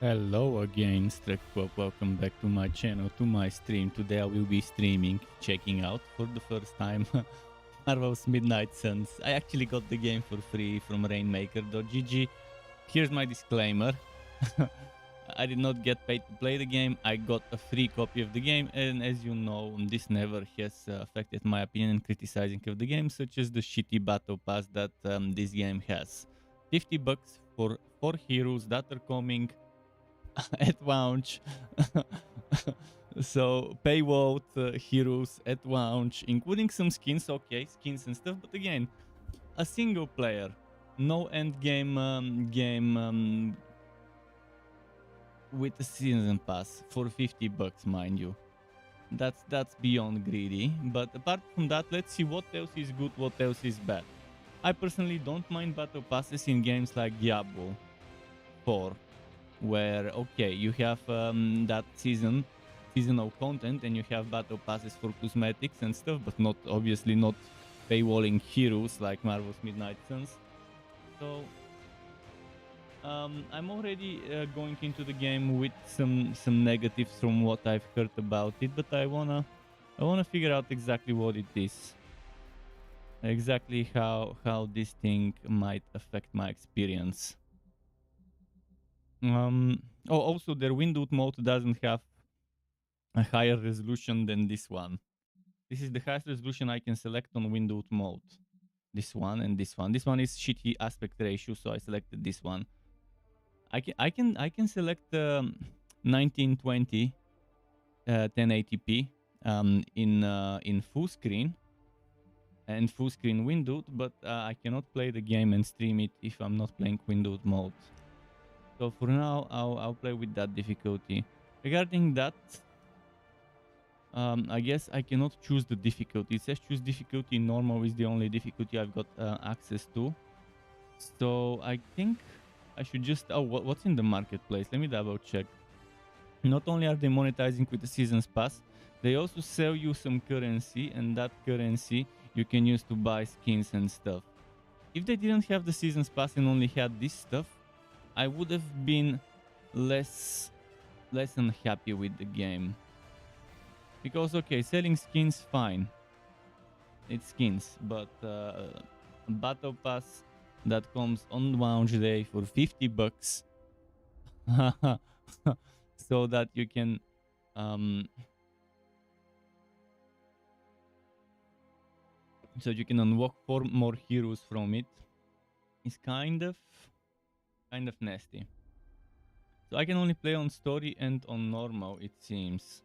Hello again, STRATEGIZE. Welcome back to my channel, to my stream. Today I will be streaming, checking out for the first time Marvel's Midnight Suns. I actually got the game for free from Rainmaker.gg. Here's my disclaimer. I did not get paid to play the game. I got a free copy of the game, and as you know, this never has affected my opinion and criticizing of the game, such as the shitty battle pass that this game has. $50 for 4 heroes that are coming at launch. So paywall heroes at launch, including some skins, okay, skins and stuff, but again, a single player, no end game with a season pass for $50, mind you. That's beyond greedy. But apart from that, let's see what else is good, what else is bad. I personally don't mind battle passes in games like Diablo 4, where okay, you have that seasonal content and you have battle passes for cosmetics and stuff, but not obviously not paywalling heroes like Marvel's Midnight Suns. So I'm already going into the game with some negatives from what I've heard about it, but I wanna figure out exactly what it is, exactly how this thing might affect my experience. Oh, also their windowed mode doesn't have a higher resolution than this one. This is the highest resolution I can select on windowed mode. This one and this one. This one is shitty aspect ratio, so I selected this one. I can select 1920 1080p in full screen and full screen windowed, but I cannot play the game and stream it if I'm not playing windowed mode. So for now, I'll play with that difficulty. Regarding that, I guess I cannot choose the difficulty. It says choose difficulty. Normal is the only difficulty I've got access to. So I think I should just... Oh, what's in the marketplace? Let me double check. Not only are they monetizing with the seasons pass, they also sell you some currency, and that currency you can use to buy skins and stuff. If they didn't have the seasons pass and only had this stuff, I would have been less unhappy with the game. Because okay, selling skins, fine. It's skins, but battle pass that comes on launch day for $50 so that you can unlock 4 more heroes from it is kind of nasty. So I can only play on story and on normal, it seems.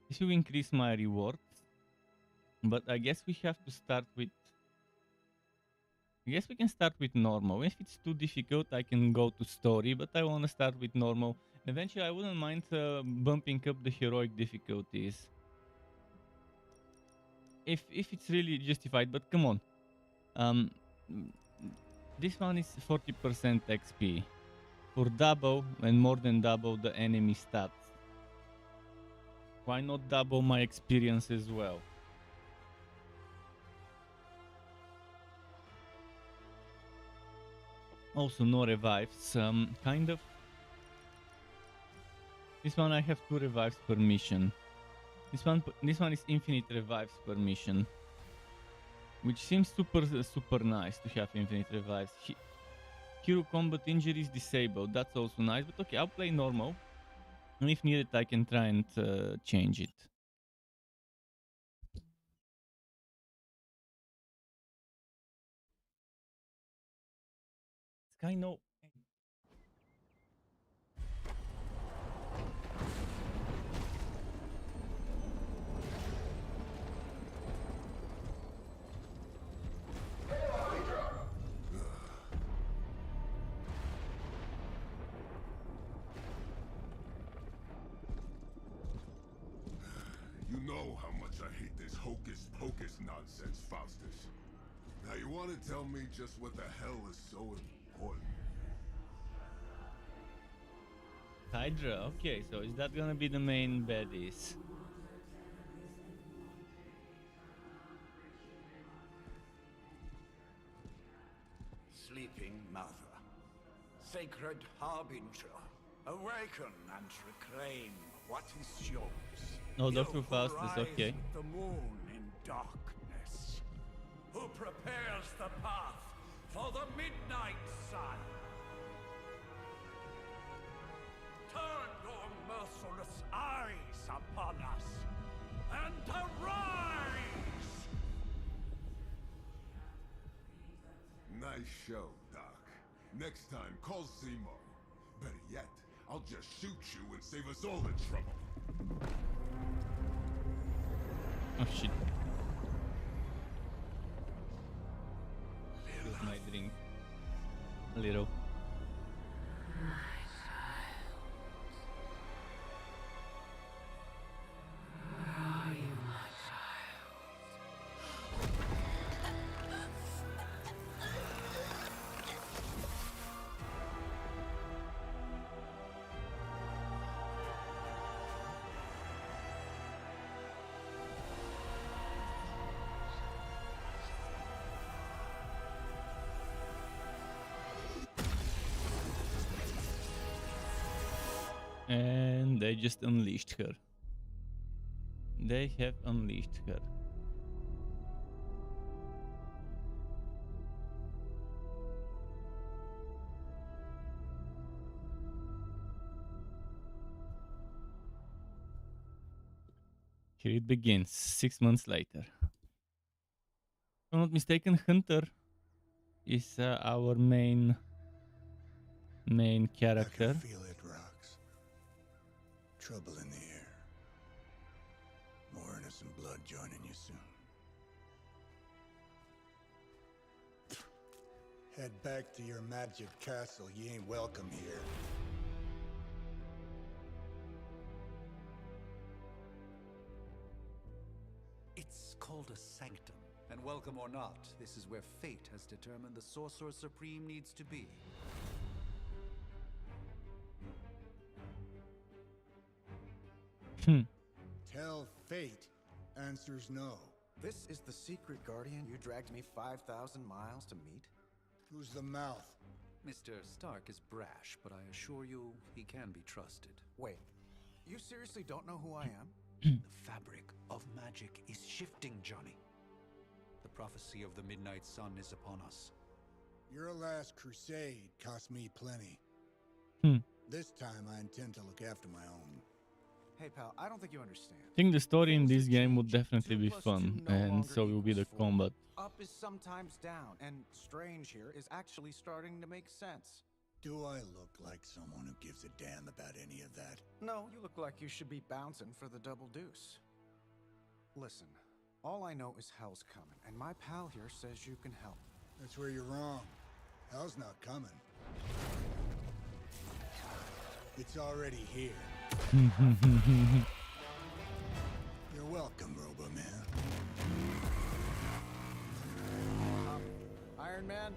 This will increase my rewards, but I guess we have to start with... I guess we can start with normal. If it's too difficult, I can go to story, but I want to start with normal. Eventually, I wouldn't mind bumping up the heroic difficulties if it's really justified. But come on, this one is 40% XP for double and more than double the enemy stats. Why not double my experience as well? Also, no revives. Kind of. This one I have 2 revives per mission. This one is infinite revives per mission, which seems super nice to have infinite revives. Hero combat injuries disabled. That's also nice, but okay, I'll play normal, and if needed, I can try and change it. Sky no. You know how much I hate this hocus-pocus nonsense, Faustus. Now you want to tell me just what the hell is so important? Hydra, okay, so is that gonna be the main baddies? Sleeping mother. Say sacred harbinger, awaken and reclaim what is yours. No, You Dr. who Faust is rise okay. with the moon in darkness, who prepares the path for the midnight sun. Turn your merciless eyes upon us and arise! Nice show, Doc. Next time, call Seymour. Better yet, I'll just shoot you and save us all the trouble. Oh shit. Here's my drink. A little. And they just unleashed her. They have unleashed her. Here it begins, 6 months later. If I'm not mistaken, Hunter is our main character. I can feel it, Rox. Trouble in the air. More innocent blood joining you soon. Head back to your magic castle. You ain't welcome here. It's called a sanctum. And welcome or not, this is where fate has determined the Sorcerer Supreme needs to be. Tell fate. Answers no. This is the secret guardian you dragged me 5,000 miles to meet? Who's the mouth? Mr. Stark is brash, but I assure you he can be trusted. Wait, you seriously don't know who I am? The fabric of magic is shifting, Johnny. The prophecy of the Midnight Sun is upon us. Your last crusade cost me plenty. This time I intend to look after my own. Hey pal, I don't think you understand. I think the story in this game would definitely be fun, and so will be the combat. Up is sometimes down, and strange here is actually starting to make sense. Do I look like someone who gives a damn about any of that? No, you look like you should be bouncing for the double deuce. Listen, all I know is hell's coming, and my pal here says you can help. That's where you're wrong. Hell's not coming. It's already here. You're welcome, Robo-Man. Iron Man?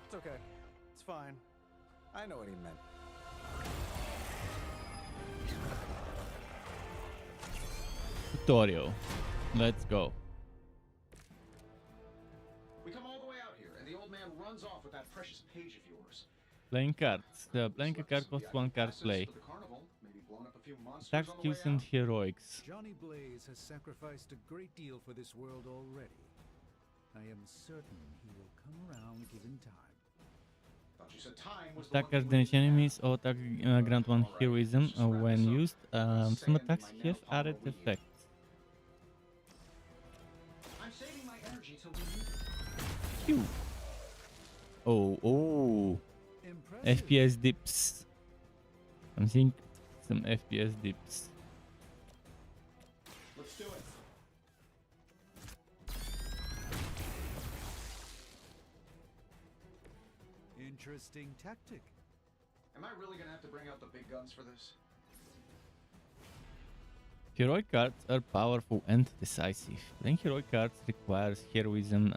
It's okay. It's fine. I know what he meant. Tutorial. Let's go. We come all the way out here, and the old man runs off with that precious page of yours. Playing cards. Playing a card costs 1 card play. Attack skills and heroics. Johnny Blaze has sacrificed a great deal for this world already. I am certain he will come around given time. Thought you said time was the Attack one cards thing we damage enemies or attack grant 1 heroism when used. Some attacks have added effects. I'm saving my energy till we meet. Phew. Oh. Impressive. FPS dips. I'm seeing some FPS dips. Let's do it. Interesting tactic. Am I really gonna have to bring out the big guns for this? Heroic cards are powerful and decisive. Playing heroic cards requires heroism.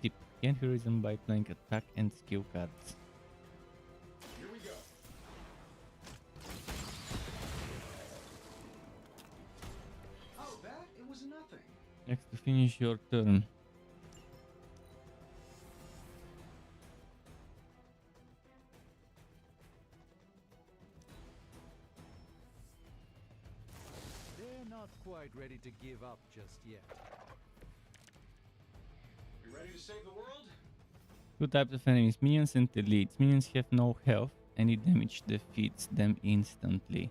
Tip: gain heroism by playing attack and skill cards. Here we go. Oh, that? It was nothing. Next to finish your turn. They're not quite ready to give up just yet. You ready to save the world? Two types of enemies, minions and elites. Minions have no health. Any damage defeats them instantly.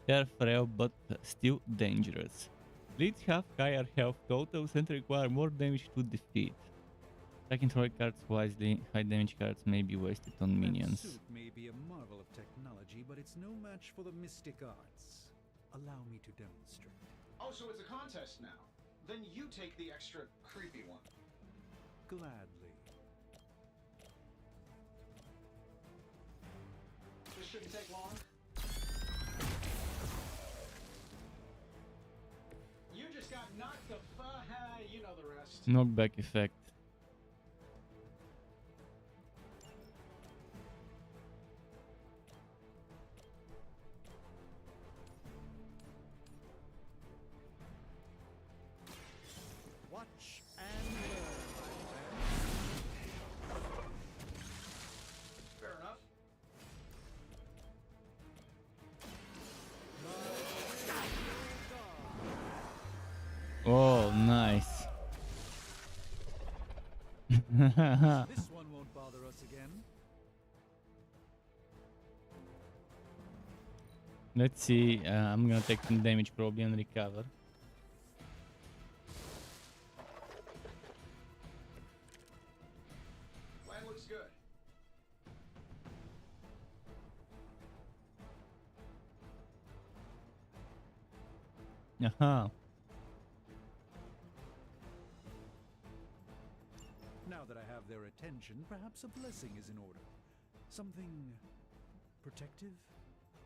They are frail but still dangerous. Elites have higher health totals and require more damage to defeat. Tracking throw cards wisely, high damage cards may be wasted on That minions. suit may be a marvel of technology, but it's no match for the mystic arts. Allow me to demonstrate. Oh, so it's a contest now. Then you take the extra creepy one. Gladly. This shouldn't take long. You just got knocked the you know the rest. Knockback effect. Watch and learn, my friend. Fair enough. Oh, nice. This one won't bother us again. Let's see. I'm gonna take some damage probably and recover. Plan looks good. Aha. Now that I have their attention, perhaps a blessing is in order. Something protective?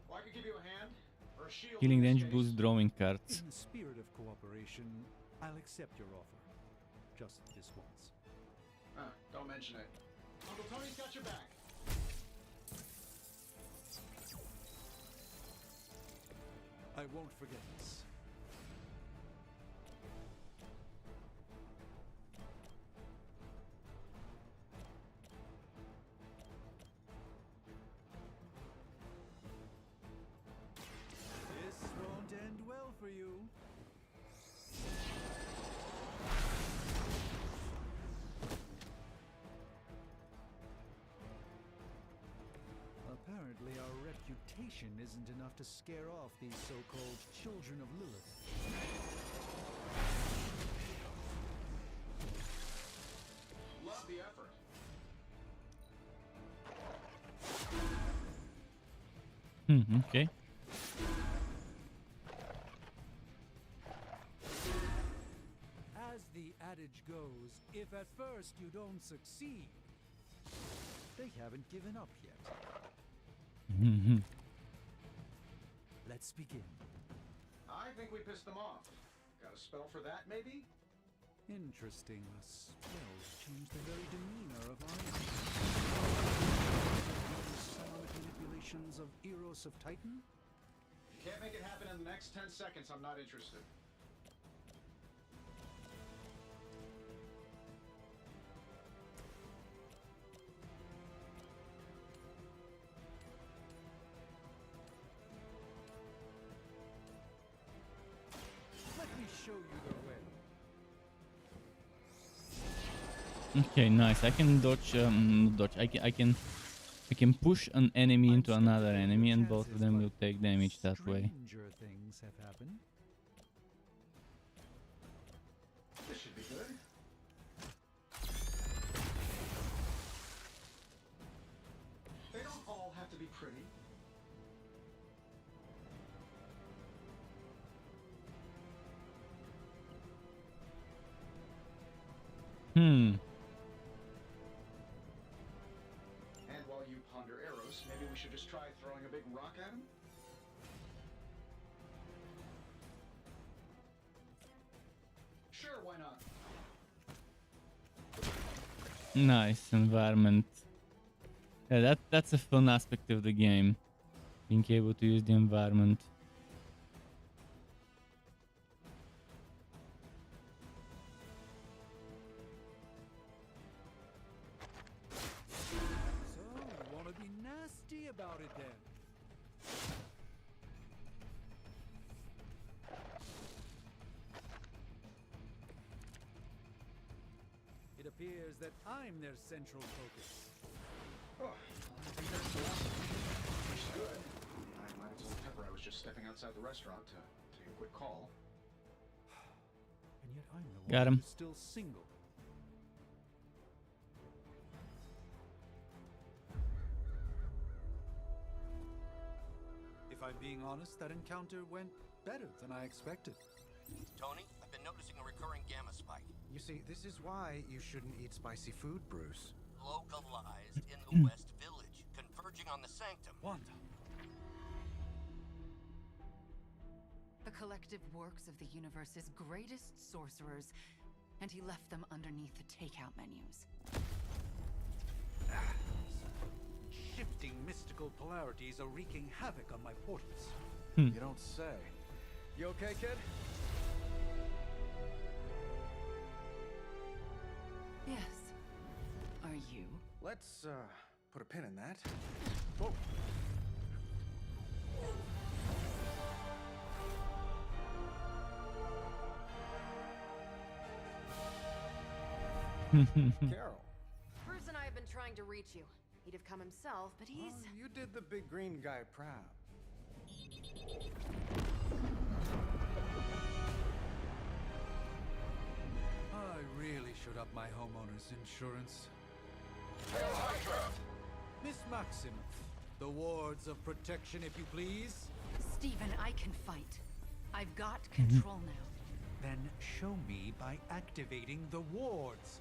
Well, I could give you a hand or a shield. Healing in this range case. boost drawing cards. In the spirit of cooperation, I'll accept your offer. Just this once. Don't mention it. Uncle Tony's got your back. I won't forget this. This won't end well for you. Apparently our reputation isn't enough to scare off these so-called children of Lilith. Love the effort. Okay. As the adage goes, if at first you don't succeed, they haven't given up yet. Let's begin. I think we pissed them off. Got a spell for that, maybe? Interesting. Spells change the very demeanor of our sound manipulations of Eros of Titan? You can't make it happen in the next 10 seconds. I'm not interested. Let me show you the way. Okay, nice. I can dodge. Dodge. I can push an enemy into another enemy, and both of them will take damage that way. Stranger things have happened. This should be good. They don't all have to be pretty. Hmm. And while you ponder arrows, maybe we should just try throwing a big rock at him? Sure, why not? Nice environment. Yeah, that's a fun aspect of the game. Being able to use the environment. about it then. It appears that I'm their central focus. Oh, I think that's the last one. Which is good. I might have told Pepper I was just stepping outside the restaurant to take a quick call. And yet I'm the Got one him. who's still single. If I'm being honest, that encounter went better than I expected. Tony, I've been noticing a recurring gamma spike. You see, this is why you shouldn't eat spicy food, Bruce. Localized in the West Village, converging on the Sanctum. Wanda. The collective works of the universe's greatest sorcerers, and he left them underneath the takeout menus. Shifting mystical polarities are wreaking havoc on my portals. You don't say. You okay, kid? Yes. Are you? Let's, put a pin in that. Whoa. Carol. Bruce and I have been trying to reach you. He'd have come himself, but he's... Oh, you did the big green guy proud. I really should up my homeowner's insurance. Hail Hydra! Miss Maximoff, the wards of protection, if you please. Stephen, I can fight. I've got control now. Then show me by activating the wards.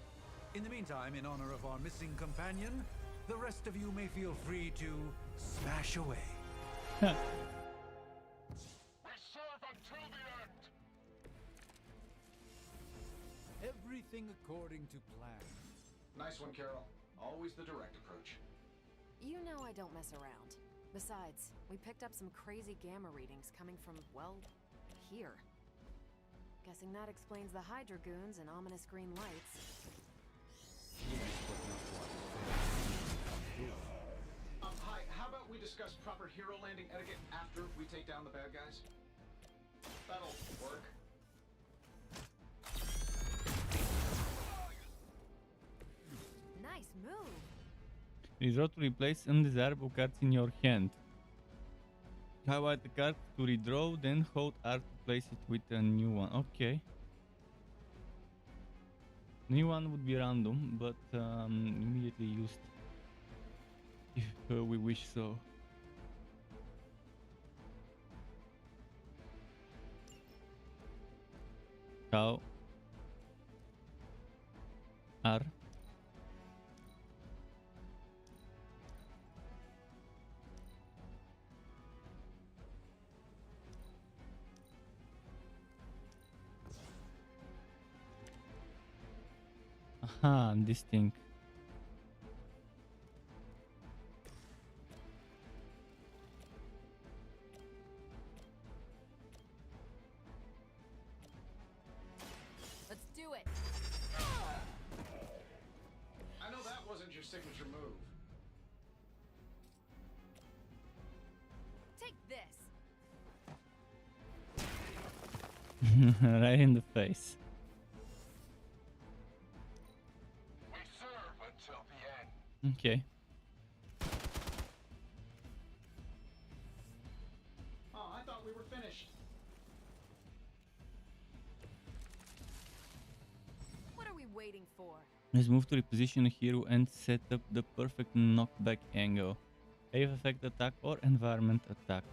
In the meantime, in honor of our missing companion, the rest of you may feel free to smash away. We serve until the end! Everything according to plan. Nice one, Carol. Always the direct approach. You know I don't mess around. Besides, we picked up some crazy gamma readings coming from, well, here. Guessing that explains the Hydra goons and ominous green lights. Hi, how about we discuss proper hero landing etiquette after we take down the bad guys? That'll work. Nice move. Redraw to replace undesirable cards in your hand. Highlight the card to redraw, then hold R to place it with a new one. Okay. New one would be random, but immediately used if we wish so. Cow. R. Aha, this thing. Let's do it. I know that wasn't your signature move. Take this. Right in the face. We serve until the end. Okay. Oh, I thought we were finished. What are we waiting for? Let's move to reposition a hero and set up the perfect knockback angle. Wave effect attack or environment attack.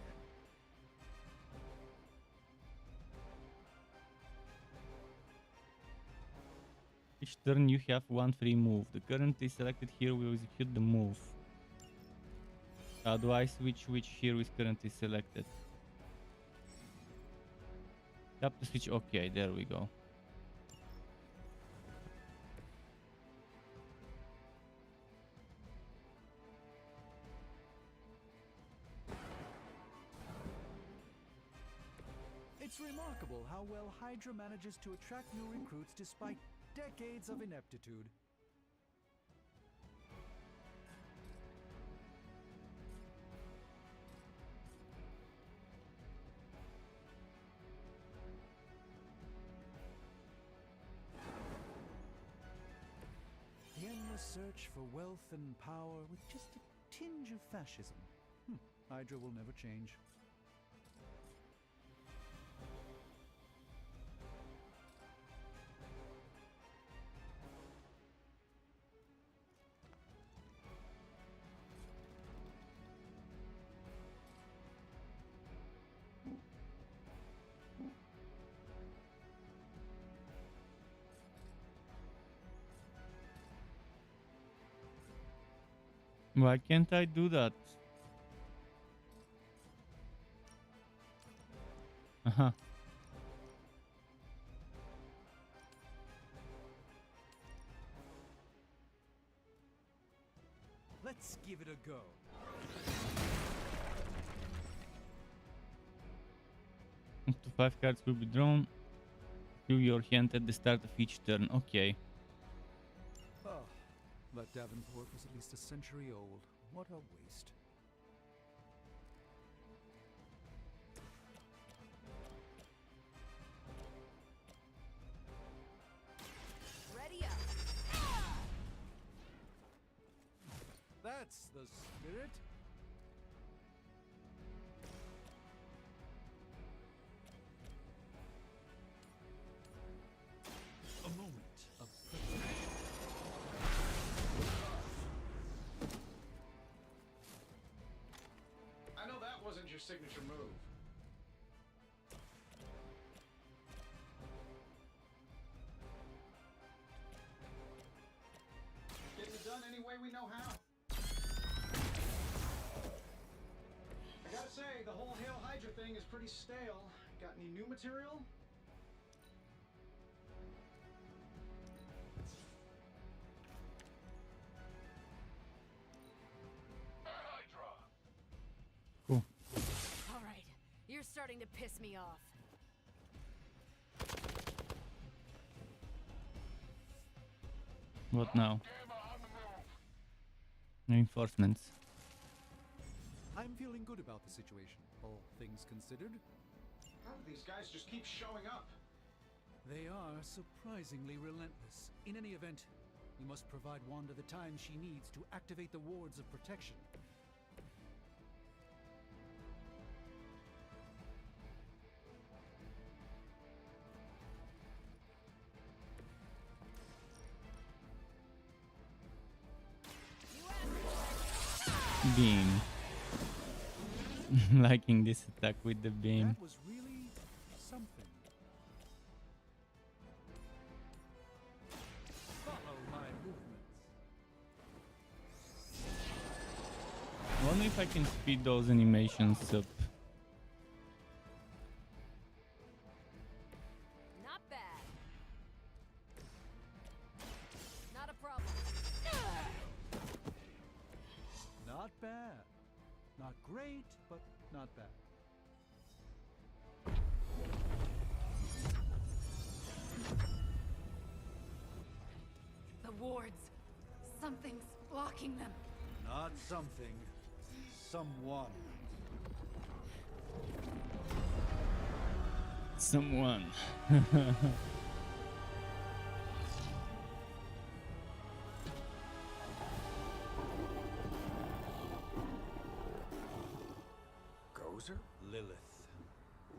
Each turn you have one free move. The currently selected hero will execute the move. How do I switch which hero is currently selected? Tap to switch. Okay, there we go. It's remarkable how well Hydra manages to attract new recruits despite decades of ineptitude. search for wealth and power with just a tinge of fascism. Hydra will never change. Why can't I do that? Uh-huh. Let's give it a go. Up to 5 cards will be drawn to your hand at the start of each turn. Okay. Oh, but Davenport was at least a century old. What a waste. Ready up. That's the spirit. A moment of preparation. I know that wasn't your signature move. Getting it done any way we know how. I gotta say, the whole Hail Hydra thing is pretty stale. Got any new material? Cool. All right, you're starting to piss me off. What now? Reinforcements. I'm feeling good about the situation, all things considered. How do these guys just keep showing up? They are surprisingly relentless. In any event, we must provide Wanda the time she needs to activate the wards of protection. Beam. Liking this attack with the beam. That was really something. Follow my movements. I wonder if I can speed those animations up. Not bad. Not a problem. Not bad. Not great, but not bad. The wards. Something's blocking them. Not something. Someone. Someone. Gozer? Lilith.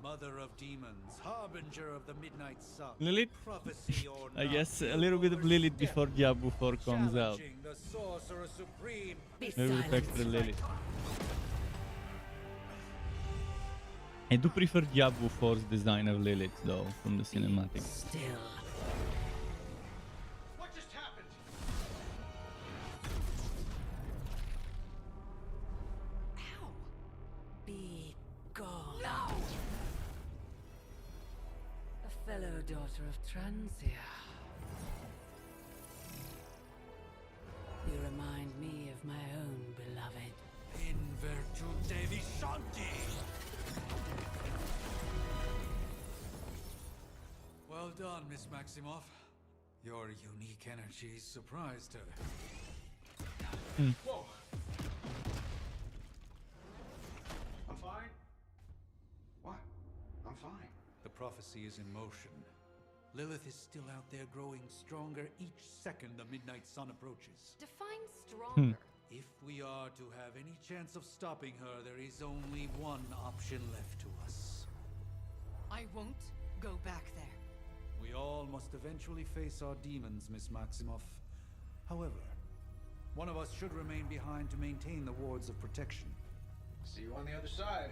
Mother of demons, harbinger of the midnight sun. Lilith? Prophecy or I not, guess a you little bit of Lilith overstepped, before Diablo 4 comes out. challenging the sorcerer supreme. Maybe with extra Lilith. I do prefer Diablo 4's design of Lilith though, from the cinematics. Still. What just happened? Ow. Be gone. No! A fellow daughter of Transia. You remind me of my own beloved. In virtute vishanti. Well done, Miss Maximoff. Your unique energy surprised her. Whoa! I'm fine. What? I'm fine. The prophecy is in motion. Lilith is still out there growing stronger each second the midnight sun approaches. Define stronger. If we are to have any chance of stopping her, there is only one option left to us. I won't go back there. We all must eventually face our demons, Miss Maximoff. However, one of us should remain behind to maintain the wards of protection. See you on the other side.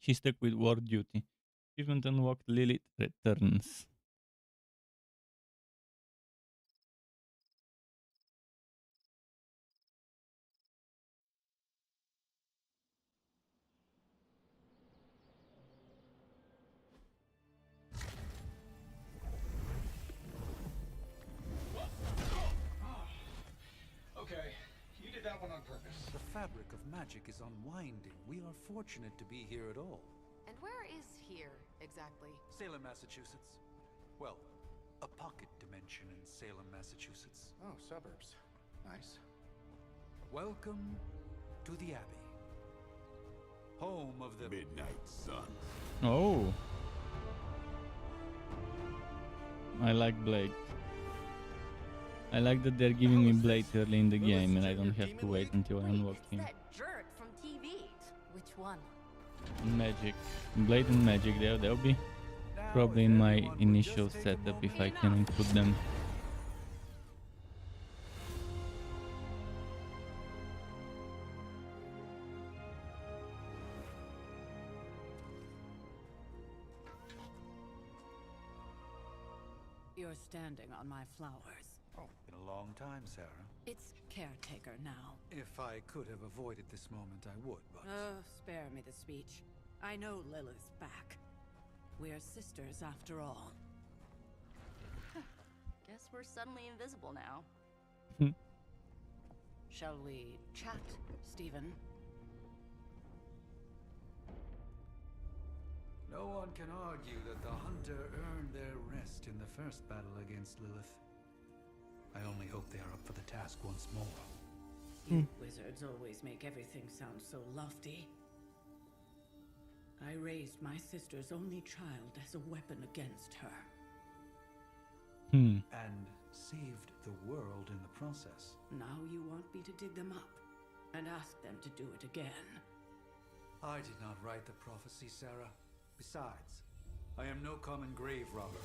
She stuck with war duty. Achievement unlocked. Lilith returns. Okay, you did that one on purpose. The fabric of magic is unwinding. We are fortunate to be here at all. And where is here, exactly? Salem, Massachusetts. Well, a pocket dimension in Salem, Massachusetts. Oh, suburbs. Nice. Welcome to the Abbey. Home of the Midnight Sun. Oh. I like Blade. I like that they're giving me Blade early in the game and I don't have to wait until I unlock him. That jerk from TV. Which one? Magic. Blade and Magic, they'll be probably in my initial setup if I can include them. You're standing on my flowers. Oh, been a long time, Sarah. It's caretaker now. If I could have avoided this moment, I would, but... Spare me the speech. I know Lilith's back. We're sisters after all. Guess we're suddenly invisible now. Shall we chat, Stephen? No one can argue that the Hunter earned their rest in the first battle against Lilith. I only hope they are up for the task once more. You wizards always make everything sound so lofty. I raised my sister's only child as a weapon against her. And saved the world in the process. Now you want me to dig them up and ask them to do it again. I did not write the prophecy, Sarah. Besides, I am no common grave robber.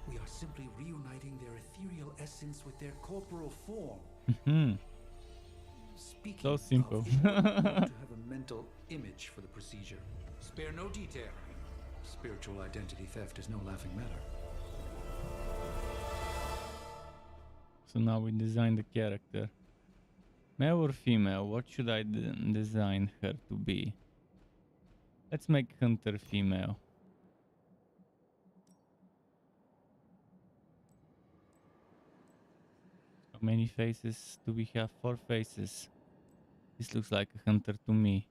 We are simply reuniting their ethereal essence with their corporal form. Speaking So simple. of, to have a mental image for the procedure. Spare no detail. Spiritual identity theft is no laughing matter. So now we design the character. Male or female? What should I design her to be? Let's make Hunter female. How many faces do we have? 4 faces. This looks like a Hunter to me.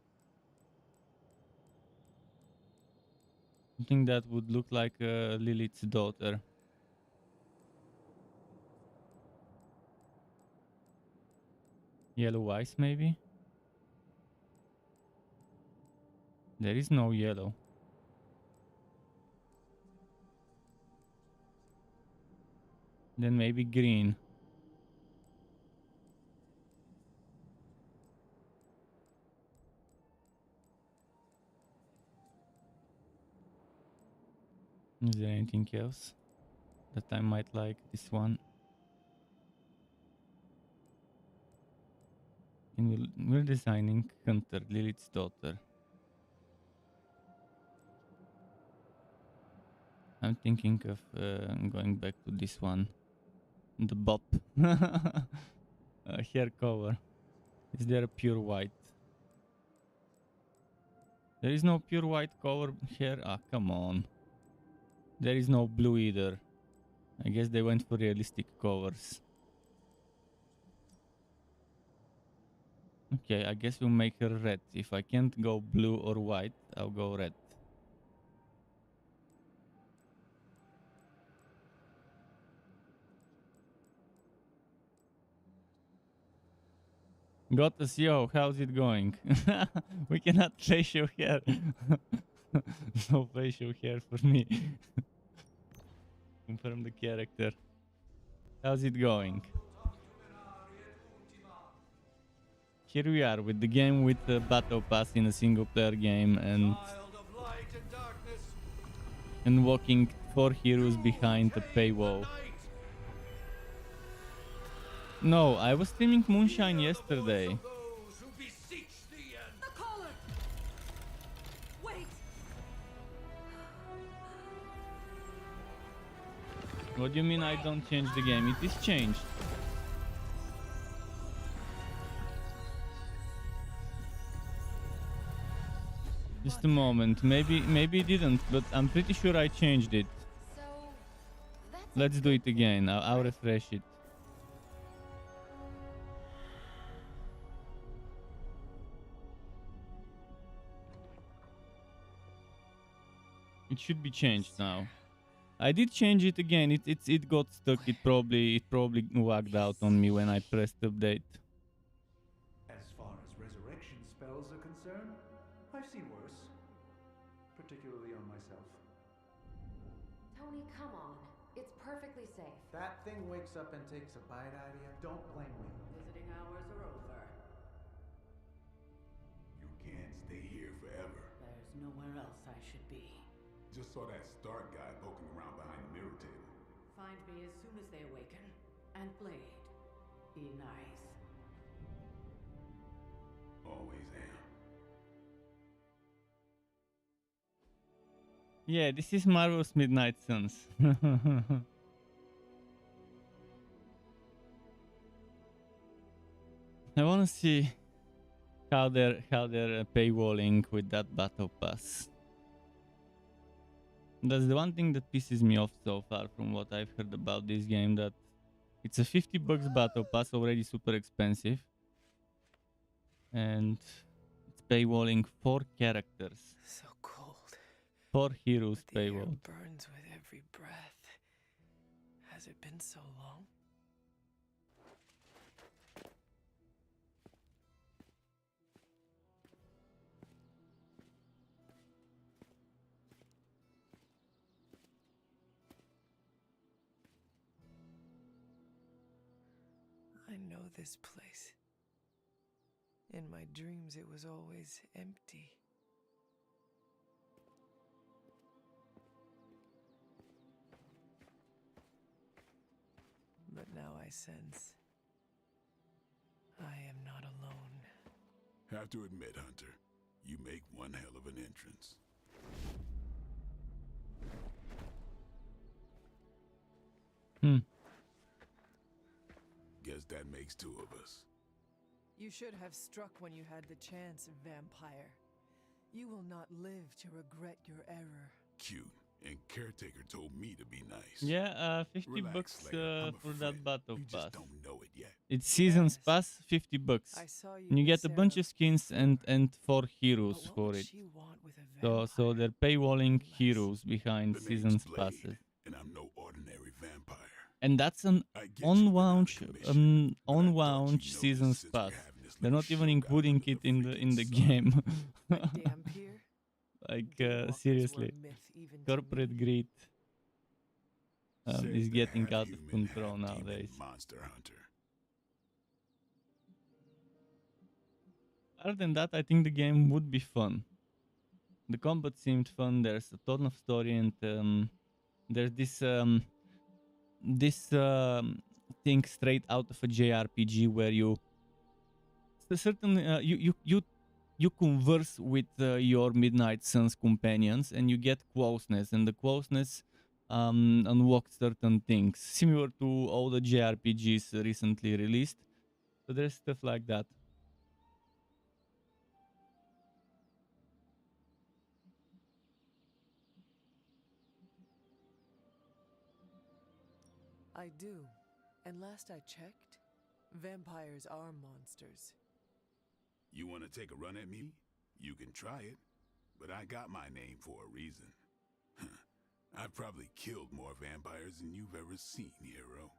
Something that would look like Lilith's daughter. Yellow eyes, maybe? There is no yellow. Then maybe green. Is there anything else that I might like? This one. And we're designing Hunter, Lilith's daughter. I'm thinking of going back to this one. The bob. Hair cover. Is there a pure white? There is no pure white cover here. Ah, come on. There is no blue either. I guess they went for realistic covers. Okay, I guess we'll make her red. If I can't go blue or white, I'll go red. Got us, yo, how's it going? We cannot facial hair. No facial hair for me. Confirm the character. How's it going? Here we are with the game with the battle pass in a single player game and walking 4 heroes behind a paywall. No, I was streaming Moonshine yesterday. What do you mean I don't change the game? It is changed. Just a moment. Maybe it didn't, but I'm pretty sure I changed it. Let's do it again. I'll refresh it. It should be changed now. I did change it again. It got stuck. It probably wagged out on me when I pressed update. As far as resurrection spells are concerned, I've seen worse. Particularly on myself. Tony, come on. It's perfectly safe. That thing wakes up and takes a bite out of you. Don't blame me. Visiting hours are over. You can't stay here forever. There's nowhere else I should be. Just saw that Stark guy poking around behind the mirror table. Find me as soon as they awaken. And Blade, be nice. Always am. Yeah, this is Marvel's Midnight Suns. I wanna see how they're paywalling with that battle pass. That's the one thing that pisses me off so far from what I've heard about this game, that it's a $50 battle pass, already super expensive. And it's paywalling 4 characters. So cold. 4 heroes The air paywall. burns with every breath. Has it been so long? I know this place. In my dreams, it was always empty. But now I sense I am not alone. Have to admit, Hunter, you make one hell of an entrance. Guess that makes 2 of us. You should have struck when you had the chance, vampire. You will not live to regret your error. Cute. And Caretaker told me to be nice. Yeah, $50 Relax, Slayer. I'm a for that friend. battle You pass. just don't know it yet. It's seasons Yes. pass, $50. I saw you And you with get a bunch Sarah. of skins and 4 But heroes what for would it. she want with a vampire? So they're paywalling Unless- heroes behind The name's seasons Blade, passes. and I'm no ordinary vampire. And that's an I get you've been out of on-launch commission, but I thought on-launch you'd notice seasons since we're pass. having this They're little not even showdown including under it in the freaking game. Dampier? Like Daywalkers seriously, were myth even to corporate me. greed Says is the getting out of half-human, control half-demon nowadays. Monster hunter. Other than that, I think the game would be fun. The combat seemed fun. There's a ton of story, and there's this thing straight out of a JRPG where you you converse with your Midnight Suns companions, and you get closeness, and the closeness unlocks certain things, similar to all the JRPGs recently released. So there's stuff like that. I do. And last I checked, vampires are monsters. You want to take a run at me? You can try it, but I got my name for a reason. I've probably killed more vampires than you've ever seen, hero.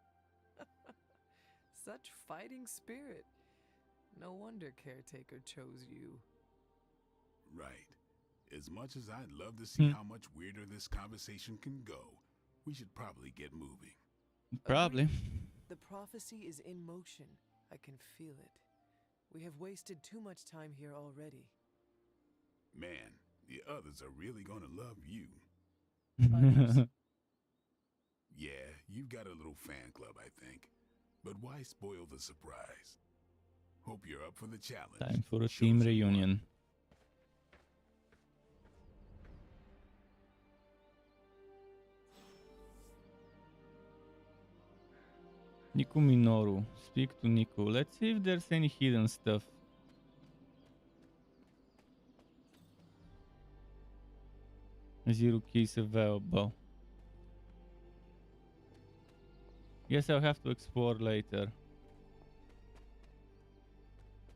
Such fighting spirit. No wonder Caretaker chose you. Right. As much as I'd love to see how much weirder this conversation can go, we should probably get moving. Probably. The prophecy is in motion. I can feel it. We have wasted too much time here already. Man, the others are really gonna love you. Others? Yeah, you've got a little fan club, I think. But why spoil the surprise? Hope you're up for the challenge. Time for a team reunion. Niku Minoru. Speak to Niku. Let's see if there's any hidden stuff. Zero keys available. Guess I'll have to explore later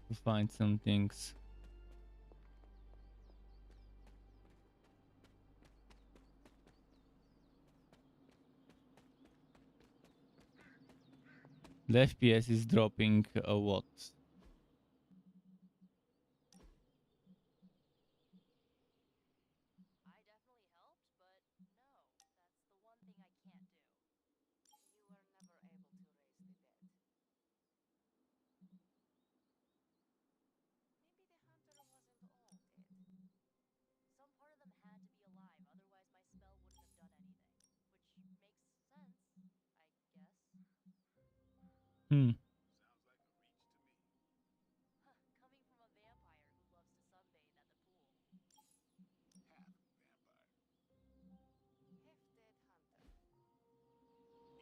to find some things. The FPS is dropping a lot. Hmm.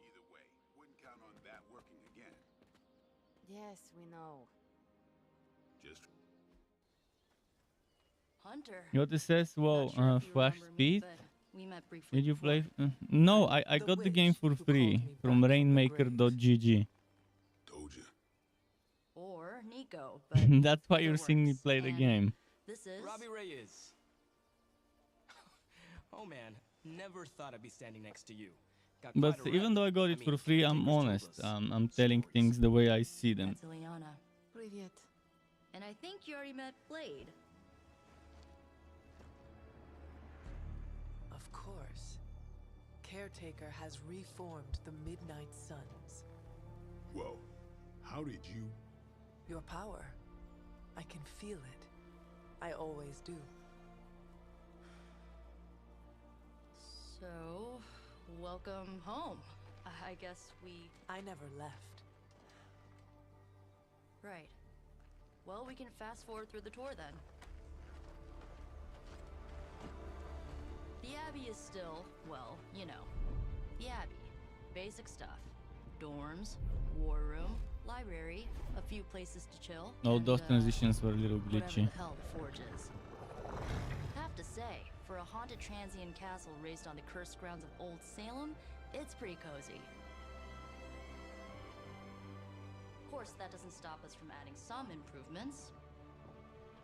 Either way, wouldn't count on that working again. Yes, we know. Just Hunter. You know what it says? Whoa, flash speed? We met briefly. Did you play? No, I got the game for free from rainmaker.gg. told you. Or Nico, but That's why you're seeing me play the game. this is Robbie Reyes. Oh man, never thought I'd be standing next to you. Got But quite a even rep. though I got it I for mean, free, I'm Caretaker's told honest. us I'm telling things the way I see them. That's Ileana. Привет. And I think you already met Blade. Of course. Caretaker has reformed the Midnight Suns. Whoa, how did you? Your power. I can feel it. I always do. So, welcome home. I guess we... I never left. Right. Well, we can fast forward through the tour then. The Abbey is still, well, you know, the Abbey. Basic stuff. Dorms, war room, library, a few places to chill. All and, those transitions were a little whatever glitchy. the hell the Forge is. Have to say, for a haunted transient castle raised on the cursed grounds of Old Salem, it's pretty cozy. Of course, that doesn't stop us from adding some improvements.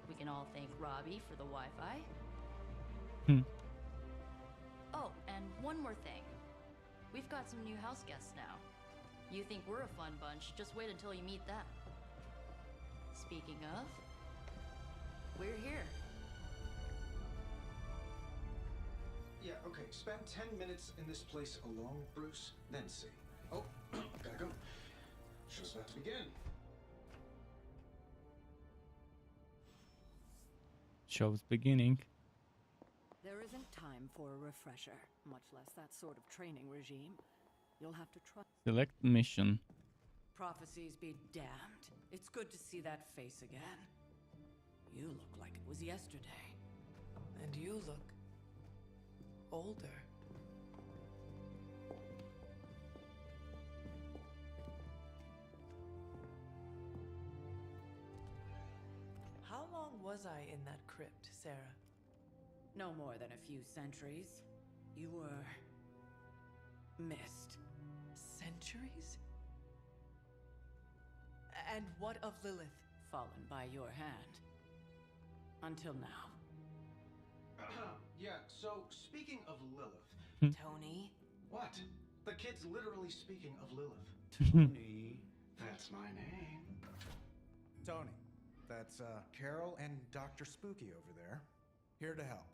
We can all thank Robbie for the Wi-Fi. Oh, and one more thing. We've got some new house guests now. You think we're a fun bunch, just wait until you meet them. Speaking of, we're here. Yeah, okay. Spend 10 minutes in this place alone, Bruce, then see. Oh, gotta go. Show's about to begin. Show's beginning. There isn't time for a refresher, much less that sort of training regime. You'll have to trust. Select mission. Prophecies be damned. It's good to see that face again. You look like it was yesterday. And you look older. How long was I in that crypt, Sarah? No more than a few centuries. You were missed. Centuries? And what of Lilith? Fallen by your hand. Until now. Yeah, so speaking of Lilith. Tony? What? The kid's literally speaking of Lilith. Tony, that's my name. Tony, That's Carol and Dr. Spooky over there. Here to help.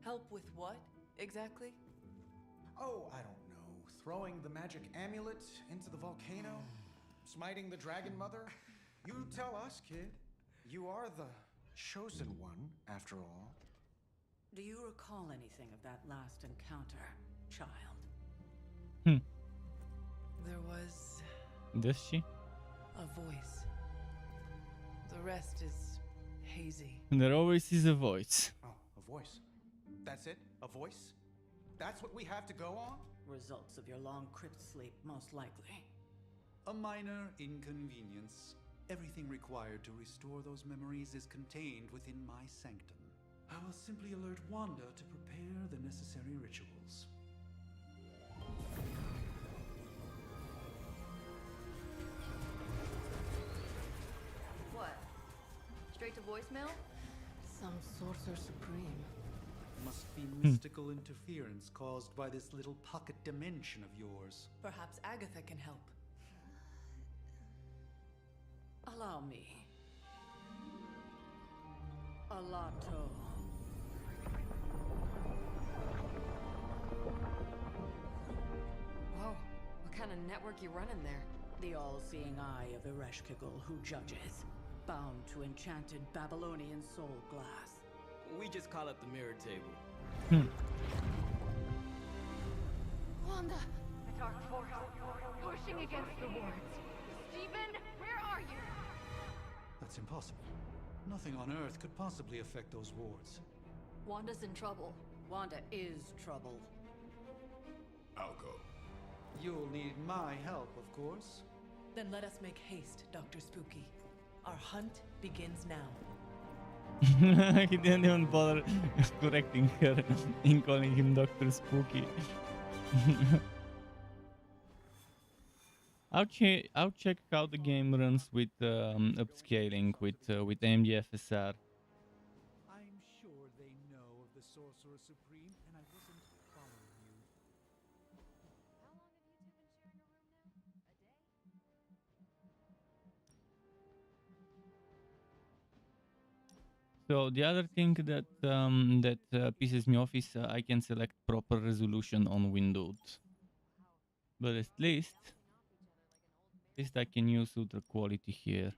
Help with what, exactly? Oh, I don't know. Throwing the magic amulet into the volcano? Smiting the Dragon Mother? You tell us, kid. You are the chosen one, after all. Do you recall anything of that last encounter, child? There was Does she? a voice. The rest is hazy. There always is a voice. Oh, a voice. That's it? A voice? That's what we have to go on? Results of your long crypt sleep, most likely. A minor inconvenience. Everything required to restore those memories is contained within my sanctum. I will simply alert Wanda to prepare the necessary rituals. What? Straight to voicemail? Some sorcerer supreme. Must be mystical interference caused by this little pocket dimension of yours. Perhaps Agatha can help. Allow me. Alato. Whoa, what kind of network you running there? The all-seeing eye of Ereshkigal who judges, bound to enchanted Babylonian soul glass. We just call it the mirror table. Wanda! The dark force, pushing against the wards. Stephen, where are you? That's impossible. Nothing on Earth could possibly affect those wards. Wanda's in trouble. Wanda is trouble. I'll go. You'll need my help, of course. Then let us make haste, Dr. Spooky. Our hunt begins now. He didn't even bother correcting her in calling him Dr. Spooky. I'll check how the game runs with upscaling with AMD FSR. I'm sure they know of the Sorcerer Supreme, and I wasn't following you. How long have you two been sharing a room now? A day? So the other thing that pisses me off is I can select proper resolution on Windows, but at least I can use ultra quality here.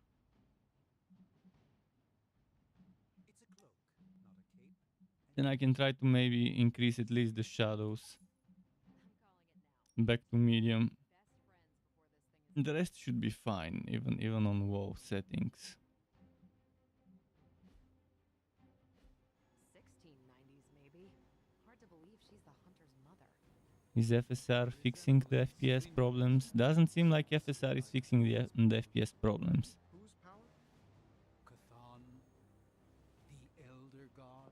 It's a cloak, not a cape. Then I can try to maybe increase at least the shadows back to medium. The rest should be fine, even on WoW settings. 1690s, maybe. Hard to believe she's the hunter's mother. Is FSR fixing the FPS problems? Doesn't seem like FSR is fixing the FPS problems. Whose power? Cthon, the Elder God.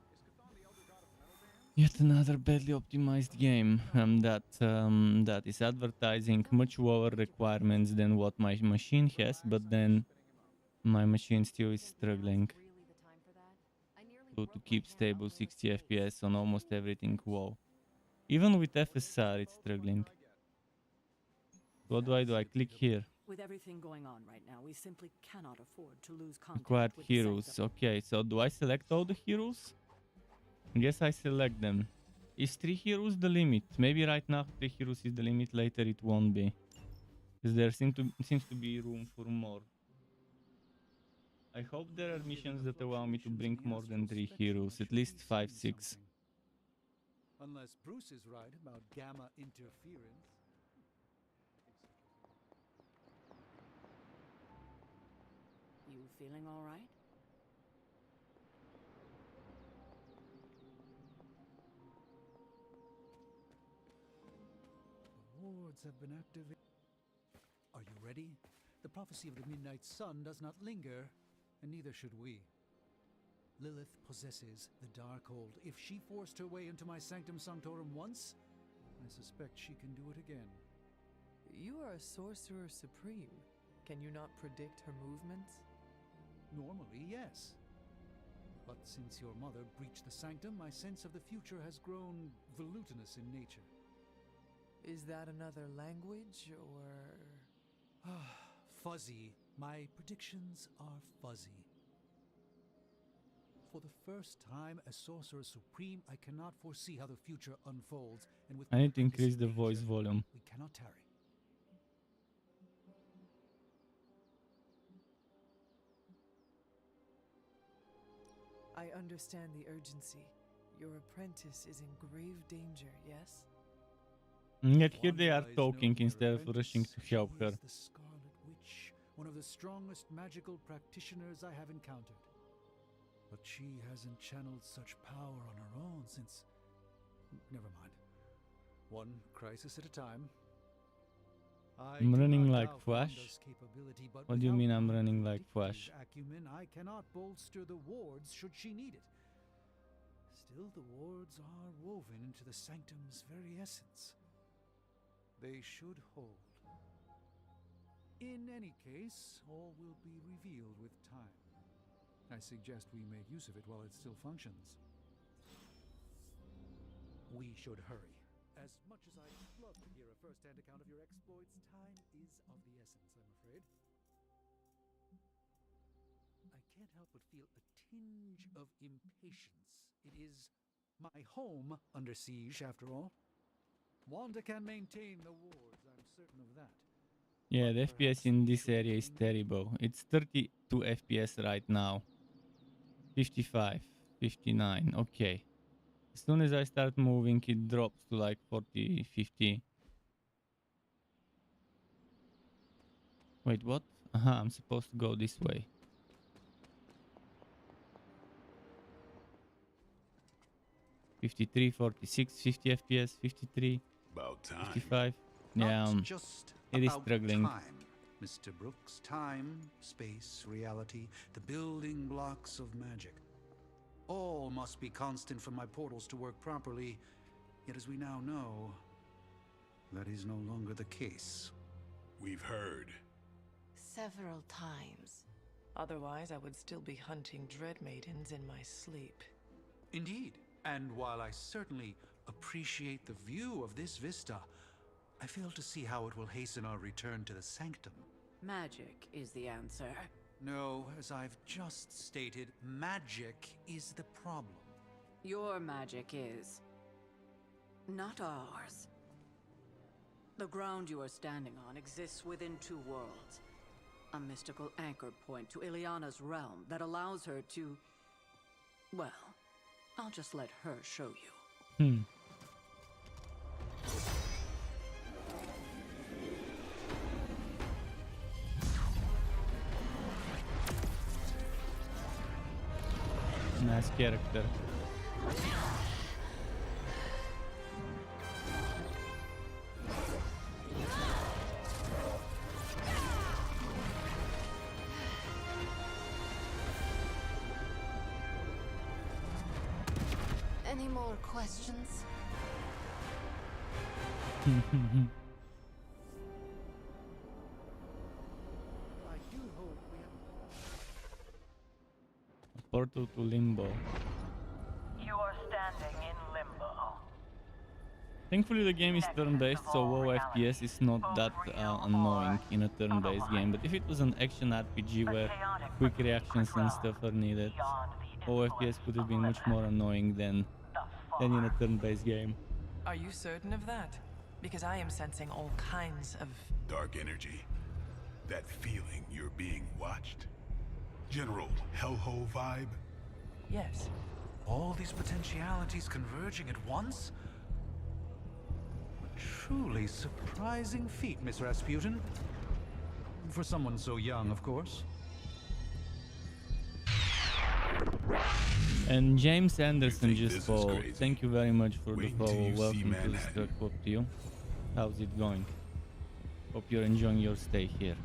Is Cthon the Elder God of metal bands? Yet another badly optimized game that is advertising much lower requirements than what my machine has, but then my machine still is struggling to keep stable 60 FPS on almost everything. Wow. Even with FSR it's struggling. What do? I click here. With everything going on right now, we simply cannot afford to lose contact Acquired with heroes. Sanctum. Okay, so do I select all the heroes? Yes, I select them. Is 3 heroes the limit? Maybe right now 3 heroes is the limit, later it won't be. Because there seems to be room for more. I hope there are missions that allow me to bring more than 3 heroes, at least 5, 6. Unless Bruce is right about gamma interference. You feeling all right? The wards have been activated. Are you ready? The prophecy of the Midnight Sun does not linger, and neither should we. Lilith possesses the Darkhold. If she forced her way into my Sanctum Sanctorum once, I suspect she can do it again. You are a sorcerer supreme. Can you not predict her movements? Normally, yes. But since your mother breached the Sanctum, my sense of the future has grown volutinous in nature. Is that another language, or... fuzzy. My predictions are fuzzy. For the first time as Sorcerer Supreme, I cannot foresee how the future unfolds, and with I need to my increase the voice participation, volume. we cannot tarry. I understand the urgency. Your apprentice is in grave danger, yes? And yet here they are One wise talking knows instead their of rushing apprentice. to help She her. is the Scarlet Witch, one of the strongest magical practitioners I have encountered. But she hasn't channeled such power on her own since... Never mind. One crisis at a time. I'm running like Flash? What do you mean I'm running like Flash? Acumen, I cannot bolster the wards should she need it. Still, the wards are woven into the sanctum's very essence. They should hold. In any case, all will be revealed with time. I suggest we make use of it while it still functions. We should hurry. As much as I'd love to hear a first-hand account of your exploits, time is of the essence, I'm afraid. I can't help but feel a tinge of impatience. It is my home under siege, after all. Wanda can maintain the wards, I'm certain of that. Yeah, the FPS in this area is terrible. It's 32 FPS right now. 55, 59, okay. As soon as I start moving, it drops to like 40, 50. Wait, what? Aha, I'm supposed to go this way. $53, 46, 50 FPS, 53, About time. 55. Yeah, Not just it is about struggling. time, Mr. Brooks. Time, space, reality, the building blocks of magic. All must be constant for my portals to work properly. Yet as we now know, that is no longer the case. We've heard. Several times. Otherwise, I would still be hunting dread maidens in my sleep. Indeed. And while I certainly appreciate the view of this vista, I fail to see how it will hasten our return to the sanctum. Magic is the answer. No, as I've just stated, magic is the problem. Your magic is. Not ours. The ground you are standing on exists within two worlds. A mystical anchor point to Ileana's realm that allows her to... Well, I'll just let her show you. Nice character. Any more questions? I do hope we have... Portal to Limbo. You are standing in limbo. Thankfully the game is turn-based, so low FPS is not that annoying in a turn-based game. But if it was an action RPG where quick reactions and stuff are needed, low FPS could have been much more annoying than in a turn-based game. Are you certain of that? Because I am sensing all kinds of... Dark energy. That feeling you're being watched. General hellhole vibe. Yes. All these potentialities converging at once? A truly surprising feat, Miss Rasputin. For someone so young, of course. And James Anderson just followed. Thank you very much for the follow. Welcome to the Struck Club to you. How's it going? Hope you're enjoying your stay here.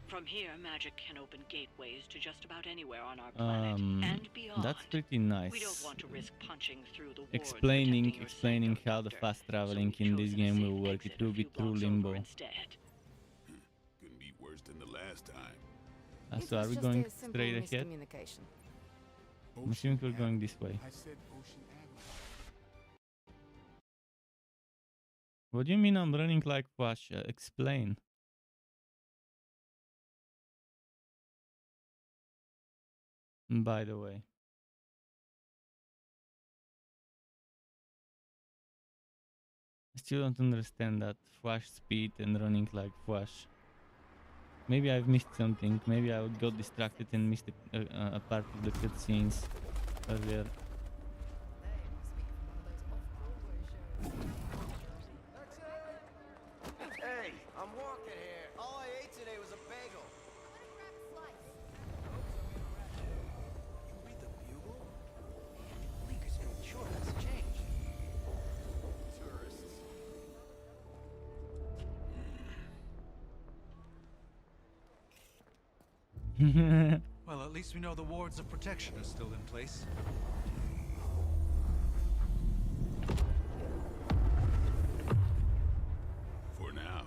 From here, magic can open gateways to just about anywhere on our planet and beyond. That's pretty nice. We don't want to risk punching through the walls, Explaining how the fast traveling in this game will work. It will be through Limbo. Couldn't be worse than the last time. So are we going straight ahead? I'm assuming we're going this way. I said Ocean Avenue. What do you mean I'm running like Flash? Explain. By the way. I still don't understand that flash speed and running like flash. Maybe I've missed something. Maybe I got distracted and missed a part of the cutscenes earlier. Hey, I'm walking here. All I ate today was a bagel. You read the Bugle? Man, Bleeker's made sure that's changed. Tourists. Well, at least we know the wards of protection are still in place. For now.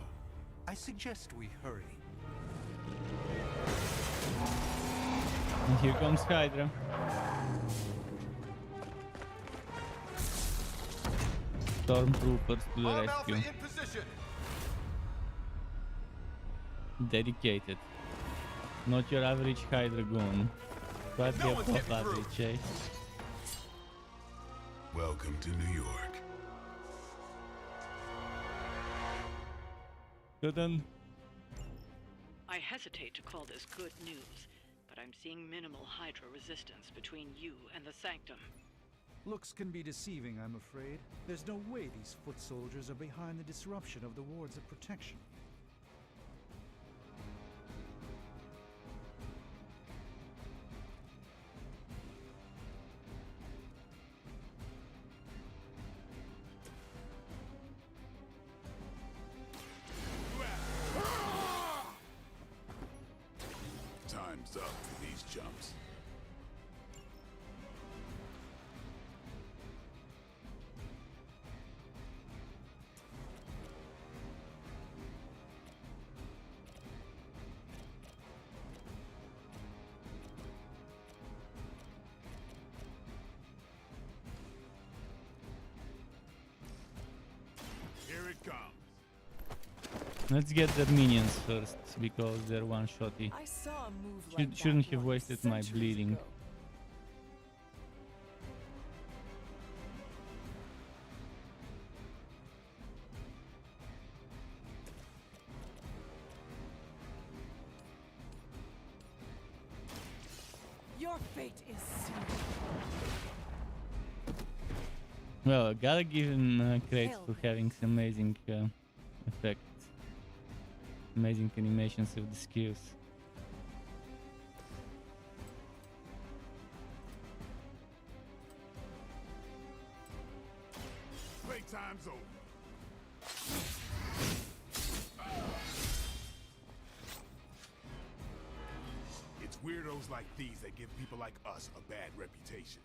I suggest we hurry. And here comes Hydra. Stormtroopers to the rescue. In position. Dedicated. Not your average Hydra goon. But the above average, eh? Welcome to New York. Good then. I hesitate to call this good news, but I'm seeing minimal Hydra resistance between you and the Sanctum. Looks can be deceiving, I'm afraid. There's no way these foot soldiers are behind the disruption of the wards of protection. Time's up for these jumps. Here it comes. Let's get the minions first, because they're one-shotty. I saw a move like that Shouldn't have once, wasted my centuries bleeding. ago. Your fate is sealed. Well, I gotta give him credit for having some amazing effects. Amazing animations of the skills. Playtime's over. It's weirdos like these that give people like us a bad reputation.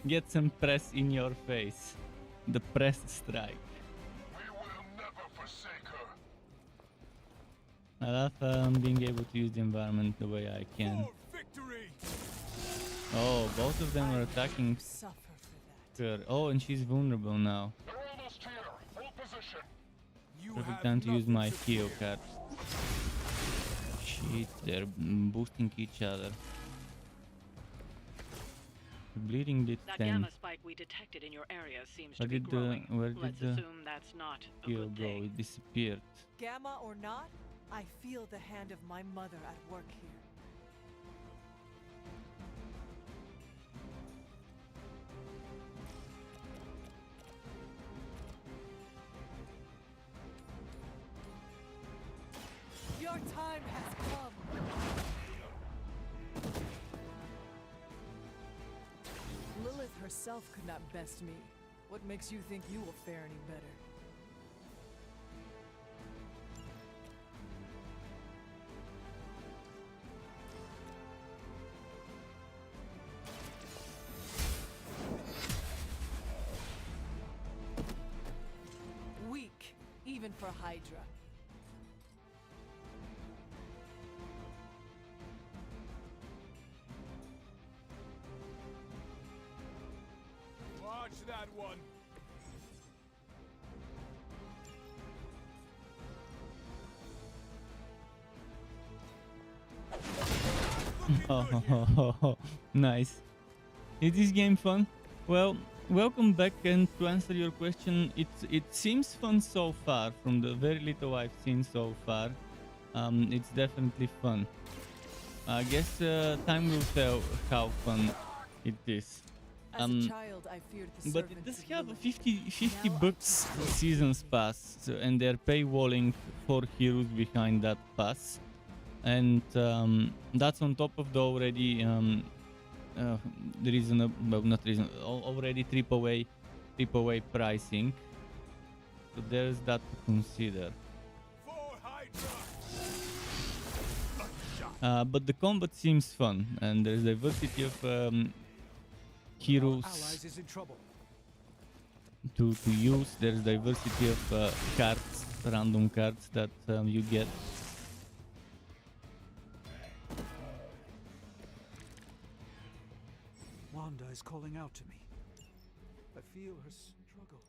Get some press in your face. The press strike. We will never forsake her. I love being able to use the environment the way I can. Oh, both of them are attacking her. Oh, and she's vulnerable now. Perfect time to use my heal card. Shit, they're boosting each other. Bleeding did That 10. gamma spike we detected in your area seems to Where be did growing. where did Let's the assume that's not a heal good go? thing. It disappeared. Gamma or not, I feel the hand of my mother at work here. Your time has come. Lilith herself could not best me. What makes you think you will fare any better? Weak, even for Hydra. that one. Oh, nice. Is this game fun? Well, welcome back, and to answer your question, it seems fun so far. From the very little I've seen so far, it's definitely fun. I guess time will tell how fun it is. As a child, I feared the But it servants does of have a Lilith. 50 bucks seasons pass, so, and they're paywalling 4 heroes behind that pass. And that's on top of the already already AAA pricing. So there's that to consider. But the combat seems fun, and there's diversity of heroes to use. There's diversity of cards, random cards that you get. Wanda is calling out to me. I feel her struggle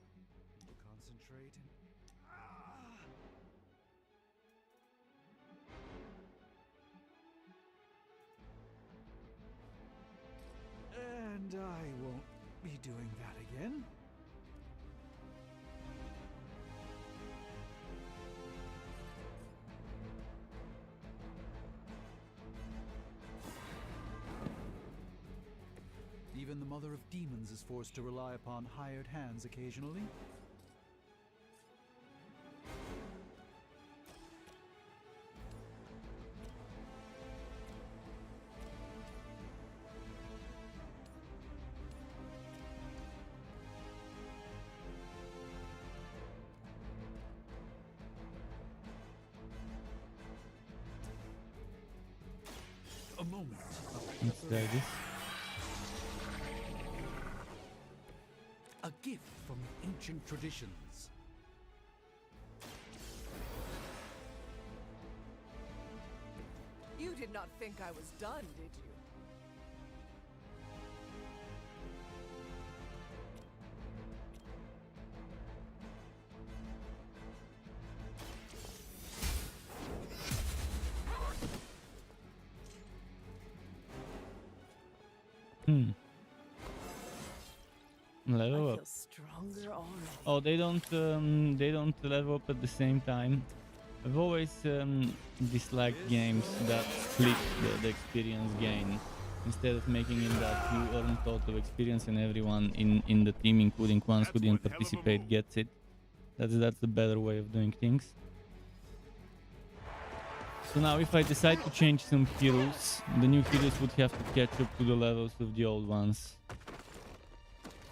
to concentrate and I won't be doing that again. Even the Mother of Demons is forced to rely upon hired hands occasionally. A moment. Let's try this. A gift from ancient traditions. You did not think I was done, did you? Level I up. feel stronger already. Oh, they don't level up at the same time. I've always disliked games that split the experience gain. Instead of making it that you earn total experience and everyone in the team, including ones who didn't participate, gets it. That's the better way of doing things. So now if I decide to change some heroes, the new heroes would have to catch up to the levels of the old ones.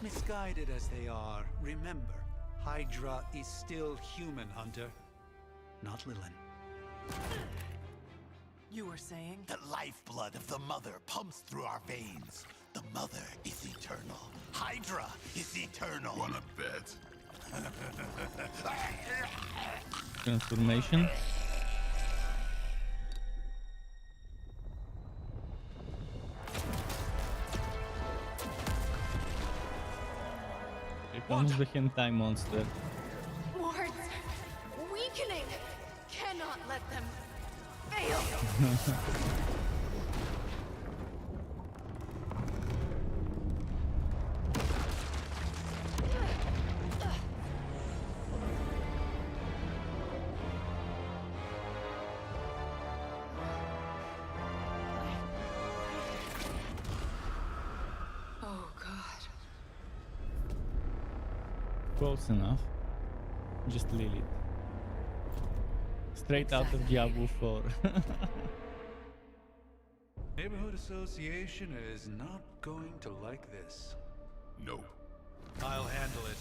Misguided as they are, remember, Hydra is still human, Hunter. Not Lilin. You were saying? The lifeblood of the Mother pumps through our veins. The Mother is eternal. Hydra is eternal. Wanna bet? Transformation. Here comes the hentai monster. Wards! Weakening! Cannot let them fail! Oh God. Close enough. Just Lilith. Straight out of Diablo 4. Neighborhood Association is not going to like this. Nope. I'll handle it.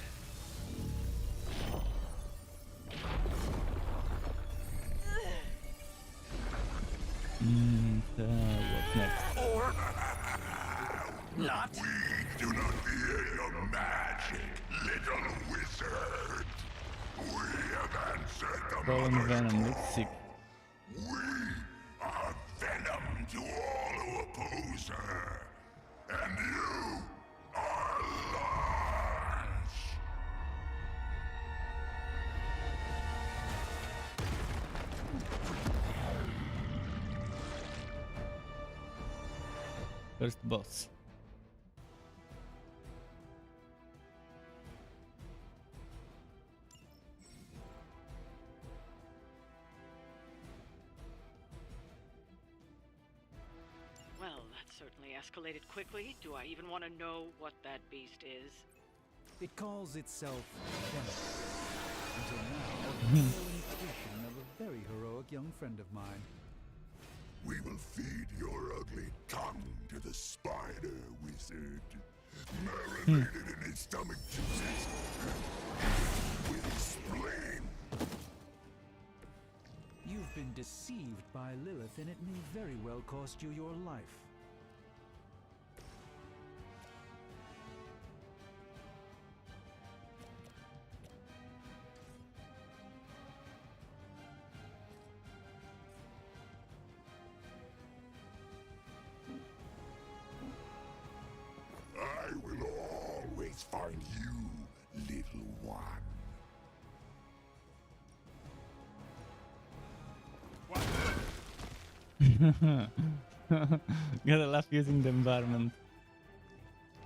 What's next? Or not. We do not fear your magic, little wizard. We have answered the Fallen Mother's Venom call. looks sick. We are venom to all who oppose her. And you are First boss. Well, that certainly escalated quickly. Do I even want to know what that beast is? It calls itself Venom. Until now, the creation of a very heroic young friend of mine. We will feed your ugly tongue to the spider wizard. Marinated in his stomach juices. With spleen. You've been deceived by Lilith, and it may very well cost you your life. I will always find you, little one. Gotta laugh using the environment.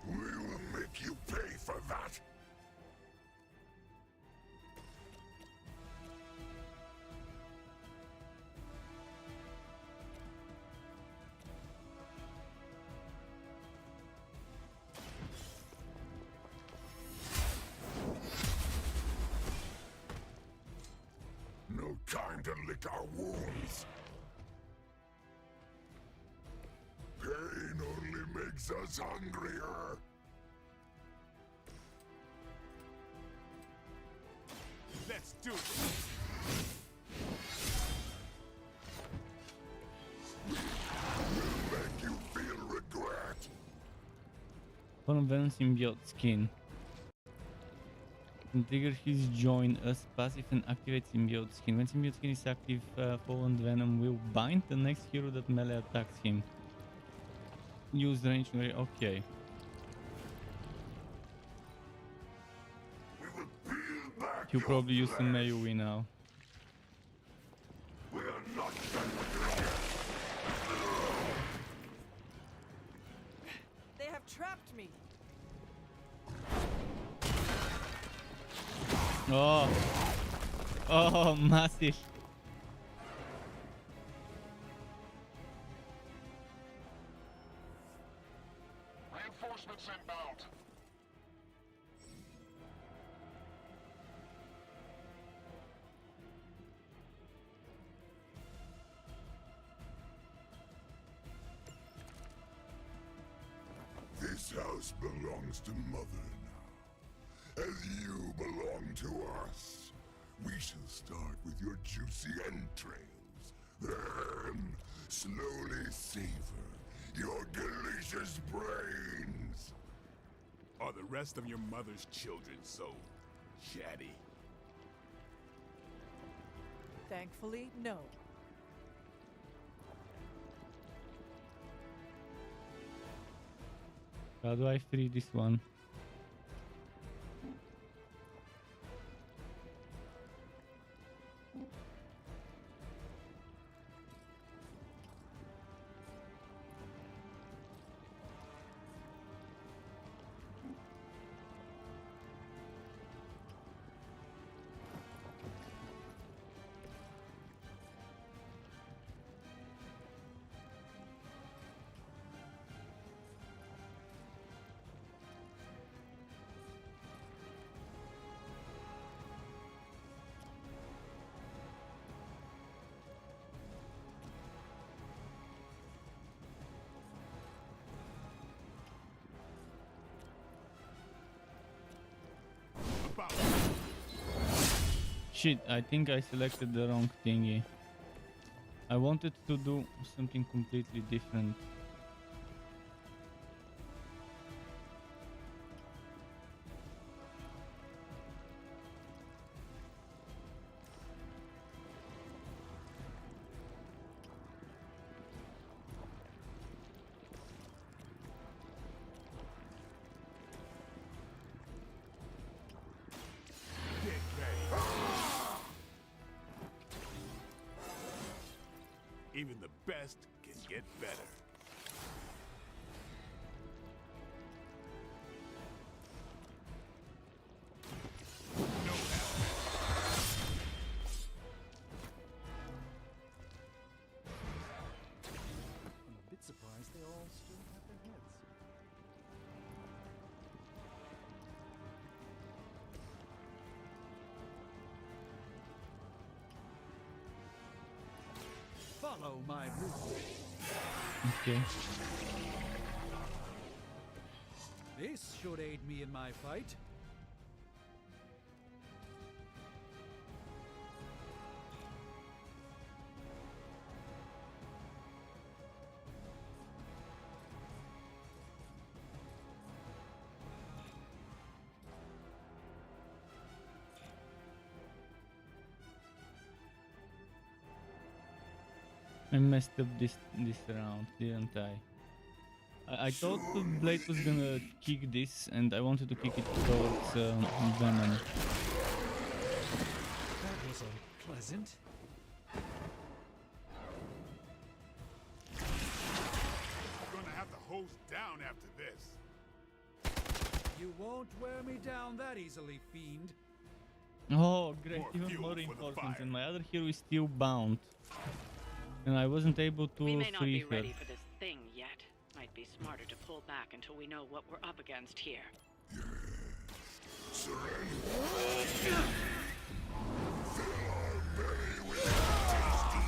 We will make you pay for that. No time to lick our wounds. Pain only makes us hungrier. Let's do it. We'll make you feel regret. From Venom symbiote skin. Trigger his join as passive and activate symbiote skin. When symbiote skin is active, fallen Venom will bind the next hero that melee attacks him. Use range. Okay. You probably use some AoE now. We are not done with you yet. They have trapped me. Oh. Oh, massive. Reinforcements inbound. This house belongs to Mother now, as you belong to us. We shall start with your juicy entrails, then slowly savor your delicious brains. Are the rest of your mother's children so chatty? Thankfully, no. How do I free this one? Shit, I think I selected the wrong thingy. I wanted to do something completely different. Even the best can get better. follow my movement. Okay. This should aid me in my fight. I messed up this round, didn't I? I thought the blade was gonna kick this, and I wanted to kick it towards Venom. That was unpleasant. I'm gonna have to hose down after this. You won't wear me down that easily, fiend. Oh, great! More Even fuel more for the reinforcements, fire. and my other hero is still bound, and I wasn't able to We may not free be her. ready for this thing yet. Might be smarter to pull back until we know what we're up against here.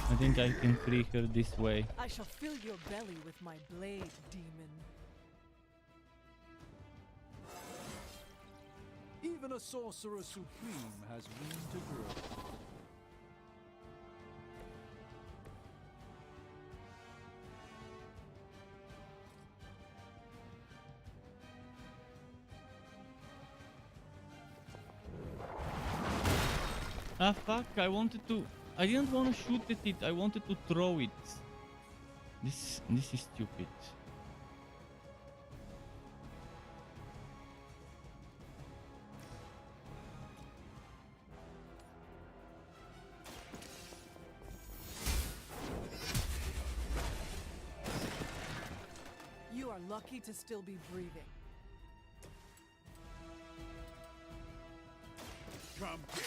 I think I can free her this way. I shall fill your belly with my blade, demon. Even a sorcerer supreme has room to grow. Ah fuck, I didn't want to shoot at it, I wanted to throw it. This is stupid. You are lucky to still be breathing. Come get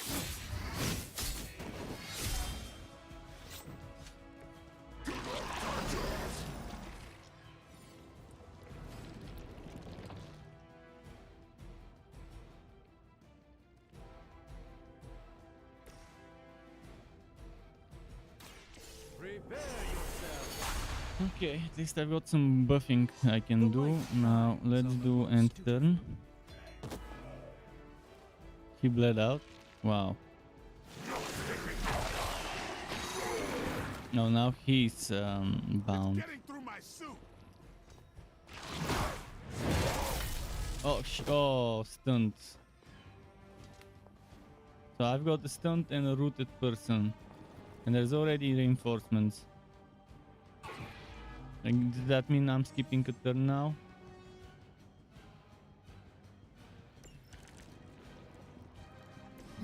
Prepare yourself. Okay, at least I've got some buffing I can do. Now let's do end turn. He bled out. Wow. No, now he's bound. getting through my suit. Oh, stunt. So I've got a stunt and a rooted person. And there's already reinforcements. And does that mean I'm skipping a turn now?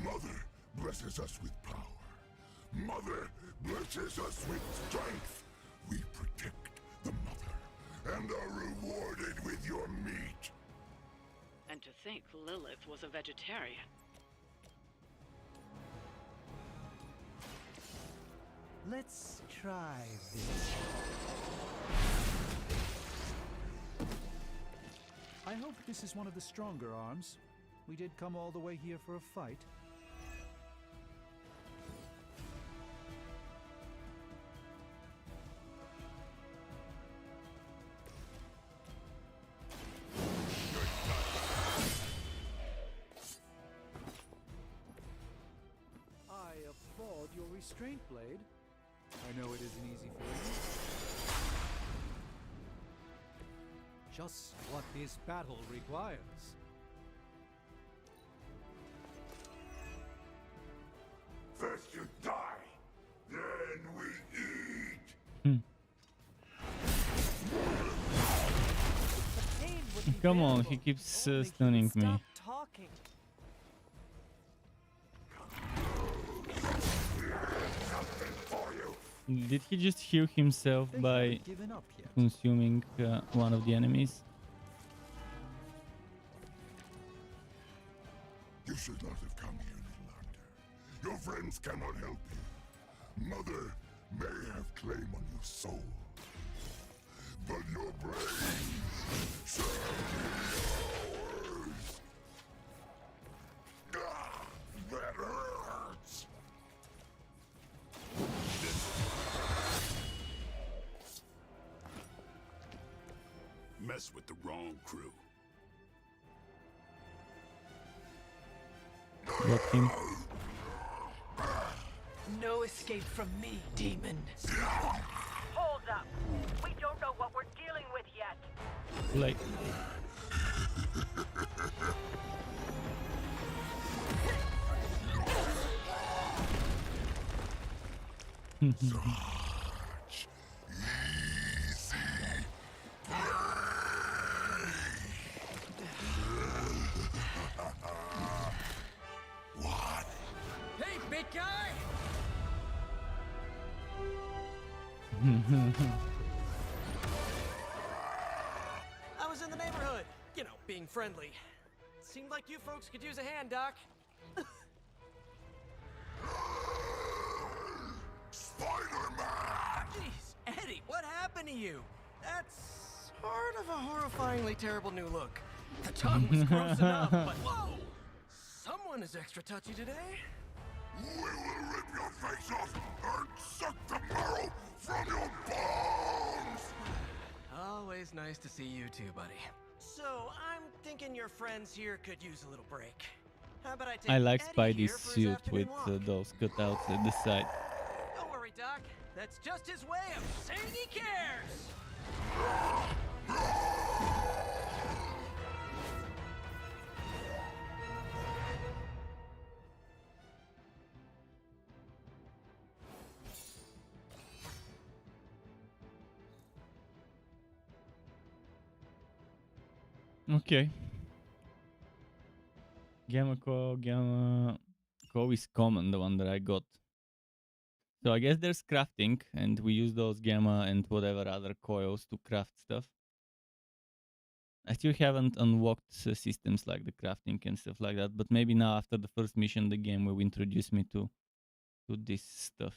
Mother blesses us with power. Mother blesses us with strength. We protect the mother and are rewarded with your meat. And to think Lilith was a vegetarian. Let's try this. I hope this is one of the stronger arms. We did come all the way here for a fight. I applaud your restraint, Blade. I know it isn't easy for you. Just what this battle requires. First you die, then we eat. The pain would be Come on, bearable he keeps if only he stunning would me. stop talking. Did he just heal himself by Given up yet? consuming one of the enemies? You should not have come here any longer. Your friends cannot help you. Mother may have claim on your soul, but your brains shall be ours. Ah, that hurts. mess with the wrong crew. Got him. No escape from me, demon. Hold up. We don't know what we're dealing with yet. Like. Such easy What? Hey, big guy! I was in the neighborhood. You know, being friendly. Seemed like you folks could use a hand, Doc. Spider-Man! Jeez, Eddie, what happened to you? That's sort of a horrifyingly terrible new look. The tongue was gross enough, but whoa! Someone is extra touchy today. We will rip your face off and suck the marrow from your bones! Always nice to see you too, buddy. So, I'm thinking your friends here could use a little break. How about I take I like Eddie here Spidey's for his suit afternoon with walk? those cutouts at the side. Don't worry, Doc. That's just his way of saying he cares! Okay. Gamma Co is common, the one that I got. So I guess there's crafting, and we use those gamma and whatever other coils to craft stuff. I still haven't unlocked systems like the crafting and stuff like that, but maybe now after the first mission the game will introduce me to this stuff.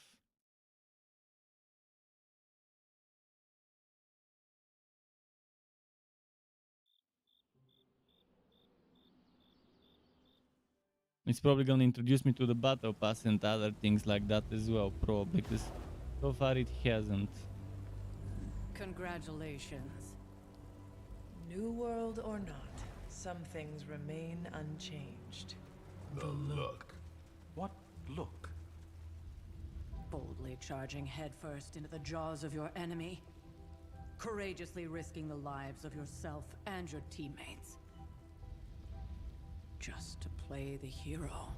It's probably gonna introduce me to the battle pass and other things like that as well, probably, because so far it hasn't. Congratulations. New world or not, some things remain unchanged. The look. What look? Boldly charging headfirst into the jaws of your enemy. Courageously risking the lives of yourself and your teammates. Just to play the hero.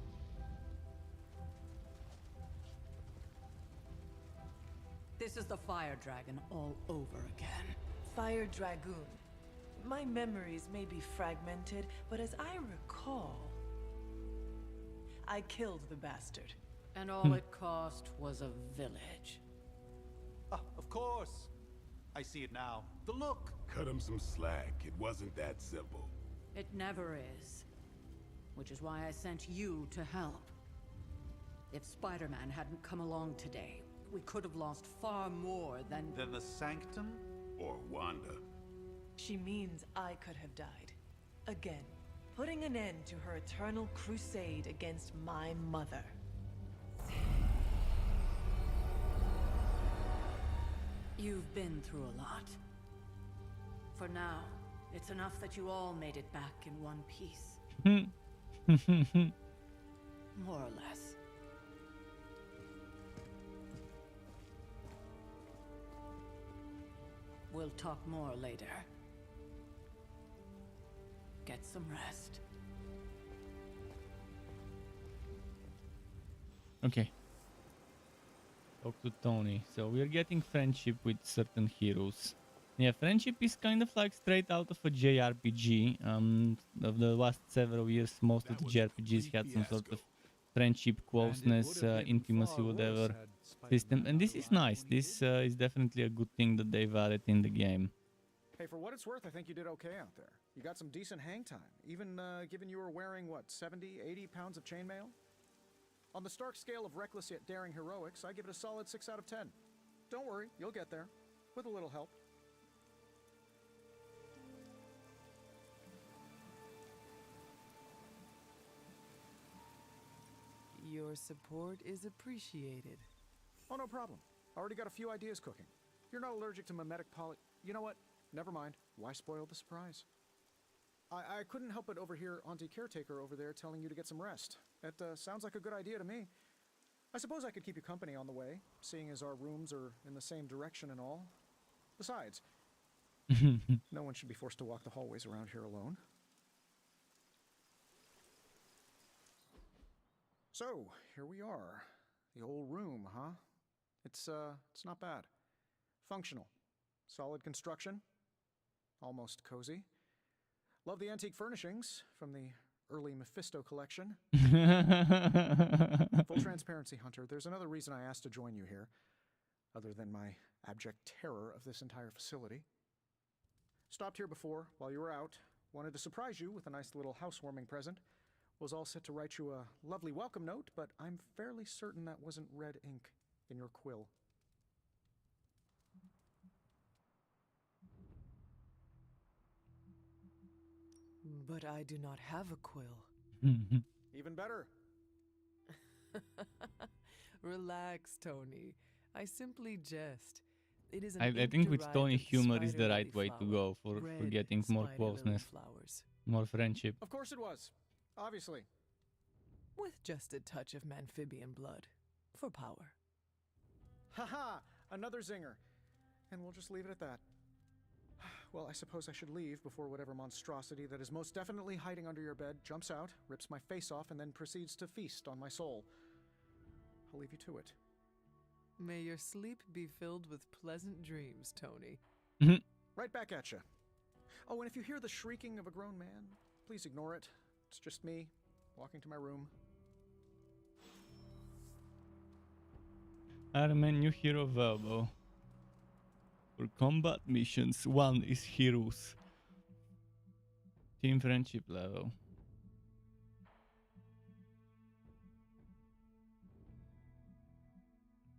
This is the Fire Dragon all over again. Fire Dragoon. My memories may be fragmented, but as I recall, I killed the bastard. And all it cost was a village. Of course. I see it now. The look. Cut him some slack. It wasn't that simple. It never is. Which is why I sent you to help. If Spider-Man hadn't come along today, we could have lost far more than the Sanctum? Or Wanda. She means I could have died. Again, putting an end to her eternal crusade against my mother. You've been through a lot. For now, it's enough that you all made it back in one piece. More or less. We'll talk more later. Get some rest. Okay. Talk to Tony. So we're getting friendship with certain heroes. Yeah, friendship is kind of like straight out of a JRPG. Of the last several years, most of the JRPGs had some sort of friendship, closeness, intimacy, whatever system. And this is nice. This is definitely a good thing that they've added in the game. Hey, for what it's worth, I think you did okay out there. You got some decent hang time, even given you were wearing, what, 70, 80 pounds of chainmail? On the Stark scale of reckless yet daring heroics, I give it a solid 6 out of 10. Don't worry, you'll get there, with a little help. Your support is appreciated. Oh, no problem. Already got a few ideas cooking. You're not allergic to mimetic poly... You know what? never mind. Why spoil the surprise? I couldn't help but overhear Auntie Caretaker over there telling you to get some rest. It sounds like a good idea to me. I suppose I could keep you company on the way, seeing as our rooms are in the same direction and all. Besides, no one should be forced to walk the hallways around here alone. So, here we are. The old room, huh? It's not bad. Functional. Solid construction. Almost cozy. Love the antique furnishings from the early Mephisto collection. Full transparency, Hunter. There's another reason I asked to join you here, other than my abject terror of this entire facility. Stopped here before, while you were out. Wanted to surprise you with a nice little housewarming present. Was all set to write you a lovely welcome note, but I'm fairly certain that wasn't red ink in your quill. But I do not have a quill. Even better. Relax, Tony. I simply jest. It is an I think with Tony, humor is the right way to go for getting more closeness, more friendship. Of course it was. Obviously. With just a touch of amphibian blood. For power. Haha! Another zinger. And we'll just leave it at that. Well, I suppose I should leave before whatever monstrosity that is most definitely hiding under your bed jumps out, rips my face off, and then proceeds to feast on my soul. I'll leave you to it. May your sleep be filled with pleasant dreams, Tony. Right back at you. Oh, and if you hear the shrieking of a grown man, please ignore it. It's just me, walking to my room. Iron Man new hero Valvo. For combat missions, 1 is heroes. Team friendship level.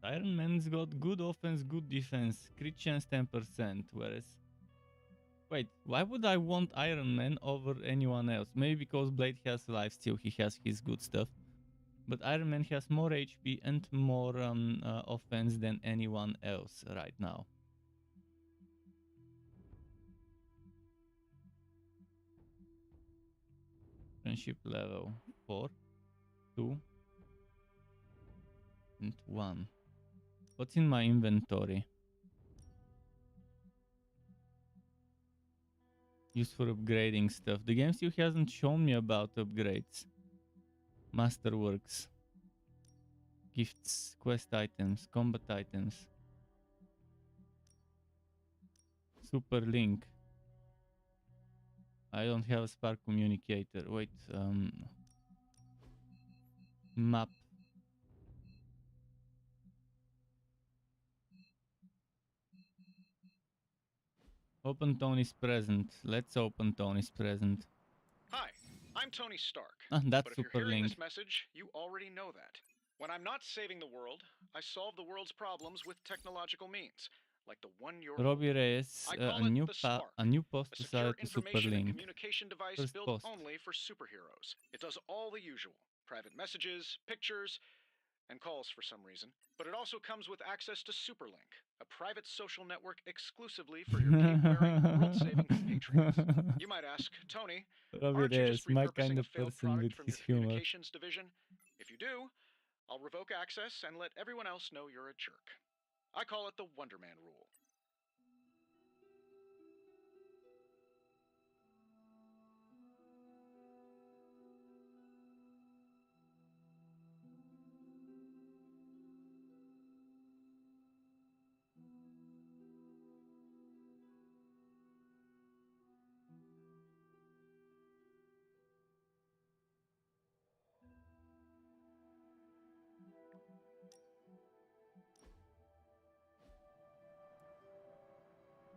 Iron Man's got good offense, good defense, crit chance 10%, whereas... Wait, why would I want Iron Man over anyone else? Maybe because Blade has lifesteal, he has his good stuff. But Iron Man has more HP and more offense than anyone else right now. Friendship level 4, 2, and 1. What's in my inventory? Used for upgrading stuff. The game still hasn't shown me about upgrades. Masterworks. Gifts, quest items, combat items. Super link. I don't have a spark communicator. Wait, map. Open Tony's present. Let's open Tony's present. Hi, I'm Tony Stark. That's but if you're super hearing link. this message, you already know that. When I'm not saving the world, I solve the world's problems with technological means, like the one you're Robbie Reyes, a new post a secure decided to super information and link. communication device First built post. only for superheroes. It does all the usual. Private messages, pictures, and calls for some reason. But it also comes with access to Superlink, a private social network exclusively for your cape-wearing, world-saving compatriots. You might ask, Tony, Robbie aren't you Reyes, just my repurposing kind a of failed person product with from his your humor. communications division? If you do, I'll revoke access and let everyone else know you're a jerk. I call it the Wonder Man rule.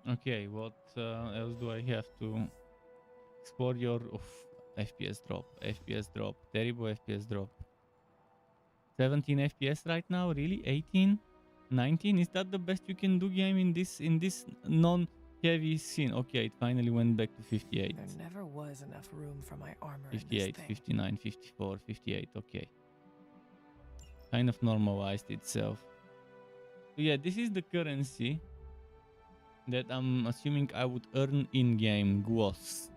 Okay, what else do I have to explore your FPS drop, terrible FPS drop. 17 FPS right now, really? 18? 19? Is that the best you can do, game, in this non-heavy scene? Okay, it finally went back to 58. There never was enough room for my armor 58, in this thing. 59, 54, 58, okay. Kind of normalized itself. So yeah, this is the currency. that I'm assuming I would earn in-game. Guos.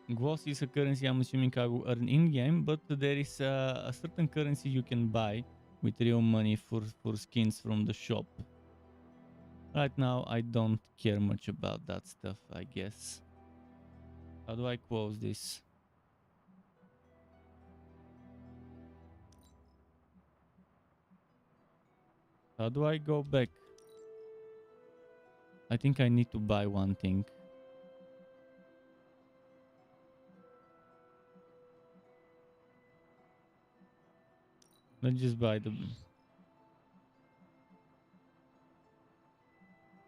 Guos is a currency I'm assuming I will earn in-game, but there is a certain currency you can buy with real money for skins from the shop. Right now, I don't care much about that stuff, I guess. How do I close this? How do I go back? I think I need to buy one thing. Let's just buy the...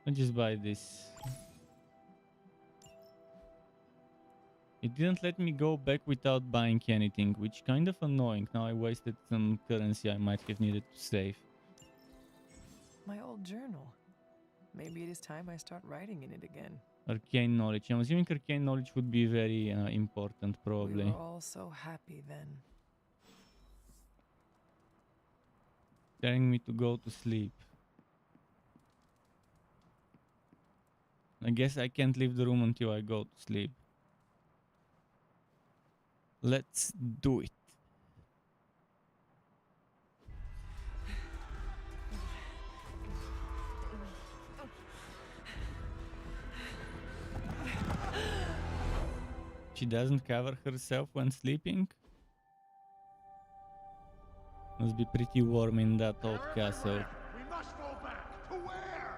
Let's just buy this. It didn't let me go back without buying anything, which kind of annoying. Now I wasted some currency I might have needed to save. My old journal. Maybe it is time I start writing in it again. Arcane knowledge. I'm assuming arcane knowledge would be very important, probably. We were all so happy then. Telling me to go to sleep. I guess I can't leave the room until I go to sleep. Let's do it. She doesn't cover herself when sleeping? Must be pretty warm in that old castle. We must fall back. To where?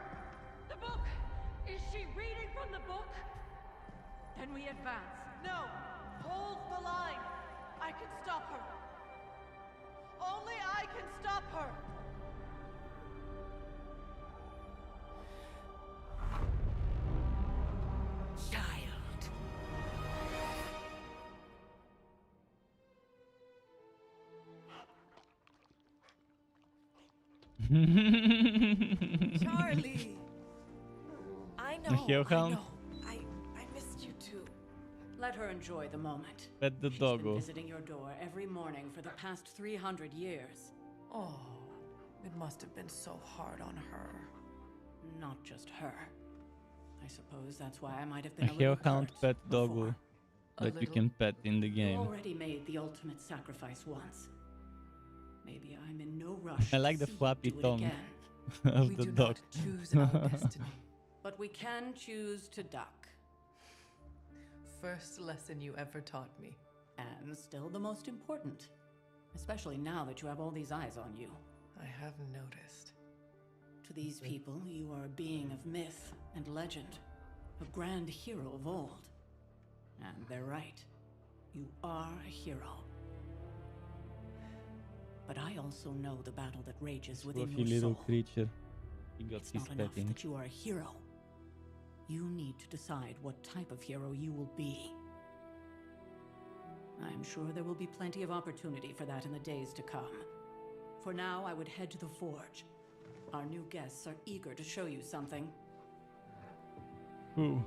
The book! Is she reading from the book? Then we advance. No! Hold the line! I can stop her! Only I can stop her! Child. Charlie! I know, I missed you too. Let her enjoy the moment. Pet the She's doggo. been visiting your door every morning for the past 300 years. Oh, it must have been so hard on her. Not just her. I suppose that's why I might have A been a little hellhound hurt pet doggo before. that you can pet in the You game. already made the ultimate sacrifice once. Maybe I'm in no rush. I like the to see you flappy do it tongue again. of We the do dog. not choose our destiny. But we can choose to duck. First lesson you ever taught me. And still the most important. Especially now that you have all these eyes on you. I have noticed. To these people, you are a being of myth and legend. A grand hero of old. And they're right. You are a hero. But I also know the battle that rages within Fluffy your little soul. creature. He got It's his not enough petting. that you are a hero. You need to decide what type of hero you will be. I'm sure there will be plenty of opportunity for that in the days to come. For now, I would head to the forge. Our new guests are eager to show you something. Who?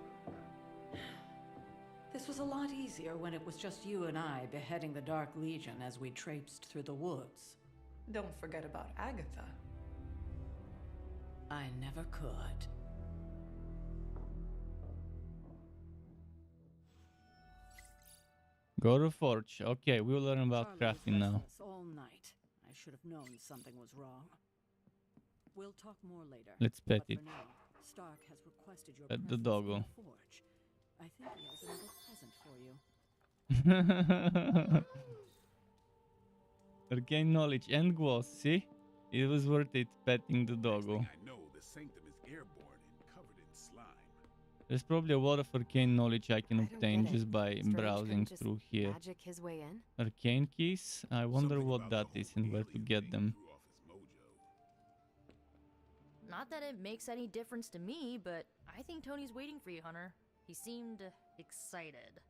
This was a lot easier when it was just you and I beheading the Dark Legion as we traipsed through the woods. Don't forget about Agatha. I never could. Go to forge. Okay, we'll learn about Charlotte was crafting now. restless all night. I should have known something was wrong. We'll talk more later. Let's pet But it. for now, Stark has requested your Pet the presence doggo. in the forge. I think he has another present for you. Arcane knowledge and gloss, see? It was worth it petting the doggo. I know the sanctum is airborne and covered in slime. There's probably a lot of arcane knowledge I can I don't obtain get it. just by Strange browsing couldn't just through here. Magic his way in? Arcane keys? I wonder what that is and where to get them. Not that it makes any difference to me, but I think Tony's waiting for you, Hunter. He seemed excited.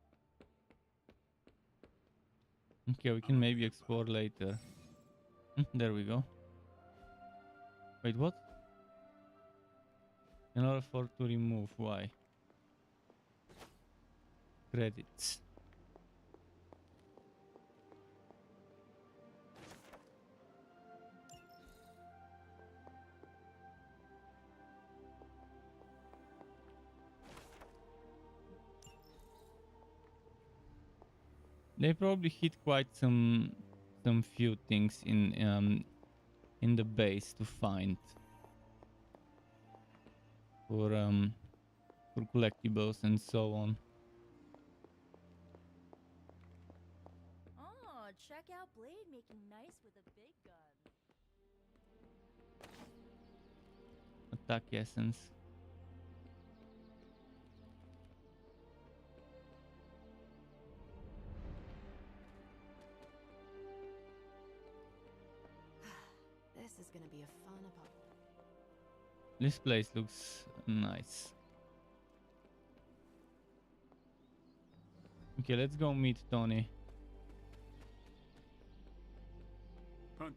Okay, we can maybe explore later. There we go. Wait, what? In order for to remove, why? Credits. They probably hit quite some few things in the base to find for collectibles and so on. Oh, check out Blade making nice with a big gun. Attack essence. This is gonna be a fun This place looks nice. Okay, let's go meet Tony. Hunter.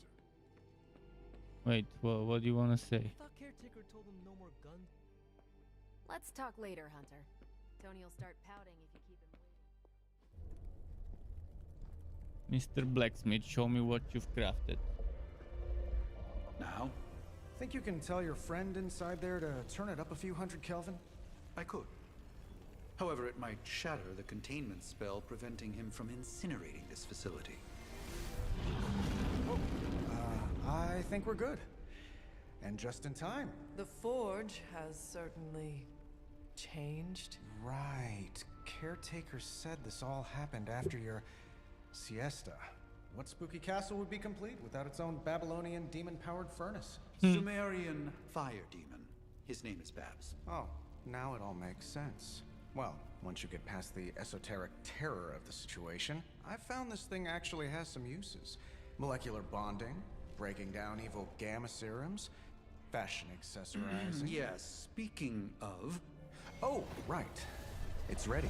Wait, what do you want to say? I thought Caretaker told him no more guns. Let's talk later, Hunter. Tony will start pouting if you keep him waiting. Mr. Blacksmith, show me what you've crafted. Now? Think you can tell your friend inside there to turn it up a few hundred Kelvin? I could. However, it might shatter the containment spell preventing him from incinerating this facility. I think we're good. And just in time. The forge has certainly changed. Right. Caretaker said this all happened after your siesta. What spooky castle would be complete without its own Babylonian demon-powered furnace? Sumerian fire demon. His name is Babs. Oh, now it all makes sense. Well, once you get past the esoteric terror of the situation, I've found this thing actually has some uses. Molecular bonding, breaking down evil gamma serums, fashion accessorizing. Yes, speaking of... Oh, right. It's ready.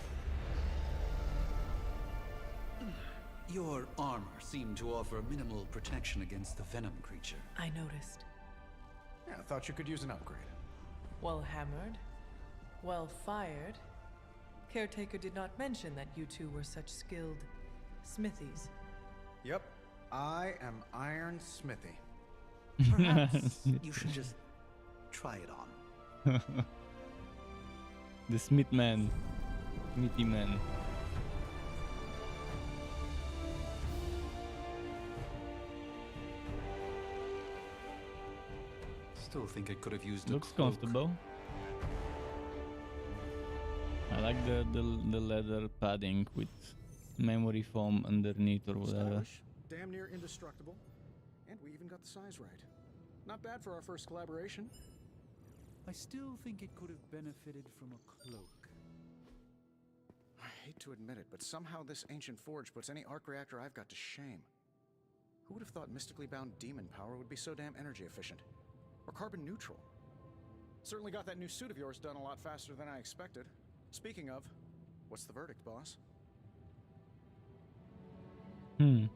Your armor seemed to offer minimal protection against the venom creature. I noticed. Yeah, I thought you could use an upgrade. Well hammered, well fired. Caretaker did not mention that you two were such skilled smithies. Yep, I am Iron Smithy. Perhaps you should just try it on. The Smith man. Smithy man. Still think I could have used a Looks cloak. comfortable. I like the leather padding with memory foam underneath or whatever. Stylish, damn near indestructible, and we even got the size right. Not bad for our first collaboration. I still think it could have benefited from a cloak. I hate to admit it, but somehow this ancient forge puts any arc reactor I've got to shame. Who would have thought mystically bound demon power would be so damn energy efficient? Or carbon neutral? Certainly got that new suit of yours done a lot faster than I expected. Speaking of, what's the verdict, boss? It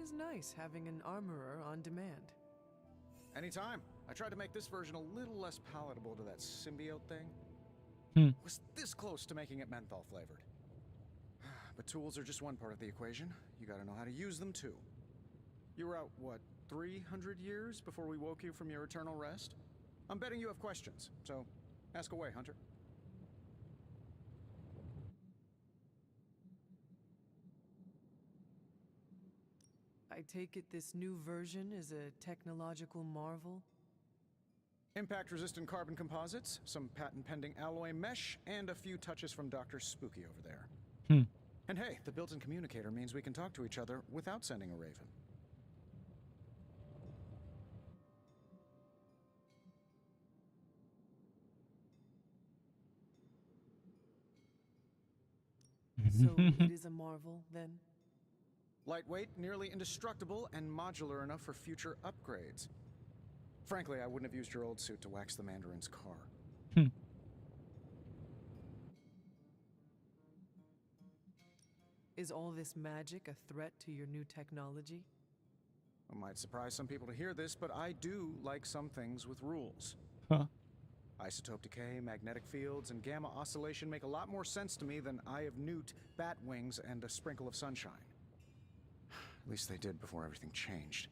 is nice having an armorer on demand. Anytime. I tried to make this version a little less palatable to that symbiote thing. Was this close to making it menthol flavored. But tools are just one part of the equation. You gotta know how to use them too. You were out, what, 300 years before we woke you from your eternal rest? I'm betting you have questions, so ask away, Hunter. I take it this new version is a technological marvel? Impact-resistant carbon composites, some patent-pending alloy mesh, and a few touches from Dr. Spooky over there. And hey, the built-in communicator means we can talk to each other without sending a raven. So it is a marvel, then? Lightweight, nearly indestructible, and modular enough for future upgrades. Frankly, I wouldn't have used your old suit to wax the Mandarin's car. Is all this magic a threat to your new technology? It might surprise some people to hear this, but I do like some things with rules. Isotope decay, magnetic fields, and gamma oscillation make a lot more sense to me than Eye of Newt, bat wings, and a sprinkle of sunshine. At least they did before everything changed.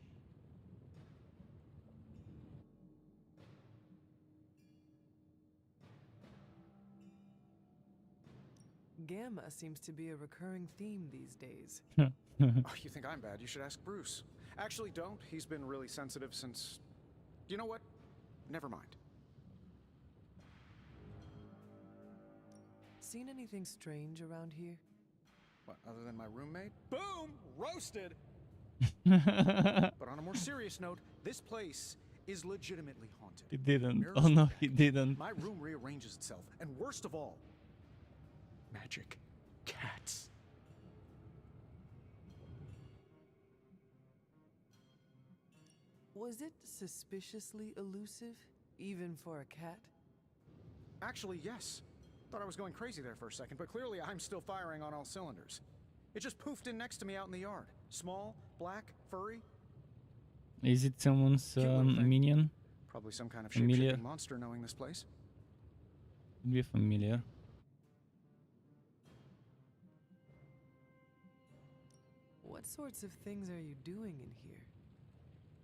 Gamma seems to be a recurring theme these days. Oh, you think I'm bad? You should ask Bruce. Actually, don't. He's been really sensitive since... You know what? Never mind. Seen anything strange around here? What, other than my roommate? Boom! Roasted! But on a more serious note, this place is legitimately haunted. He didn't. Mirrors Oh no, back. he didn't. My room rearranges itself, and worst of all, magic cats. Was it suspiciously elusive, even for a cat? Actually, yes. Thought I was going crazy there for a second, but clearly I'm still firing on all cylinders. It just poofed in next to me out in the yard. Small, black, furry. Is it someone's minion? Probably some kind of Familiar? shape-shifting monster knowing this place. Could be familiar. What sorts of things are you doing in here?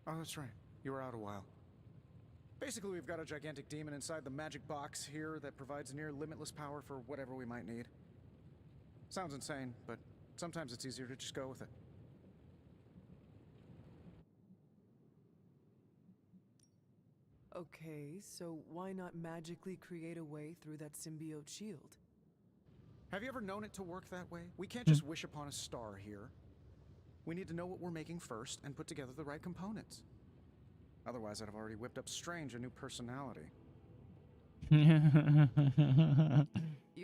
Oh, that's right. You were out a while. Basically, we've got a gigantic demon inside the magic box here that provides near limitless power for whatever we might need. Sounds insane, but sometimes it's easier to just go with it. Okay, so why not magically create a way through that symbiote shield? Have you ever known it to work that way? We can't just wish upon a star here. We need to know what we're making first and put together the right components. Otherwise, I'd have already whipped up Strange a new personality. You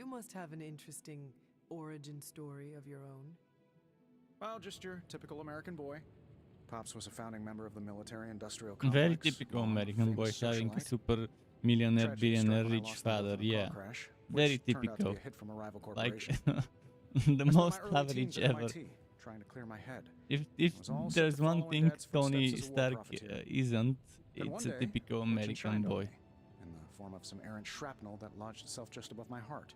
must have an interesting origin story of your own. Well, just your typical American boy. Pops was a founding member of the military-industrial complex. Very typical American boy, having a super millionaire, billionaire, rich father. Yeah, very typical. Like the most average ever. Trying to clear my head. If there's one thing Tony Stark isn't, it's a typical American boy. In the form of some errant shrapnel that lodged itself just above my heart.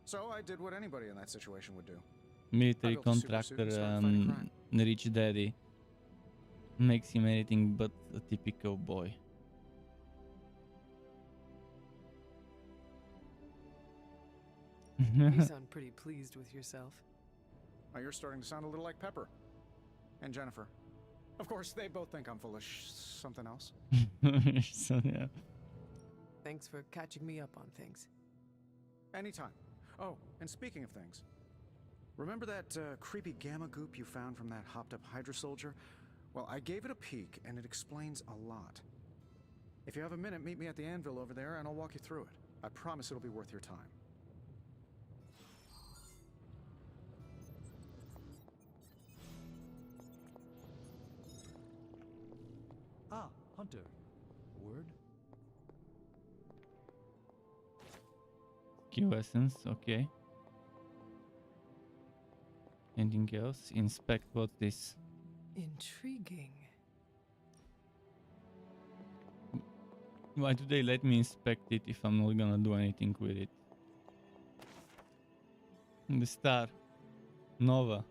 So I did what anybody in that situation would do. Military contractor, rich daddy. Makes him anything but a typical boy. You sound pretty pleased with yourself. Oh, you're starting to sound a little like Pepper. And Jennifer. Of course, they both think I'm full of something else. So, yeah. Thanks for catching me up on things. Anytime. Oh, and speaking of things. Remember that creepy gamma goop you found from that hopped-up Hydra soldier? Well, I gave it a peek, and it explains a lot. If you have a minute, meet me at the anvil over there, and I'll walk you through it. I promise it'll be worth your time. Ah, Hunter. Word? Q essence, okay. Anything else? Inspect, what's this? Intriguing. Why do they let me inspect it if I'm not gonna do anything with it? The star. Nova.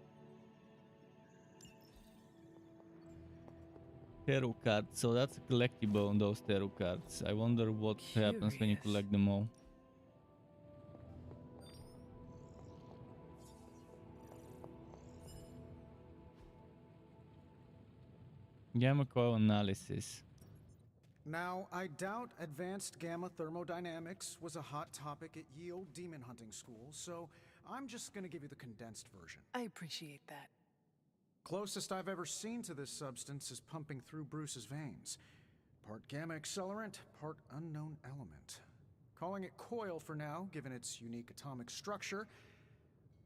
Tarot cards, so that's a collectible on those tarot cards. I wonder what happens when you collect them all. Gamma coil analysis. Now, I doubt advanced gamma thermodynamics was a hot topic at Yield Demon Hunting School, so I'm just gonna give you the condensed version. I appreciate that. Closest I've ever seen to this substance is pumping through Bruce's veins. Part gamma accelerant, part unknown element. Calling it coil for now, given its unique atomic structure.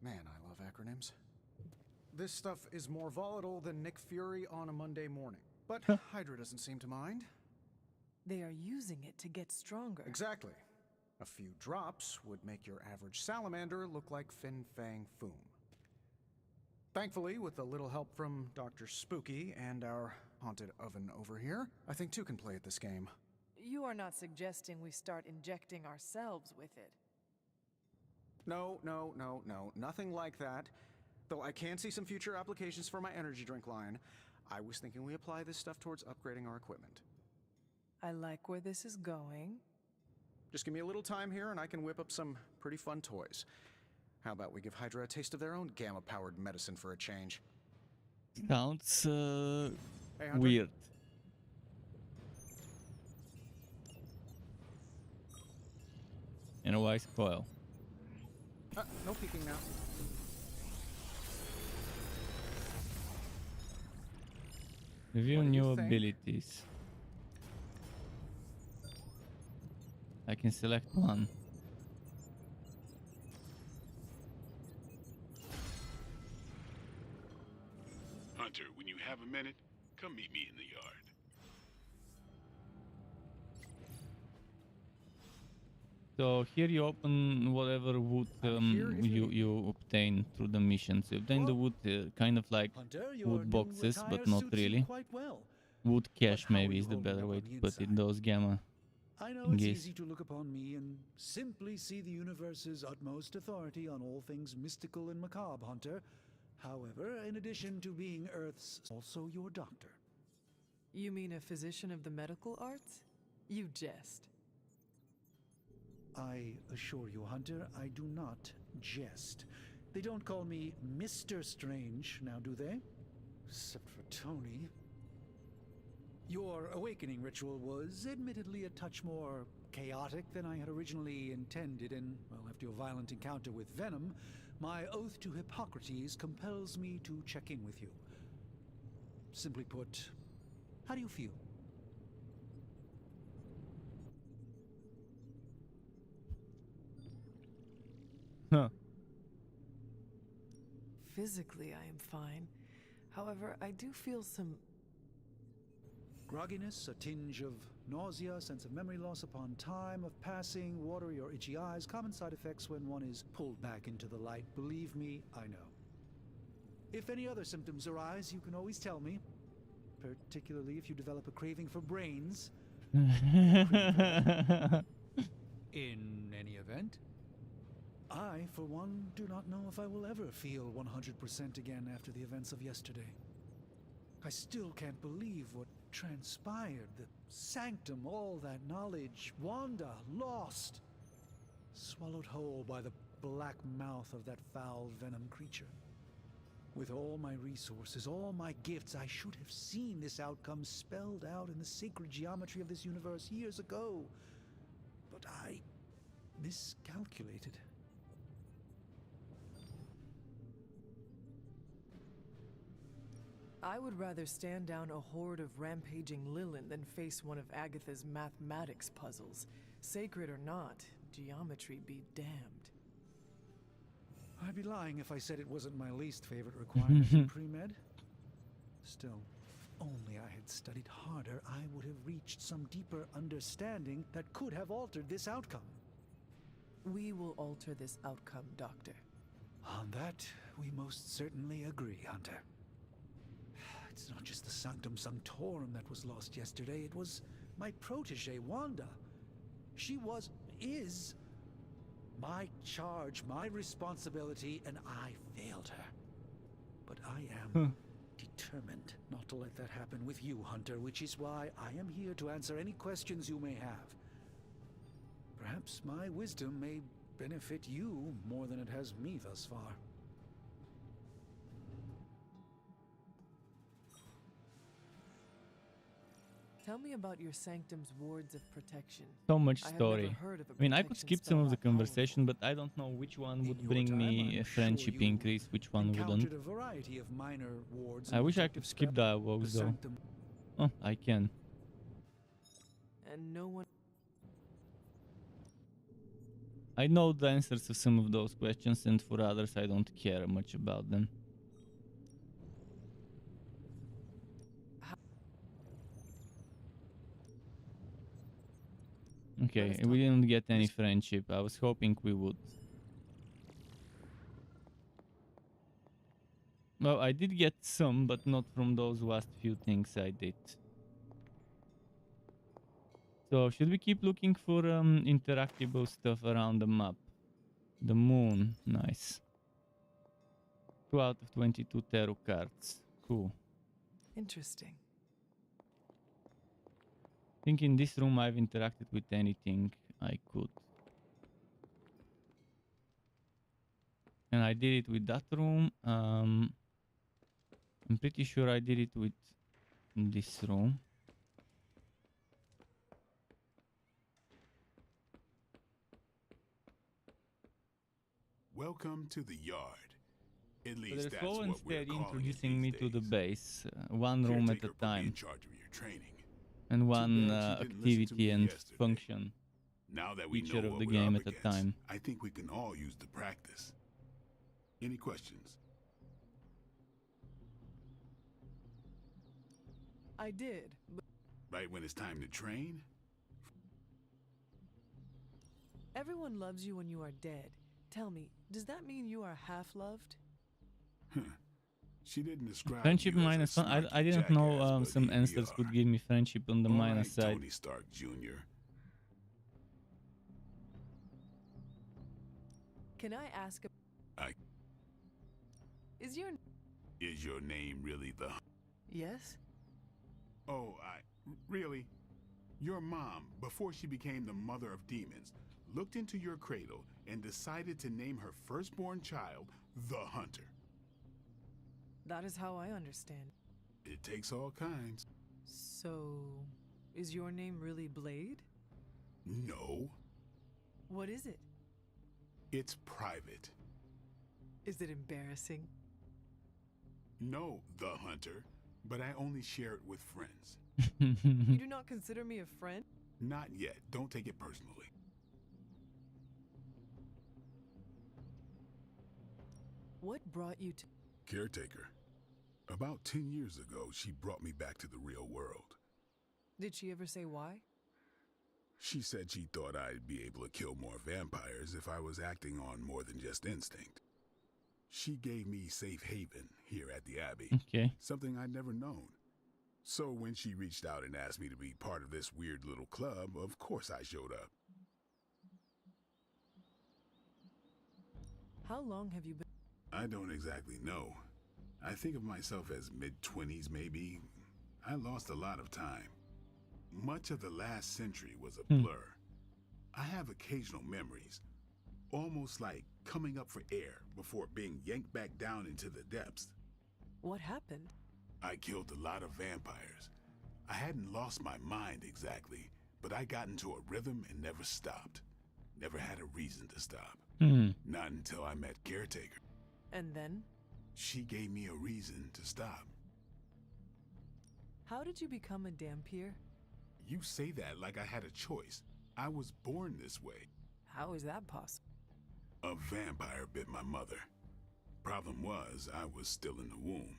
Man, I love acronyms. This stuff is more volatile than Nick Fury on a Monday morning. But Hydra doesn't seem to mind. They are using it to get stronger. Exactly. A few drops would make your average salamander look like Fin Fang Foom. Thankfully, with a little help from Dr. Spooky and our haunted oven over here, I think two can play at this game. You are not suggesting we start injecting ourselves with it. No, nothing like that. Though I can see some future applications for my energy drink line. I was thinking we apply this stuff towards upgrading our equipment. I like where this is going. Just give me a little time here and I can whip up some pretty fun toys. How about we give Hydra a taste of their own gamma-powered medicine for a change? Sounds Hey, Hunter. weird. And a wise coil. No peeking now. Review What do you new think? abilities. I can select one. Hunter, when you have a minute, come meet me in the yard. So here you open whatever wood you obtain through the missions. You obtain the wood, kind of like Hunter, your wood new boxes, attire but not suits you really. quite well. Wood cache But how are maybe you is the holding better up way on to the put it. inside? Those gamma I know it's thingies. easy to look upon me and simply see the universe's utmost authority on all things mystical and macabre, Hunter. However, in addition to being Earth's, also your doctor. You mean a physician of the medical arts? You jest. I assure you, Hunter, I do not jest. They don't call me Mr. Strange, now do they? Except for Tony. Your awakening ritual was admittedly a touch more chaotic than I had originally intended, and, well, after your violent encounter with Venom, my oath to Hippocrates compels me to check in with you. Simply put, how do you feel? Huh. Physically, I am fine. However, I do feel some... Grogginess, a tinge of nausea, sense of memory loss upon time of passing, watery or itchy eyes, common side effects when one is pulled back into the light. Believe me, I know. If any other symptoms arise, you can always tell me, particularly if you develop a craving for brains. In any event, I, for one, do not know if I will ever feel 100% again after the events of yesterday. I still can't believe what transpired. The sanctum, all that knowledge, Wanda, lost. Swallowed whole by the black mouth of that foul venom creature. With all my resources, all my gifts, I should have seen this outcome spelled out in the sacred geometry of this universe years ago. But I miscalculated. I would rather stand down a horde of rampaging Lilin than face one of Agatha's mathematics puzzles. Sacred or not, geometry be damned. I'd be lying if I said it wasn't my least favorite requirement in pre-med. Still, if only I had studied harder, I would have reached some deeper understanding that could have altered this outcome. We will alter this outcome, Doctor. On that, we most certainly agree, Hunter. It's not just the Sanctum Sanctorum that was lost yesterday, it was my protege, Wanda. She is my charge, my responsibility, and I failed her. But I am determined not to let that happen with you, Hunter, which is why I am here to answer any questions you may have. Perhaps my wisdom may benefit you more than it has me thus far. Tell me about your sanctum's wards of protection. So much I have story. never heard of a I mean, I could protection skip spell some of the that powerful. conversation, but I don't know which one would bring me a friendship increase, which one wouldn't. Encountered a variety of minor wards I and wish I protective could skip spells. dialogues The though. Sanctum Oh, I can. And no one... I know the answers to some of those questions, and for others I don't care much about them. Okay, we didn't get any friendship. I was hoping we would. Well, I did get some, but not from those last few things I did. So should we keep looking for interactable stuff around the map? The moon, nice. 2 out of 22 tarot cards. Cool. Interesting. I think in this room I've interacted with anything I could. And I did it with that room. I'm pretty sure I did it with this room. Welcome to the yard. At So least they're that's slow and what we're steady calling it introducing me these to the days. base, one room at a Caretaker put me in time, charge of your training. and one bad she didn't listen to activity me and yesterday. function Now that we feature know of what the we're game up at a against, time. I think we can all use the practice. Any questions? I did, but Right when it's time to train? everyone loves you when you are dead. Tell me, does that mean you are half-loved? She didn't describe Friendship you as a minus one. snarky I didn't know jackass, but some here we answers could are. give me friendship on the All minus right, side. Tony Stark Jr. Can I ask Is your name really the... Yes? Oh, really? Your mom, before she became the mother of demons, looked into your cradle and decided to name her firstborn child the Hunter. That is how I understand. It takes all kinds. So, is your name really Blade? No, What is it? it's private. Is it embarrassing? No, the Hunter, but I only share it with friends. You do not consider me a friend? Not yet. Don't take it personally. What brought you to... Caretaker. About 10 years ago, she brought me back to the real world. Did she ever say why? She said she thought I'd be able to kill more vampires if I was acting on more than just instinct. She gave me safe haven here at the Abbey. Okay. Something I'd never known. So when she reached out and asked me to be part of this weird little club, of course I showed up. How long have you been... I don't exactly know. I think of myself as mid-20s maybe. I lost a lot of time. Much of the last century was a blur. I have occasional memories, almost like coming up for air before being yanked back down into the depths. What happened? I killed a lot of vampires. I hadn't lost my mind exactly, but I got into a rhythm and never stopped. Never had a reason to stop. Not until I met Caretaker. And then? She gave me a reason to stop. How did you become a Dampier? You say that like I had a choice. I was born this way. How is that possible? A vampire bit my mother. Problem was, I was still in the womb.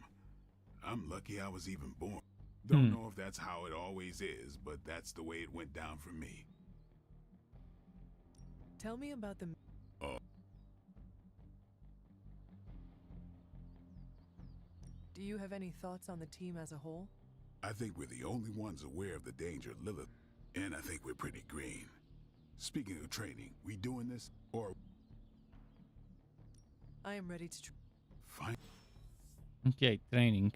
I'm lucky I was even born. Don't know if that's how it always is, but that's the way it went down for me. Tell me about the... Do you have any thoughts on the team as a whole? I think we're the only ones aware of the danger of Lilith, and I think we're pretty green. Speaking of training, we doing this, or... I am ready to... Fine. Okay, training.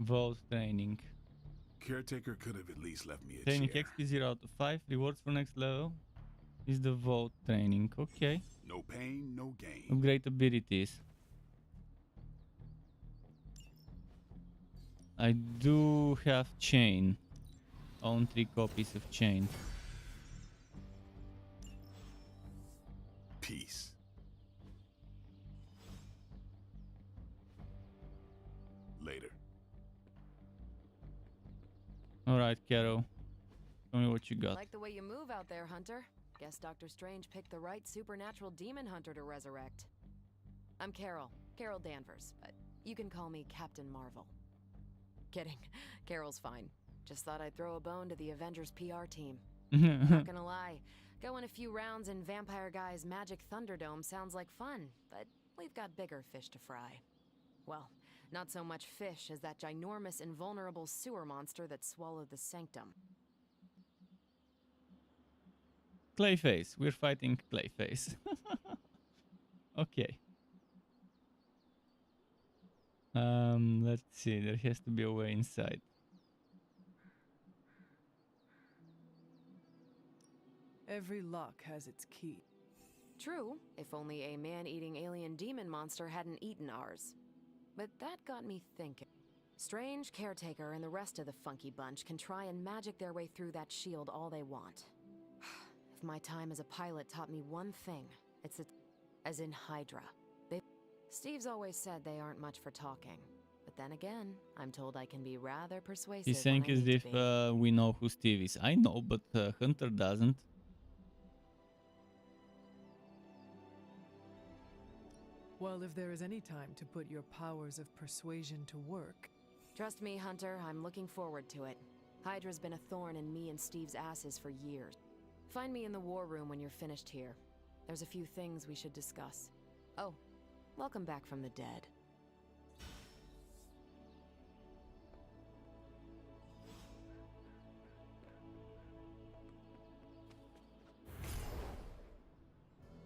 Vault training. Caretaker could have at least left me a Training chair. XP 0 out of 5. Rewards for next level is the vault training. Okay. No pain, no gain. Upgrade abilities. I do have chain. Own 3 copies of chain. Peace. Later. Alright, Caro. Tell me what you got. Like the way you move out there, Hunter. Guess Dr. Strange picked the right supernatural demon hunter to resurrect. I'm Carol Danvers, but you can call me Captain Marvel. Kidding. Carol's fine. Just thought I'd throw a bone to the Avengers PR team. Not gonna lie, going a few rounds in Vampire Guy's Magic Thunderdome sounds like fun, but we've got bigger fish to fry. Well, Not so much fish as that ginormous, invulnerable sewer monster that swallowed the sanctum. Clayface. We're fighting Clayface. Okay. Let's see. There has to be a way inside. Every lock has its key. True, if only a man-eating alien demon monster hadn't eaten ours. But that got me thinking. Strange, Caretaker, and the rest of the funky bunch can try and magic their way through that shield all they want. If my time as a pilot taught me one thing, it's that, as in Hydra. Steve's always said they aren't much for talking. But then again, I'm told I can be rather persuasive. He's saying as if we know who Steve is. I know, but Hunter doesn't. Well, if there is any time to put your powers of persuasion to work... Trust me, Hunter, I'm looking forward to it. Hydra's been a thorn in me and Steve's asses for years. Find me in the war room when you're finished here. There's a few things we should discuss. Oh, welcome back from the dead.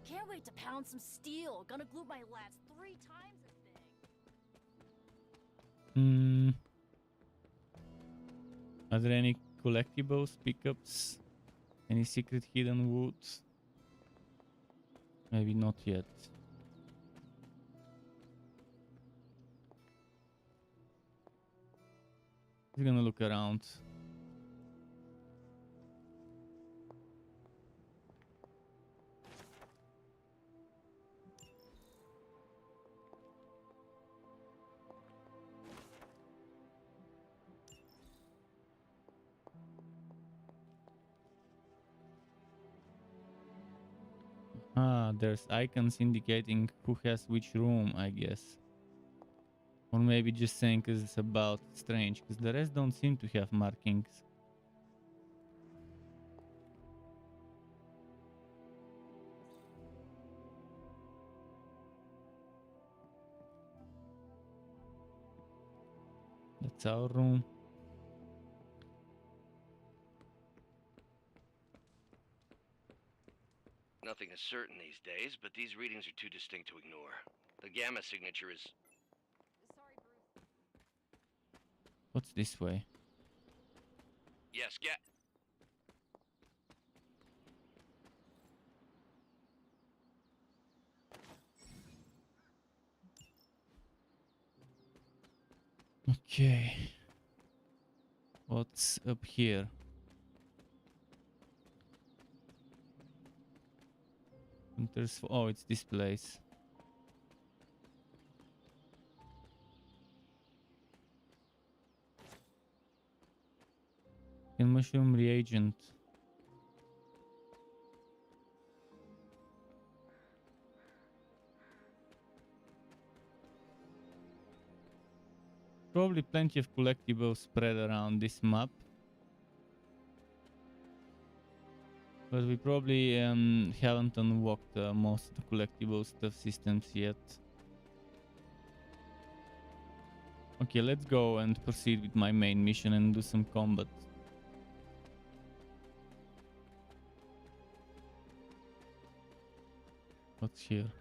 Can't wait to pound some steel. Gonna glue my lats 3 times as big. Are there any collectibles, pickups? Any secret hidden woods? Maybe not yet. We're gonna look around. There's icons indicating who has which room, I guess. Or maybe just saying because it's about Strange, because the rest don't seem to have markings. That's our room. Nothing is certain these days, but these readings are too distinct to ignore. The gamma signature is... Sorry, Bruce. What's this way? Yes, Okay. What's up here? Oh, it's this place. Mushroom reagent. Probably plenty of collectibles spread around this map. But we probably haven't unlocked most of the collectible stuff systems yet. Okay, let's go and proceed with my main mission and do some combat. What's here?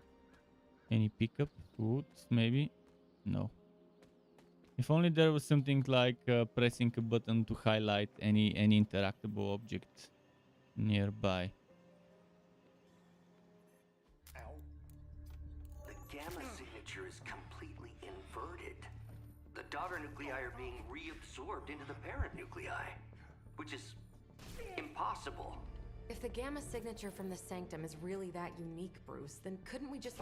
Any pickup? Woods, maybe? No. If only there was something like pressing a button to highlight any interactable object nearby. Ow. The gamma signature is completely inverted. The daughter nuclei are being reabsorbed into the parent nuclei, which is impossible. If the gamma signature from the sanctum is really that unique, Bruce, then couldn't we just...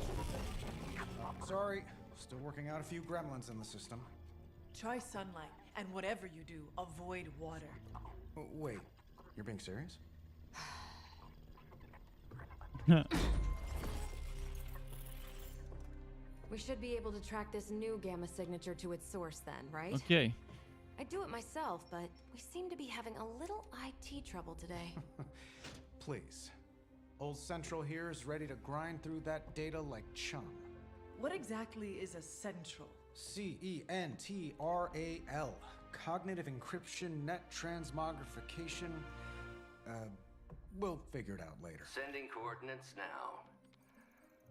Sorry, still working out a few gremlins in the system. Try sunlight, and whatever you do, avoid water. Oh, wait, you're being serious? We should be able to track this new gamma signature to its source then, right? Okay. I'd do it myself, but we seem to be having a little IT trouble today. Please. Old Central here is ready to grind through that data like chum. What exactly is a central? CENTRAL. Cognitive encryption, net transmogrification. We'll figure it out later. Sending coordinates now.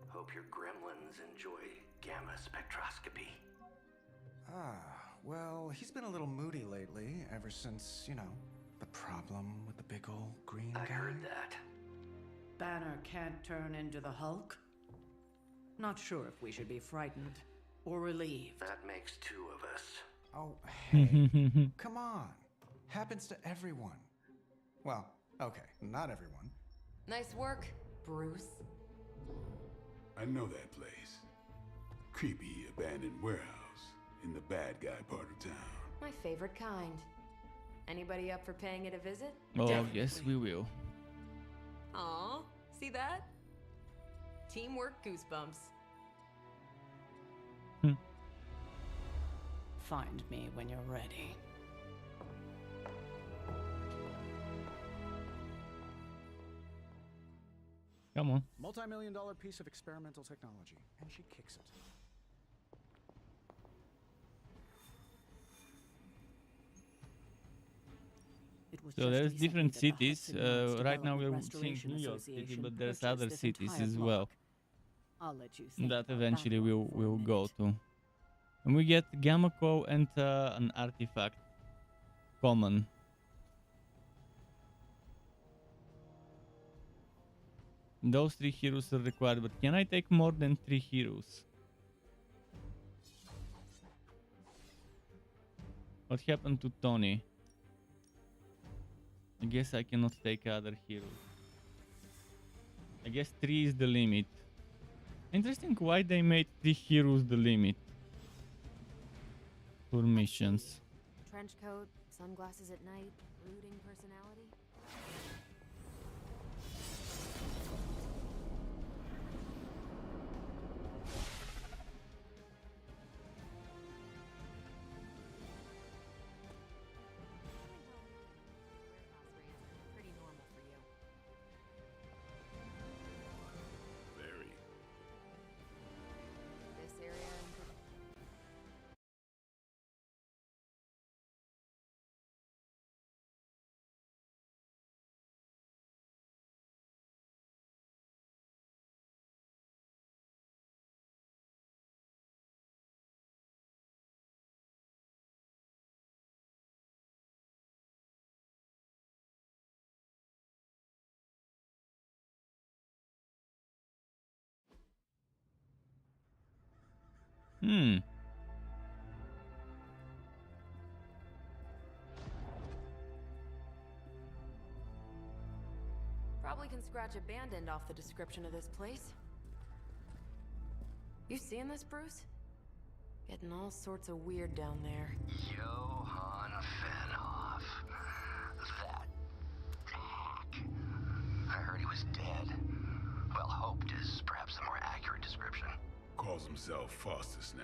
Hope your gremlins enjoy gamma spectroscopy. Well, he's been a little moody lately, ever since, you know, the problem with the big old green guy. I heard that. Banner can't turn into the Hulk? Not sure if we should be frightened or relieved. That makes two of us. Oh, hey, come on. Happens to everyone. Well, okay, not everyone. Nice work, Bruce. I know that place. Creepy abandoned warehouse in the bad guy part of town. My favorite kind. Anybody up for paying it a visit? Oh, Definitely. yes, we will. Aw, see that? Teamwork goosebumps. Find me when you're ready. Come on. Multi-million-dollar piece of experimental technology, and she kicks it. So there's different cities. Right now we're seeing New York City, but there's other cities as well I'll let you think that about eventually one for a we'll go minute. to. And we get Gamma Co and an artifact common. Those 3 heroes are required, but can I take more than 3 heroes? What happened to Tony? I guess I cannot take other heroes. I guess 3 is the limit. Interesting why they made 3 heroes the limit for missions. Trench coat, sunglasses at night, brooding personality. Pretty normal for you. Very. This area in Probably can scratch abandoned off the description of this place. You seeing this, Bruce? Getting all sorts of weird down there. Johann Fenhoff. That hack. I heard he was dead. Well, hoped is perhaps a more accurate description. Calls himself Faustus now.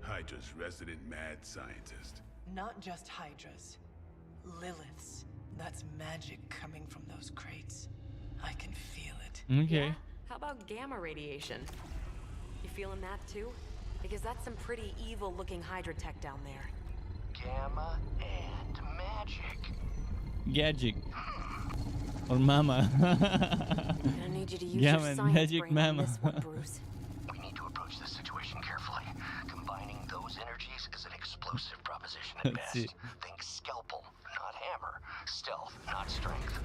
Hydra's resident mad scientist. Not just Hydras. Liliths. That's magic coming from those crates. I can feel it. Okay. Yeah? How about gamma radiation? You feeling that too? Because that's some pretty evil-looking Hydra tech down there. Gamma and magic. Gadget. Or Mama. Gonna need you to use Gamma your and science magic brain Mama. on this one, Bruce. We need to approach this situation carefully. Combining those energies is an explosive proposition at Let's best. see. Think scalpel, not hammer. Stealth, not strength.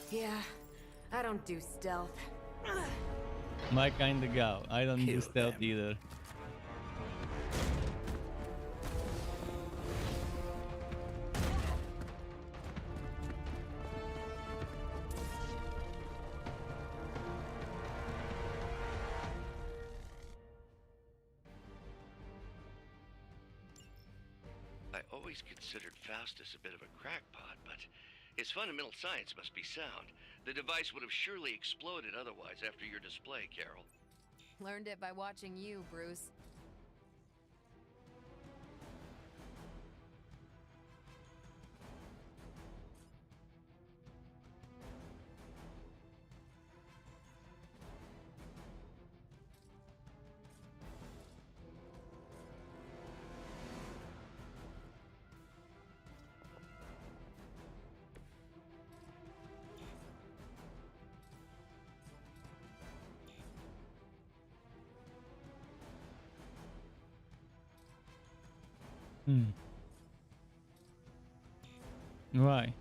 Yeah, I don't do stealth. My kind of gal. I don't do stealth either. I always considered Faustus a bit of a crackpot, but his fundamental science must be sound. The device would have surely exploded otherwise after your display, Carol. Learned it by watching you, Bruce. Why?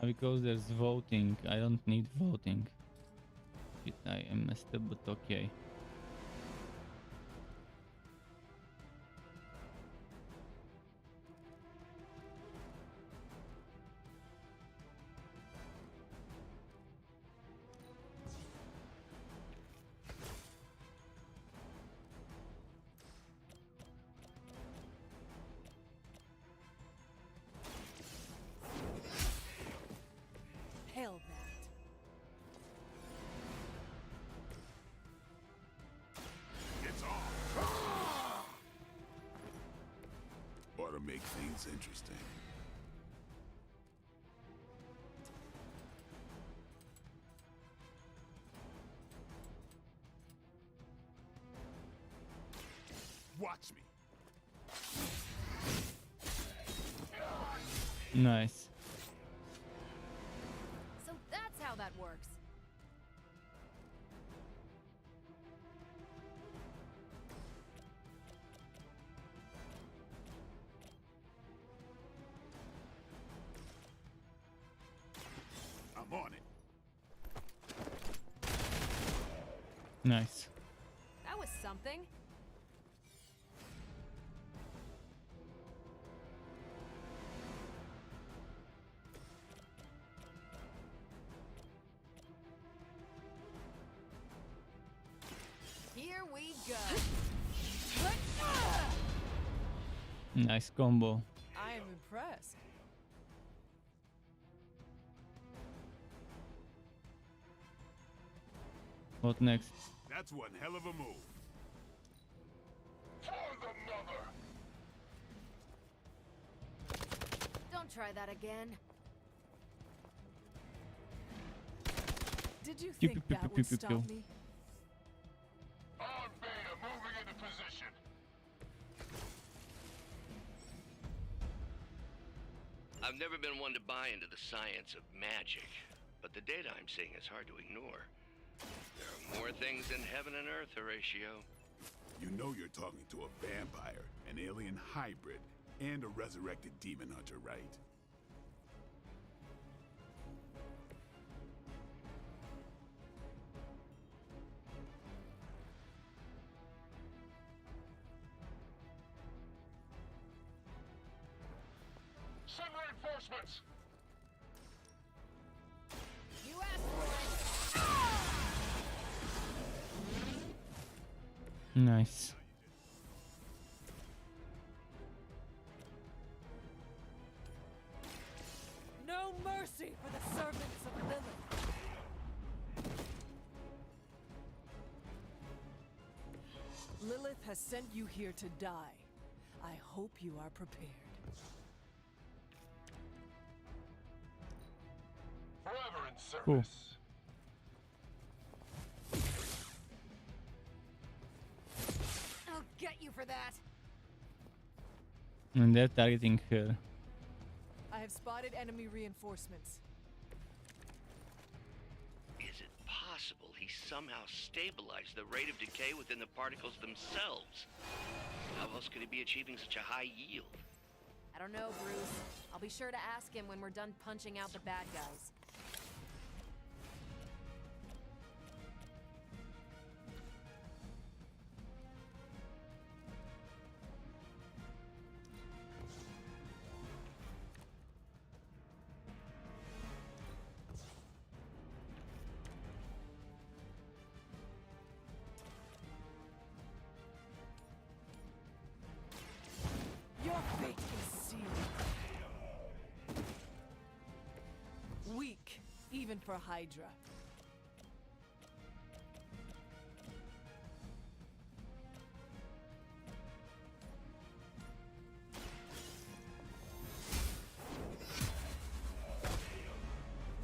Because there's voting. I don't need voting. Shit, I am messed up, but okay. Hell that. It's on. Ought to make things interesting. Watch me. Nice. So that's how that works. I'm on it. Nice. That was something. Here we go. Nice combo. I am impressed. What next? That's one hell of a move. For the mother. Don't try that again. Did you Pew, think pew, that pew, would pew, pew, stop pew. me? On Beta, moving into position. I've never been one to buy into the science of magic, but the data I'm seeing is hard to ignore. There are more things in heaven and earth, Horatio. You know you're talking to a vampire, an alien hybrid, and a resurrected demon hunter, right? Send reinforcements! You asked for it. Nice. No mercy for the servants of Lilith. Lilith has sent you here to die. I hope you are prepared. Forever in Cool. service. I'll get you for that. And they're targeting her. I have spotted enemy reinforcements. Is it possible he somehow stabilized the rate of decay within the particles themselves? How else could he be achieving such a high yield? I don't know, Bruce. I'll be sure to ask him when we're done punching out the bad guys. Your fate is sealed. Weak, even for Hydra.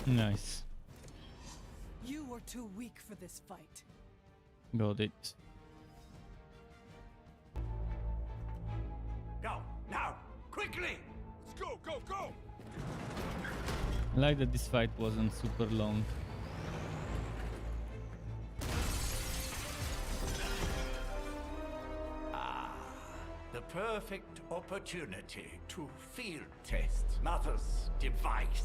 Nice. You are too weak for this fight. Got it. Go, now, quickly! Let's go, go, go! I like that this fight wasn't super long. Ah, the perfect opportunity to field test Mother's device.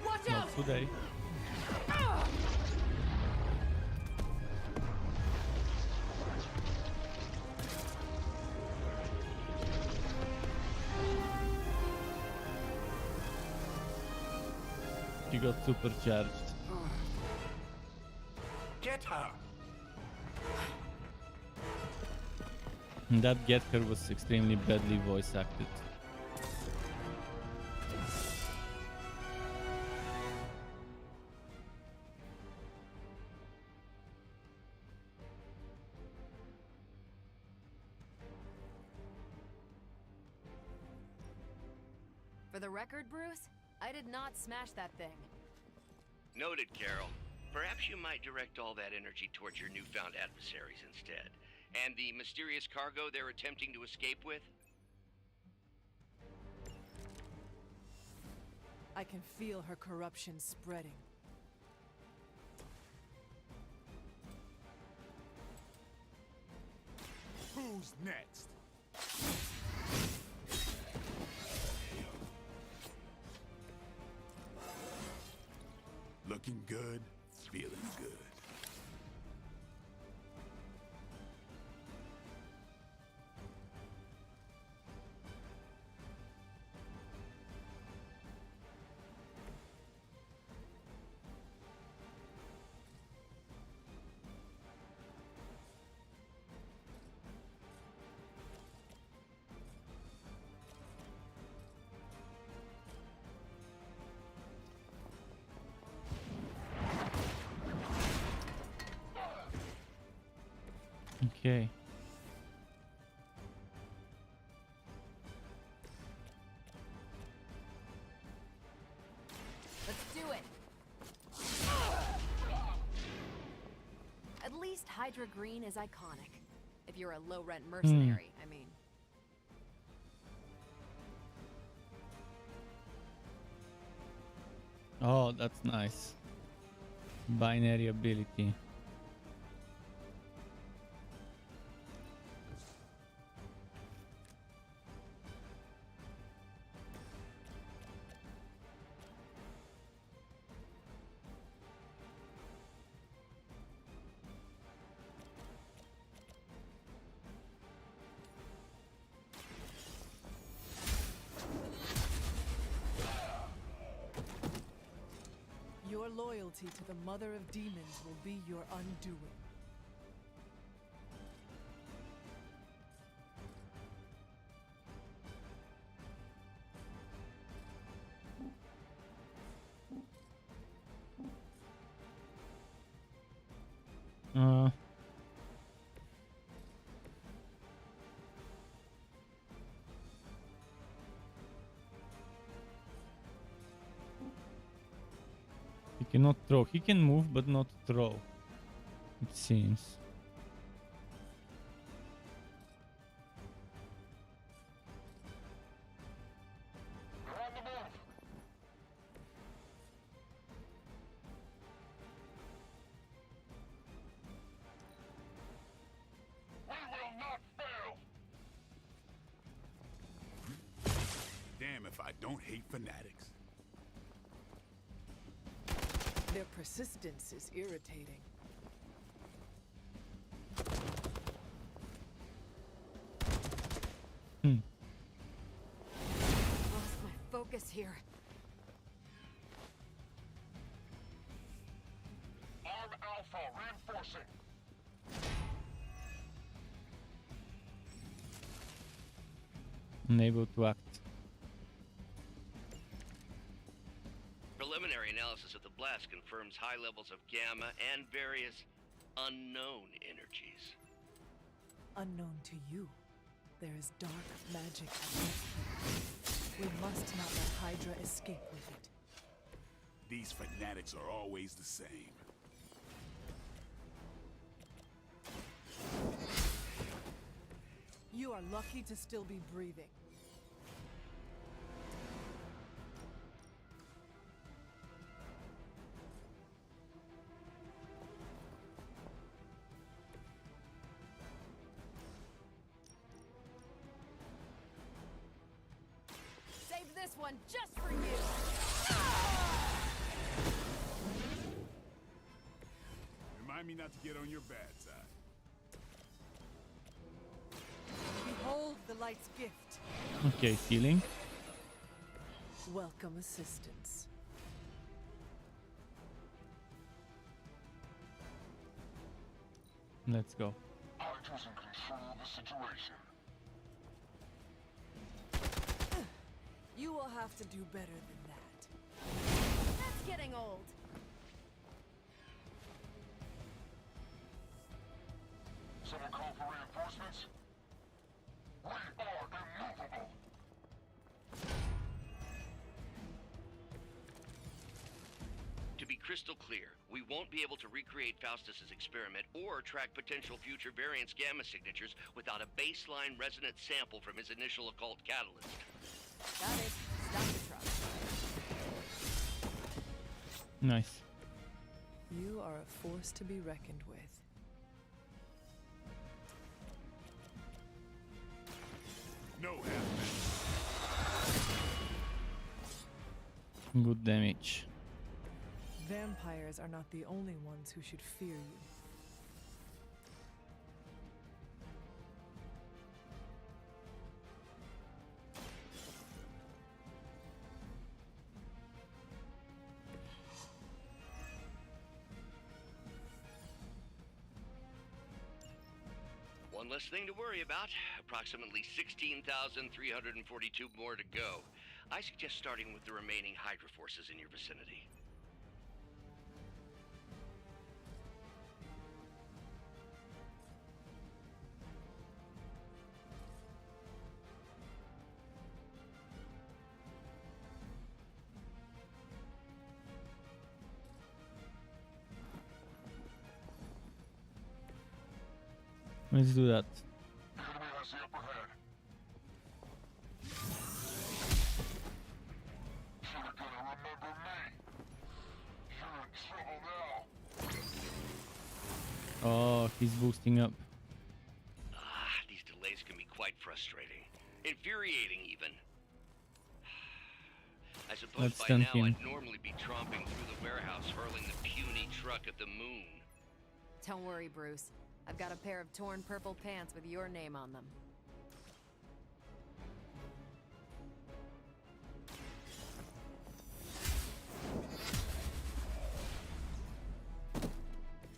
Watch Not out! today. She got supercharged. Get her! And that get her was extremely badly voice acted. For the record, Bruce, I did not smash that thing. Noted, Carol. Perhaps you might direct all that energy towards your newfound adversaries instead. And the mysterious cargo they're attempting to escape with? I can feel her corruption spreading. Who's next? Looking good, feeling good. Okay. Let's do it! At least Hydra Green is iconic. If you're a low-rent mercenary, I mean. Oh, that's nice. Binary ability. Your loyalty to the Mother of Demons will be your undoing. He cannot throw. He can move, but not throw. It seems. Damn if I don't hate fanatics. Their persistence is irritating. Lost my focus here. Arm Alpha reinforcing. Unable to act. Preliminary analysis of the blast confirms high levels of gamma and various unknown energies. Unknown to you, there is dark magic at work here. We must not let Hydra escape with it. These fanatics are always the same. You are lucky to still be breathing. Save this one just for you! Remind me not to get on your bad side. Behold the light's gift. Okay, healing. Welcome assistance. Let's go. Hydra's in control of the situation. You will have to do better than that. That's getting old. Someone call for reinforcements? We are immovable. To be crystal clear, we won't be able to recreate Faustus's experiment or track potential future variance gamma signatures without a baseline resonant sample from his initial occult catalyst. Got it. Stop the truck. Nice. You are a force to be reckoned with. No happening. Good damage. Vampires are not the only ones who should fear you. One less thing to worry about. Approximately 16,342 more to go. I suggest starting with the remaining Hydra forces in your vicinity. Let's do that. The enemy has the upper hand. You're gonna remember me. You're in trouble now. Oh, he's boosting up. These delays can be quite frustrating. Infuriating, even. I suppose Let's by stun now him. I'd normally be tromping through the warehouse hurling the puny truck at the moon. Don't worry, Bruce. I've got a pair of torn purple pants with your name on them.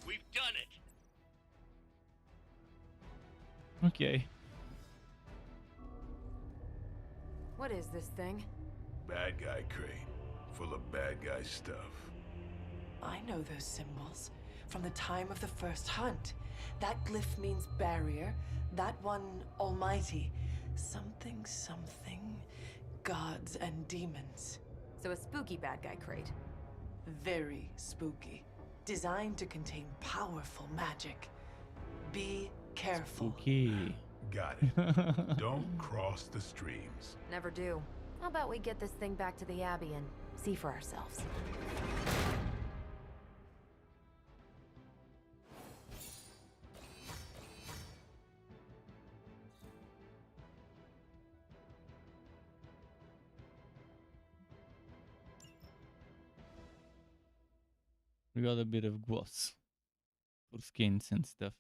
We've done it! Okay. What is this thing? Bad guy crate, full of bad guy stuff. I know those symbols from the time of the first hunt. That glyph means barrier, that one almighty. Something, gods and demons. So a spooky bad guy crate. Very spooky. Designed to contain powerful magic. Be careful. Okay. Got it. Don't cross the streams. Never do. How about we get this thing back to the Abbey and see for ourselves? We got a bit of gloss for skins and stuff.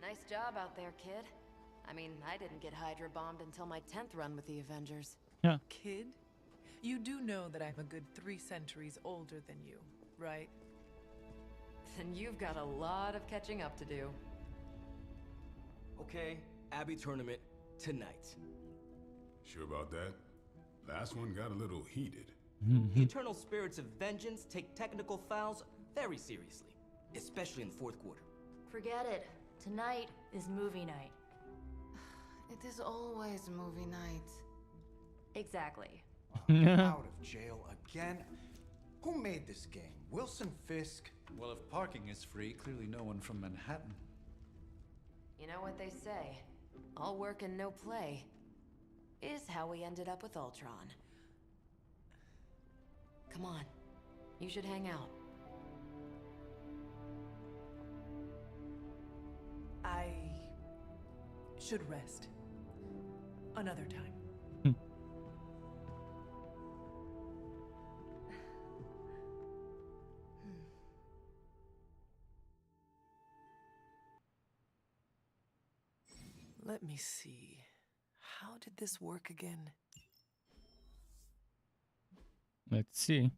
Nice job out there, kid. I mean, I didn't get Hydra bombed until my 10th run with the Avengers. Yeah. Kid, you do know that I'm a good 3 centuries older than you, right? Then you've got a lot of catching up to do. Okay, Abbey tournament tonight. Sure about that? Last one got a little heated. The eternal spirits of vengeance take technical fouls very seriously, especially in the fourth quarter. Forget it. Tonight is movie night. It is always movie night. Exactly. Out of jail again? Who made this game? Wilson Fisk? Well, if parking is free, clearly no one from Manhattan. You know what they say? All work and no play is how we ended up with Ultron. Come on. You should hang out. I should rest. Another time. Let me see. How did this work again? Let's see.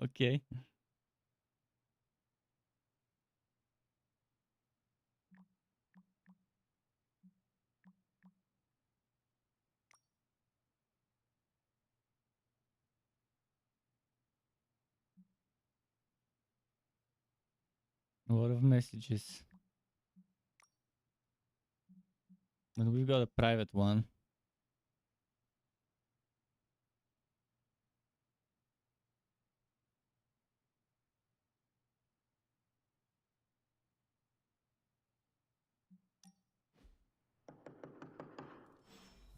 Okay. A lot of messages. And we've got a private one.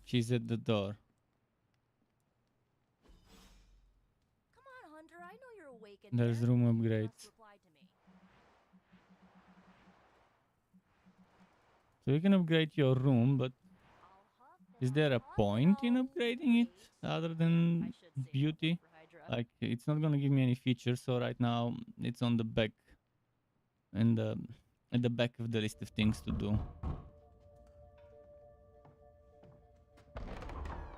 She's at the door. Come on, Hunter. I know you're awake in There's there. room You must upgrades. reply to me. So you can upgrade your room, but is there a point in upgrading it other than beauty? Like, it's not gonna give me any features, so right now it's on the back and at the back of the list of things to do.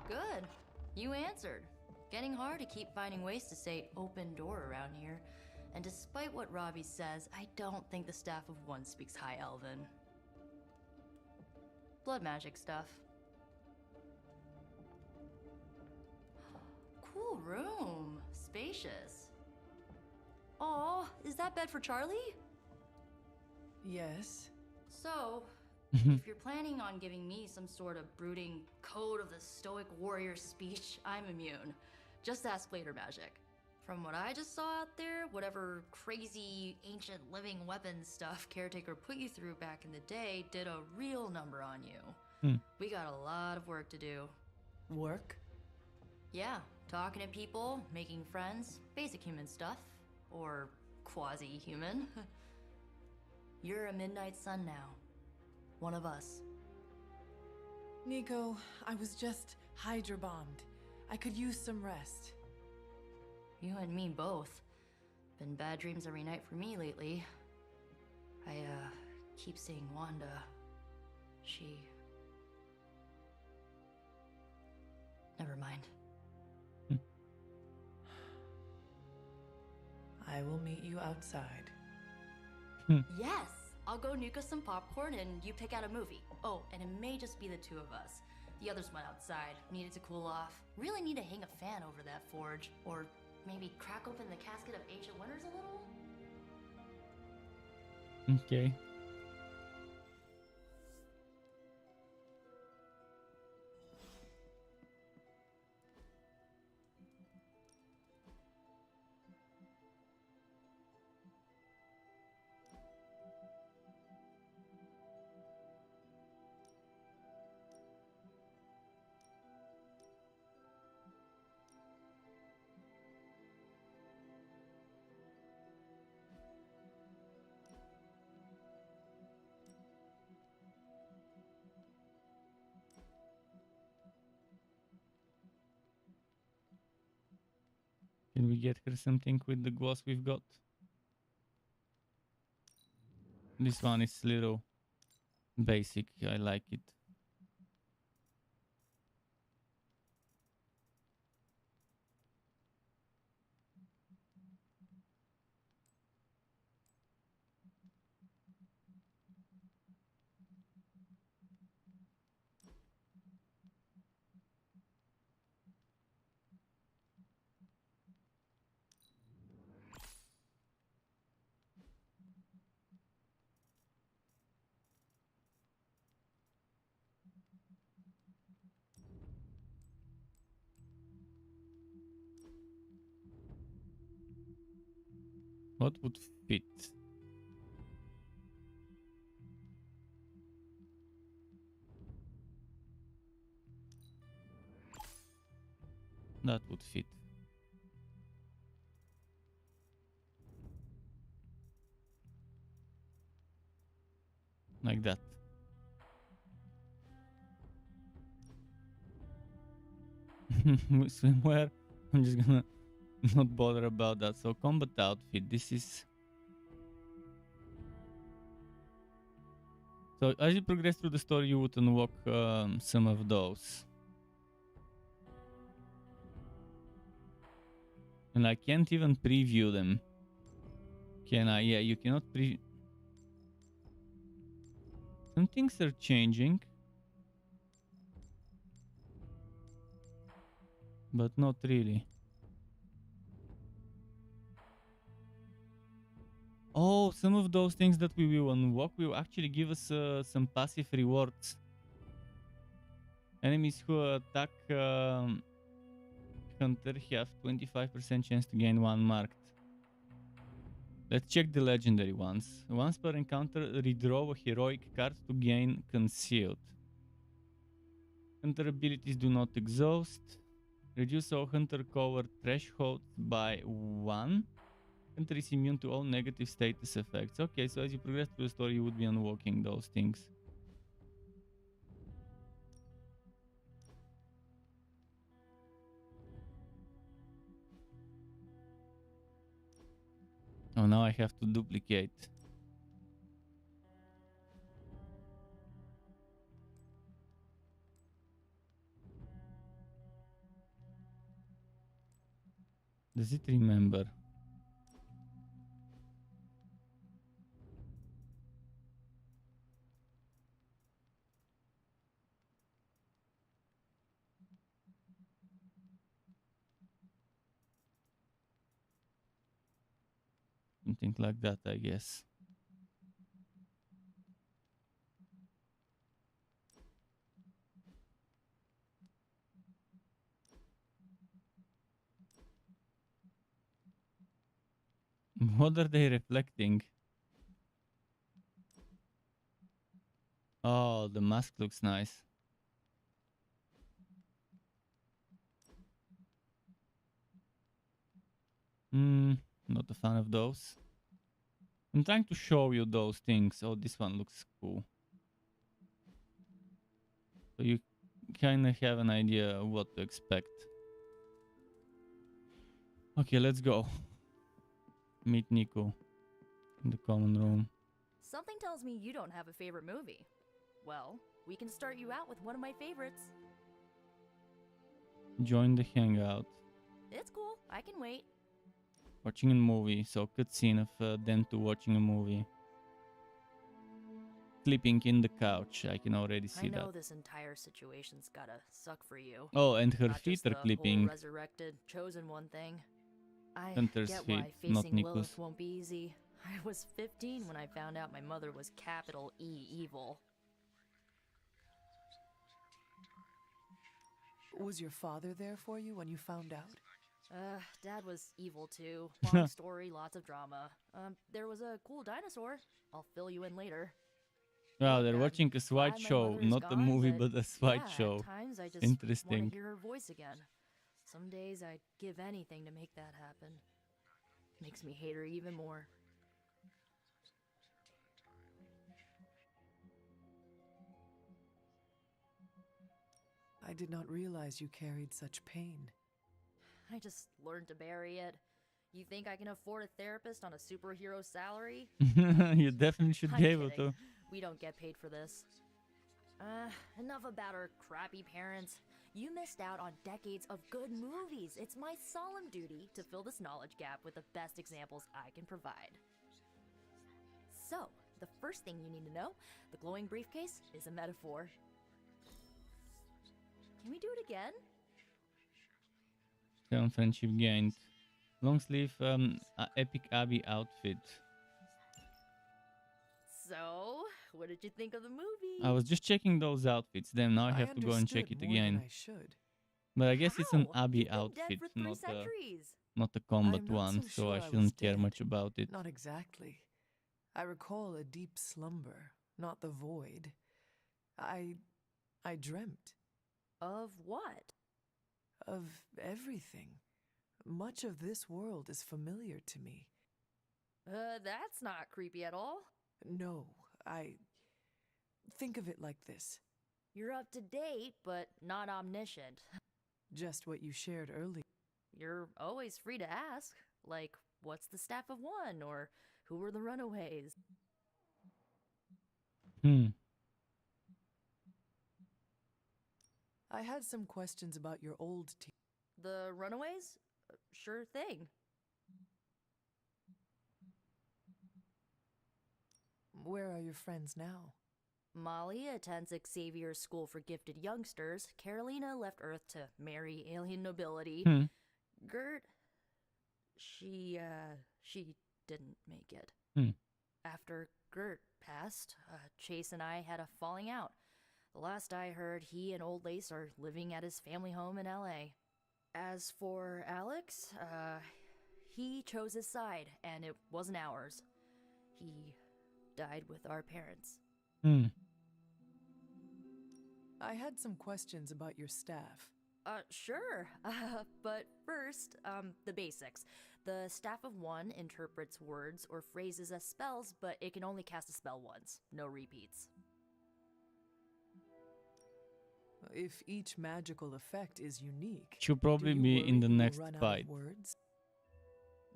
Good. You answered. Getting hard to keep finding ways to say open door around here. And despite what Robbie says, I don't think the staff of one speaks High Elven. Blood magic stuff. Cool room. Spacious. Aw, is that bed for Charlie? Yes. So, if you're planning on giving me some sort of brooding code of the stoic warrior speech, I'm immune. Just ask later magic. From what I just saw out there, whatever crazy ancient living weapons stuff Caretaker put you through back in the day did a real number on you. We got a lot of work to do. Work? Yeah, talking to people, making friends, basic human stuff. Or quasi-human. You're a Midnight Sun now. One of us. Nico, I was just Hydra bombed. I could use some rest. You and me both. Been bad dreams every night for me lately. I, keep seeing Wanda. She... Never mind. I will meet you outside. Yes! I'll go nuke us some popcorn and you pick out a movie. Oh, and it may just be the two of us. The others went outside, needed to cool off. Really need to hang a fan over that forge. Or maybe crack open the casket of ancient wonders a little? Okay. we get her something with the gloss we've got? This one is little basic. I like it. What would fit? That would fit. Like that. Swimwear. I'm just gonna not bother about that. So combat outfit. This is. So as you progress through the story, you would unlock some of those. And I can't even preview them. Can I? Yeah, you cannot pre. Some things are changing. But not really. Oh, some of those things that we will unlock will actually give us some passive rewards. Enemies who attack Hunter have 25% chance to gain one marked. Let's check the legendary ones. Once per encounter, redraw a heroic card to gain concealed. Hunter abilities do not exhaust. Reduce all hunter cover threshold by 1. Hunter is immune to all negative status effects. Okay, so as you progress through the story, you would be unlocking those things. Oh, now I have to duplicate. Does it remember? Something like that, I guess. What are they reflecting? Oh, the mask looks nice. Not a fan of those. I'm trying to show you those things. Oh, this one looks cool. So you kind of have an idea of what to expect. Okay, let's go. Meet Nico in the common room. Something tells me you don't have a favorite movie. Well, we can start you out with one of my favorites. Join the hangout. It's cool. I can wait. Watching a movie. So cutscene of them two watching a movie. Sleeping in the couch. I can already see that. I know this entire situation's gotta suck for you. Oh, and her Not feet just are the whole clipping. resurrected, chosen one thing. I Hunter's get feet, why not facing Nico's. Lilith won't be easy. I was 15 when I found out my mother was capital E evil. Was your father there for you when you found out? Dad was evil too. Long story, lots of drama. There was a cool dinosaur. I'll fill you in later. Wow, they're watching a SWAT show, not a movie, but a SWAT show. At times I just Interesting. want to hear her voice again. Some days I'd give anything to make that happen. Makes me hate her even more. I did not realize you carried such pain. I just learned to bury it. You think I can afford a therapist on a superhero salary? You definitely should I'm be able kidding. to. We don't get paid for this. Enough about our crappy parents. You missed out on decades of good movies. It's my solemn duty to fill this knowledge gap with the best examples I can provide. So, the first thing you need to know, the glowing briefcase is a metaphor. Can we do it again? Friendship gained. Long sleeve epic Abby outfit. So, what did you think of the movie? I was just checking those outfits. Then now I have to go and check it again. But I guess it's an Abby outfit, not a combat one, so I shouldn't care much about it. Not exactly. I recall a deep slumber, not the void. I dreamt. Of what? Of everything. Much of this world is familiar to me. That's not creepy at all. No, think of it like this. You're up to date, but not omniscient. Just what you shared earlier. You're always free to ask, like, what's the staff of one, or who were the runaways? I had some questions about your old team. The runaways? Sure thing. Where are your friends now? Molly attends Xavier's School for Gifted Youngsters. Carolina left Earth to marry alien nobility. Gert, she didn't make it. After Gert passed, Chase and I had a falling out. The last I heard, he and Old Lace are living at his family home in LA. As for Alex, he chose his side, and it wasn't ours. He died with our parents. I had some questions about your staff. Sure. But first, the basics. The staff of one interprets words or phrases as spells, but it can only cast a spell once. No repeats. If each magical effect is unique, should probably be in the next fight.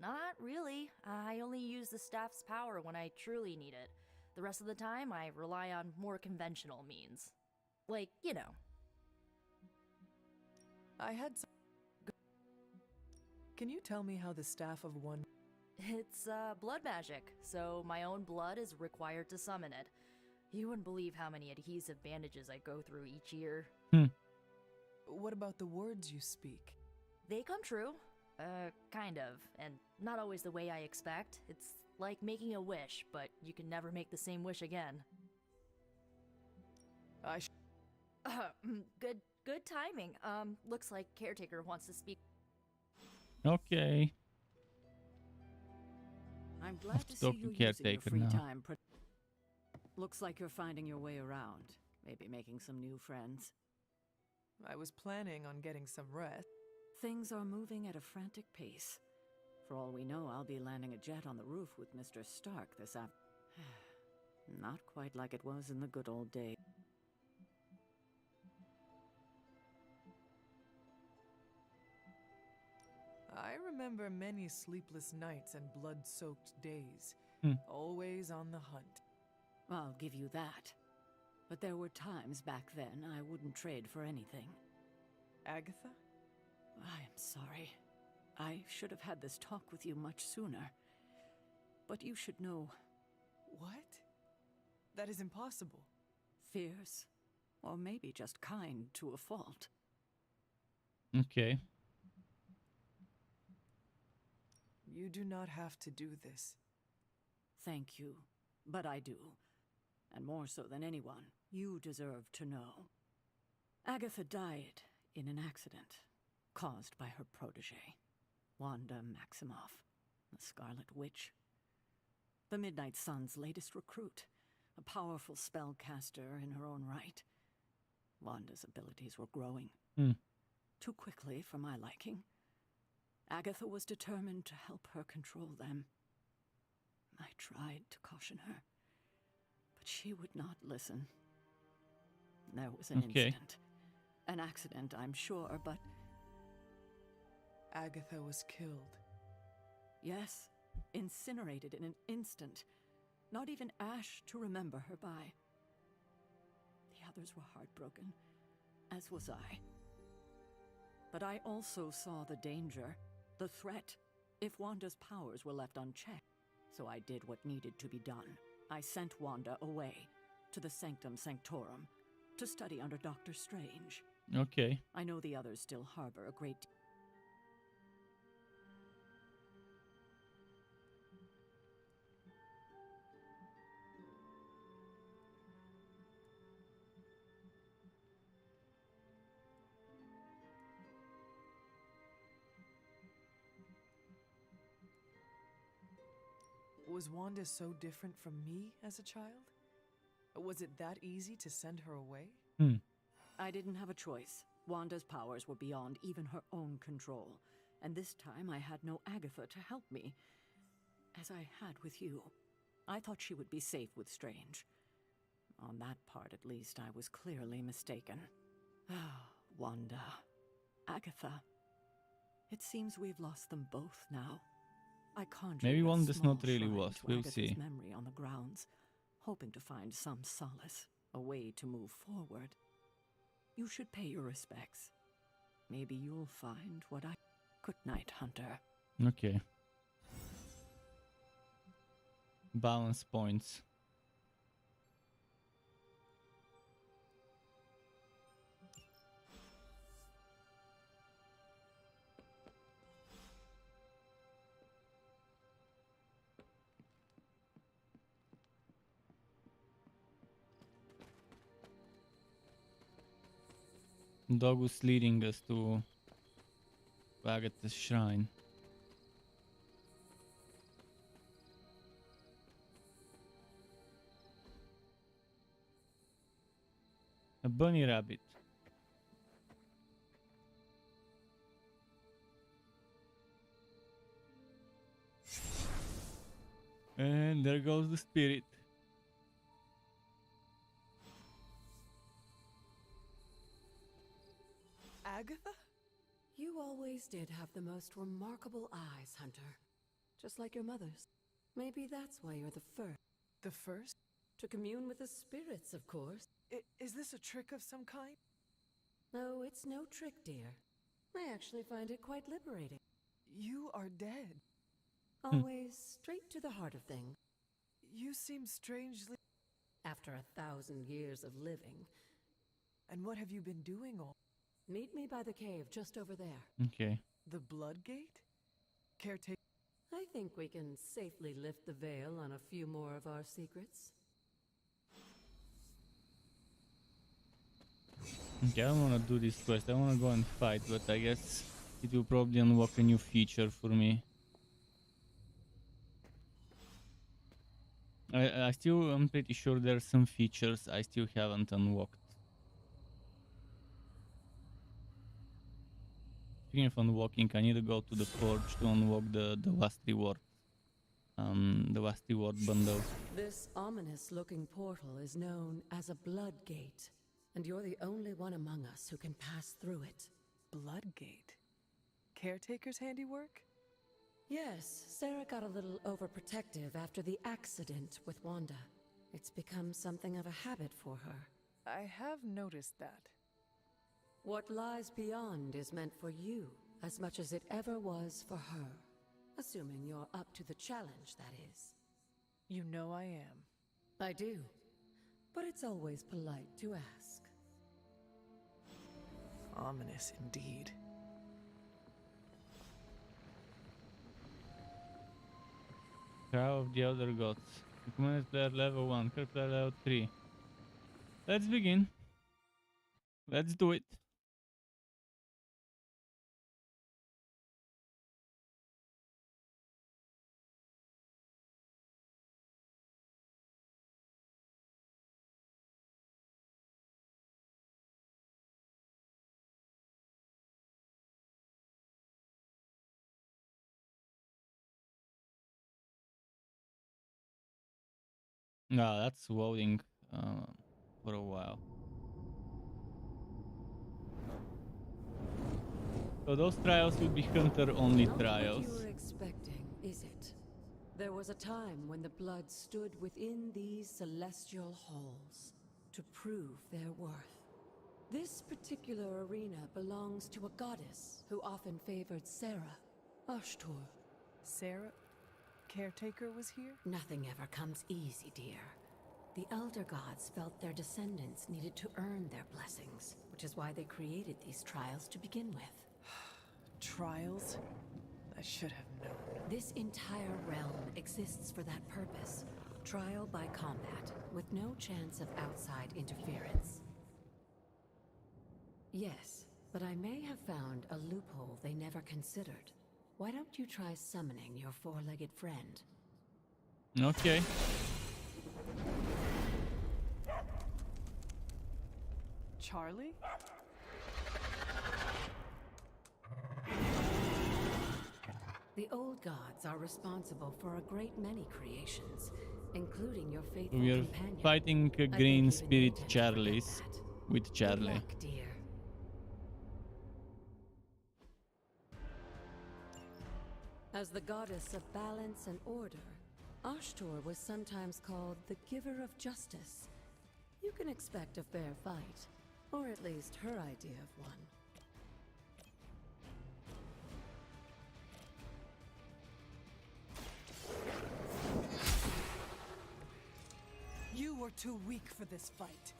Not really. I only use the staff's power when I truly need it. The rest of the time, I rely on more conventional means. Like, you know. I had some... Can you tell me how the staff of one... It's, blood magic, so my own blood is required to summon it. You wouldn't believe how many adhesive bandages I go through each year. What about the words you speak? They come true. Kind of. And not always the way I expect. It's like making a wish, but you can never make the same wish again. Good timing. Looks like Caretaker wants to speak. Okay. I'm glad to see you using your free time. Looks like you're finding your way around. Maybe making some new friends. I was planning on getting some rest. Things are moving at a frantic pace. For all we know, I'll be landing a jet on the roof with Mr. Stark this afternoon. Not quite like it was in the good old days. I remember many sleepless nights and blood-soaked days. Always on the hunt. I'll give you that. But there were times back then I wouldn't trade for anything. Agatha? I am sorry. I should have had this talk with you much sooner. But you should know... What? That is impossible. Fierce. Or maybe just kind to a fault. Okay. You do not have to do this. Thank you. But I do. And more so than anyone, you deserve to know. Agatha died in an accident caused by her protege, Wanda Maximoff, the Scarlet Witch. The Midnight Sun's latest recruit, a powerful spellcaster in her own right. Wanda's abilities were growing. Too quickly for my liking. Agatha was determined to help her control them. I tried to caution her, but she would not listen. There was an incident. An accident, I'm sure, but... Agatha was killed. Yes, incinerated in an instant. Not even ash to remember her by. The others were heartbroken, as was I. But I also saw the danger, the threat, if Wanda's powers were left unchecked. So I did what needed to be done. I sent Wanda away, to the Sanctum Sanctorum, to study under Doctor Strange. Okay. I know the others still harbor a great deal. Was Wanda so different from me as a child? Was it that easy to send her away? I didn't have a choice. Wanda's powers were beyond even her own control. And this time I had no Agatha to help me, as I had with you. I thought she would be safe with Strange. On that part, at least, I was clearly mistaken. Ah, Wanda. Agatha. It seems we've lost them both now. I conjured Maybe a one does small not really shrine was. to We'll Agatha's see. memory on the grounds, hoping to find some solace, a way to move forward. You should pay your respects. Maybe you'll find what I... Good night, Hunter. Okay. Balance points. Dog was leading us to Agatha's shrine. A bunny rabbit. And there goes the spirit. Agatha? You always did have the most remarkable eyes, Hunter. Just like your mother's. Maybe that's why you're the first. The first? To commune with the spirits, of course. Is this a trick of some kind? No, it's no trick, dear. I actually find it quite liberating. You are dead. Always straight to the heart of things. You seem strangely... After 1,000 years of living. And what have you been doing all... Meet me by the cave just over there. Okay. The Blood Gate? Caretaker... I think we can safely lift the veil on a few more of our secrets. Okay, I don't want to do this quest. I want to go and fight, but I guess it will probably unlock a new feature for me. I still am pretty sure there are some features I still haven't unlocked. Speaking of unlocking, I need to go to the forge to unlock the last reward. The last reward bundle. This ominous-looking portal is known as a Blood Gate, and you're the only one among us who can pass through it. Blood Gate? Caretaker's handiwork? Yes, Sarah got a little overprotective after the accident with Wanda. It's become something of a habit for her. I have noticed that. What lies beyond is meant for you as much as it ever was for her. Assuming you're up to the challenge, that is. You know I am. I do. But it's always polite to ask. Ominous indeed. Crow of the Elder Gods. Recommended player level 1, current player level 3. Let's begin. Let's do it. No, that's loading for a while. So those trials would be hunter-only Not trials. what you were expecting, is it? There was a time when the blood stood within these celestial halls to prove their worth. This particular arena belongs to a goddess who often favored Sarah, Ashtor. Sarah, caretaker, was here? Nothing ever comes easy, dear. The Elder Gods felt their descendants needed to earn their blessings, which is why they created these trials to begin with. Trials? I should have known. This entire realm exists for that purpose. Trial by combat, with no chance of outside interference. Yes, but I may have found a loophole they never considered. Why don't you try summoning your four-legged friend? Okay. Charlie? The old gods are responsible for a great many creations, including your faithful We are companion. fighting I think green even spirit you tend to forget Charlies that. with Good Charlie. luck, dear. As the goddess of balance and order, Ashtor was sometimes called the giver of justice. You can expect a fair fight, or at least her idea of one. You were too weak for this fight.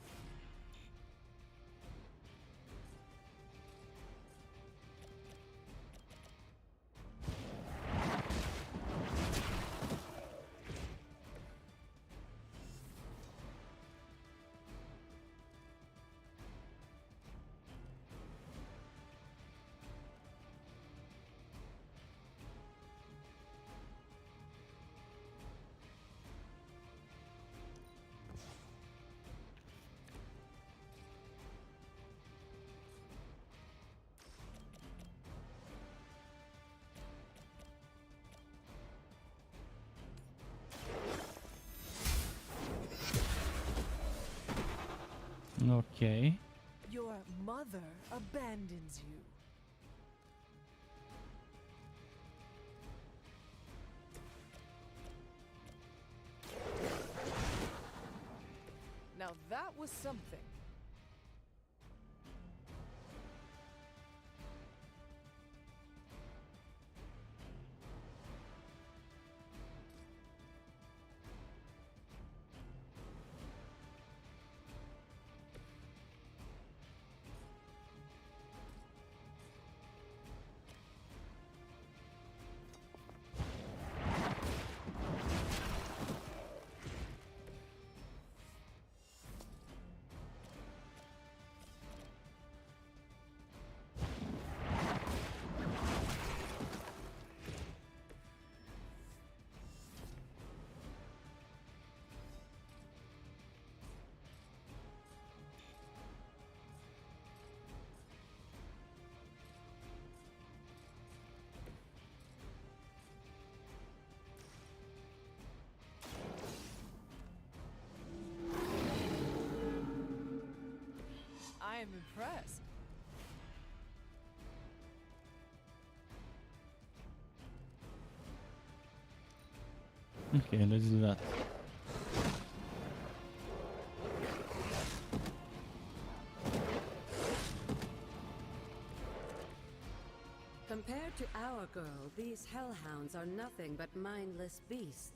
Okay. Your mother abandons you. Now that was something. I am impressed. Okay, let's do that. Compared to our girl, these hellhounds are nothing but mindless beasts.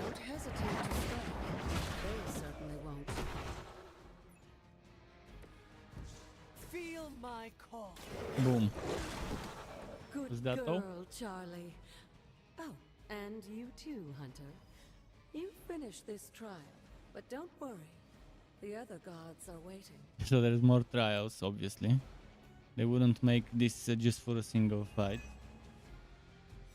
Don't hesitate to strike. They certainly won't. Feel my call. Boom. Good Was that girl, all? Charlie. Oh, and you too, Hunter. You finished this trial, but don't worry. The other gods are waiting. So there's more trials, obviously. They wouldn't make this just for a single fight.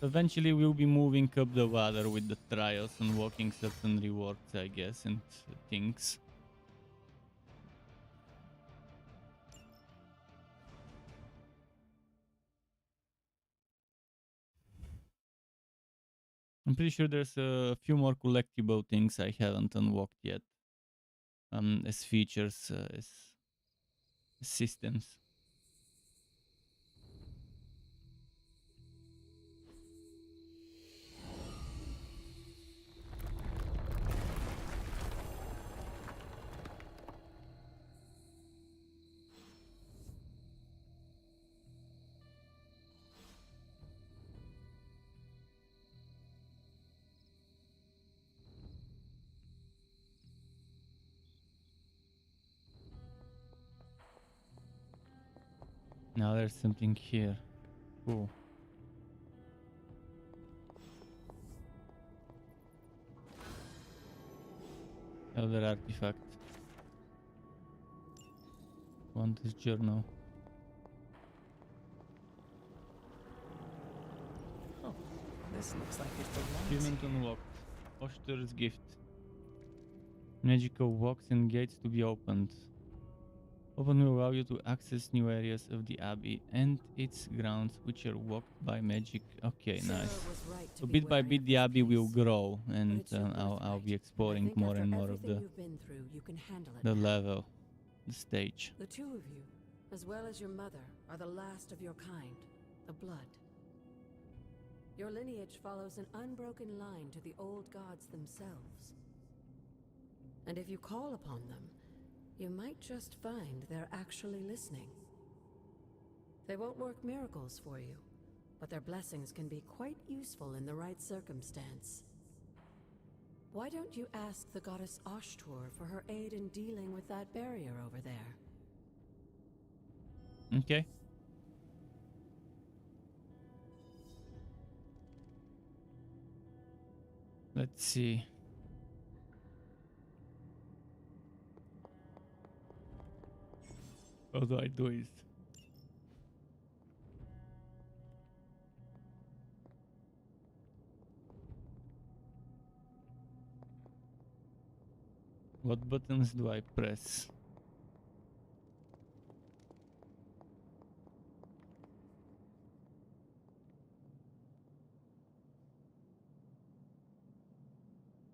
Eventually we'll be moving up the ladder with the trials, unlocking certain rewards, I guess, and things. I'm pretty sure there's a few more collectible things I haven't unlocked yet. As features, as systems. Now there's something here. Cool. Other artifact. Want this journal. Oh, this looks like it belongs Achievement here. unlocked. Oster's gift. Magical walks and gates to be opened. Open will allow you to access new areas of the Abbey and its grounds, which are walked by magic. Okay, Sarah nice. was right to So be bit by wary bit, of the this Abbey will place. grow, and It's your I'll be birthright, and I exploring think more after and more of everything the you've been through, you can handle it the now. level, the stage. The two of you, as well as your mother, are the last of your kind, the Blood. Your lineage follows an unbroken line to the old gods themselves. And if you call upon them, you might just find they're actually listening. They won't work miracles for you, but their blessings can be quite useful in the right circumstance. Why don't you ask the goddess Ashtur for her aid in dealing with that barrier over there? Okay. Let's see. How do I do it? What buttons do I press?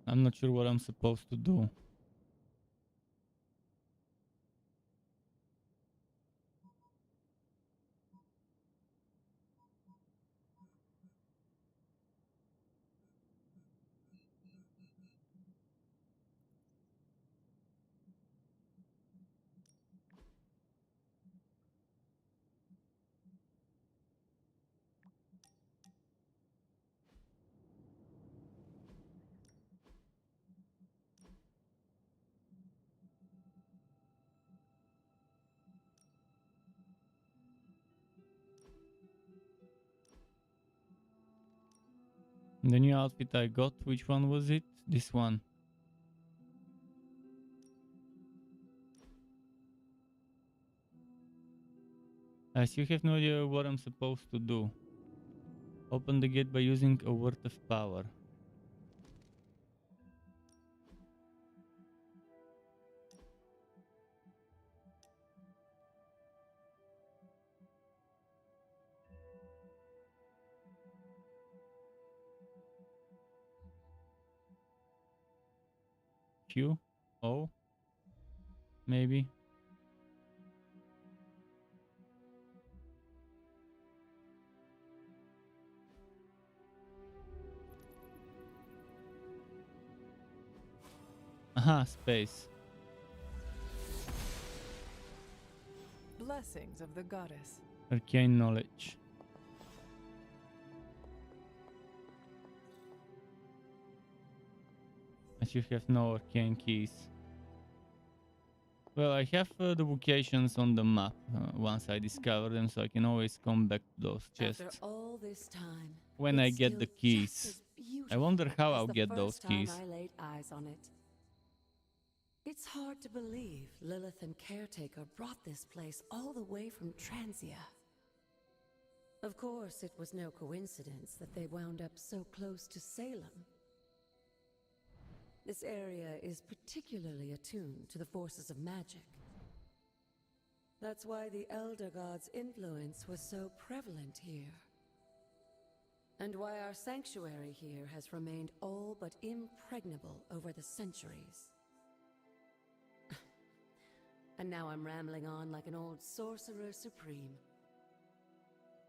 I'm not sure what I'm supposed to do. The new outfit I got, which one was it? This one. I still have no idea what I'm supposed to do. Open the gate by using a word of power. Q? O? Maybe? Aha, space. Blessings of the goddess. Arcane knowledge. I still have no arcane keys. Well, I have the vocations on the map once I discover them, so I can always come back to those chests After all this time, when I it's get the still keys. just as beautiful I wonder how as I'll the get those first time keys. I laid eyes on it. It's hard to believe Lilith and Caretaker brought this place all the way from Transia. Of course, it was no coincidence that they wound up so close to Salem. This area is particularly attuned to the forces of magic. That's why the Elder God's influence was so prevalent here. And why our sanctuary here has remained all but impregnable over the centuries. And now I'm rambling on like an old sorcerer supreme.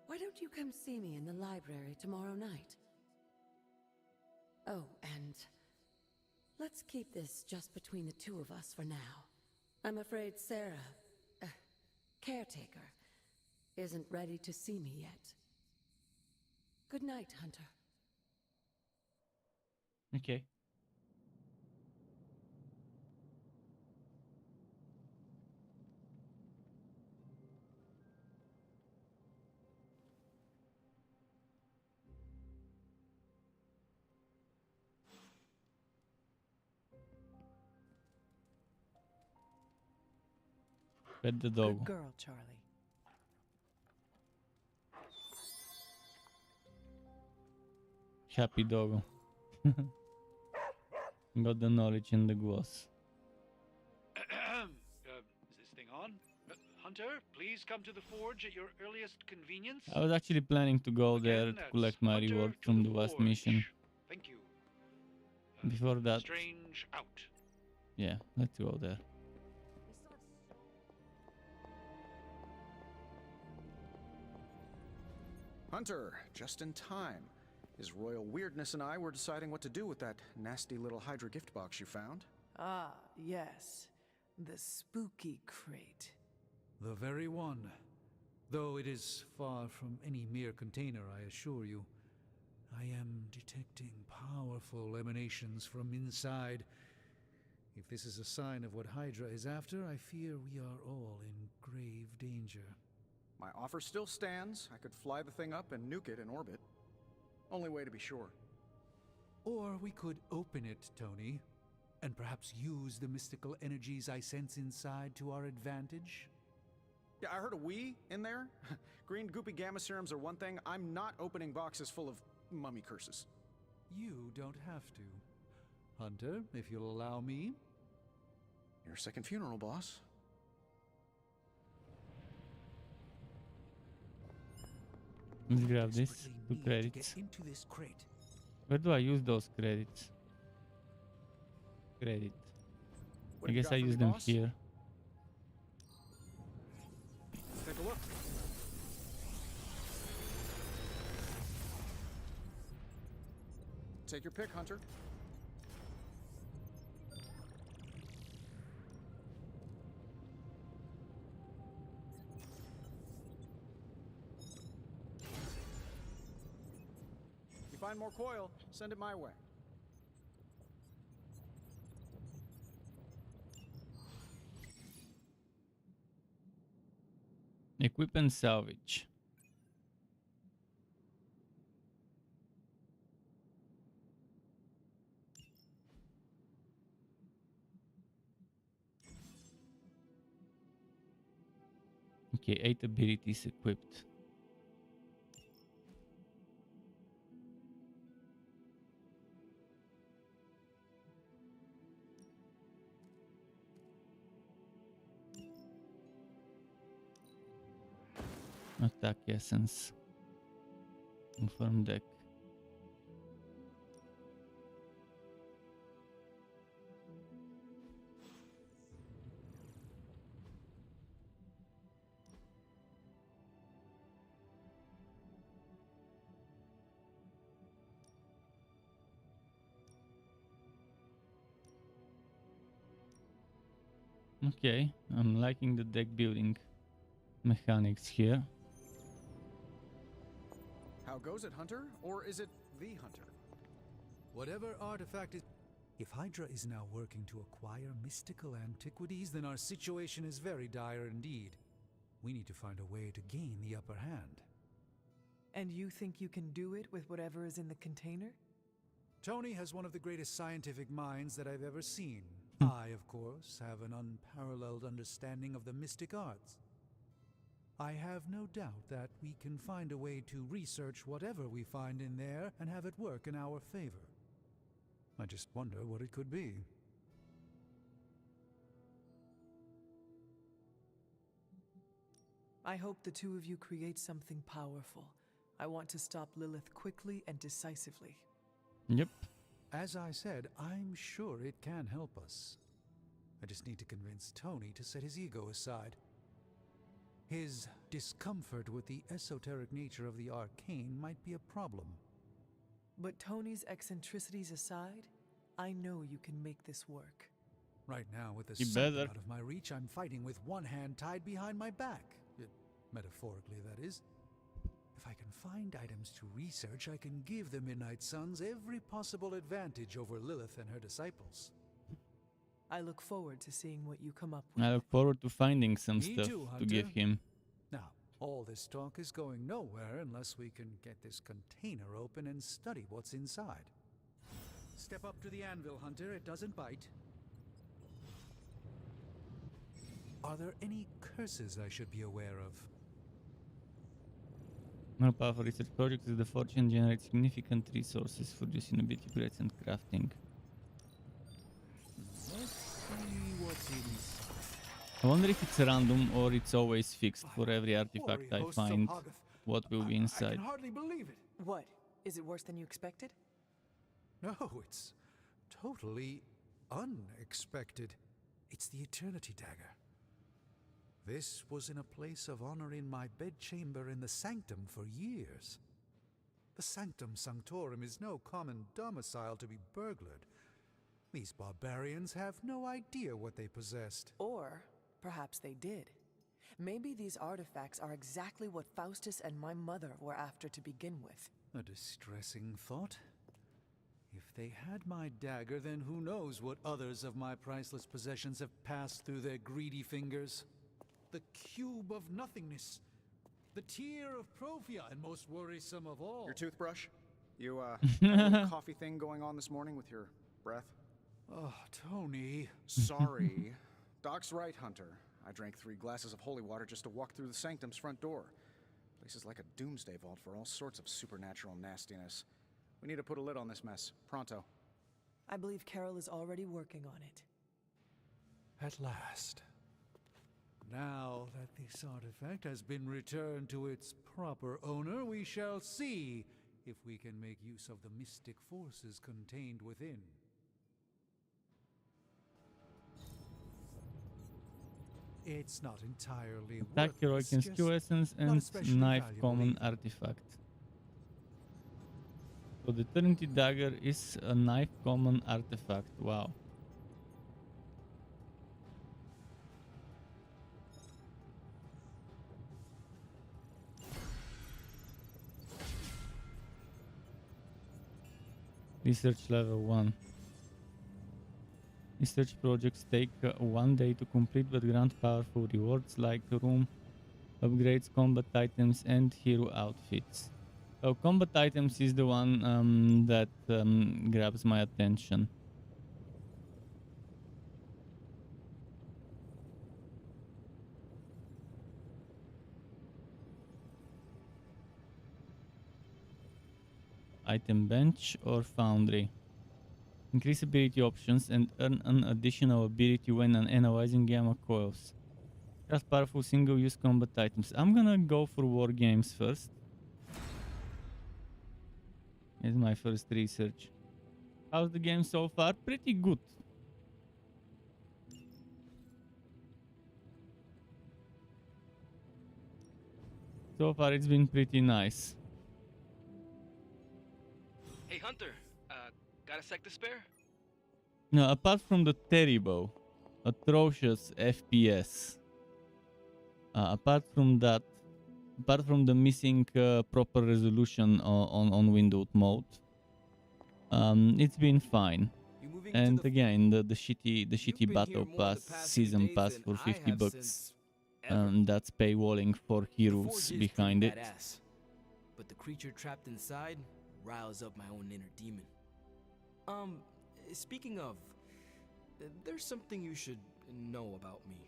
Why don't you come see me in the library tomorrow night? Oh, and let's keep this just between the two of us for now. I'm afraid Sarah, Caretaker, isn't ready to see me yet. Good night, Hunter. Okay. Pet the dog. Good girl, Charlie. Happy dog. Got the knowledge and the gloss. Is this thing on? Hunter, please come to the forge at your earliest convenience. I was actually planning to go there to collect my Hunter reward to from the the last forge. mission. Thank you. Before that, Strange out. yeah, let's go there. Hunter, just in time. His royal weirdness and I were deciding what to do with that nasty little Hydra gift box you found. Ah, yes. The spooky crate. The very one. Though it is far from any mere container, I assure you. I am detecting powerful emanations from inside. If this is a sign of what Hydra is after, I fear we are all in grave danger. My offer still stands. I could fly the thing up and nuke it in orbit. Only way to be sure. Or we could open it, Tony, and perhaps use the mystical energies I sense inside to our advantage. Yeah, I heard a "we" in there. Green goopy gamma serums are one thing. I'm not opening boxes full of mummy curses. You don't have to. Hunter, if you'll allow me. Your second funeral, boss. Let's grab this. 2 credits. Into this crate. Where do I use those credits? Credit. I guess I use them here. Take a look. Take your pick, Hunter. If you find more coil, send it my way. Equip and salvage. Okay, 8 abilities equipped. Attack essence. Confirm deck. Okay, I'm liking the deck building mechanics here. How goes it, Hunter? Or is it the Hunter? Whatever artifact is... If Hydra is now working to acquire mystical antiquities, then our situation is very dire indeed. We need to find a way to gain the upper hand. And you think you can do it with whatever is in the container? Tony has one of the greatest scientific minds that I've ever seen. I, of course, have an unparalleled understanding of the mystic arts. I have no doubt that we can find a way to research whatever we find in there and have it work in our favor. I just wonder what it could be. I hope the two of you create something powerful. I want to stop Lilith quickly and decisively. Yep. As I said, I'm sure it can help us. I just need to convince Tony to set his ego aside. His discomfort with the esoteric nature of the arcane might be a problem. But Tony's eccentricities aside, I know you can make this work. Right now, with the You sun better. out of my reach, I'm fighting with one hand tied behind my back. Metaphorically, that is. If I can find items to research, I can give the Midnight Suns every possible advantage over Lilith and her disciples. I look forward to seeing what you come up with. I look forward to finding some Me stuff too, to give Hunter. him. Now, all this talk is going nowhere unless we can get this container open and study what's inside. Step up to the anvil, Hunter. It doesn't bite. Are there any curses I should be aware of? More powerful research projects is the fortune generates significant resources for using ability upgrades and crafting. Let's see what's inside. I wonder if it's random or it's always fixed for every artifact I find. What will be I inside? can hardly believe it. What? Is it worse than you expected? No, it's totally unexpected. It's the Eternity Dagger. This was in a place of honor in my bedchamber in the Sanctum for years. The Sanctum Sanctorum is no common domicile to be burglared. These barbarians have no idea what they possessed. Or perhaps they did. Maybe these artifacts are exactly what Faustus and my mother were after to begin with. A distressing thought. If they had my dagger, then who knows what others of my priceless possessions have passed through their greedy fingers. The cube of nothingness. The tear of Profia, and most worrisome of all. Your toothbrush? You, had a little coffee thing going on this morning with your breath? Oh, Tony. Sorry. Doc's right, Hunter. I drank 3 glasses of holy water just to walk through the Sanctum's front door. Place is like a doomsday vault for all sorts of supernatural nastiness. We need to put a lid on this mess. Pronto. I believe Carol is already working on it. At last. Now that this artifact has been returned to its proper owner, we shall see if we can make use of the mystic forces contained within. It's not entirely Attack heroic and skill essence and knife common artifact. So the Eternity Dagger is a knife common artifact. Wow. Research level 1. Research projects take 1 day to complete but grant powerful rewards like room upgrades, combat items and hero outfits. So combat items is the one that grabs my attention. Item bench or foundry. Increase ability options and earn an additional ability when analyzing gamma coils. Craft powerful single-use combat items. I'm gonna go for war games first. It's my first research. How's the game so far? Pretty good. So far it's been pretty nice. Hey Hunter, got a sec to spare? Now, apart from the terrible, atrocious FPS, apart from that, apart from the missing proper resolution on windowed mode, it's been fine. And again, the shitty battle pass, season pass for $50. That's paywalling for heroes behind it. Badass. But the creature trapped inside riles up my own inner demon. Speaking of, there's something you should know about me.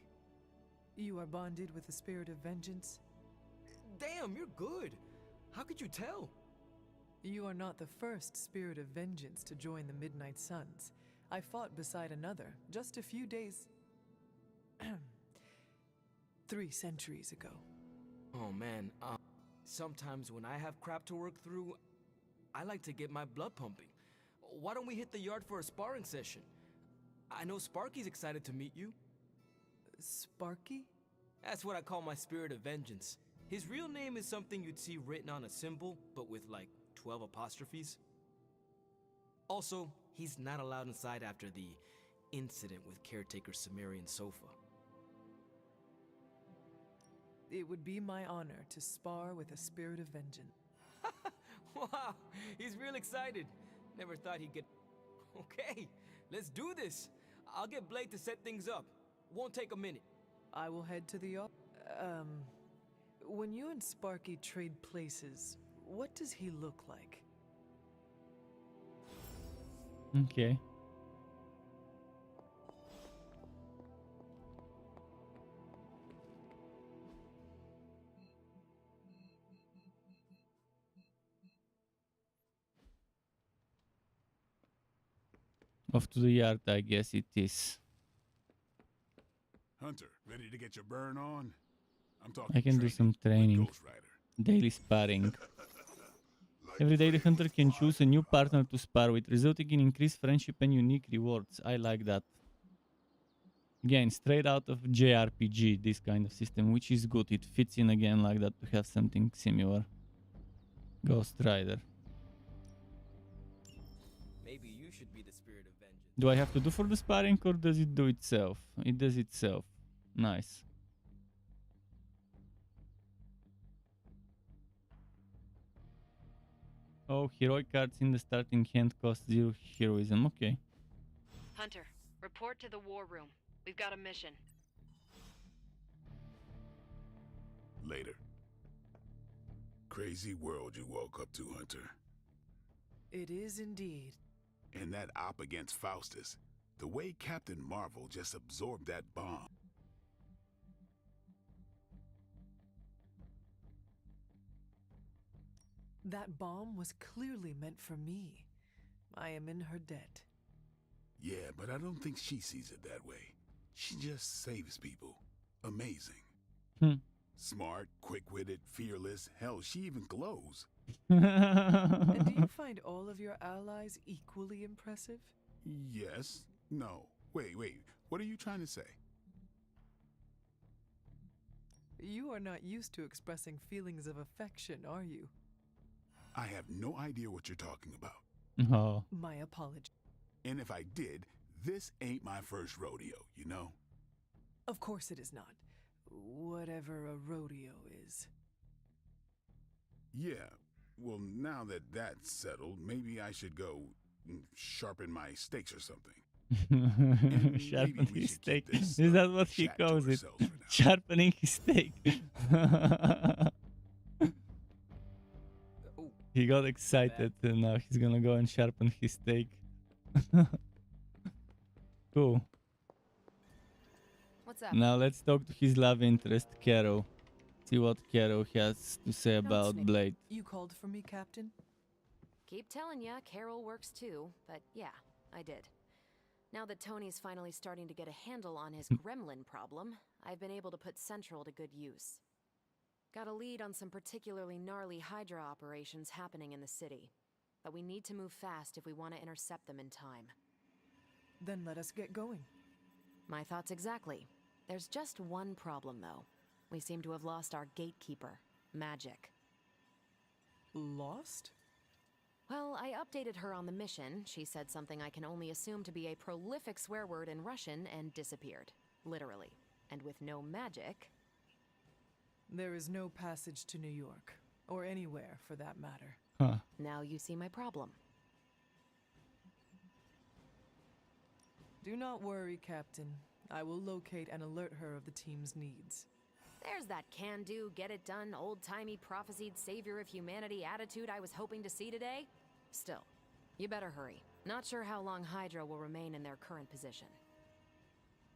You are bonded with the spirit of vengeance? Damn, you're good. How could you tell? You are not the first spirit of vengeance to join the Midnight Suns. I fought beside another just a few days... 3 centuries ago. Oh man, sometimes when I have crap to work through, I like to get my blood pumping. Why don't we hit the yard for a sparring session? I know Sparky's excited to meet you. Sparky? That's what I call my spirit of vengeance. His real name is something you'd see written on a symbol, but with like 12 apostrophes. Also, he's not allowed inside after the incident with caretaker Sumerian Sofa. It would be my honor to spar with a spirit of vengeance. Wow, he's real excited. Never thought he'd get... Okay, let's do this. I'll get Blake to set things up. Won't take a minute. I will head to the... when you and Sparky trade places, what does he look like? Okay. Off to the yard, I guess it is. Hunter, ready to get your burn on? I'm talking I can do some training. Daily sparring. Every day the hunter can choose a new partner to spar with, resulting in increased friendship and unique rewards. I like that. Again, straight out of JRPG, this kind of system, which is good. It fits in again like that to have something similar. Ghost Rider. Maybe you should be the spirit of vengeance. Do I have to do for the sparring or does it do itself? It does itself. Nice. Oh, heroic cards in the starting hand cost 0 heroism. Okay. Hunter, report to the war room. We've got a mission. Later. Crazy world you woke up to, Hunter. It is indeed. And that op against Faustus. The way Captain Marvel just absorbed that bomb. That bomb was clearly meant for me. I am in her debt. Yeah, but I don't think she sees it that way. She just saves people. Amazing. Smart, quick-witted, fearless. Hell, she even glows. And do you find all of your allies equally impressive? Yes. No. Wait. What are you trying to say? You are not used to expressing feelings of affection, are you? I have no idea what you're talking about. Oh. My apology. And if I did, this ain't my first rodeo, you know? Of course it is not. Whatever a rodeo is. Yeah. Well, now that that's settled, maybe I should go sharpen my stakes or something. Sharpen his steak. Is that what he calls it? Sharpening his steak. He got excited and now he's gonna go and sharpen his steak. Cool. What's up? Now let's talk to his love interest, Caro. See what Caro has to say about Blade. You called for me, Captain? Keep telling ya, Carol works too, but yeah, I did. Now that Tony's finally starting to get a handle on his gremlin problem, I've been able to put Central to good use. Got a lead on some particularly gnarly Hydra operations happening in the city, but we need to move fast if we want to intercept them in time. Then let us get going. My thoughts exactly. There's just one problem, though. We seem to have lost our gatekeeper, Magic. Lost? Well, I updated her on the mission. She said something I can only assume to be a prolific swear word in Russian and disappeared. Literally. And with no magic... There is no passage to New York, or anywhere for that matter. Huh. Now you see my problem. Do not worry, Captain. I will locate and alert her of the team's needs. There's that can-do, get-it-done, old-timey, prophesied savior of humanity attitude I was hoping to see today. Still, you better hurry. Not sure how long Hydra will remain in their current position.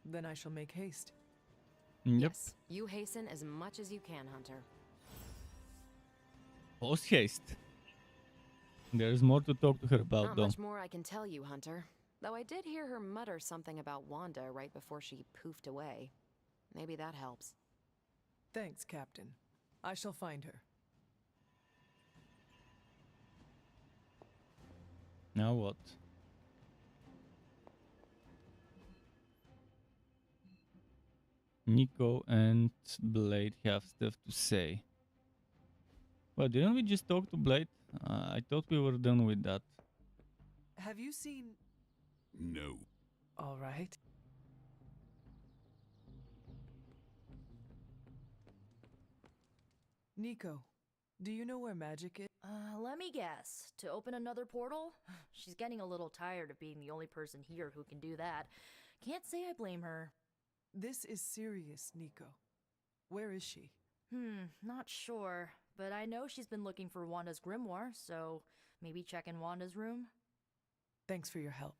Then I shall make haste. Yep. Yes, you hasten as much as you can, Hunter. Post haste. There's more to talk to her about, Not though. much more I can tell you, Hunter. Though I did hear her mutter something about Wanda right before she poofed away. Maybe that helps. Thanks, Captain. I shall find her. Now what? Nico and Blade have stuff to say. Well, didn't we just talk to Blade? I thought we were done with that. Have you seen... No. All right. Nico, do you know where Magic is? Let me guess. To open another portal? She's getting a little tired of being the only person here who can do that. Can't say I blame her. This is serious, Nico. Where is she? Not sure. But I know she's been looking for Wanda's grimoire, so maybe check in Wanda's room? Thanks for your help.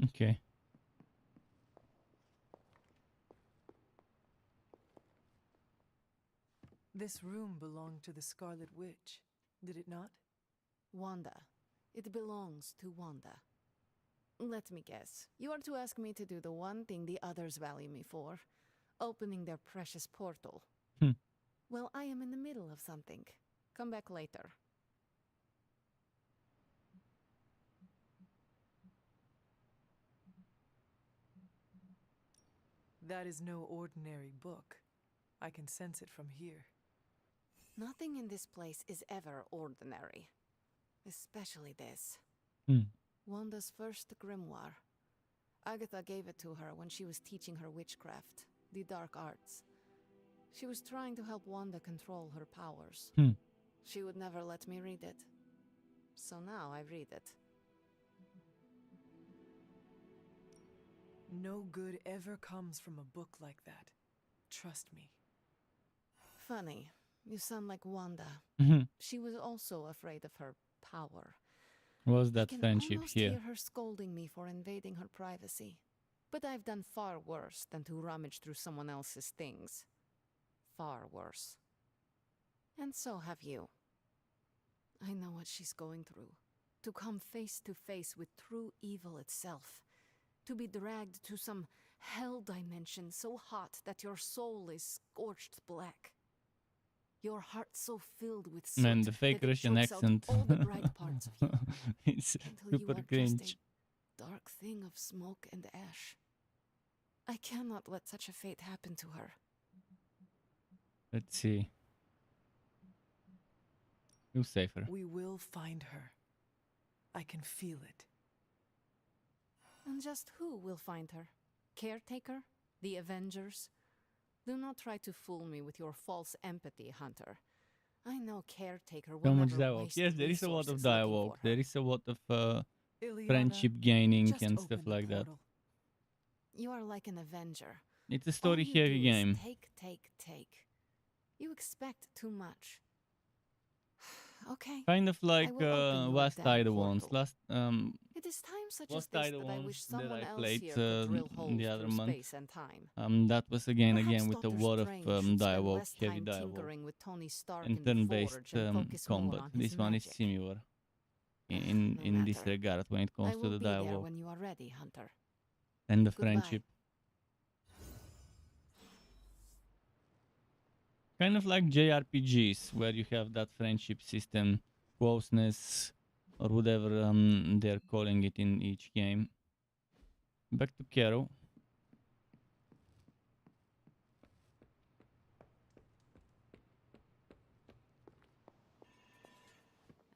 Okay. This room belonged to the Scarlet Witch, did it not? Wanda. It belongs to Wanda. Let me guess. You are to ask me to do the one thing the others value me for. Opening their precious portal. Well, I am in the middle of something. Come back later. That is no ordinary book. I can sense it from here. Nothing in this place is ever ordinary. Especially this. Wanda's first grimoire. Agatha gave it to her when she was teaching her witchcraft, the dark arts. She was trying to help Wanda control her powers. She would never let me read it. So now I read it. No good ever comes from a book like that. Trust me. Funny. You sound like Wanda. She was also afraid of her power. Was that I can friendship almost here? hear her scolding me for invading her privacy. But I've done far worse than to rummage through someone else's things. Far worse. And so have you. I know what she's going through. To come face to face with true evil itself. To be dragged to some hell dimension so hot that your soul is scorched black. Your heart so filled with soot Man, the fake that it Russian chokes out accent. all the bright parts of you. It's Until you super are cringe. just a dark thing of smoke and ash. I cannot let such a fate happen to her. Let's see. You safer. We will find her. I can feel it. And just who will find her? Caretaker? The Avengers? Do not try to fool me with your false empathy, Hunter. I know Caretaker will So much never dialogue. waste Yes, there is a lot of resources looking dialogue. for her. There is a lot of Ileana, friendship gaining just and open stuff the like that. portal. You are like an Avenger. It's a All story you heavy do is game. Take. You expect too much. Okay. Kind of like I will open your Last damn Title ones. portal. Last It is time such as Last this Title that I ones wish that someone I else played here could drill holes the other through month. space and time. That was again Perhaps with a Doctor lot of Strange should spend dialogue, less heavy time dialogue, tinkering with Tony Stark and in the turn-based Forge and focus more combat. on This his one is magic. similar No in this matter. regard when it I comes to will the be there dialogue when you are ready, Hunter. and the Goodbye. friendship. Kind of like JRPGs where you have that friendship system, closeness, or whatever they're calling it in each game. Back to Carol.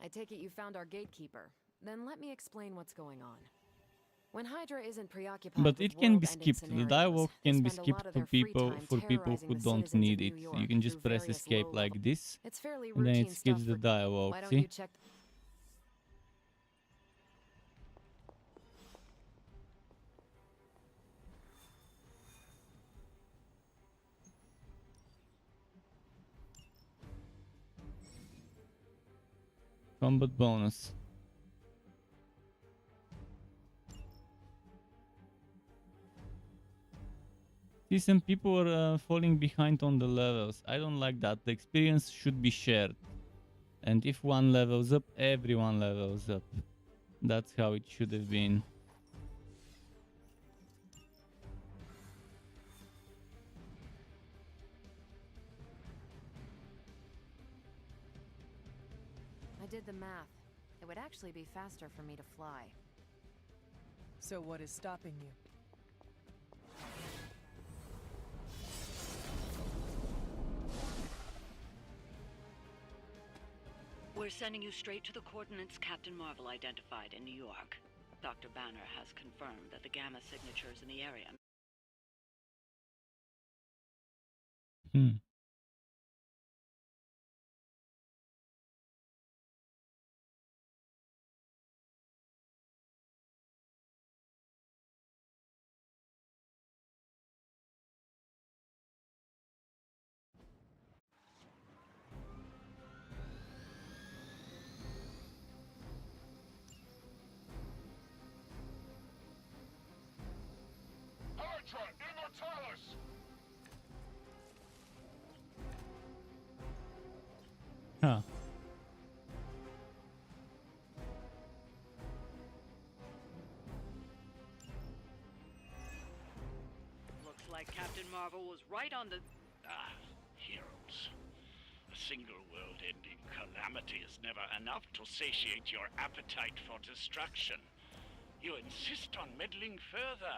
I take it you found our gatekeeper. Then let me explain what's going on. When Hydra isn't preoccupied But with it can be world-ending skipped. The scenarios, dialogue they can be spend a lot skipped of for their free people time who terrorizing the don't citizens need of it. New You York can just through press various escape low-level- like this, It's fairly and then it routine skips stuff the for- dialogue. Why don't See? you check? Combat bonus. See, some people are falling behind on the levels. I don't like that. The experience should be shared. And if one levels up, everyone levels up. That's how it should have been. I did the math. It would actually be faster for me to fly. So what is stopping you? We're sending you straight to the coordinates Captain Marvel identified in New York. Dr. Banner has confirmed that the gamma signatures in the area. Hydra, Immortalis! like Captain Marvel was right on the... Ah, heroes. A single world-ending calamity is never enough to satiate your appetite for destruction. You insist on meddling further,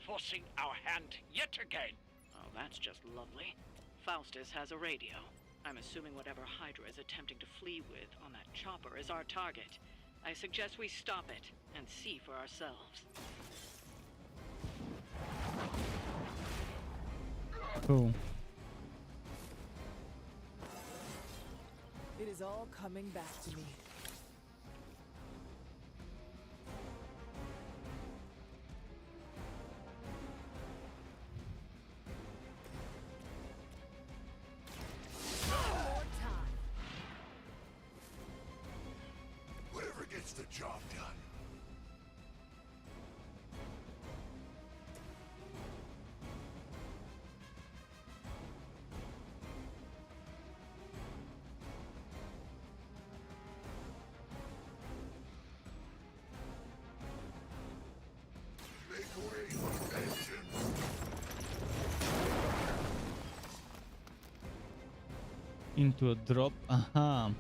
forcing our hand yet again. Oh, that's just lovely. Faustus has a radio. I'm assuming whatever Hydra is attempting to flee with on that chopper is our target. I suggest we stop it and see for ourselves. Cool. It is all coming back to me. Whatever gets the job done. Make way for vengeance. Into a drop. Aha.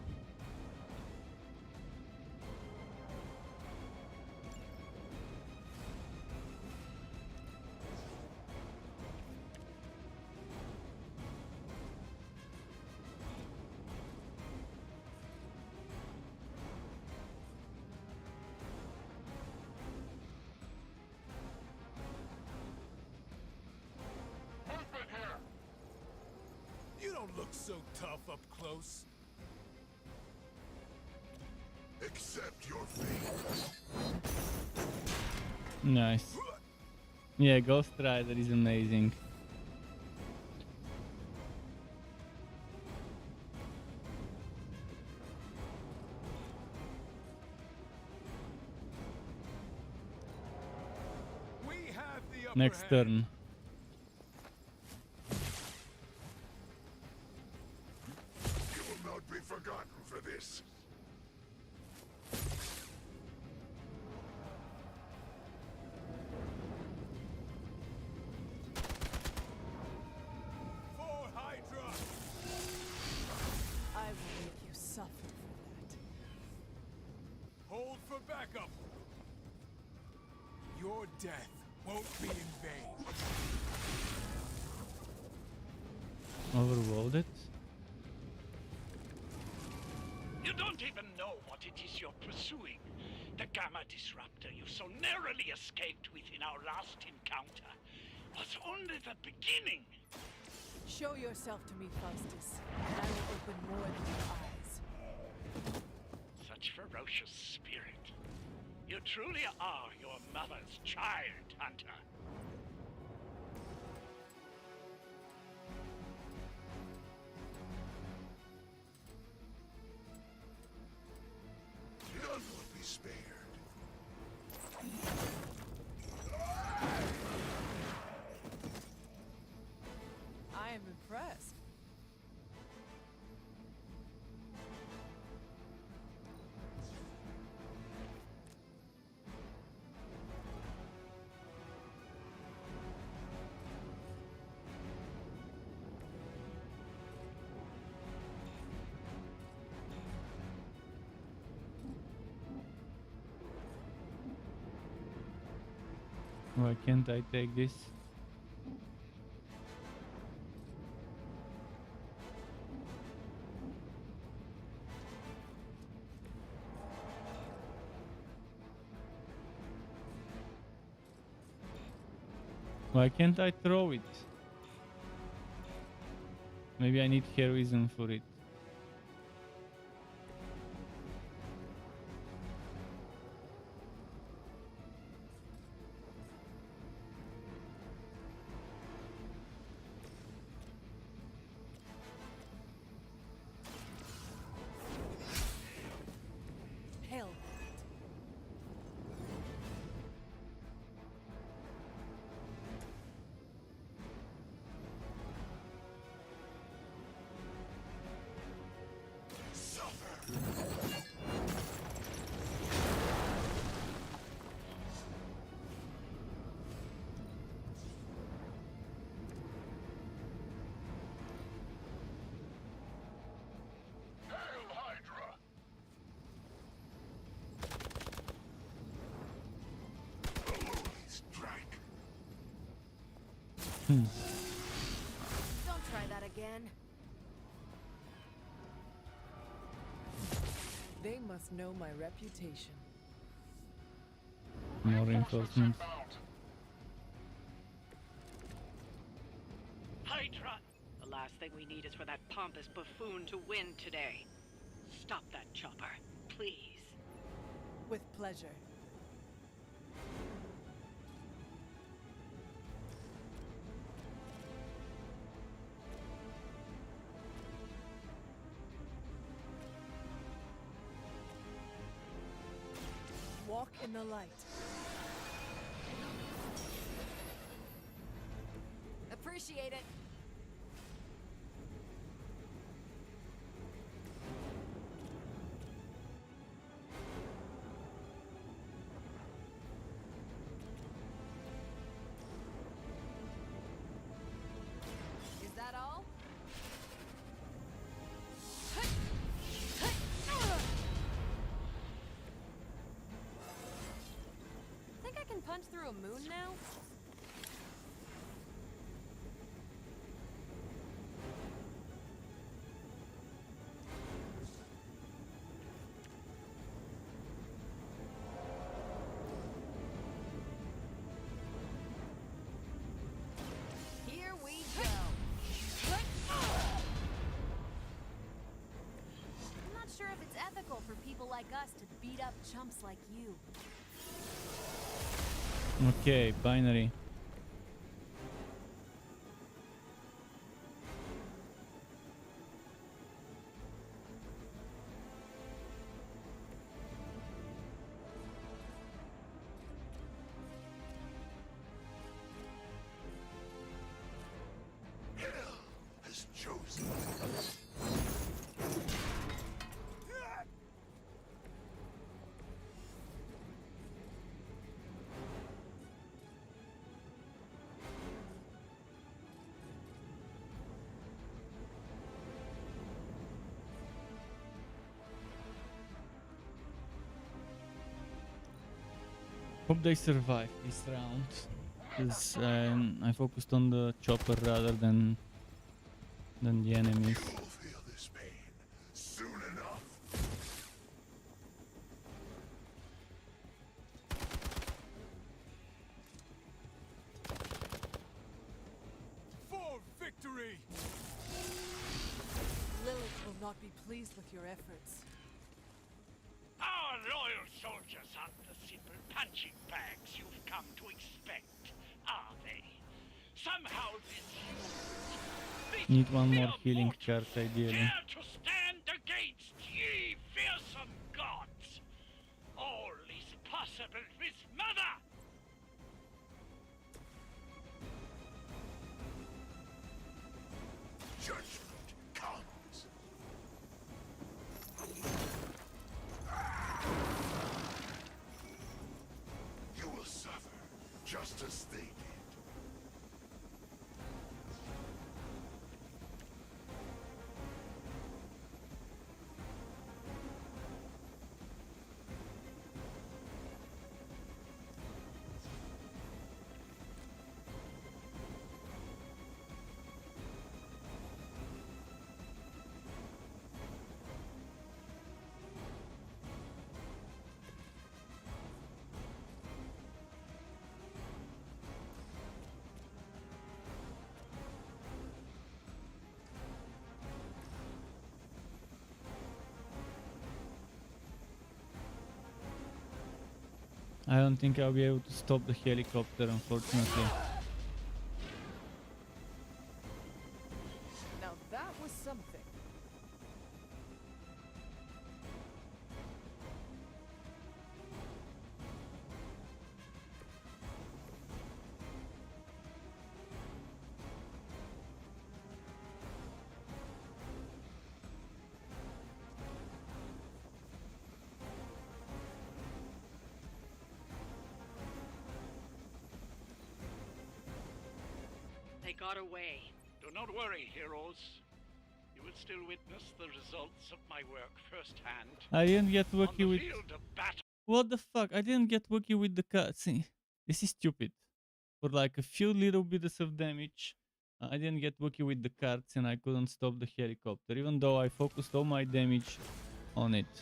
You don't look so tough up close. Accept your fate. Nice. Yeah, Ghost Rider is amazing. We have the upper Next hand. turn. You will not be forgotten for this. For Hydra. I will make you suffer for that. Hold for backup. Your death won't be in vain. Overrode it. You don't even know what it is you're pursuing. The Gamma Disruptor you so narrowly escaped with in our last encounter was only the beginning. Show yourself to me, Faustus, and I will open more than your eyes. Such ferocious spirit. You truly are your mother's child, Hunter. None will be spared. I am impressed. Why can't I take this? Why can't I throw it? Maybe I need heroism for it. Hell. Hmm. Don't try that again. They must know my reputation. More reinforcements. Hydra! The last thing we need is for that pompous buffoon to win today. Stop that chopper, please. With pleasure. Walk in the light. Appreciate it. Is that all? Think I can punch through a moon now? Here we go. I'm not sure if it's ethical for people like us to beat up chumps like you. Okay, binary. Hell has chosen. Hope they survive this round. Because I focused on the chopper rather than the enemies. You'll feel this pain soon enough. For victory! Lilith will not be pleased with your efforts. Our loyal soldiers aren't the simple punching bags you've come to expect, are they? Somehow this Need one more healing card ideally. dare to stand against ye fearsome gods. All is possible with Mother. Judgment comes. You will suffer just as they did. I don't think I'll be able to stop the helicopter, unfortunately. Now that was something. They got away. Do not worry, heroes. You will still witness the results of my work firsthand. I didn't get On lucky the with... field of battle. What the fuck? I didn't get lucky with the cutscene. This is stupid. for like a few little bits of damage. I didn't get lucky with the cards and I couldn't stop the helicopter, even though I focused all my damage on it.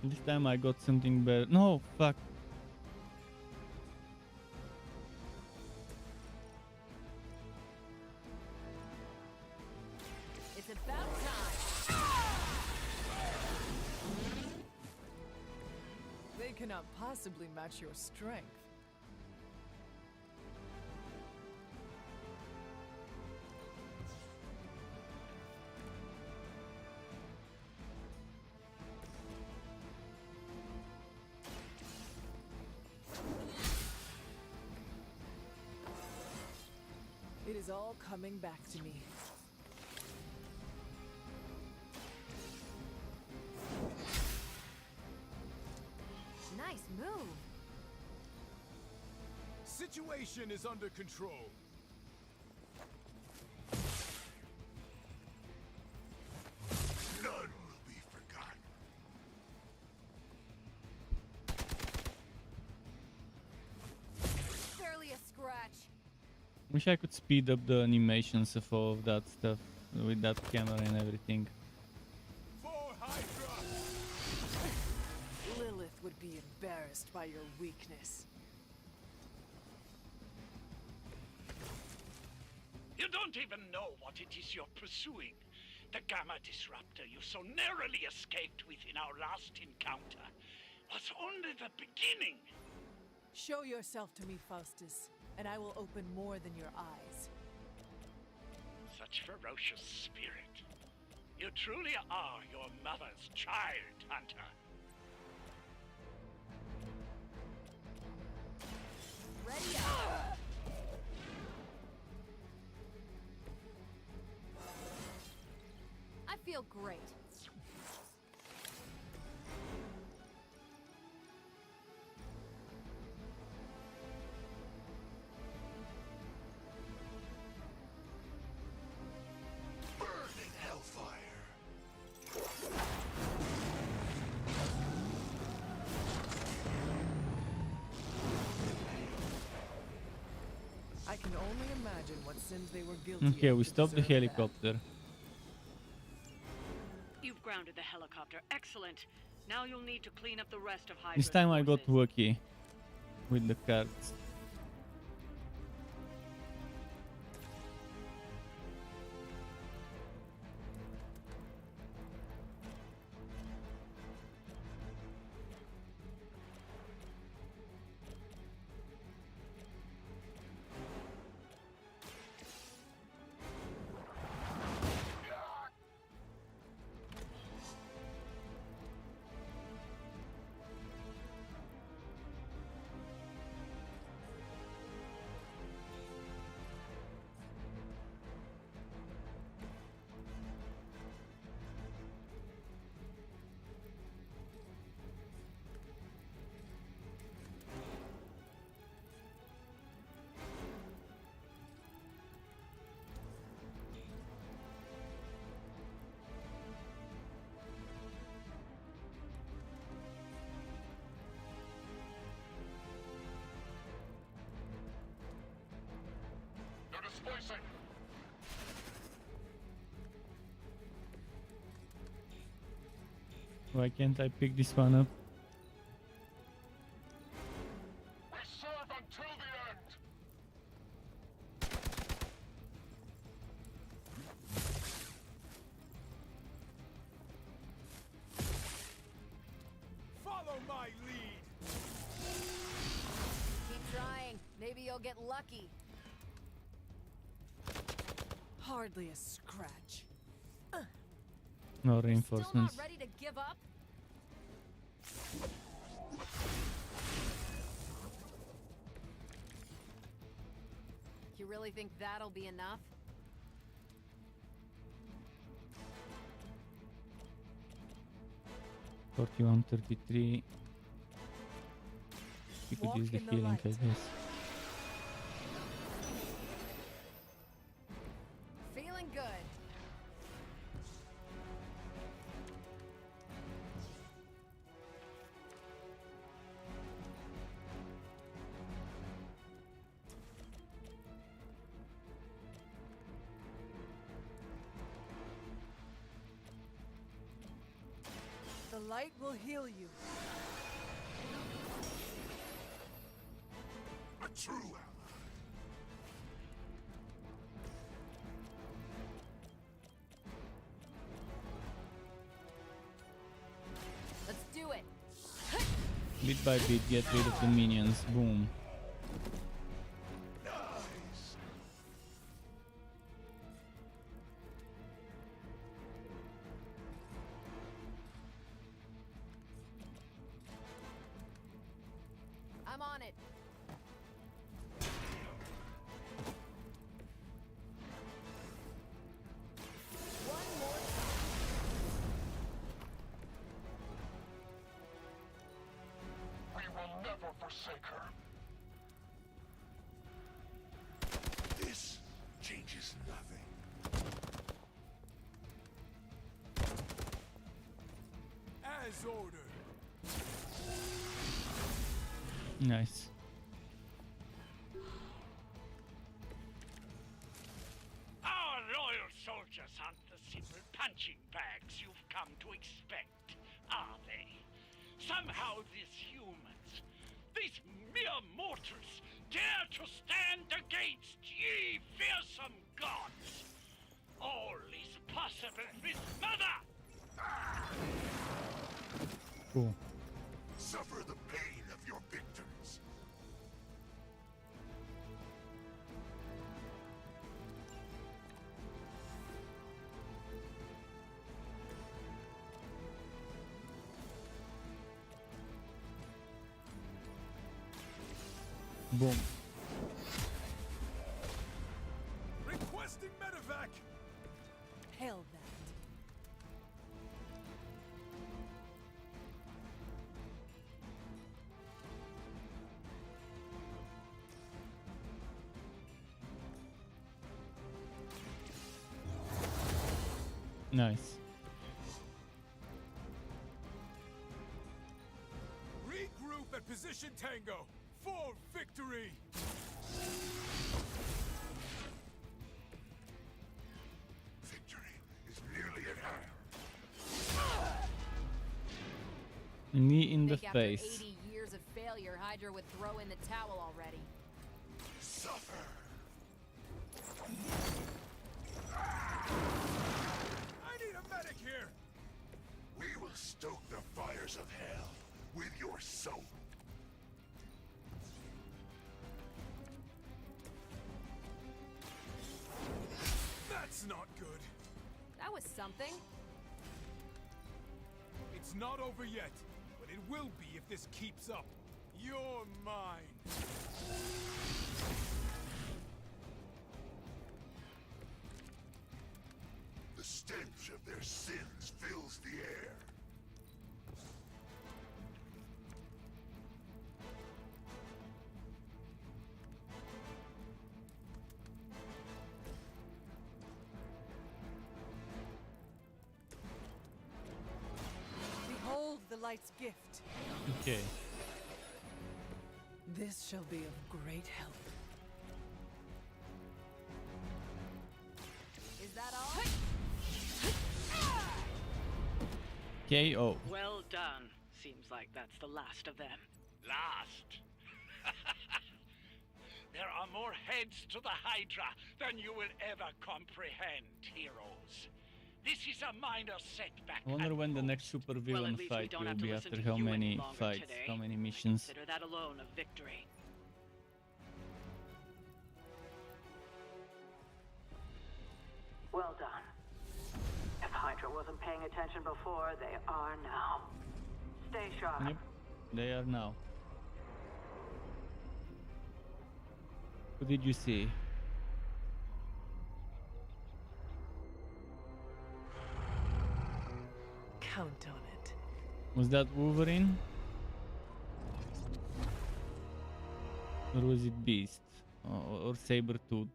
This time I got something better. No, fuck. It's about time. They cannot possibly match your strength. It is all coming back to me. Nice move. Situation is under control. None will be forgotten. Barely a scratch. Wish I could speed up the animations of all of that stuff with that camera and everything. Lilith would be embarrassed by your weakness. You don't even know what it is you're pursuing. The Gamma Disruptor you so narrowly escaped with in our last encounter was only the beginning. Show yourself to me, Faustus, and I will open more than your eyes. Such ferocious spirit. You truly are your mother's child, Hunter. Ready up. I feel great. Burning hellfire. I can only imagine what sins they were guilty Okay, of we to stopped the deserve that. helicopter. You've grounded the helicopter. Excellent. Now you'll need to clean up the rest of Hydra's This time I got forces. lucky with the cards. They're displacing. Why can't I pick this one up? We serve until the end. Follow my lead. Keep trying. Maybe you'll get lucky. Hardly a scratch. No Still reinforcements. not ready to give up? You really think that'll be enough? $41, $33. You could Walk use the in the healing, I light. guess. light will heal you. A true ally. Let's do it. Bit by bit, get rid of the minions. Boom. I'm on it. One more We will never forsake her. This changes nothing. As ordered. Nice. Our loyal soldiers aren't the simple punching bags you've come to expect, are they? Somehow these humans, these mere mortals, dare to stand against ye fearsome gods. All is possible with Mother! Cool. Suffer the pain of your victims. Boom. Requesting medevac. Hail that. Nice. Regroup at position Tango. For victory. Victory is nearly at hand. Knee in the Think after face. 80 years of failure, Hydra would throw in the towel already. Suffer. I need a medic here. We will stoke the fires of hell with your soul. That's not good. That was something. It's not over yet, but it will be if this keeps up. You're mine. The stench of their sins fills the air. Behold the light's gift. Okay. This shall be of great help. Is that all? KO. Well done. Seems like that's the last of them. Last? There are more heads to the Hydra than you will ever comprehend, heroes. This is a minor setback. I wonder when the next super Well, villain at least we fight don't will have to be listen after to how you many any longer fights, today. how many missions. Consider that alone a victory. Well done. If Hydra wasn't paying attention before, they are now. Stay sharp. Yep, they are now. Who did you see? Count on it. Was that Wolverine? Or was it Beast? Or Sabretooth?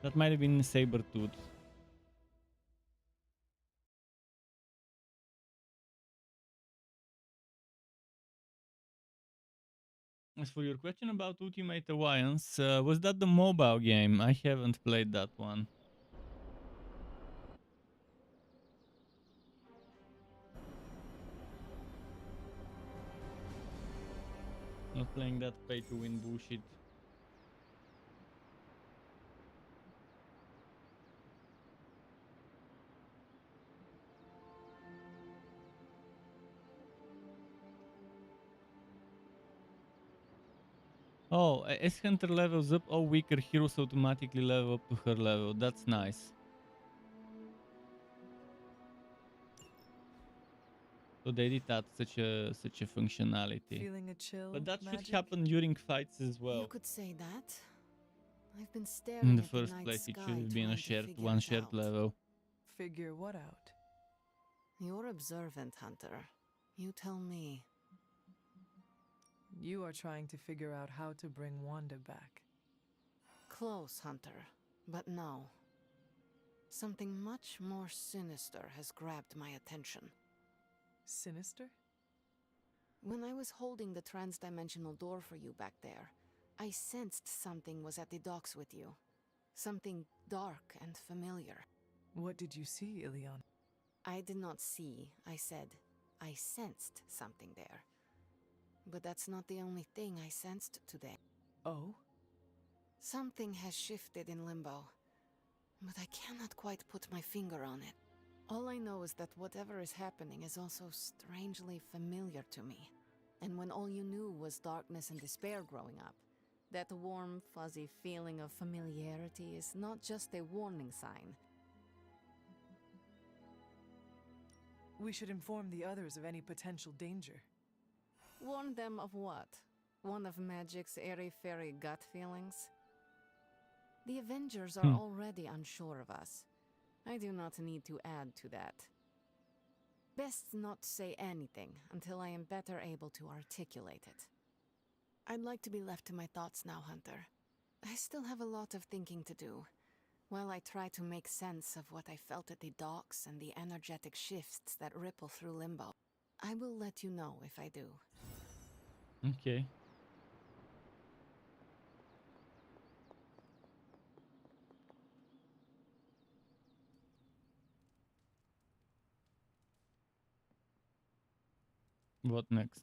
That might have been Sabretooth. As for your question about Ultimate Alliance, was that the mobile game? I haven't played that one. Not playing that pay-to-win bullshit. Oh, as Hunter levels up, all weaker heroes automatically level up to her level. That's nice. So they did add such a functionality. Feeling a chill, but that magic? should happen during fights as well. You could say that. I've been In staring the at the first night place, it sky should have been a trying to one figure it shared out. level. Figure what out? You're observant, Hunter. You tell me. You are trying to figure out how to bring Wanda back. Close, Hunter. But no. Something much more sinister has grabbed my attention. Sinister? When I was holding the trans-dimensional door for you back there, I sensed something was at the docks with you. Something dark and familiar. What did you see, Ilion? I did not see, I said. I sensed something there. But that's not the only thing I sensed today. Oh? Something has shifted in Limbo, but I cannot quite put my finger on it. All I know is that whatever is happening is also strangely familiar to me. And when all you knew was darkness and despair growing up, that warm, fuzzy feeling of familiarity is not just a warning sign. We should inform the others of any potential danger. Warn them of what? One of Magic's airy-fairy gut feelings? The Avengers are already unsure of us. I do not need to add to that. Best not say anything until I am better able to articulate it. I'd like to be left to my thoughts now, Hunter. I still have a lot of thinking to do, while I try to make sense of what I felt at the docks and the energetic shifts that ripple through Limbo. I will let you know if I do. Okay. What next?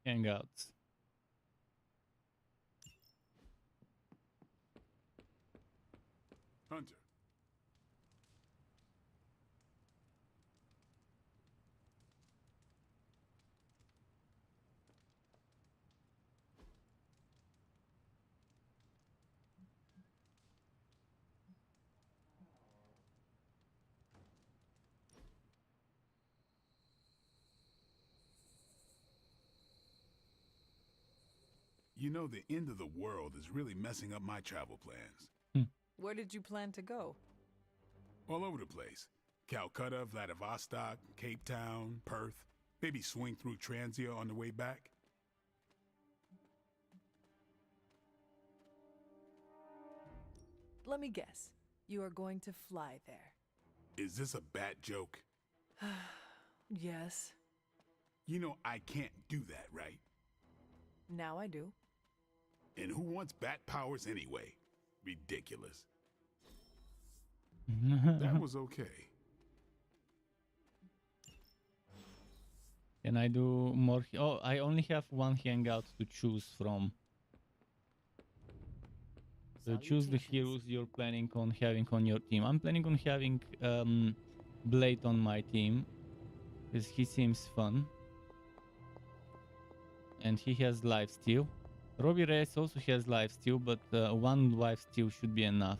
Hangouts. Hunter. You know, the end of the world is really messing up my travel plans. Where did you plan to go? All over the place. Calcutta, Vladivostok, Cape Town, Perth. Maybe swing through Transia on the way back. Let me guess. You are going to fly there. Is this a bat joke? Yes. You know I can't do that, right? Now I do. And who wants bat powers anyway? Ridiculous. That was okay. Can I do more? Oh, I only have one hangout to choose from. So choose the heroes you're planning on having on your team. I'm planning on having Blade on my team because he seems fun and he has lifesteal. Robbie Reyes also has lifesteal, but one lifesteal should be enough.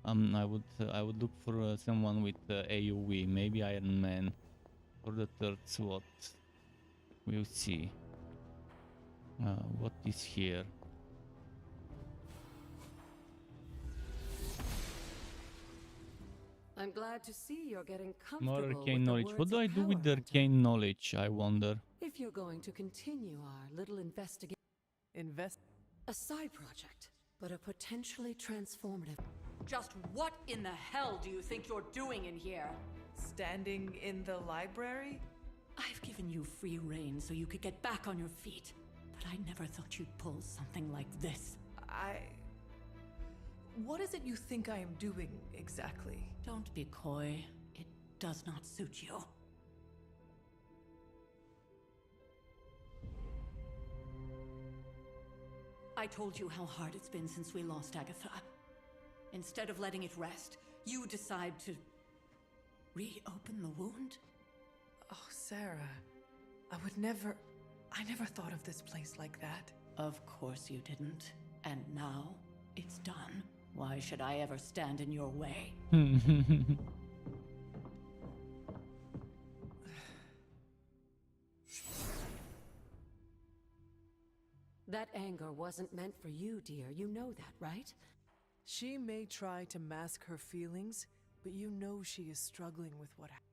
I would look for someone with AoE, maybe Iron Man for the third slot. We'll see. What is here? I'm glad to see you're getting comfortable More with arcane the knowledge. words What do of I do with power, the Hunter. arcane knowledge, I wonder? If you're going to continue our little investigation... A side project, but a potentially transformative... Just what in the hell do you think you're doing in here? Standing in the library? I've given you free rein so you could get back on your feet. But I never thought you'd pull something like this. What is it you think I am doing, exactly? Don't be coy. It does not suit you. I told you how hard it's been since we lost Agatha. Instead of letting it rest, you decide to reopen the wound? Oh, Sarah. I never thought of this place like that. Of course you didn't. And now, it's done. Why should I ever stand in your way? That anger wasn't meant for you, dear. You know that, right? She may try to mask her feelings, but you know she is struggling with what happened.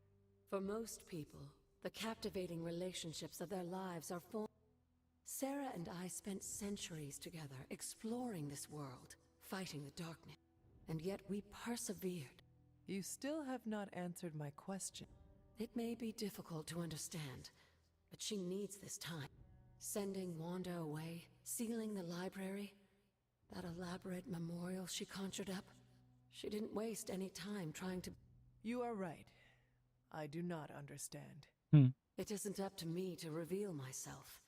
For most people, the captivating relationships of their lives are formed. Sarah and I spent centuries together, exploring this world, fighting the darkness. And yet we persevered. You still have not answered my question. It may be difficult to understand, but she needs this time. Sending Wanda away, sealing the library, that elaborate memorial she conjured up. She didn't waste any time trying to... You are right. I do not understand. It isn't up to me to reveal myself.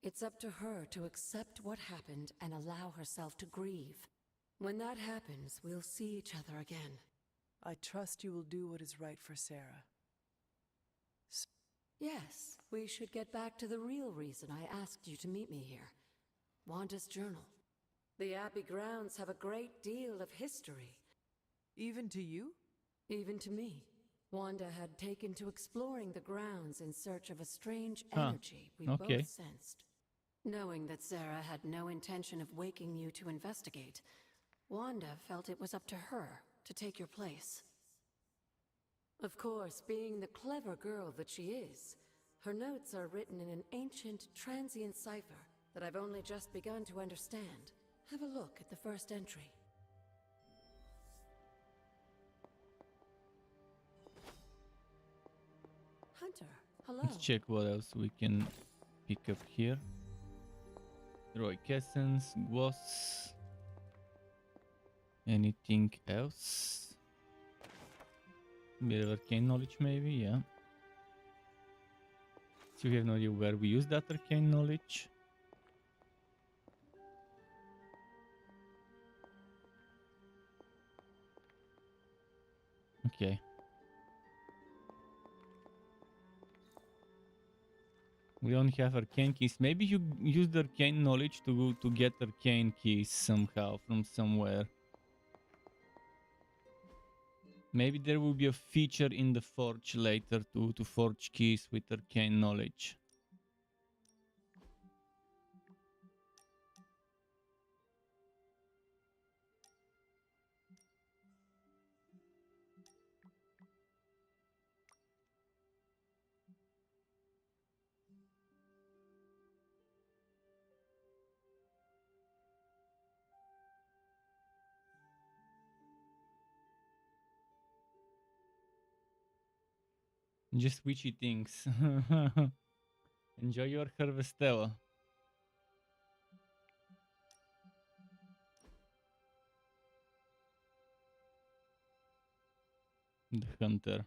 It's up to her to accept what happened and allow herself to grieve. When that happens, we'll see each other again. I trust you will do what is right for Sarah. Yes, we should get back to the real reason I asked you to meet me here. Wanda's journal. The Abbey grounds have a great deal of history. Even to you? Even to me. Wanda had taken to exploring the grounds in search of a strange energy we both sensed. Knowing that Sarah had no intention of waking you to investigate, Wanda felt it was up to her to take your place. Of course, being the clever girl that she is, her notes are written in an ancient, transient cipher that I've only just begun to understand. Have a look at the first entry. Hunter, hello. Let's check what else we can pick up here. Heroic Essence, Gwoss. Anything else? Bit of arcane knowledge maybe, yeah. So we have no idea where we use that arcane knowledge. Okay. We don't have arcane keys. Maybe you use the arcane knowledge to get arcane keys somehow from somewhere. Maybe there will be a feature in the forge later to forge keys with arcane knowledge. Just witchy things. Enjoy your Harvestella. The hunter.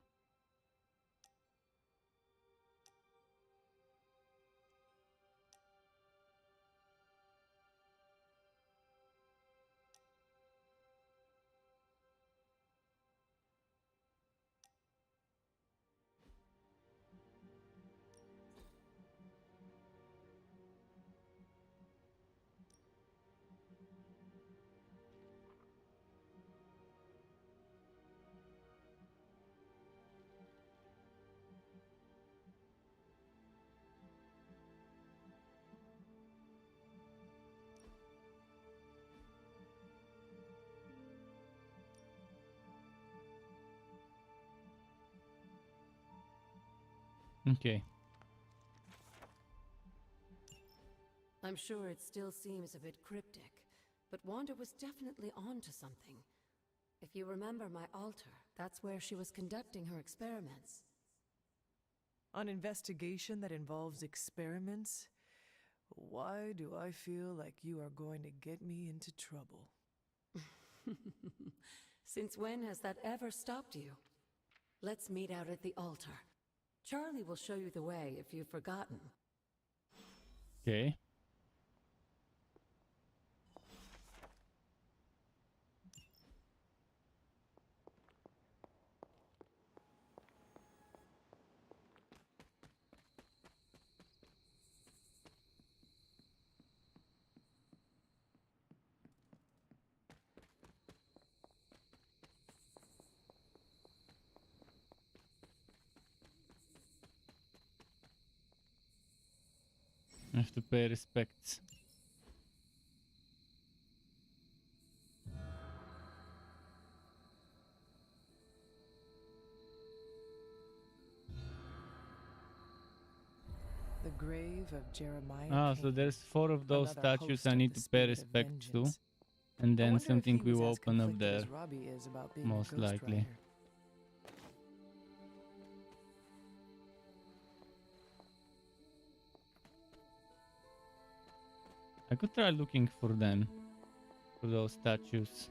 Okay. I'm sure it still seems a bit cryptic, but Wanda was definitely onto something. If you remember my altar, that's where she was conducting her experiments. On investigation that involves experiments? Why do I feel like you are going to get me into trouble? Since when has that ever stopped you? Let's meet out at the altar. Charlie will show you the way if you've forgotten. Okay. I have to pay respects. The grave of Jeremiah Ah, so Kane. there's 4 of those Another statues host I of need the to pay spirit of respects to. vengeance. And I then wonder if something he will was as open up conflicted there. as Robbie is about being Most a ghost likely. rider. I could try looking for them. For those statues.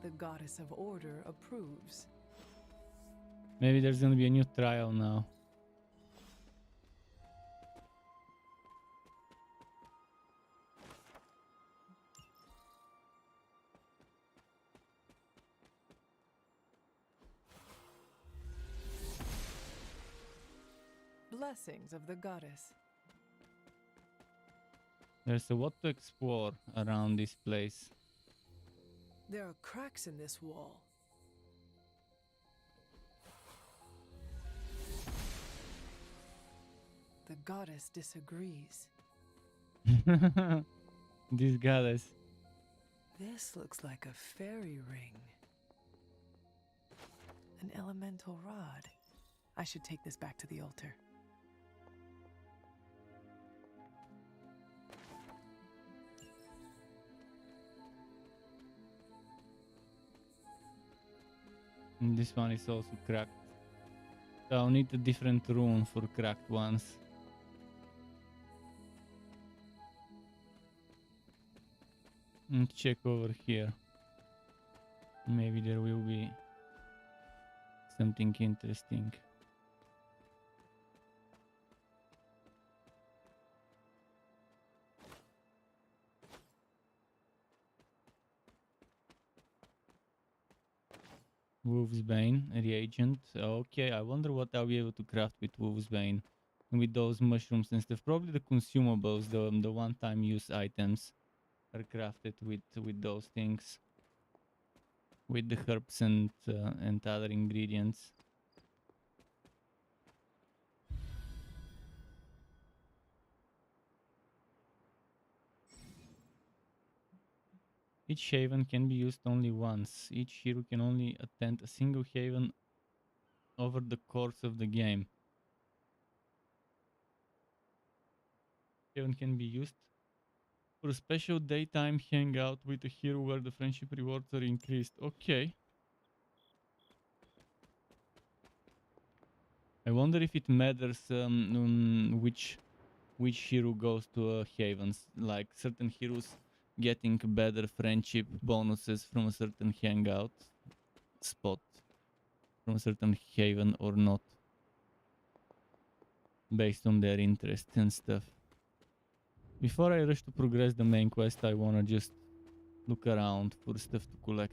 The goddess of order approves. Maybe there's gonna be a new trial now. Blessings of the goddess. There's a lot to explore around this place. There are cracks in this wall. The goddess disagrees. This goddess. This looks like a fairy ring. An elemental rod. I should take this back to the altar. And this one is also cracked. So I'll need a different rune for cracked ones. And check over here. Maybe there will be something interesting. Wolf's Bane reagent. Okay, I wonder what I'll be able to craft with Wolf's Bane. With those mushrooms and stuff. Probably the consumables, the one-time use items are crafted with those things. With the herbs and other ingredients. Each haven can be used only once. Each hero can only attend a single haven over the course of the game. Haven can be used for a special daytime hangout with a hero where the friendship rewards are increased. Okay. I wonder if it matters which hero goes to havens. Like certain heroes getting better friendship bonuses from a certain hangout spot, from a certain haven or not, based on their interest and stuff. Before I rush to progress the main quest, I wanna just look around for stuff to collect.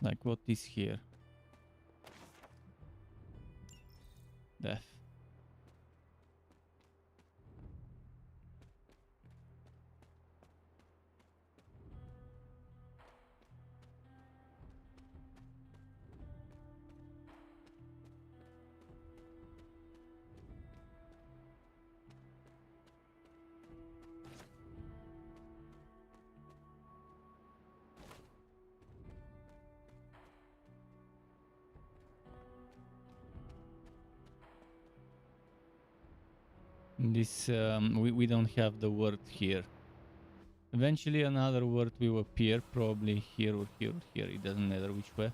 Like what is here? Death. This we don't have the word here. Eventually another word will appear, probably here or here or here, it doesn't matter which way.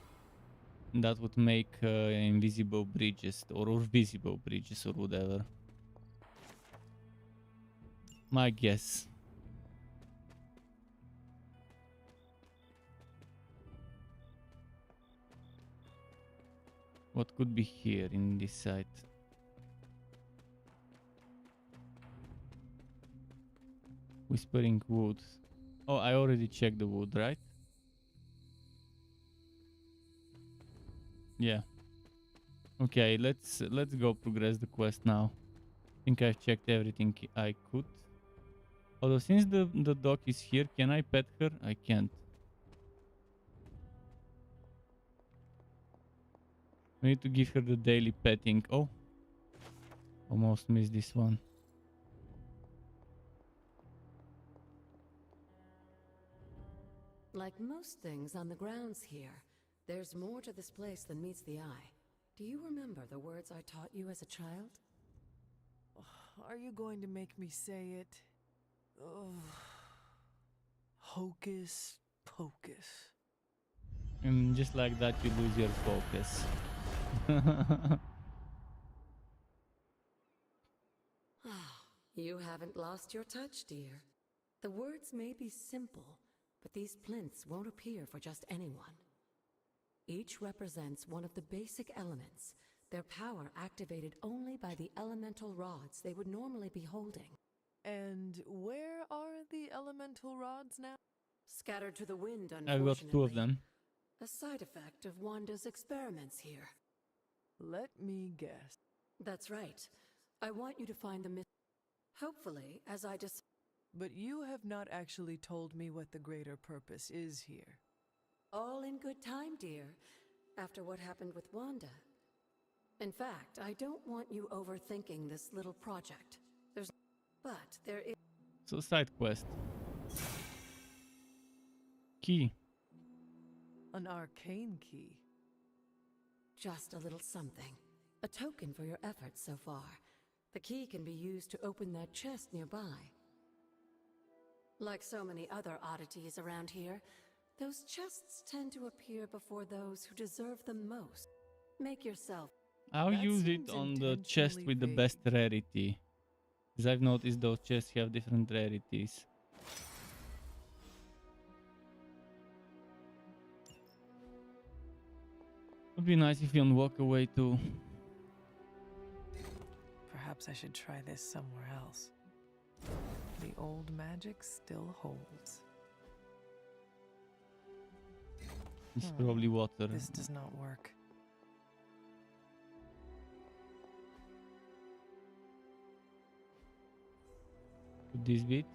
That would make invisible bridges or visible bridges or whatever. My guess. What could be here in this site? Whispering wood. Oh, I already checked the wood, right? Yeah. Okay, let's go progress the quest now. I think I've checked everything I could. Although since the dog is here, can I pet her? I can't. We need to give her the daily petting. Oh, almost missed this one. Like most things on the grounds here, there's more to this place than meets the eye. Do you remember the words I taught you as a child? Are you going to make me say it? Ugh. Hocus pocus. And just like that, you lose your focus. You haven't lost your touch, dear. The words may be simple, but these plinths won't appear for just anyone. Each represents one of the basic elements, their power activated only by the elemental rods they would normally be holding. And where are the elemental rods now? Scattered to the wind, I've unfortunately. got 2 of them. A side effect of Wanda's experiments here. Let me guess. That's right. I want you to find the hopefully, as I just... But you have not actually told me what the greater purpose is here. All in good time, dear, after what happened with Wanda. In fact, I don't want you overthinking this little project. But there is... So side quest. Key. An arcane key. Just a little something. A token for your efforts so far. The key can be used to open that chest nearby. Like so many other oddities around here, those chests tend to appear before those who deserve them most. Make yourself... I'll use it on the chest with the best rarity. Because I've noticed those chests have different rarities. Would be nice if you can walk away too. Perhaps I should try this somewhere else. The old magic still holds. It's probably water. This does not work. Could this be it?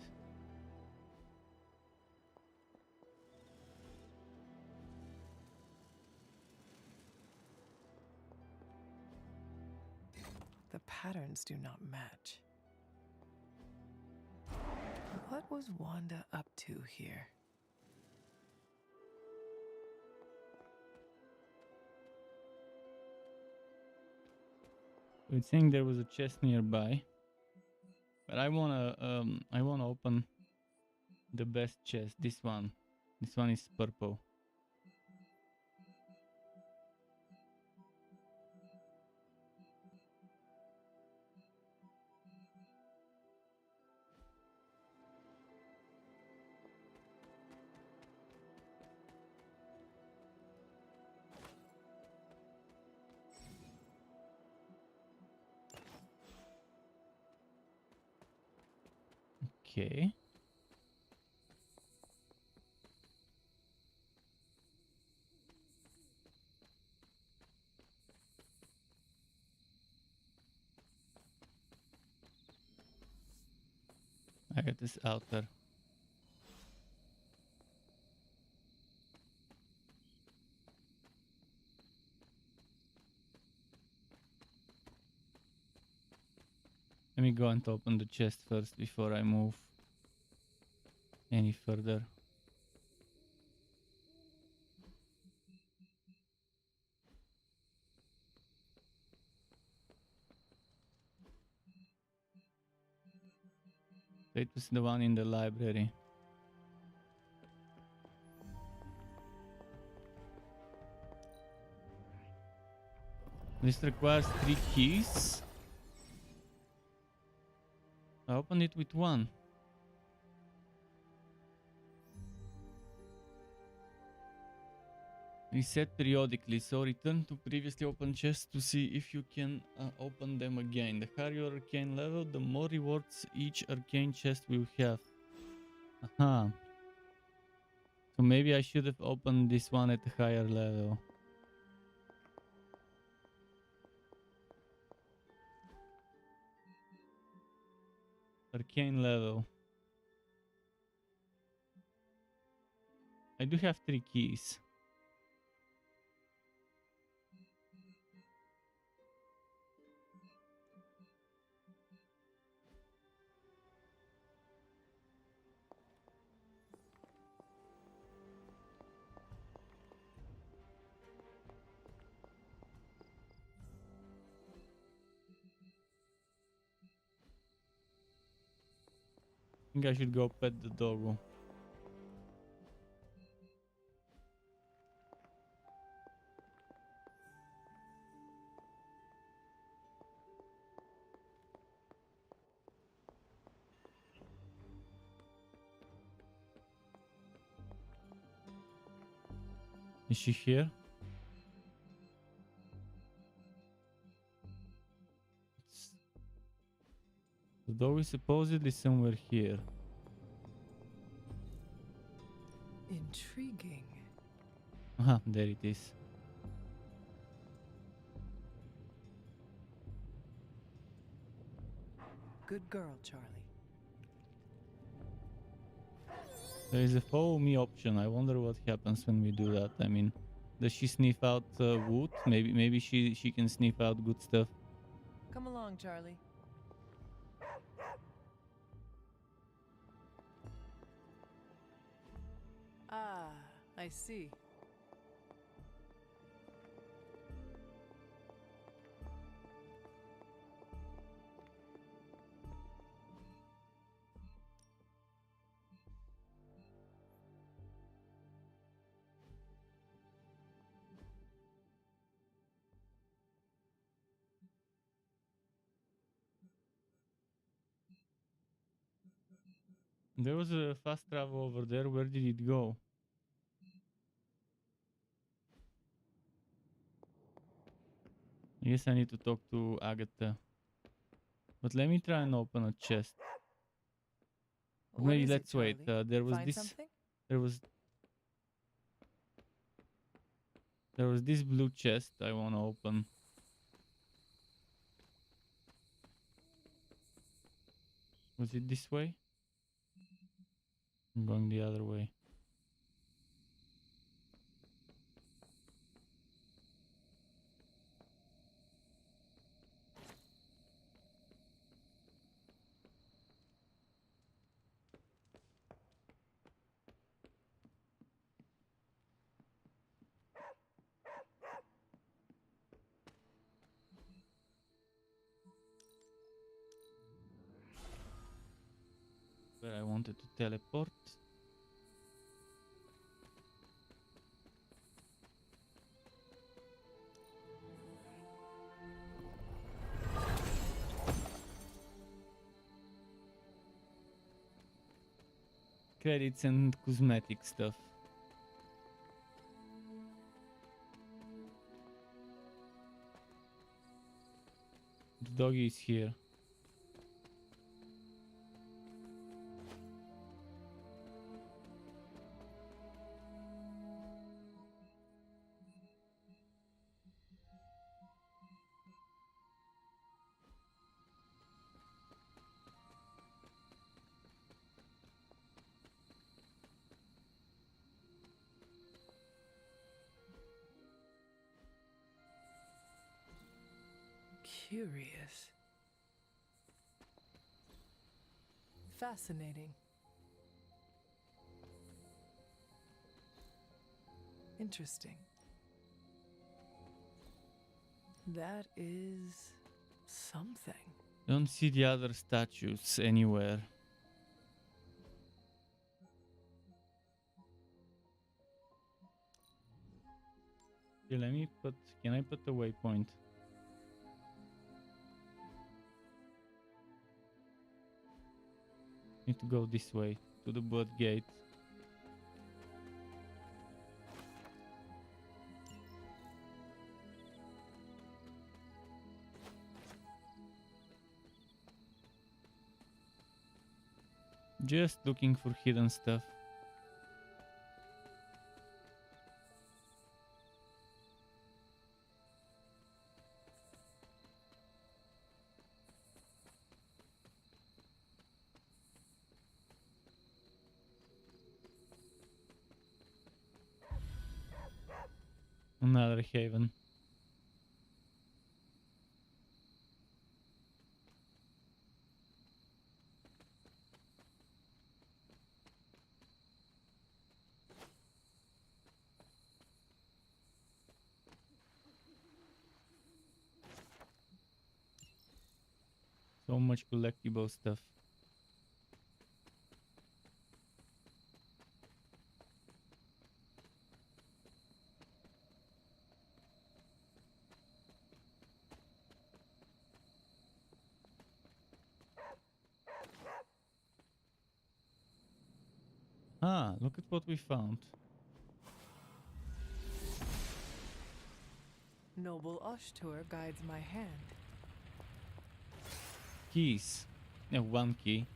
The patterns do not match. What was Wanda up to here? I think there was a chest nearby, but I wanna open the best chest. This one is purple. Okay. I got this outer. Let me go and open the chest first before I move any further. It was the one in the library. This requires 3 keys. I opened it with 1. Reset periodically, so return to previously opened chests to see if you can open them again. The higher your arcane level, the more rewards each arcane chest will have. Aha. So maybe I should have opened this one at a higher level. Arcane level. I do have 3 keys. I think I should go pet the doggo. Is she here? The dog is supposedly somewhere here. Intriguing. Aha, there it is. Good girl, Charlie. There is a follow me option. I wonder what happens when we do that. I mean, does she sniff out wood? Maybe she can sniff out good stuff. Come along, Charlie. Ah, I see. There was a fast travel over there. Where did it go? I guess I need to talk to Agatha. But let me try and open a chest. What Maybe is let's it, wait. Charlie? There was Find this. something? There was this blue chest I want to open. Was it this way? I'm going the other way. Where I wanted to teleport. Credits and cosmetic stuff. The doggy is here. Curious. Fascinating. Interesting. That is something. Don't see the other statues anywhere. Okay, let me put. Can I put the waypoint? Need to go this way to the bird gate. Just looking for hidden stuff. Another haven. So much collectible stuff. Ah, look at what we found. Noble Ushtur guides my hand. Keys. Yeah, one key.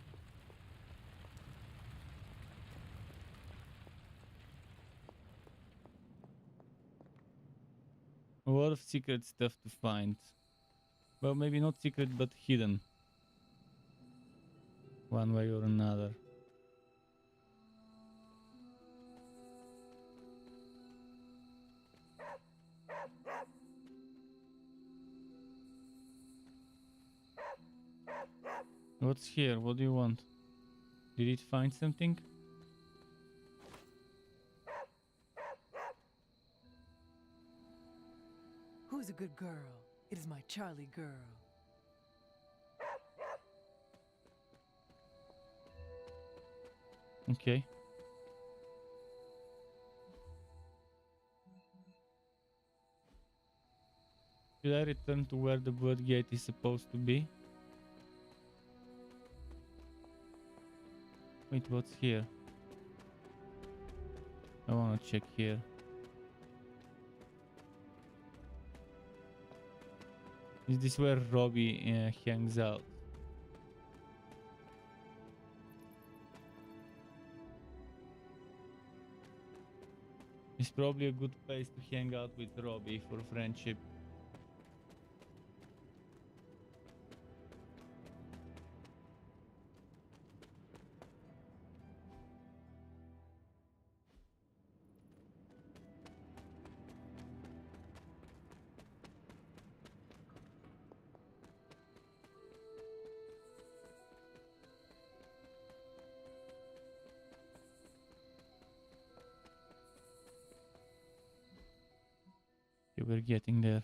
A lot of secret stuff to find. Well, maybe not secret, but hidden. One way or another. What's here? What do you want? Did it find something? Who's a good girl? It is my Charlie girl. Okay. Should I return to where the bird gate is supposed to be? Wait, what's here? I wanna check here. Is this where Robbie hangs out? It's probably a good place to hang out with Robbie for friendship. Okay, we're getting there.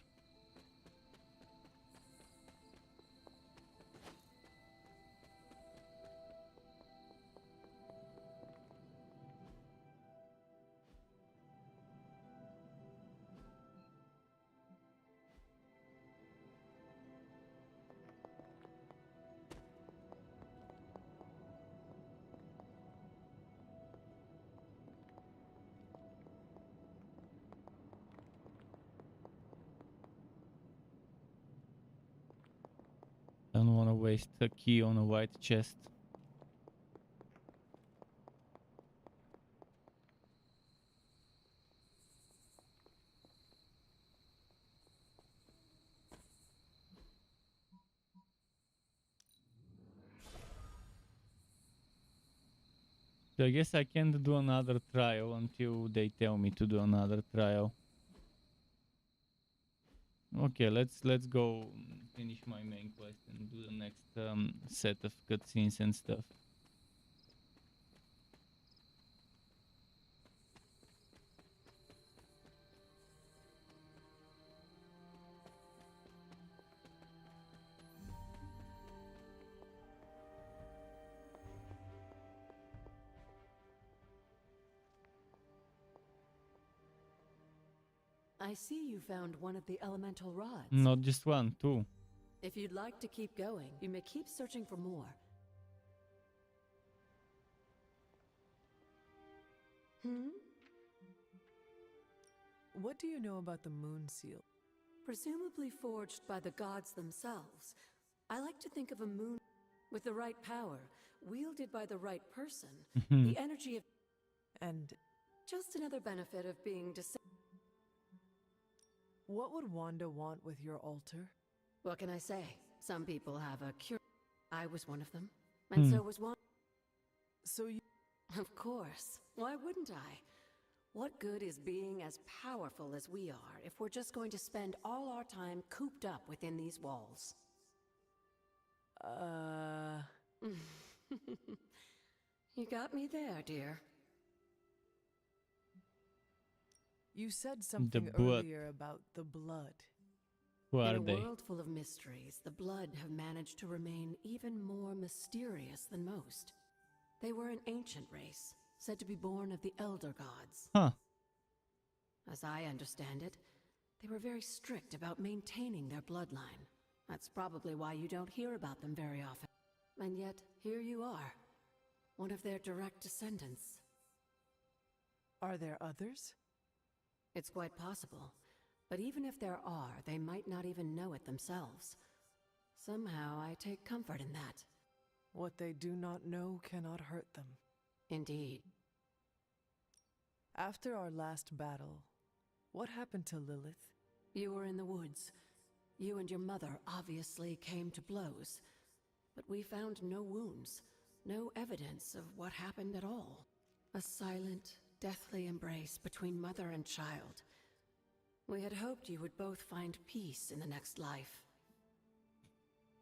Don't want to waste a key on a white chest. So I guess I can't do another trial until they tell me to do another trial. Okay, let's go finish my main quest and do the next set of cutscenes and stuff. I see you found one of the elemental rods. Not just one, two. If you'd like to keep going, you may keep searching for more. What do you know about the moon seal? Presumably forged by the gods themselves. I like to think of a moon with the right power, wielded by the right person. The energy of... And... just another benefit of being What would Wanda want with your altar? What can I say? Some people have a cure. I was one of them. And so was Wanda. So you... Of course. Why wouldn't I? What good is being as powerful as we are if we're just going to spend all our time cooped up within these walls? You got me there, dear. You said something earlier about the blood. Who are In a they? world full of mysteries, the blood have managed to remain even more mysterious than most. They were an ancient race, said to be born of the Elder Gods. Huh. As I understand it, they were very strict about maintaining their bloodline. That's probably why you don't hear about them very often. And yet, here you are, one of their direct descendants. Are there others? It's quite possible. But even if there are, they might not even know it themselves. Somehow, I take comfort in that. What they do not know cannot hurt them. Indeed. After our last battle, what happened to Lilith? You were in the woods. You and your mother obviously came to blows. But we found no wounds, no evidence of what happened at all. A silent, deathly embrace between mother and child. We had hoped you would both find peace in the next life.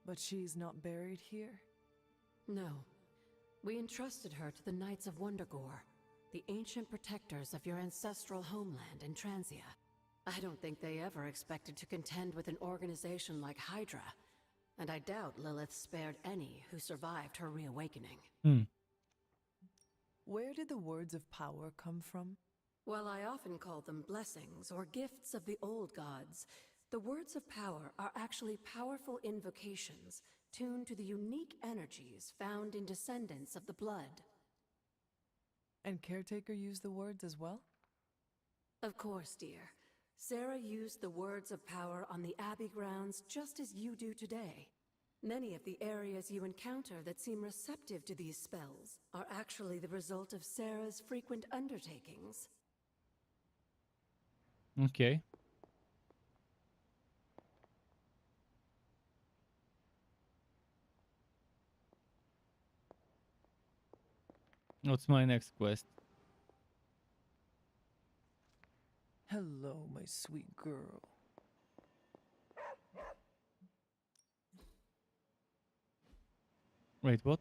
But she's not buried here? No. We entrusted her to the Knights of Wondergore, the ancient protectors of your ancestral homeland in Transia. I don't think they ever expected to contend with an organization like Hydra, and I doubt Lilith spared any who survived her reawakening. Where did the words of power come from? While I often call them blessings or gifts of the old gods, the words of power are actually powerful invocations tuned to the unique energies found in descendants of the blood. And Caretaker used the words as well? Of course, dear. Sarah used the words of power on the Abbey grounds just as you do today. Many of the areas you encounter that seem receptive to these spells are actually the result of Sarah's frequent undertakings. Okay. What's my next quest? Hello, my sweet girl. Wait, what?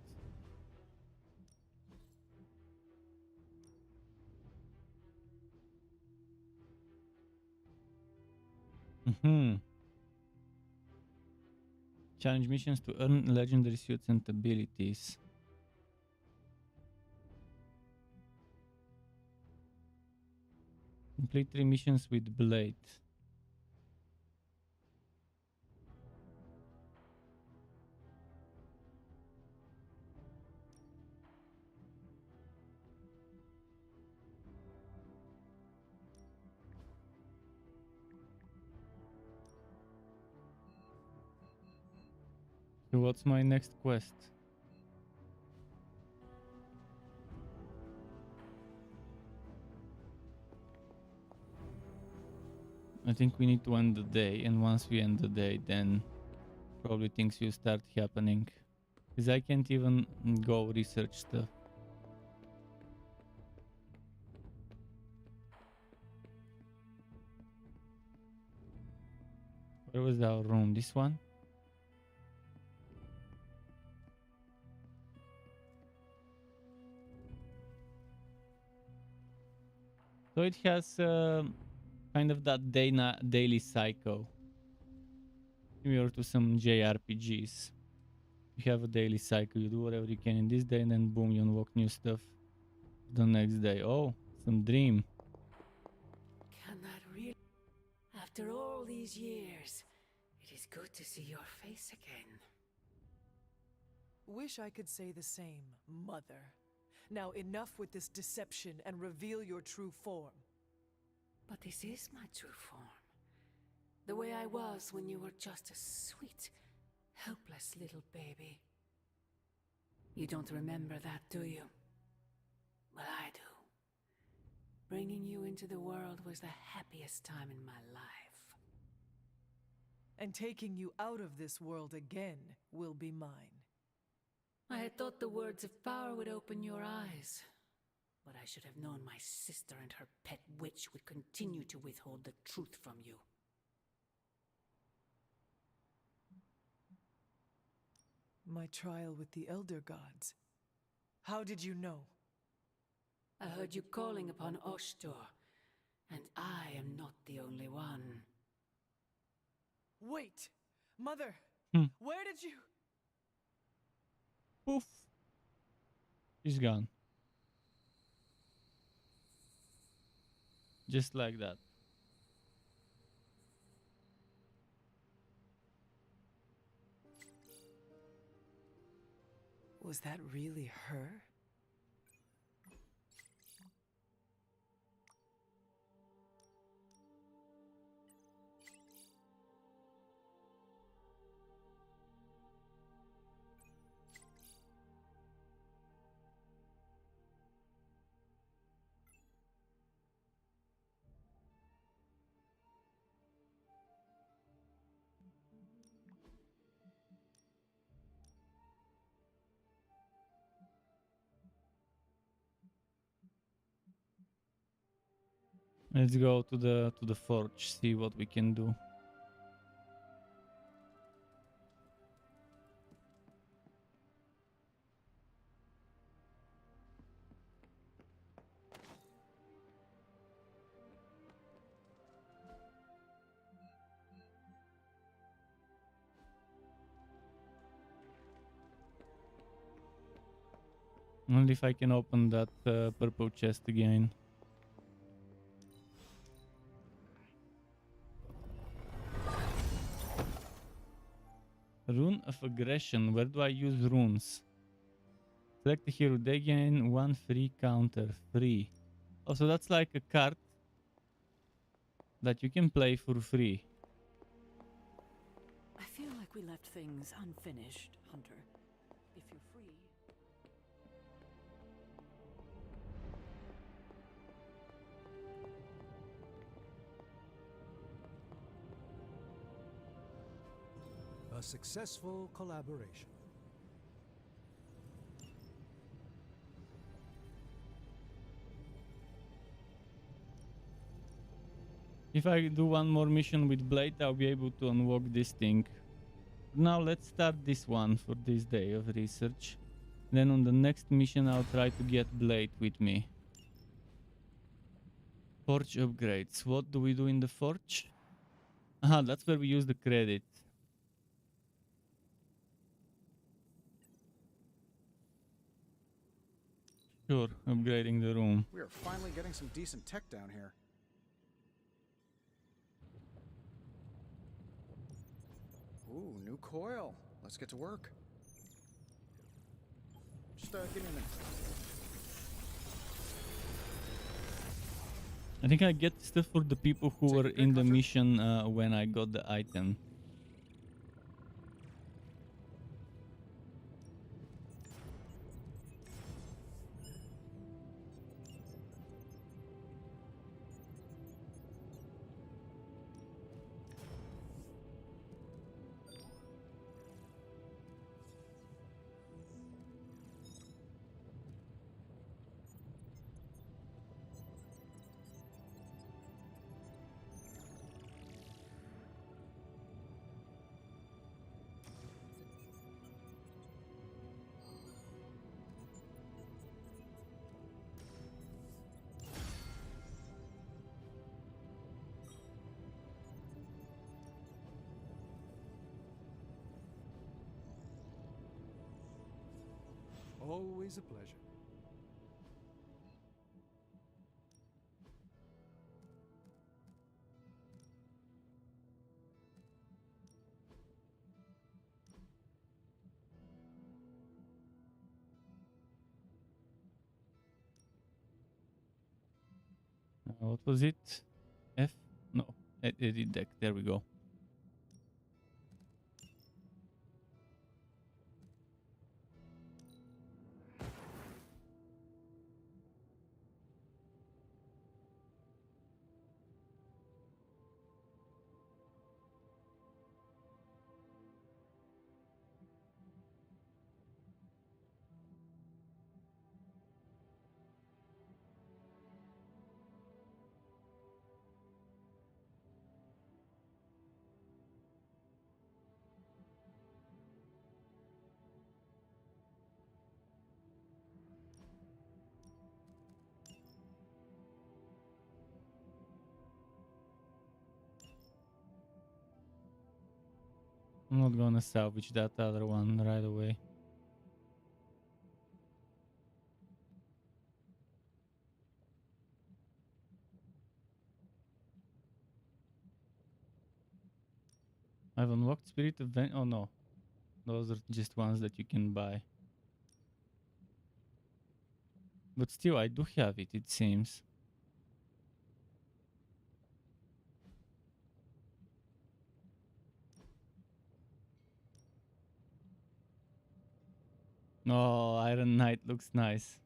Challenge missions to earn legendary suits and abilities. Complete 3 missions with Blade. So what's my next quest? I think we need to end the day, and once we end the day, then probably things will start happening. Because I can't even go research stuff. Where was our room? This one? So it has kind of that daily cycle, similar to some JRPGs. You have a daily cycle, you do whatever you can in this day, and then boom, you unlock new stuff the next day. Oh, some dream. Can that really... After all these years, it is good to see your face again. Wish I could say the same, Mother. Now enough with this deception and reveal your true form. But this is my true form. The way I was when you were just a sweet, helpless little baby. You don't remember that, do you? Well, I do. Bringing you into the world was the happiest time in my life. And taking you out of this world again will be mine. I had thought the words of power would open your eyes. But I should have known my sister and her pet witch would continue to withhold the truth from you. My trial with the Elder Gods. How did you know? I heard you calling upon Oshtur, and I am not the only one. Wait! Mother! Where did you... Poof. He's gone. Just like that. Was that really her? Let's go to the forge, see what we can do. Only if I can open that purple chest again. Rune of Aggression. Where do I use runes? Select a hero. They gain 1 free counter. Free. Oh, so that's like a card that you can play for free. I feel like we left things unfinished, Hunter. If you're free... A successful collaboration. If I do one more mission with Blade, I'll be able to unlock this thing. Now let's start this one for this day of research. Then on the next mission I'll try to get Blade with me. Forge upgrades. What do we do in the forge? Aha, that's where we use the credit. Sure, upgrading the room. We are finally getting some decent tech down here. Ooh, new coil. Let's get to work. Just give me a minute. I think I get stuff for the people who were in the mission when I got the item. Always a pleasure. What was it? F? No. Edit deck. There we go. I'm not gonna salvage that other one right away. I've unlocked Spirit of oh no. Those are just ones that you can buy. But still, I do have it, it seems. Oh, Iron Knight looks nice.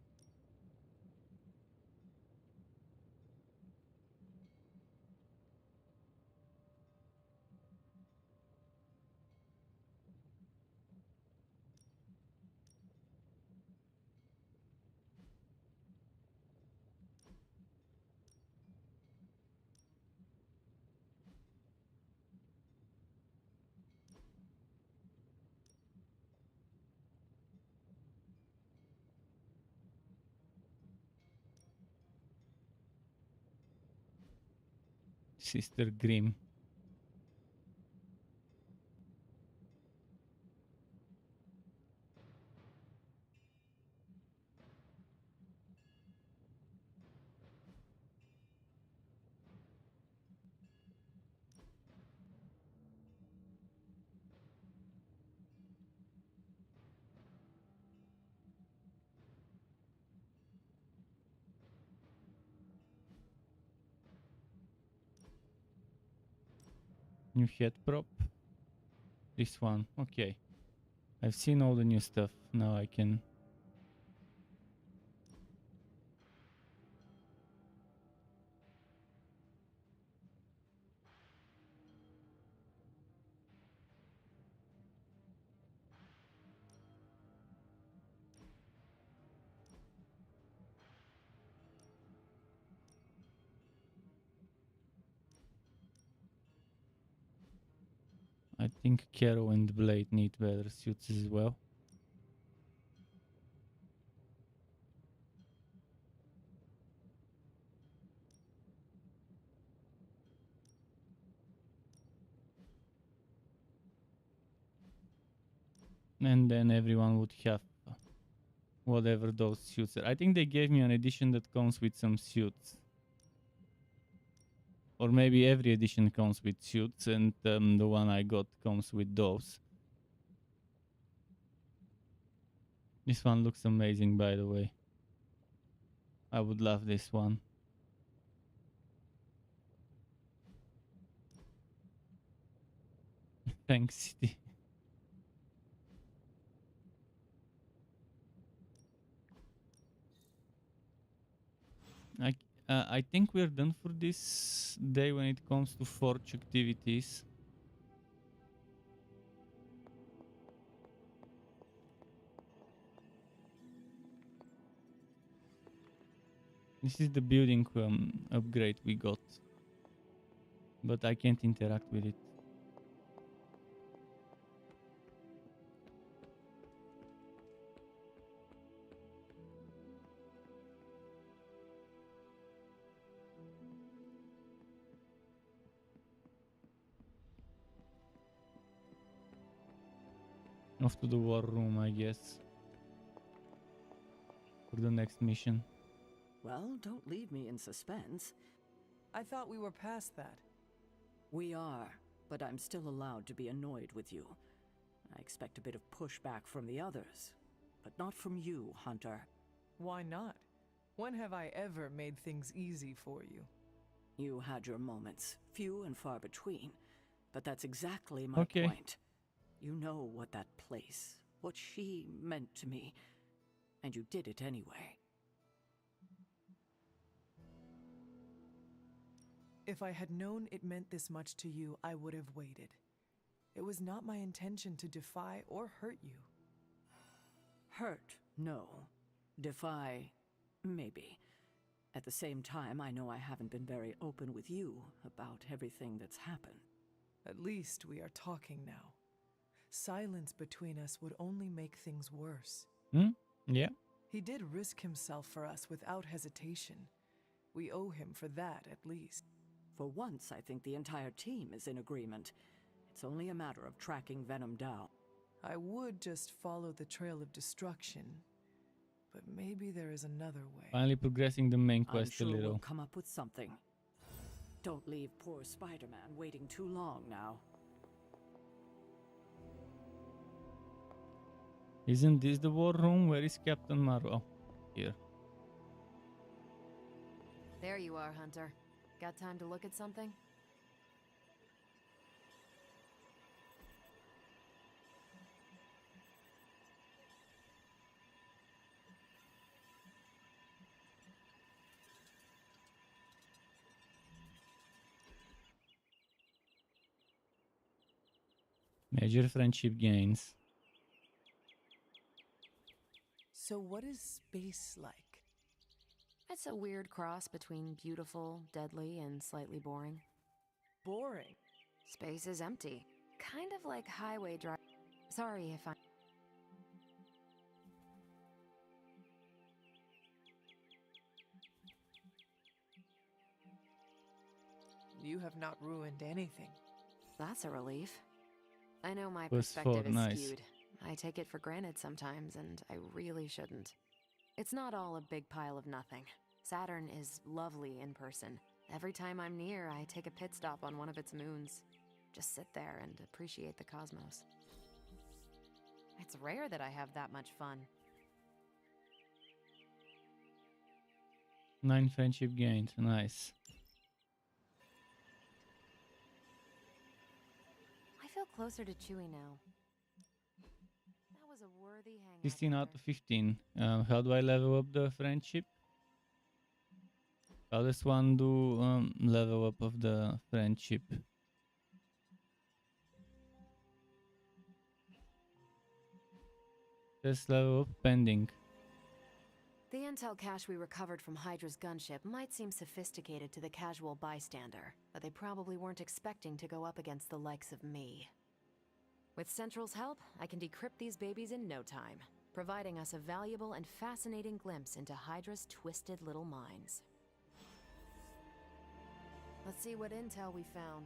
Sister Grimm. New head prop. This one. Okay. I've seen all the new stuff. Now I can... I think Caro and Blade need better suits as well. And then everyone would have whatever those suits are. I think they gave me an edition that comes with some suits. Or maybe every edition comes with suits and the one I got comes with those. This one looks amazing, by the way. I would love this one. Thanks, City. I think we're done for this day when it comes to forge activities. This is the building upgrade we got, but I can't interact with it. Off to the war room, I guess, for the next mission. Well, don't leave me in suspense. I thought we were past that. We are, but I'm still allowed to be annoyed with you. I expect a bit of pushback from the others, but not from you, Hunter. Why not? When have I ever made things easy for you? You had your moments, few and far between. But that's exactly my point. You know what that place, what she meant to me, and you did it anyway. If I had known it meant this much to you, I would have waited. It was not my intention to defy or hurt you. Hurt, no. Defy, maybe. At the same time, I know I haven't been very open with you about everything that's happened. At least we are talking now. Silence between us would only make things worse. Yeah. He did risk himself for us without hesitation. We owe him for that, at least. For once, I think the entire team is in agreement. It's only a matter of tracking Venom down. I would just follow the trail of destruction, but maybe there is another way. Finally progressing the main quest I'm sure a little. We'll come up with something. Don't leave poor Spider-Man waiting too long now. Isn't this the war room? Where is Captain Marvel? Oh, here. There you are, Hunter. Got time to look at something? Major friendship gains. So what is space like? It's a weird cross between beautiful, deadly, and slightly boring. Boring? Space is empty. Kind of like highway drive. Sorry if I... You have not ruined anything. That's a relief. I know my Was perspective is nice. skewed. I take it for granted sometimes, and I really shouldn't. It's not all a big pile of nothing. Saturn is lovely in person. Every time I'm near, I take a pit stop on one of its moons. Just sit there and appreciate the cosmos. It's rare that I have that much fun. 9 friendship gained. Nice. I feel closer to Chewie now. That was a worthy hangout. 16 out of 15. How do I level up the friendship? How does one do level up of the friendship? Just level up pending. The intel cache we recovered from Hydra's gunship might seem sophisticated to the casual bystander, but they probably weren't expecting to go up against the likes of me. With Central's help, I can decrypt these babies in no time, providing us a valuable and fascinating glimpse into Hydra's twisted little minds. Let's see what intel we found.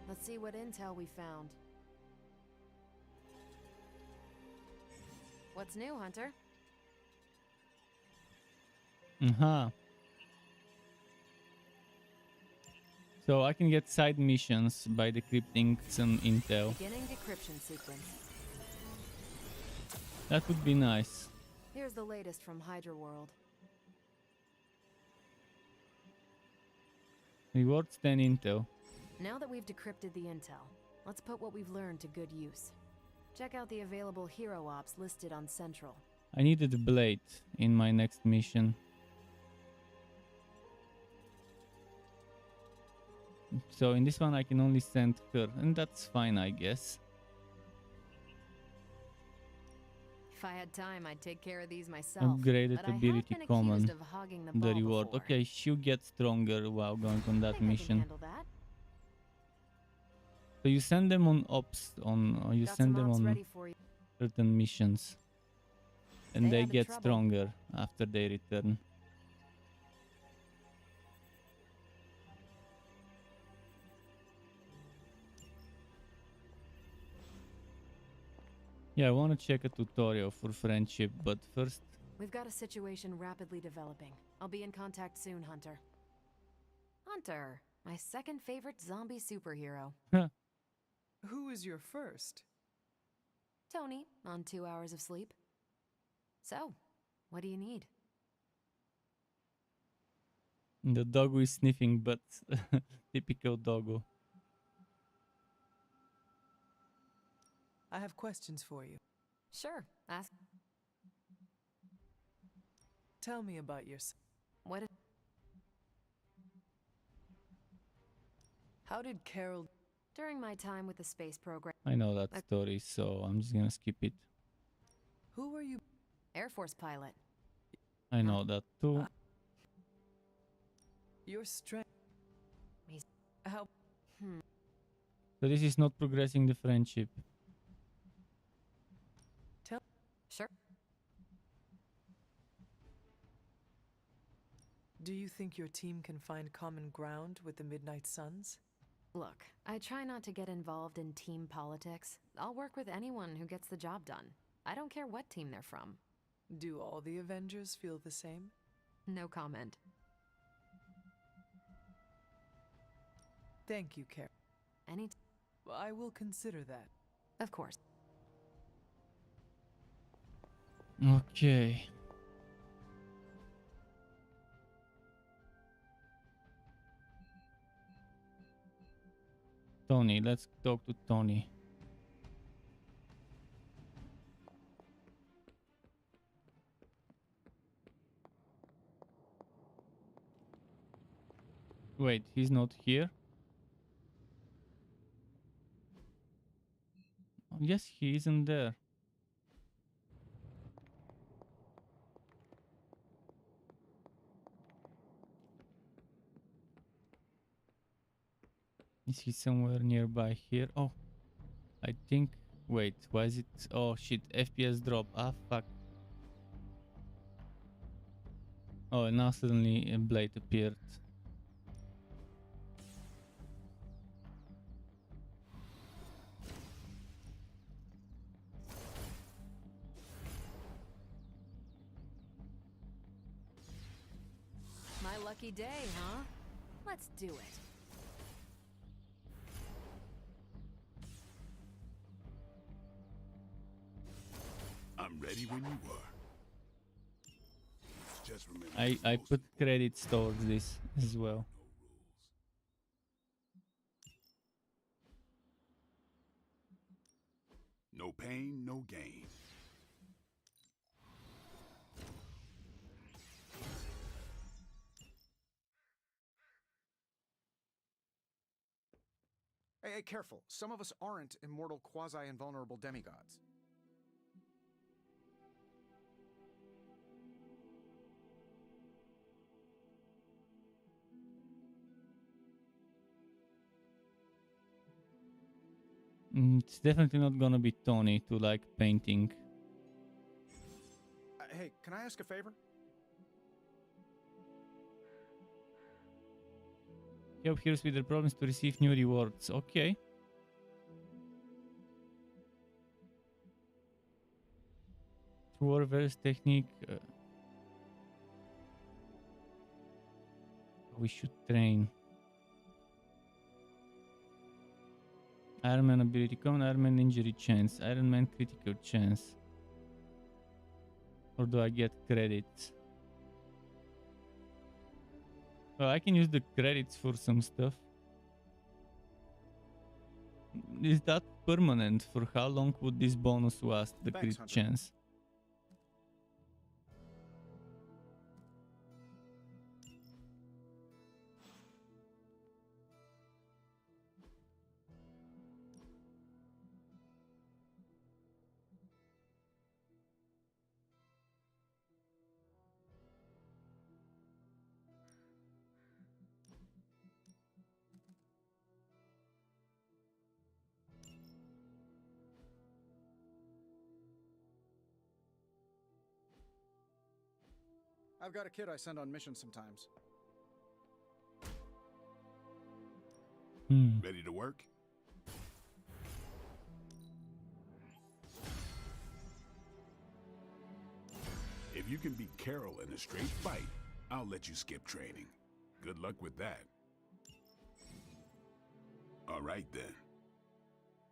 Let's see what intel we found. What's new, Hunter? So I can get side missions by decrypting some intel. Beginning decryption sequence. That would be nice. Here's the latest from Hydra World. Rewards 10 intel. Now that we've decrypted the intel, let's put what we've learned to good use. Check out the available hero ops listed on Central. I needed a blade in my next mission. So in this one I can only send her, and that's fine, I guess. If I had time, I'd take care of these myself. Upgraded but ability I have been common. accused of hogging the The ball reward. before. Okay, she'll get stronger while going on that I can mission. handle that. So you send them on ops, or you Got send some them ops on ready for you. certain missions, and Stay they out of get trouble. stronger after they return. Yeah, I want to check a tutorial for friendship, but first... We've got a situation rapidly developing. I'll be in contact soon, Hunter. Hunter, my second favorite zombie superhero. Who is your first? Tony, on 2 hours of sleep. So, what do you need? The doggo is sniffing, but typical doggo. I have questions for you. Sure, ask. Tell me about yourself. What did... How did Carol... During my time with the space program... I know that story, so I'm just gonna skip it. Who were you? Air Force pilot. I know that too. Your strength... How... So this is not progressing the friendship. Tell... Sure. Do you think your team can find common ground with the Midnight Suns? Look, I try not to get involved in team politics. I'll work with anyone who gets the job done. I don't care what team they're from. Do all the Avengers feel the same? No comment. Thank you, Carol. I will consider that. Of course. Okay. Tony, let's talk to Tony. Wait, he's not here? Oh, yes, he isn't there. Is he somewhere nearby here? Oh, I think... Wait, why is it... Oh shit, FPS drop. Ah, fuck. Oh, now suddenly a blade appeared. My lucky day, huh? Let's do it. I'm ready when you are. Just remember I put credits towards this as well. No pain, no gain. Hey, careful. Some of us aren't immortal, quasi-invulnerable demigods. It's definitely not gonna be Tony to like painting. Hey, can I ask a favor? Help heroes with their problems to receive new rewards. Okay. Warware's technique. We should train. Iron Man ability, common Iron Man injury chance, Iron Man critical chance. Or do I get credits? Well, I can use the credits for some stuff. Is that permanent? For how long would this bonus last, the Thanks, crit Hunter. chance? I've got a kid I send on missions sometimes. Ready to work? If you can beat Carol in a straight fight, I'll let you skip training. Good luck with that. All right then.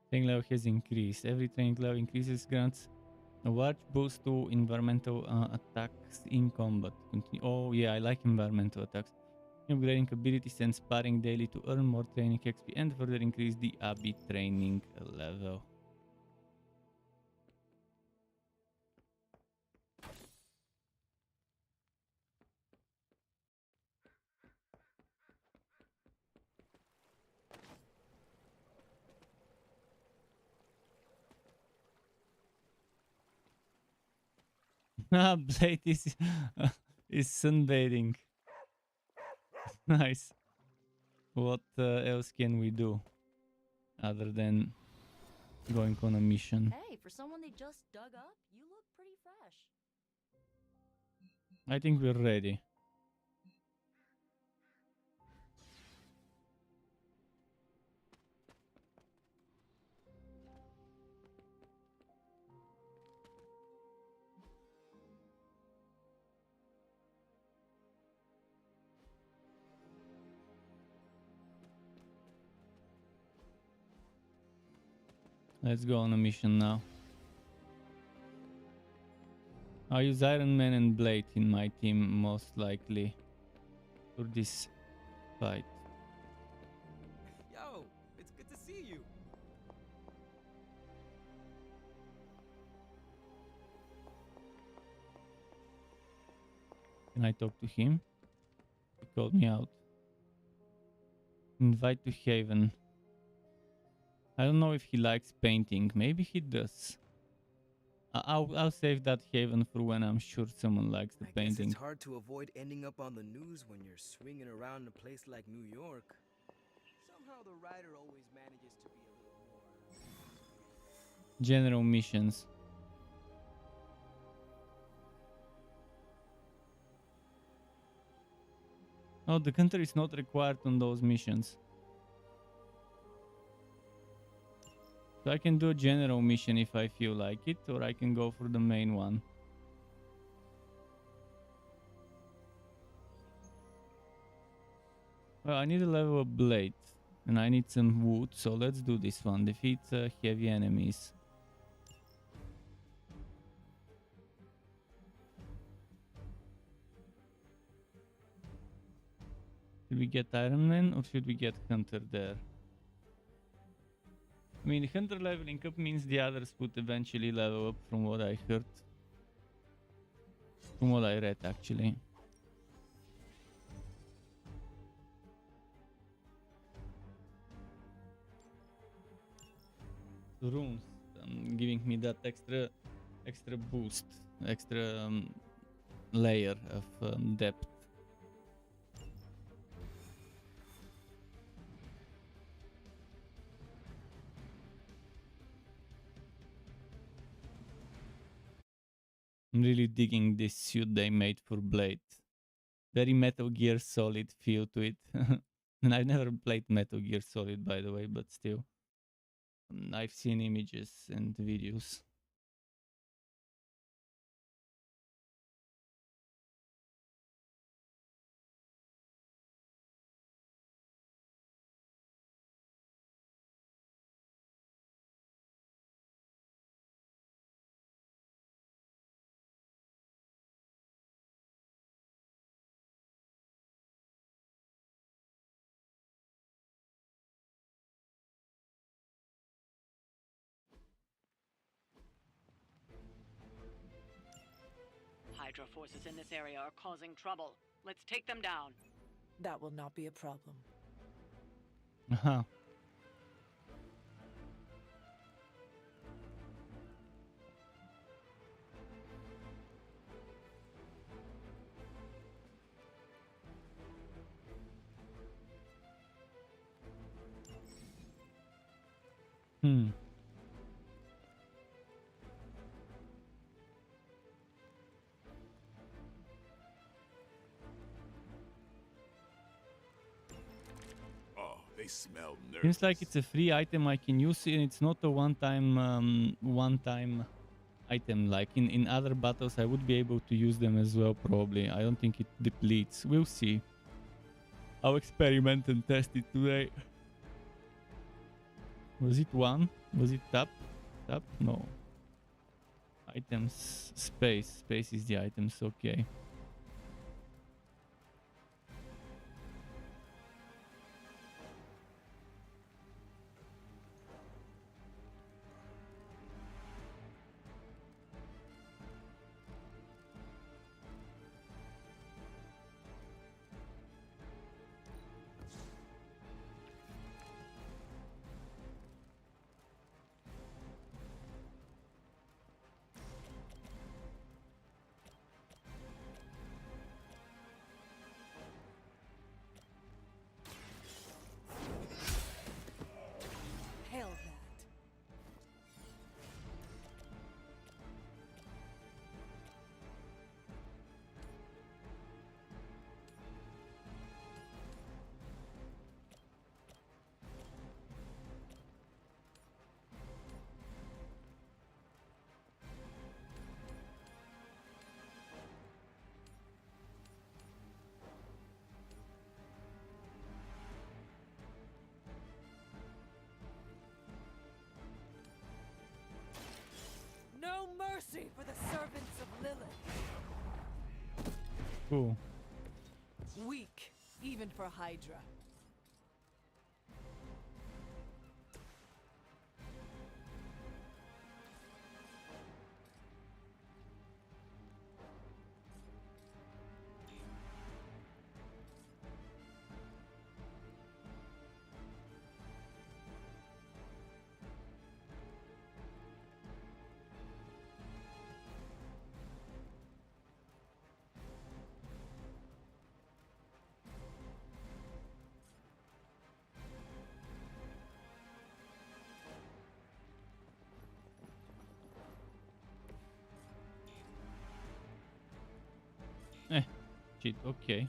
Training level has increased. Every training level increases grants a large boost to environmental attacks in combat. Oh yeah, I like environmental attacks. Upgrading abilities and sparring daily to earn more training XP and further increase the Abi training level. Blade is sunbathing. Nice. What else can we do other than going on a mission? Hey, for someone they just dug up, you look pretty fresh. I think we're ready. Let's go on a mission now. I use Iron Man and Blade in my team most likely for this fight. Yo, it's good to see you. Can I talk to him? He called me out. Invite to Haven. I don't know if he likes painting. Maybe he does. I'll save that Haven for when I'm sure someone likes the I painting. guess it's hard to avoid ending up on the news when you're swinging around a place like New York. Somehow the writer always manages to be a little more... General missions. Oh, the country is not required on those missions. So I can do a general mission if I feel like it, or I can go for the main one. Well, I need a level of blade, and I need some wood, so let's do this one. Defeat heavy enemies. Should we get Iron Man, or should we get Hunter there? I mean, Hunter leveling up means the others would eventually level up from what I heard. From what I read, actually. Runes giving me that extra boost, extra layer of depth. I'm really digging this suit they made for Blade. Very Metal Gear Solid feel to it. And I've never played Metal Gear Solid, by the way, but still. I've seen images and videos. Hydra forces in this area are causing trouble. Let's take them down. That will not be a problem. Uh-huh. Oh, they smell nervous. Seems like it's a free item I can use, and it's not a one-time item. Like in other battles, I would be able to use them as well, probably. I don't think it depletes. We'll see. I'll experiment and test it today. Was it one? Was it tap? Tap? No. Items. Space. Space is the items, okay. Cool. Weak, even for Hydra. Shit, okay.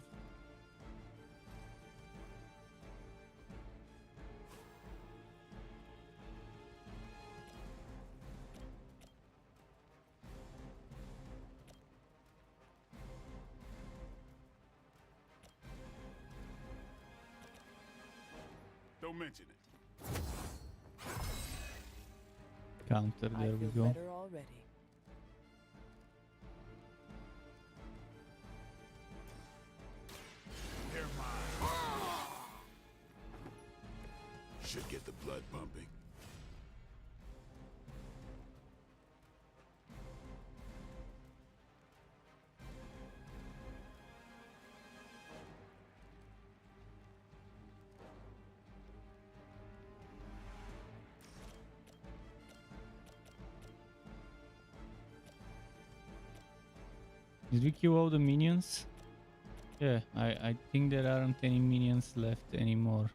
Don't mention it. Counter, there we go. Better already. They're mine. Should get the blood pumping. Did we kill all the minions? Yeah, I think there aren't any minions left anymore.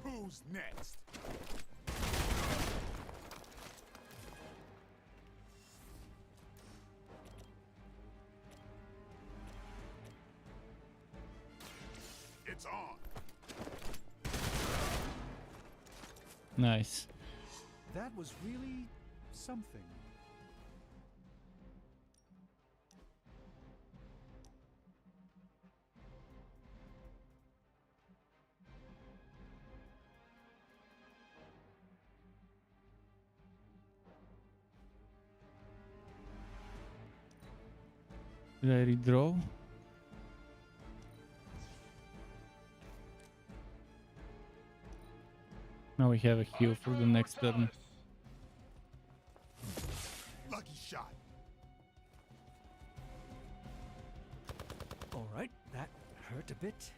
Who's next? It's on. Nice. That was really something. Did I redraw? Now we have a heal for the next turn. Lucky shot. All right, that hurt a bit.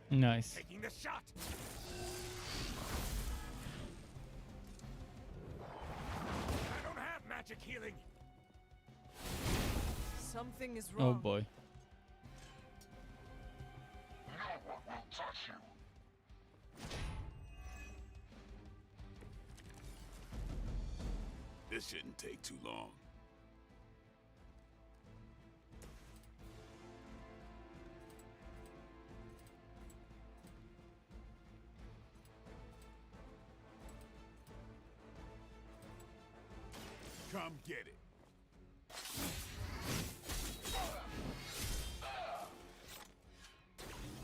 Nice. Taking the shot. I don't have magic healing. Something is Oh wrong. boy. No one will touch you. This shouldn't take too long. Come get it.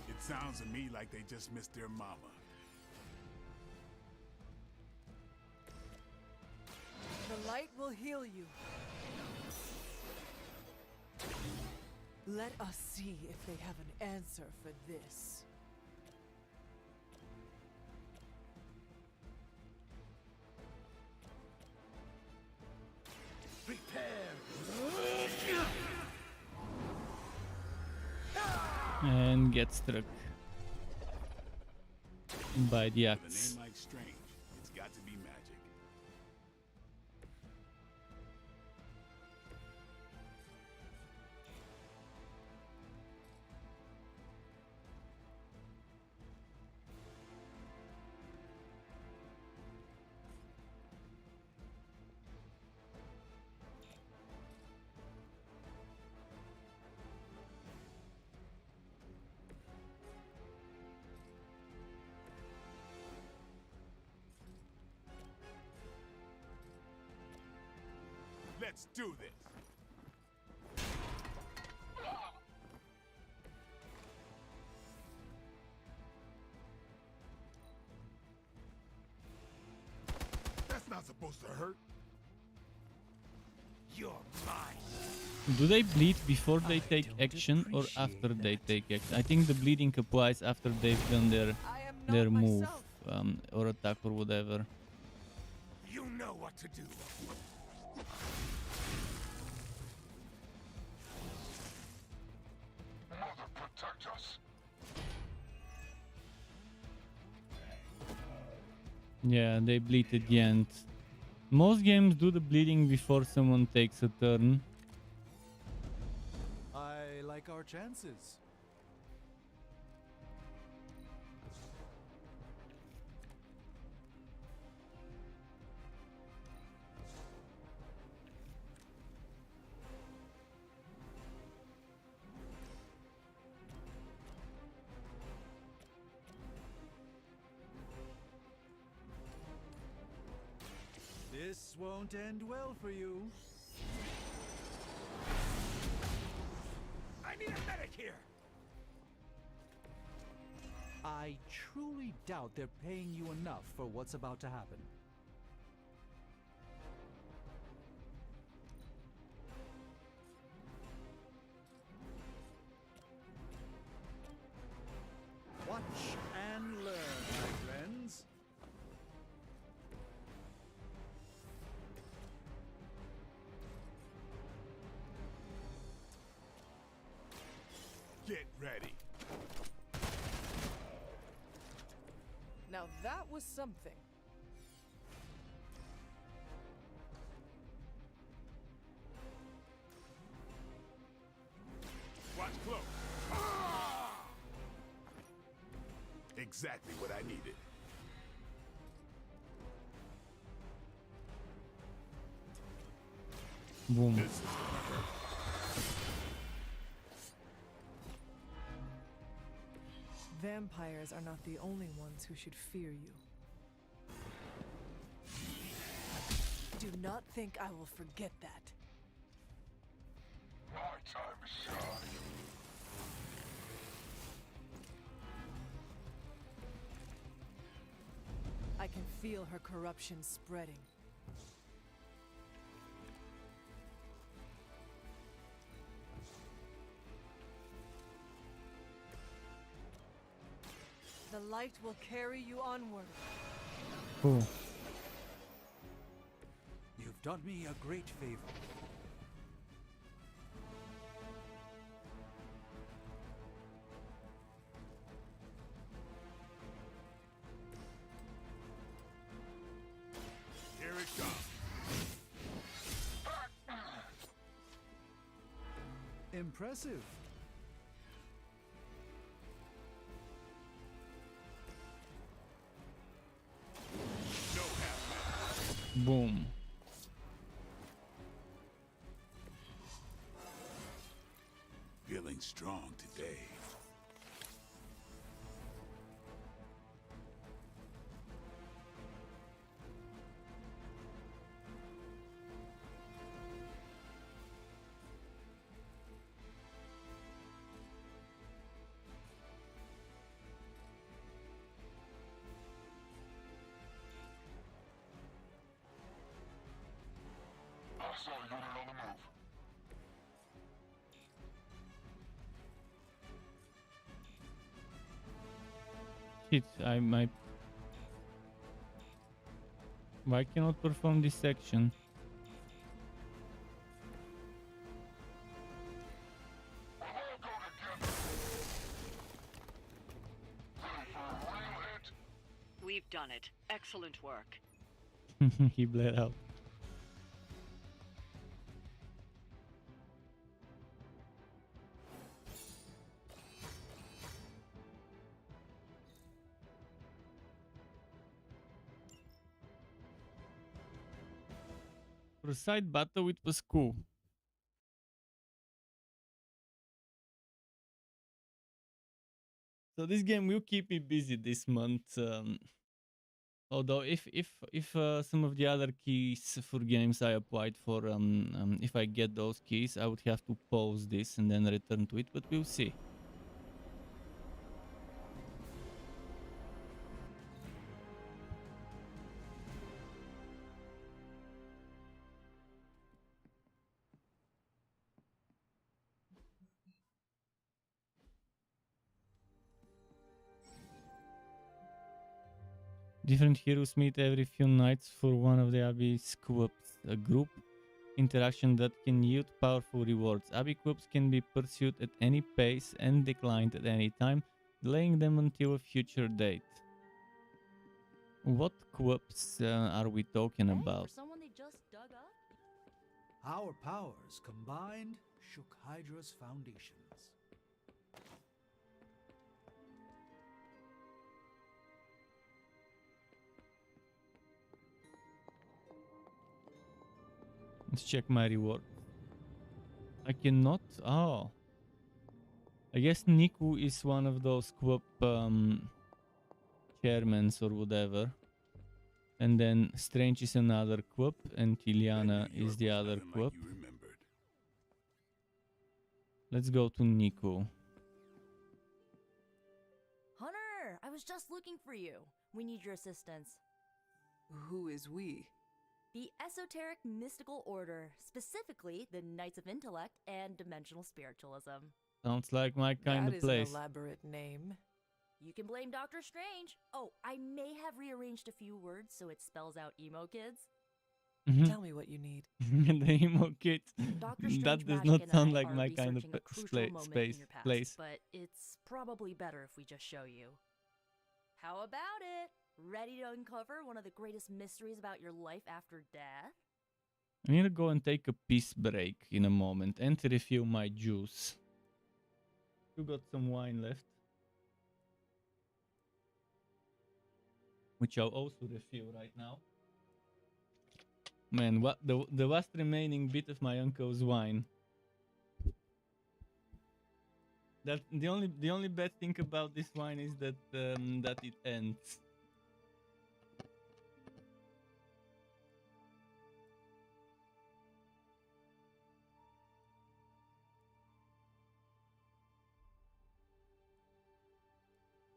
It sounds to me like they just missed their mama. The light will heal you. Let us see if they have an answer for this. And get struck by the With a axe. name like Strange, it's got to be magic. Let's do this. supposed to hurt? You're mine. Do they bleed before they take action or after they take action? I think the bleeding applies after they've done their move or attack or whatever. You know what to do. Mother, protect us. Yeah, they bleed at the end. Most games do the bleeding before someone takes a turn. I like our chances. This won't end well for you. I need a medic here. I truly doubt they're paying you enough for what's about to happen. Watch and learn, my friends. Get ready. Now that was something. Watch close. Ah! Exactly what I needed. Boom. This is gonna hurt. Vampires are not the only ones who should fear you. Do not think I will forget that. My time to shine. I can feel her corruption spreading. The light will carry you onward. Cool. You've done me a great favor. Here it comes. Impressive. Boom. Feeling strong today. I saw you on the move. Shit, I might. Why cannot perform this section? We've done it. Excellent work. He bled out. For a side battle, it was cool. So this game will keep me busy this month. Although if some of the other keys for games I applied for, if I get those keys, I would have to pause this and then return to it. But we'll see. Different heroes meet every few nights for one of the Abbey's quests, a group interaction that can yield powerful rewards. Abbey quests can be pursued at any pace and declined at any time, delaying them until a future date. What quests are we talking about? For someone they just dug up? Our powers combined shook Hydra's foundations. Let's check my reward. I cannot. Oh. I guess Niku is one of those QUP chairmans or whatever. And then Strange is another QUP and Tiliana is the other QUP. Let's go to Niku. Hunter, I was just looking for you. We need your assistance. Who is we? The Esoteric Mystical Order, specifically the Knights of Intellect and Dimensional Spiritualism. Sounds like my kind of place. That is an elaborate name. You can blame Dr. Strange. Oh, I may have rearranged a few words so it spells out emo kids. Tell me what you need. The emo kids. Dr. Strange That does Magic not and sound I like are my kind of researching a crucial moment in place. your past, but it's probably better if we just show you. How about it? Ready to uncover one of the greatest mysteries about your life after death? I need to go and take a piss break in a moment and refill my juice. You got some wine left, which I'll also refill right now. Man, what the last remaining bit of my uncle's wine. That the only bad thing about this wine is that that it ends.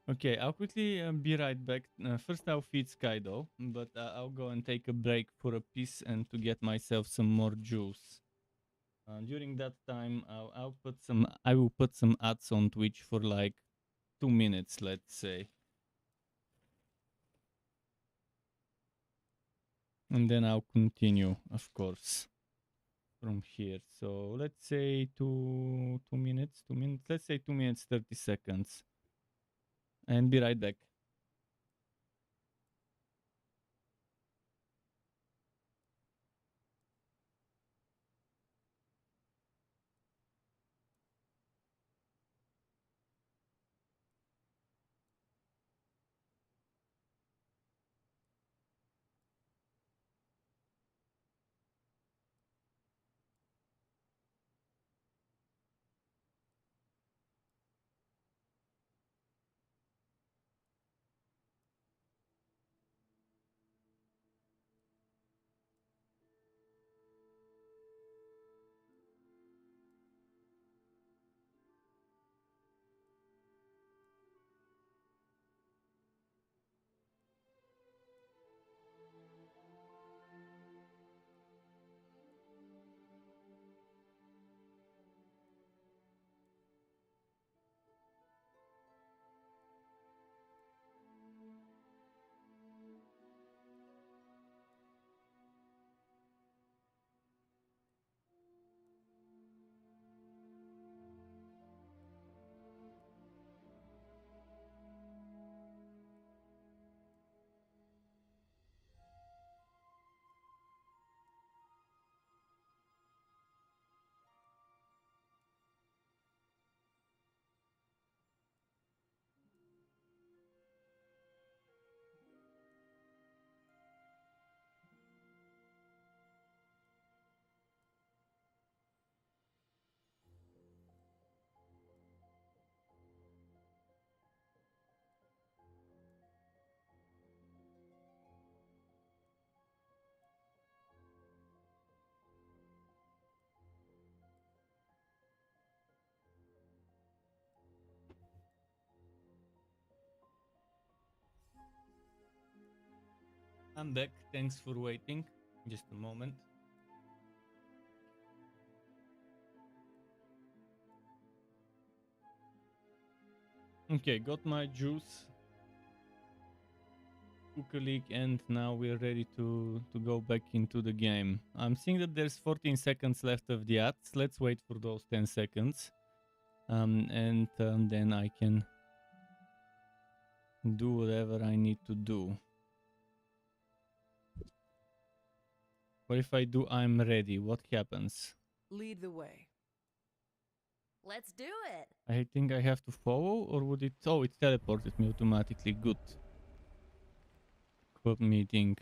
Okay, I'll quickly be right back. First, I'll feed Sky though, but I'll go and take a break for a piece and to get myself some more juice. During that time, I will put some ads on Twitch for like 2 minutes, let's say, and then I'll continue, of course, from here. So let's say 2 minutes. Let's say 2 minutes 30 seconds. And be right back. I'm back. Thanks for waiting. Just a moment. Okay, got my juice. cook a leak, and now we're ready to go back into the game. I'm seeing that there's 14 seconds left of the ads. Let's wait for those 10 seconds. And then I can do whatever I need to do. What if I do I'm ready? What happens? Lead the way. Let's do it. I think I have to follow, or would it... Oh, it teleported me automatically. Good. Club meeting.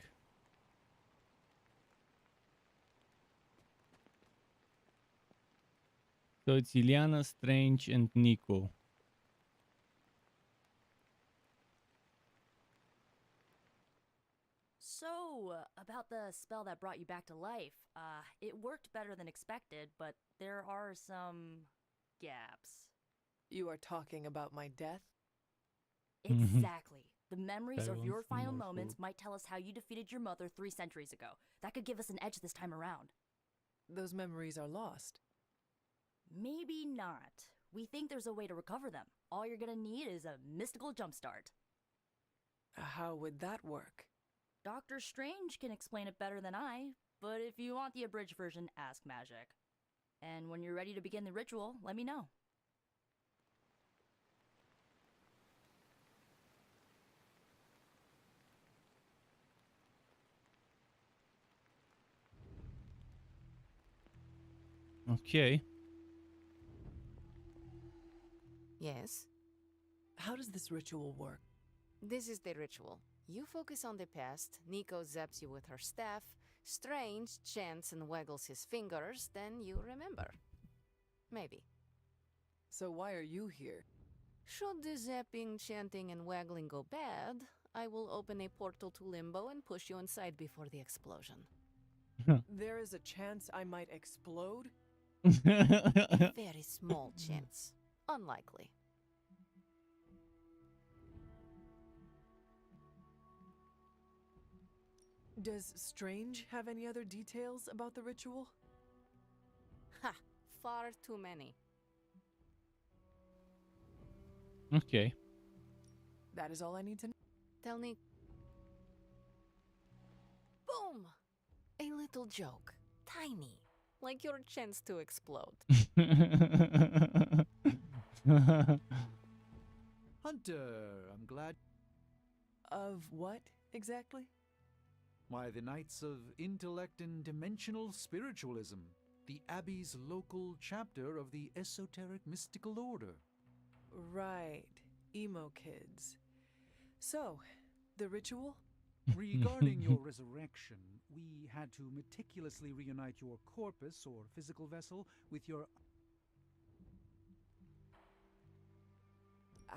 So it's Ileana, Strange, and Nico. So, about the spell that brought you back to life. It worked better than expected, but there are some gaps. You are talking about my death? Exactly. The memories I of want your some final more moments food. might tell us how you defeated your mother 3 centuries ago. That could give us an edge this time around. Those memories are lost. Maybe not. We think there's a way to recover them. All you're gonna need is a mystical jumpstart. How would that work? Doctor Strange can explain it better than I, but if you want the abridged version, ask Magic. And when you're ready to begin the ritual, let me know. Okay. Yes? How does this ritual work? This is the ritual. You focus on the past, Nico zaps you with her staff, Strange chants and waggles his fingers, then you remember. Maybe. So why are you here? Should the zapping, chanting, and waggling go bad, I will open a portal to Limbo and push you inside before the explosion. There is a chance I might explode? A very small chance. Unlikely. Does Strange have any other details about the ritual? Ha! Far too many. Okay. That is all I need to know. Tell me. Boom! A little joke. Tiny. Like your chance to explode. Hunter, I'm glad. Of what, exactly? Why, the Knights of Intellect and Dimensional Spiritualism, the Abbey's local chapter of the Esoteric Mystical Order. Right. Emo kids. So, the ritual? Regarding your resurrection, we had to meticulously reunite your corpus or physical vessel with your...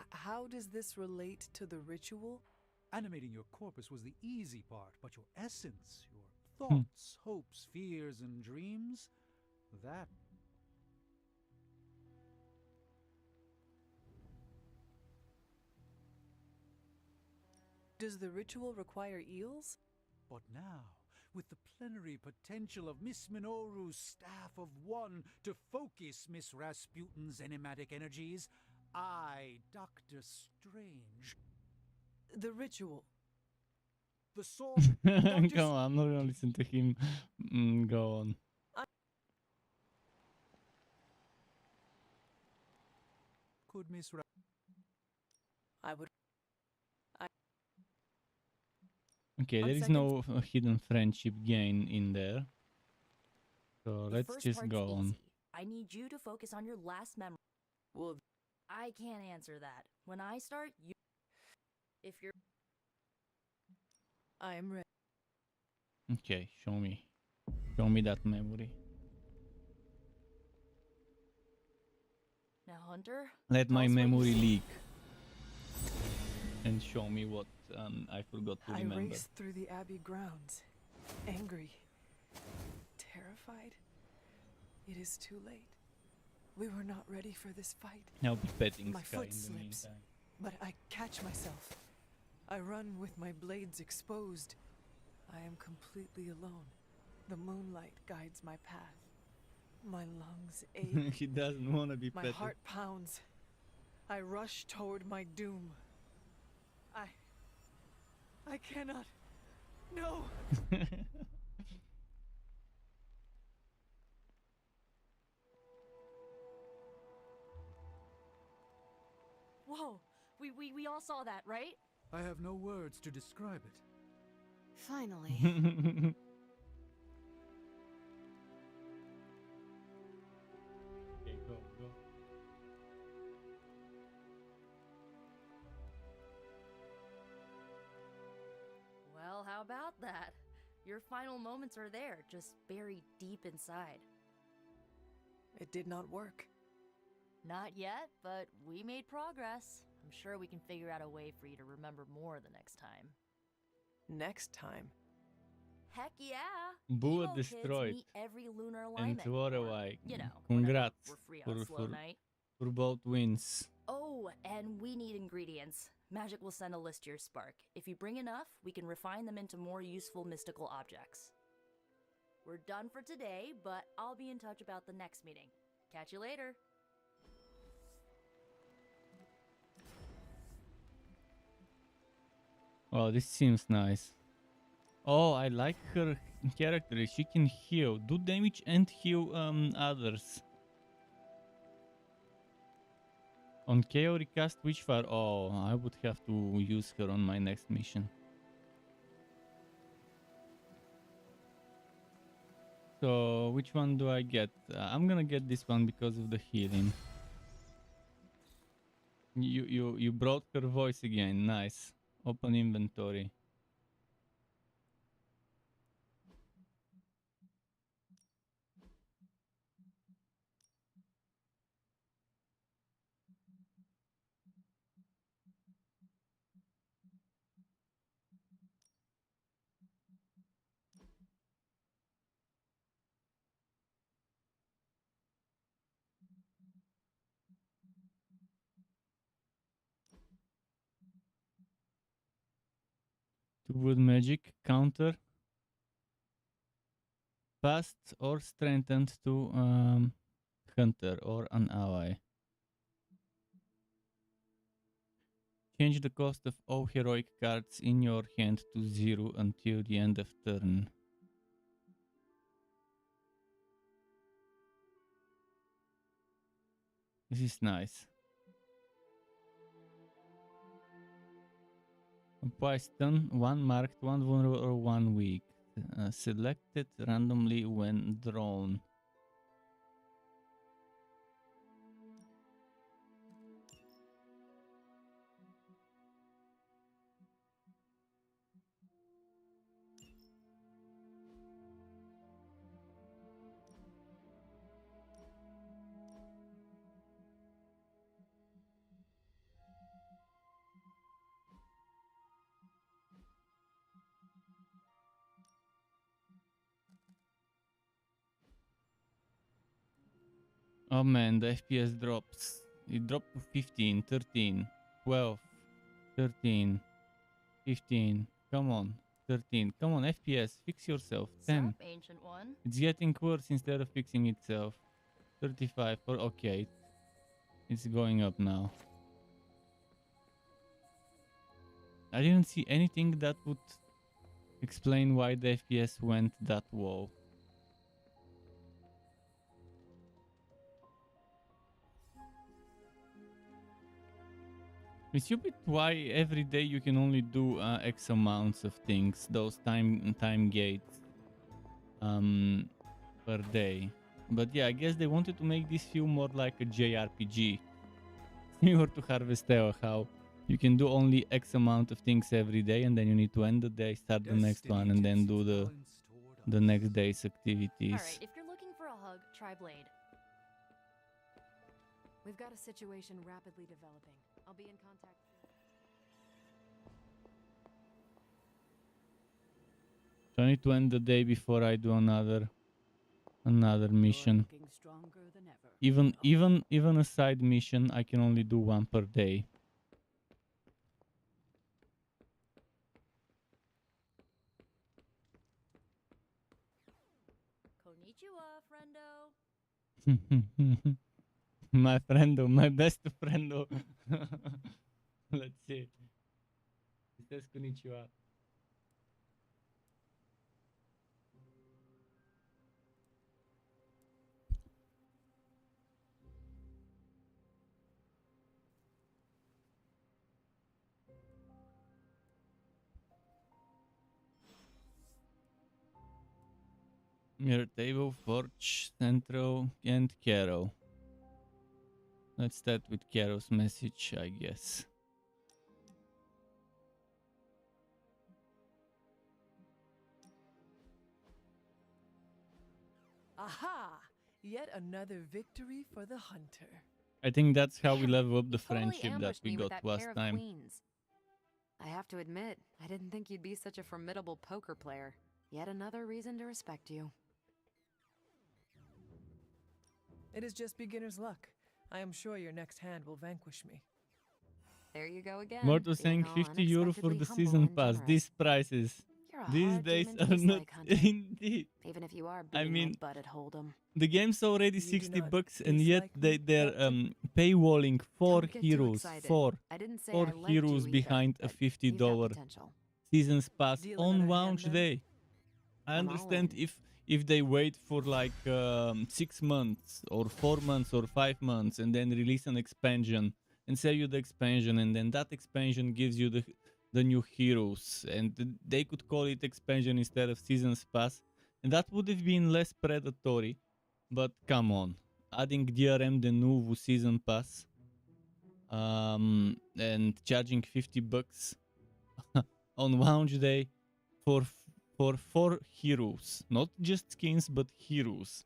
How does this relate to the ritual? Animating your corpus was the easy part, but your essence, your thoughts, hopes, fears, and dreams, that... Does the ritual require eels? But now, with the plenary potential of Miss Minoru's Staff of One to focus Miss Rasputin's enigmatic energies, I, Dr. Strange... The ritual. The sword... Go on, I'm not gonna listen to him. Go on. Could Miss Ra... I would... Okay, On there is second- no hidden friendship gain in there. So The let's first just part's go on. easy. I need you to focus on your last memory. Well, I can't answer that. When I start, you... If you're... I am ready. Okay, show me. Show me that memory. Now, Hunter... Let my tell us what you memory see. leak. And show me what I forgot to I remember. raced through the Abbey grounds, angry, terrified. It is too late. We were not ready for this fight. I'll be petting My Sky foot in the slips, meantime. but I catch myself. I run with my blades exposed. I am completely alone. The moonlight guides my path. My lungs ache. He doesn't want to be My petted. heart pounds. I rush toward my doom. I cannot. No. Whoa, we all saw that, right? I have no words to describe it. Finally. Okay, go. Well, how about that? Your final moments are there, just buried deep inside. It did not work. Not yet, but we made progress. I'm sure we can figure out a way for you to remember more the next time. Next time. Heck yeah! Bullet Emo kids destroyed. meet every lunar And alignment. what or, I you know, congrats we're free on a slow night. for both wins. Oh, and we need ingredients. Magic will send a list to your spark. If you bring enough, we can refine them into more useful mystical objects. We're done for today, but I'll be in touch about the next meeting. Catch you later. Oh, this seems nice. Oh, I like her character. She can heal, do damage and heal others. On KO recast Witchfire. Oh, I would have to use her on my next mission. So, which one do I get? I'm gonna get this one because of the healing. You brought her voice again. Nice. Open inventory. Wood magic counter passed or strengthened to hunter or an ally. Change the cost of all heroic cards in your hand to 0 until the end of turn. This is nice. Apply stun, 1 marked, 1 vulnerable or 1 weak. Selected randomly when drawn. Oh man, the FPS drops. It dropped to 15, 13, 12, 13, 15. Come on, 13. Come on, FPS, fix yourself. 10. Sup, Ancient One? It's getting worse instead of fixing itself. 35. Okay, it's going up now. I didn't see anything that would explain why the FPS went that low. It's stupid why every day you can only do X amounts of things, those time gates per day. But yeah, I guess they wanted to make this feel more like a JRPG. Similar to Harvestella, how you can do only X amount of things every day and then you need to end the day, start the next one and then do the next day's activities. Alright, if you're looking for a hug, try Blade. We've got a situation rapidly developing. I'll be in contact soon. So I need to end the day before I do another mission. Even a side mission, I can only do 1 per day. Konnichiwa, friendo. My friendo, my best friendo. Let's see. It says konnichiwa. Mirror table, Forge, Centro, and Caro. Let's start with Caro's message, I guess. Aha! Yet another victory for the hunter. I think that's how we level up the Totally friendship that ambushed we me with got that last pair of time. queens. I have to admit, I didn't think you'd be such a formidable poker player. Yet another reason to respect you. It is just beginner's luck. I am sure your next hand will vanquish me. There you go again. Mort was saying being all 50 euro for unexpectedly the humble season and pass. generous. These prices. You're a These hard days demon to are not dislike, Hunter. indeed. Even if you are I beating mean, my butt at Hold'em. the game's already You do 60 not bucks and yet they're paywalling 4 Don't get too heroes. excited. 4 I didn't say 4 I liked heroes you either, behind a but $50 you've got potential. seasons pass Deal on another launch hand, then? day. I I'm all understand in. if they wait for like 6 months or 4 months or 5 months and then release an expansion and sell you the expansion, and then that expansion gives you the new heroes, and they could call it expansion instead of seasons pass, and that would have been less predatory. But come on, adding DRM the new season pass and charging $50 on launch day for 4 heroes, not just skins but heroes,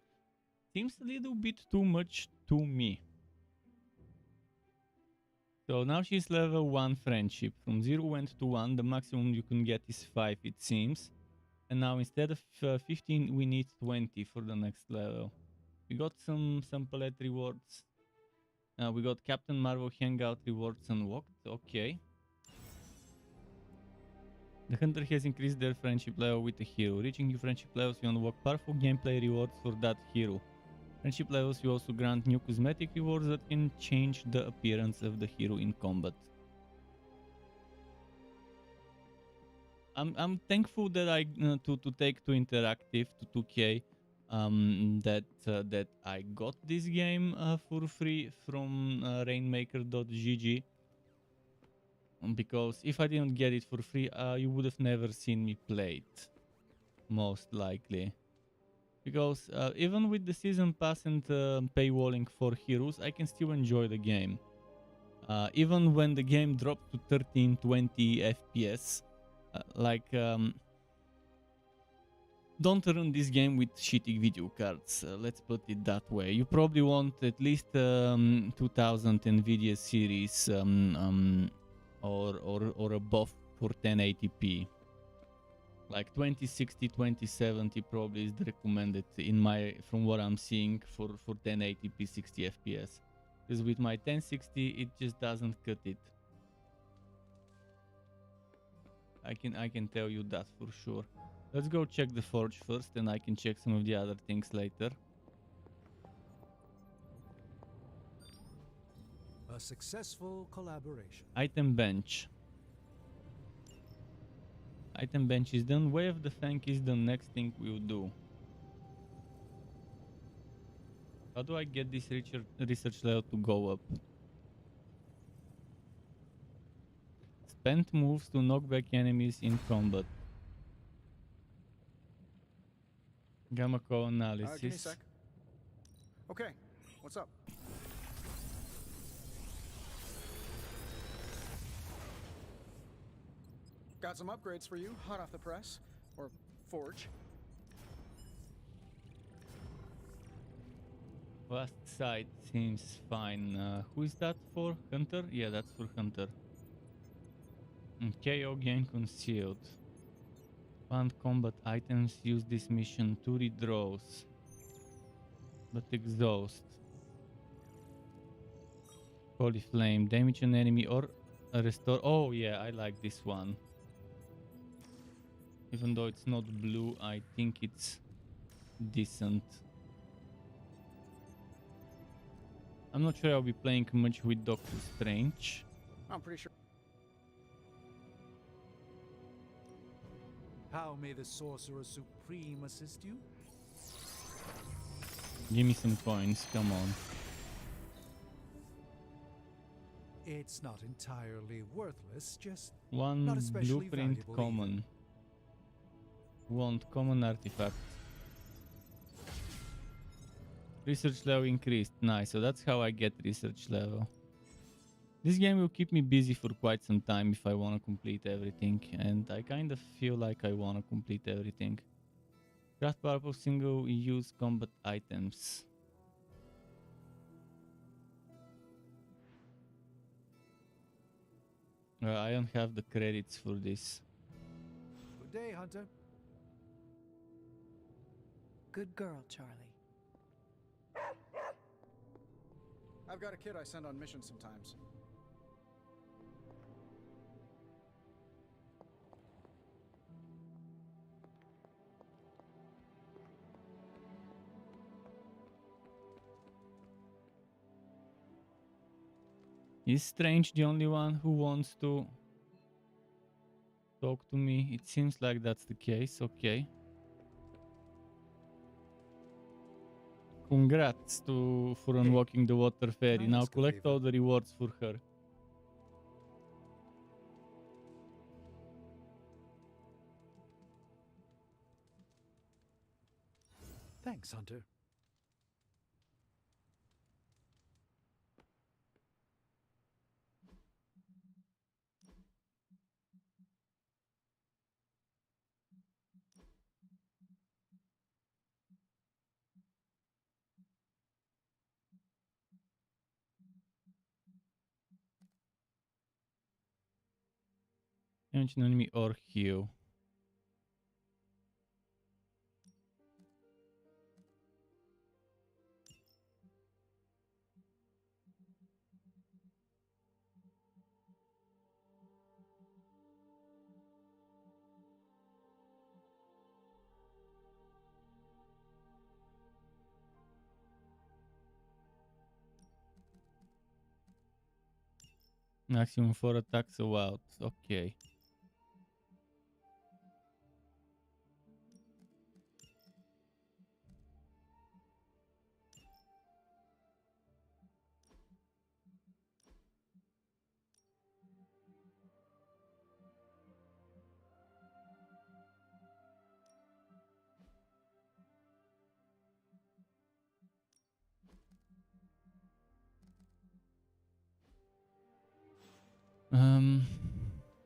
seems a little bit too much to me. So now she's level 1 friendship. From 0 went to 1, the maximum you can get is 5 it seems. And now instead of 15 we need 20 for the next level. We got some palette rewards. We got Captain Marvel Hangout rewards unlocked, okay. The hunter has increased their friendship level with the hero. Reaching new friendship levels, you unlock powerful gameplay rewards for that hero. Friendship levels, you also grant new cosmetic rewards that can change the appearance of the hero in combat. I'm thankful that I to take to interactive to 2K that I got this game for free from rainmaker.gg, because if I didn't get it for free, you would have never seen me play it, most likely. Because even with the season pass and paywalling for heroes, I can still enjoy the game. Even when the game dropped to 1320 FPS, don't run this game with shitty video cards, let's put it that way. You probably want at least 2000 Nvidia series or above for 1080p. Like 2060, 2070 probably is the recommended from what I'm seeing for 1080p 60 FPS. Because with my 1060 it just doesn't cut it. I can tell you that for sure. Let's go check the forge first, and I can check some of the other things later. A successful collaboration. Item bench. Item bench is done. Way of the Fang is the next thing we'll do. How do I get this research level to go up? Spend moves to knock back enemies in combat. Gamma core analysis. Give me a sec. Okay, what's up? Got some upgrades for you, hot off the press. Or forge. Last side seems fine. Who is that for? Hunter? Yeah, that's for Hunter. KO gain concealed. Fund combat items, use this mission to redraws. But exhaust. Holy flame, damage an enemy or restore. Oh yeah, I like this one. Even though it's not blue, I think it's decent. I'm not sure I'll be playing much with Doctor Strange. I'm pretty sure. How may the Sorcerer Supreme assist you? Give me some coins, come on. It's not entirely worthless, just One not especially blueprint valuable common. Want common artifact. Research level increased. Nice. So that's how I get research level. This game will keep me busy for quite some time if I want to complete everything. And I kind of feel like I want to complete everything. Craft powerful single-use combat items. I don't have the credits for this. Good day, Hunter. Good girl, Charlie. I've got a kid I send on missions sometimes. Is Strange the only one who wants to talk to me? It seems like that's the case. Okay. Congrats for unlocking the water fairy. Now collect all the rewards for her. Thanks, Hunter. Damage an enemy or heal. Maximum 4 attacks allowed. Okay.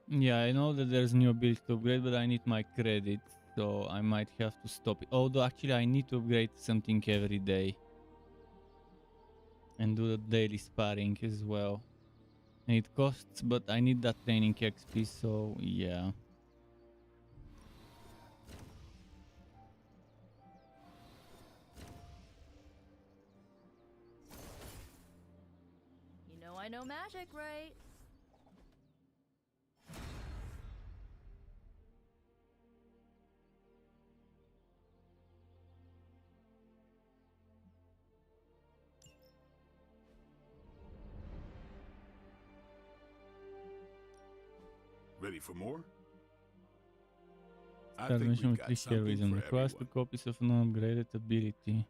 Yeah, I know that there's new ability to upgrade, but I need my credit, so I might have to stop it. Although actually I need to upgrade something every day. And do the daily sparring as well. And it costs, but I need that training XP, so yeah. You know I know magic, right? Ready for more? I Start think mission we've with got 3 heroes something and for request everyone. 2 copies of non-upgraded ability.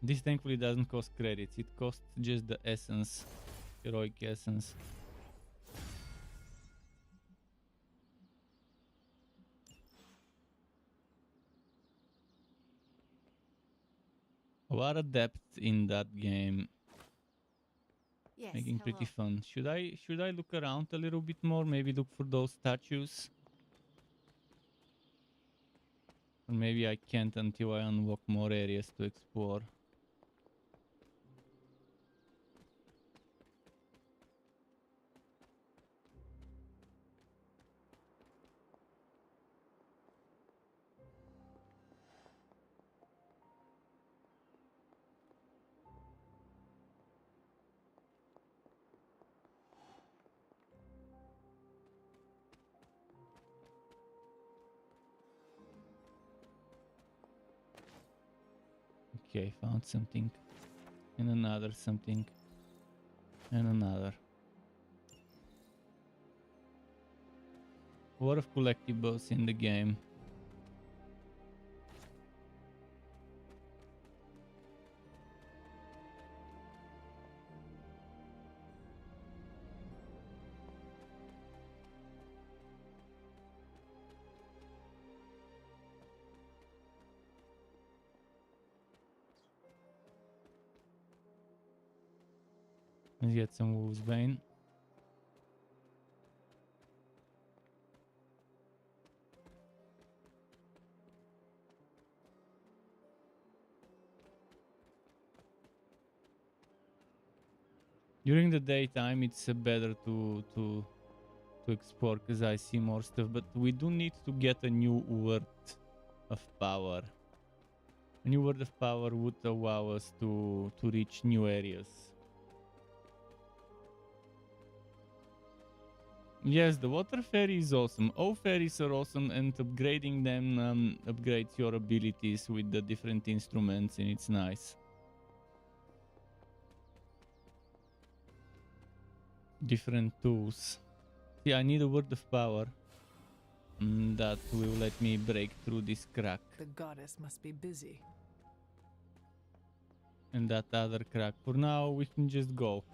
This thankfully doesn't cost credits, it costs just the essence, heroic essence. A lot of depth in that game. Yes, Making pretty hello. fun. Should I look around a little bit more? Maybe look for those statues? Or maybe I can't until I unlock more areas to explore. Okay, found something. And another something. And another. A lot of collectibles in the game. Let's get some Wolf's Bane. During the daytime, it's better to explore because I see more stuff. But we do need to get a new word of power. A new word of power would allow us to reach new areas. Yes, the water fairy is awesome. All fairies are awesome, and upgrading them upgrades your abilities with the different instruments, and it's nice. Different tools. See, I need a word of power that will let me break through this crack. The goddess must be busy. And that other crack. For now, we can just go.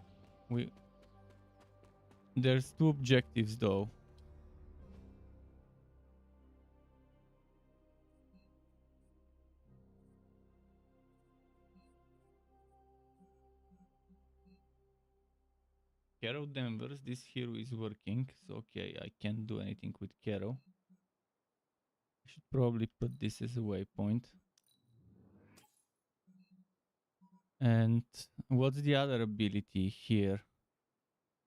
There's two objectives though. Caro Danvers, this hero is working, so okay, I can't do anything with Caro. I should probably put this as a waypoint. And what's the other ability here?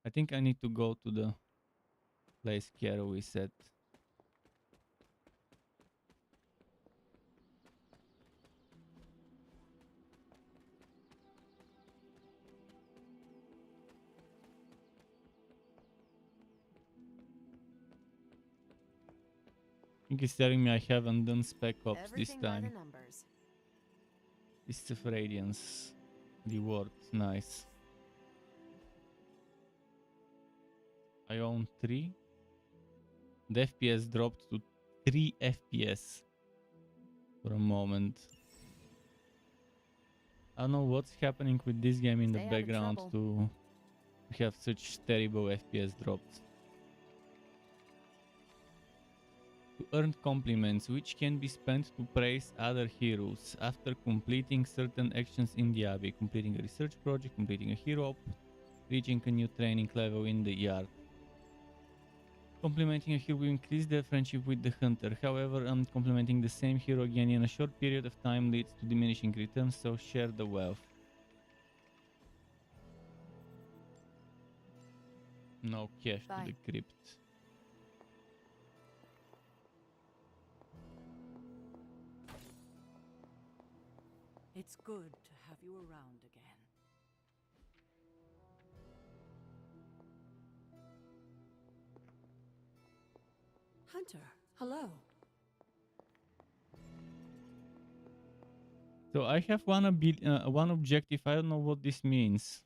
I think I need to go to the place Caro is at. I think it's telling me I haven't done Spec Ops this time. Fist of Radiance. Reward, nice. I own 3. The FPS dropped to 3 FPS for a moment. I don't know what's happening with this game in the background to have such terrible FPS drops. To earn compliments, which can be spent to praise other heroes after completing certain actions in the abbey, completing a research project, completing a hero op, reaching a new training level in the yard. Complimenting a hero will increase their friendship with the hunter. However, complimenting the same hero again in a short period of time leads to diminishing returns, so share the wealth. No cash to the crypt. It's good to have you around again. Hunter, hello. So I have one objective. I don't know what this means.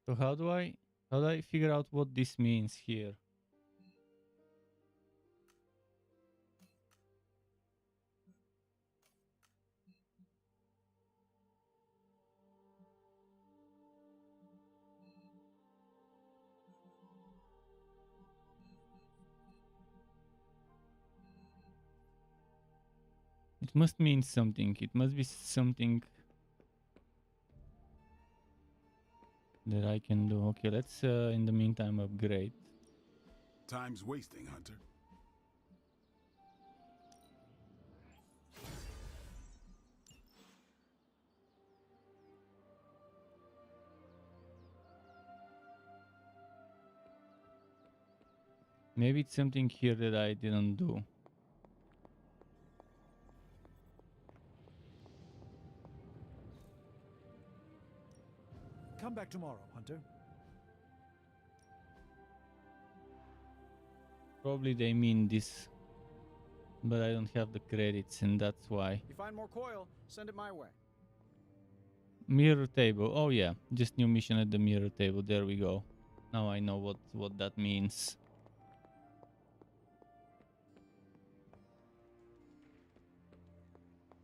So how do I figure out what this means here? It must mean something. It must be something that I can do. Okay, let's in the meantime upgrade. Time's wasting, Hunter. Maybe it's something here that I didn't do. Come back tomorrow, Hunter. Probably they mean this, but I don't have the credits, and that's why. You find more coil, send it my way. Mirror table. Oh yeah, just new mission at the mirror table. There we go. Now I know what that means.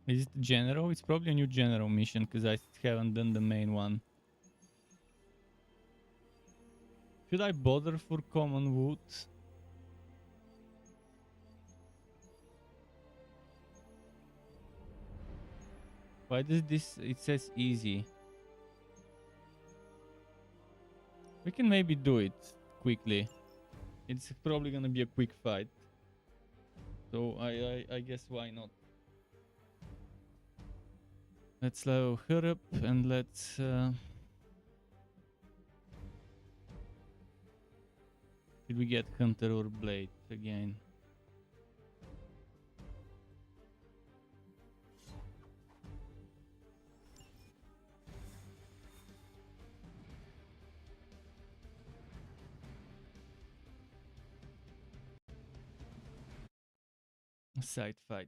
Is it general? It's probably a new general mission because I haven't done the main one. Should I bother for common wood? Why does this... It says easy. We can maybe do it quickly. It's probably gonna be a quick fight. So I guess why not? Let's level her up and let's... Did we get Hunter or Blade again? A side fight.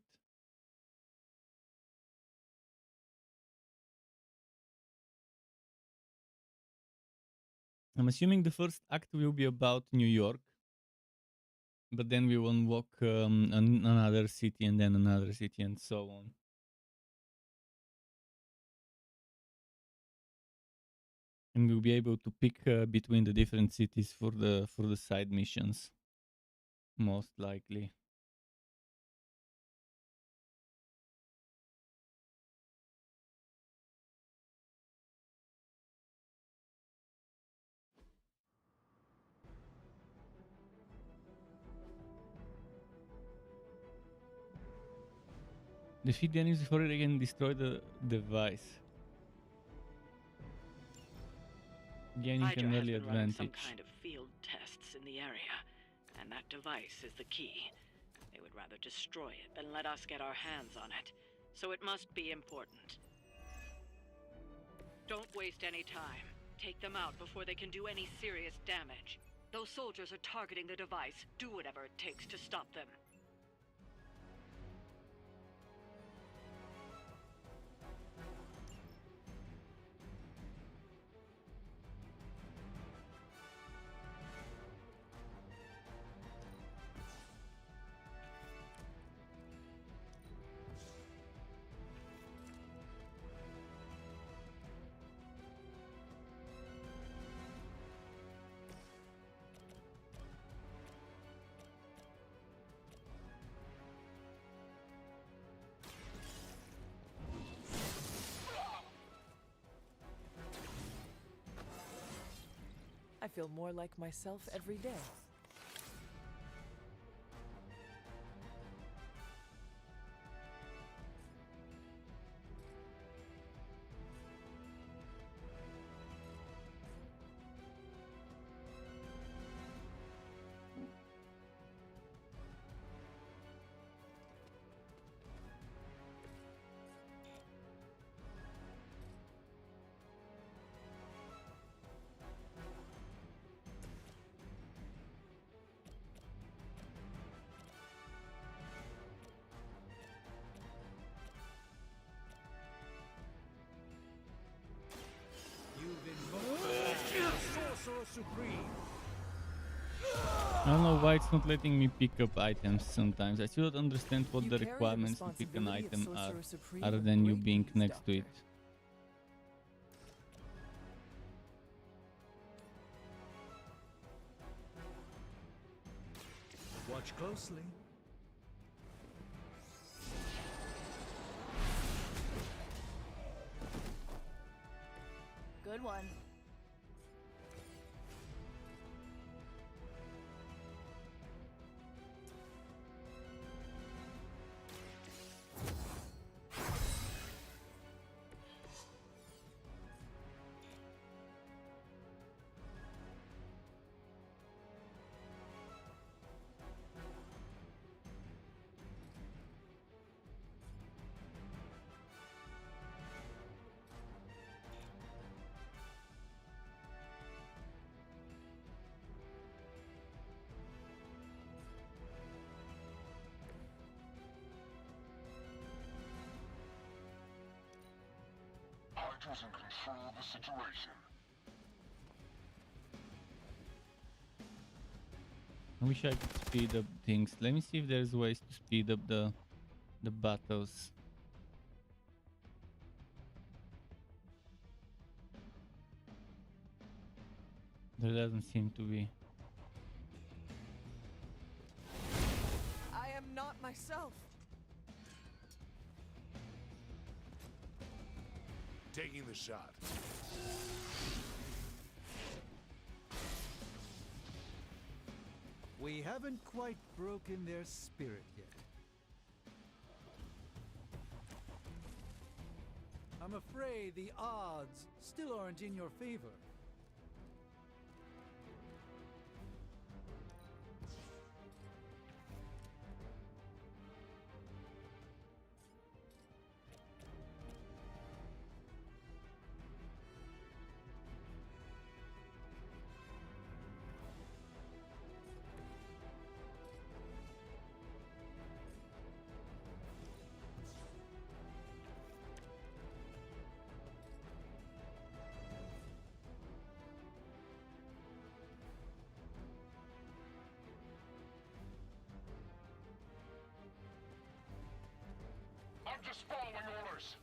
I'm assuming the first act will be about New York, but then we will walk another city and then another city and so on. And we'll be able to pick between the different cities for the side missions, most likely. Defeat the enemies before they can destroy the device. Gaining Hydra an has early been running some advantage. kind of field tests in the area, and that device is the key. They would rather destroy it than let us get our hands on it, so it must be important. Don't waste any time. Take them out before they can do any serious damage. Those soldiers are targeting the device. Do whatever it takes to stop them. I feel more like myself every day. Supreme. I don't know why it's not letting me pick up items sometimes. I still don't understand what the requirements to pick an item are, other than you being next to it. Watch closely. Good one. losing control of the situation. I wish I could speed up things. Let me see if there's ways to speed up the battles. There doesn't seem to be. I am not myself. Taking the shot. We haven't quite broken their spirit yet. I'm afraid the odds still aren't in your favor. I'm just following orders.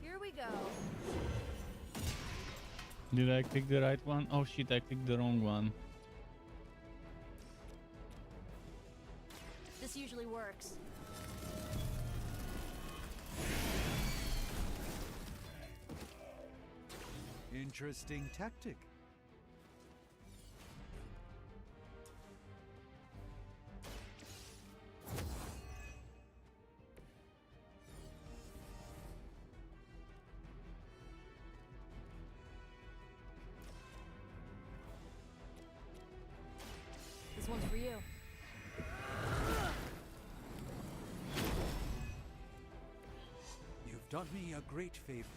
Here we go. Did I click the right one? Oh shit, I clicked the wrong one. This usually works. Interesting tactic. This one's for you. You've done me a great favor.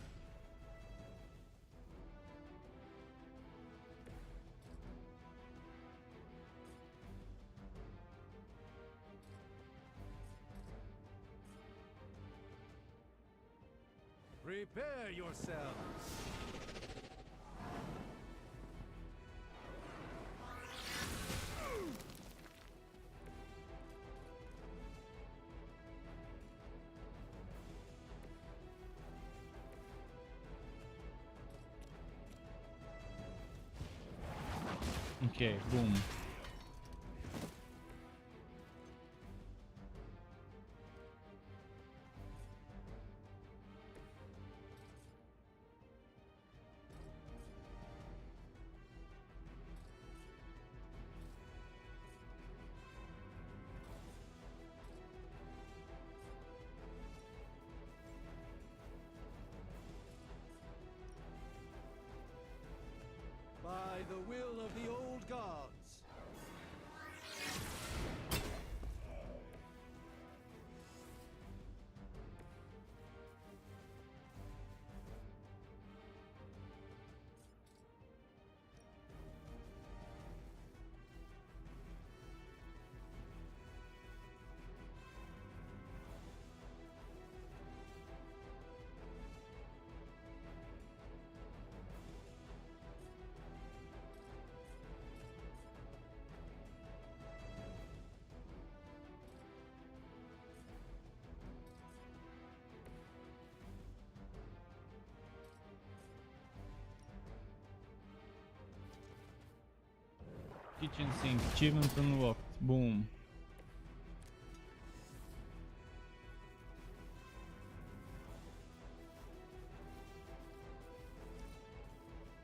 Prepare yourselves. Okay, boom. By the will of the old gods. Kitchen sink, achievement unlocked. Boom.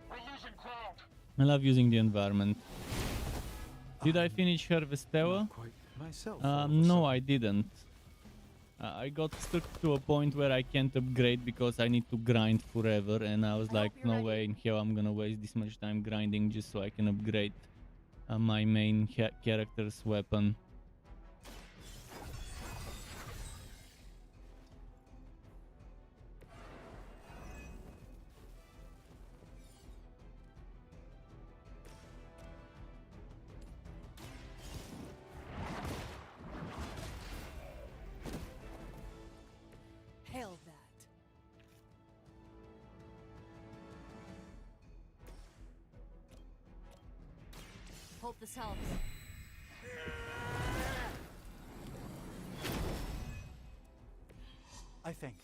We're losing ground. I love using the environment. Did I finish Harvestewa? Myself. No, I didn't. I got stuck to a point where I can't upgrade because I need to grind forever, and I was like, no way in hell I'm gonna waste this much time grinding just so I can upgrade my main character's weapon. this helps. I thank you.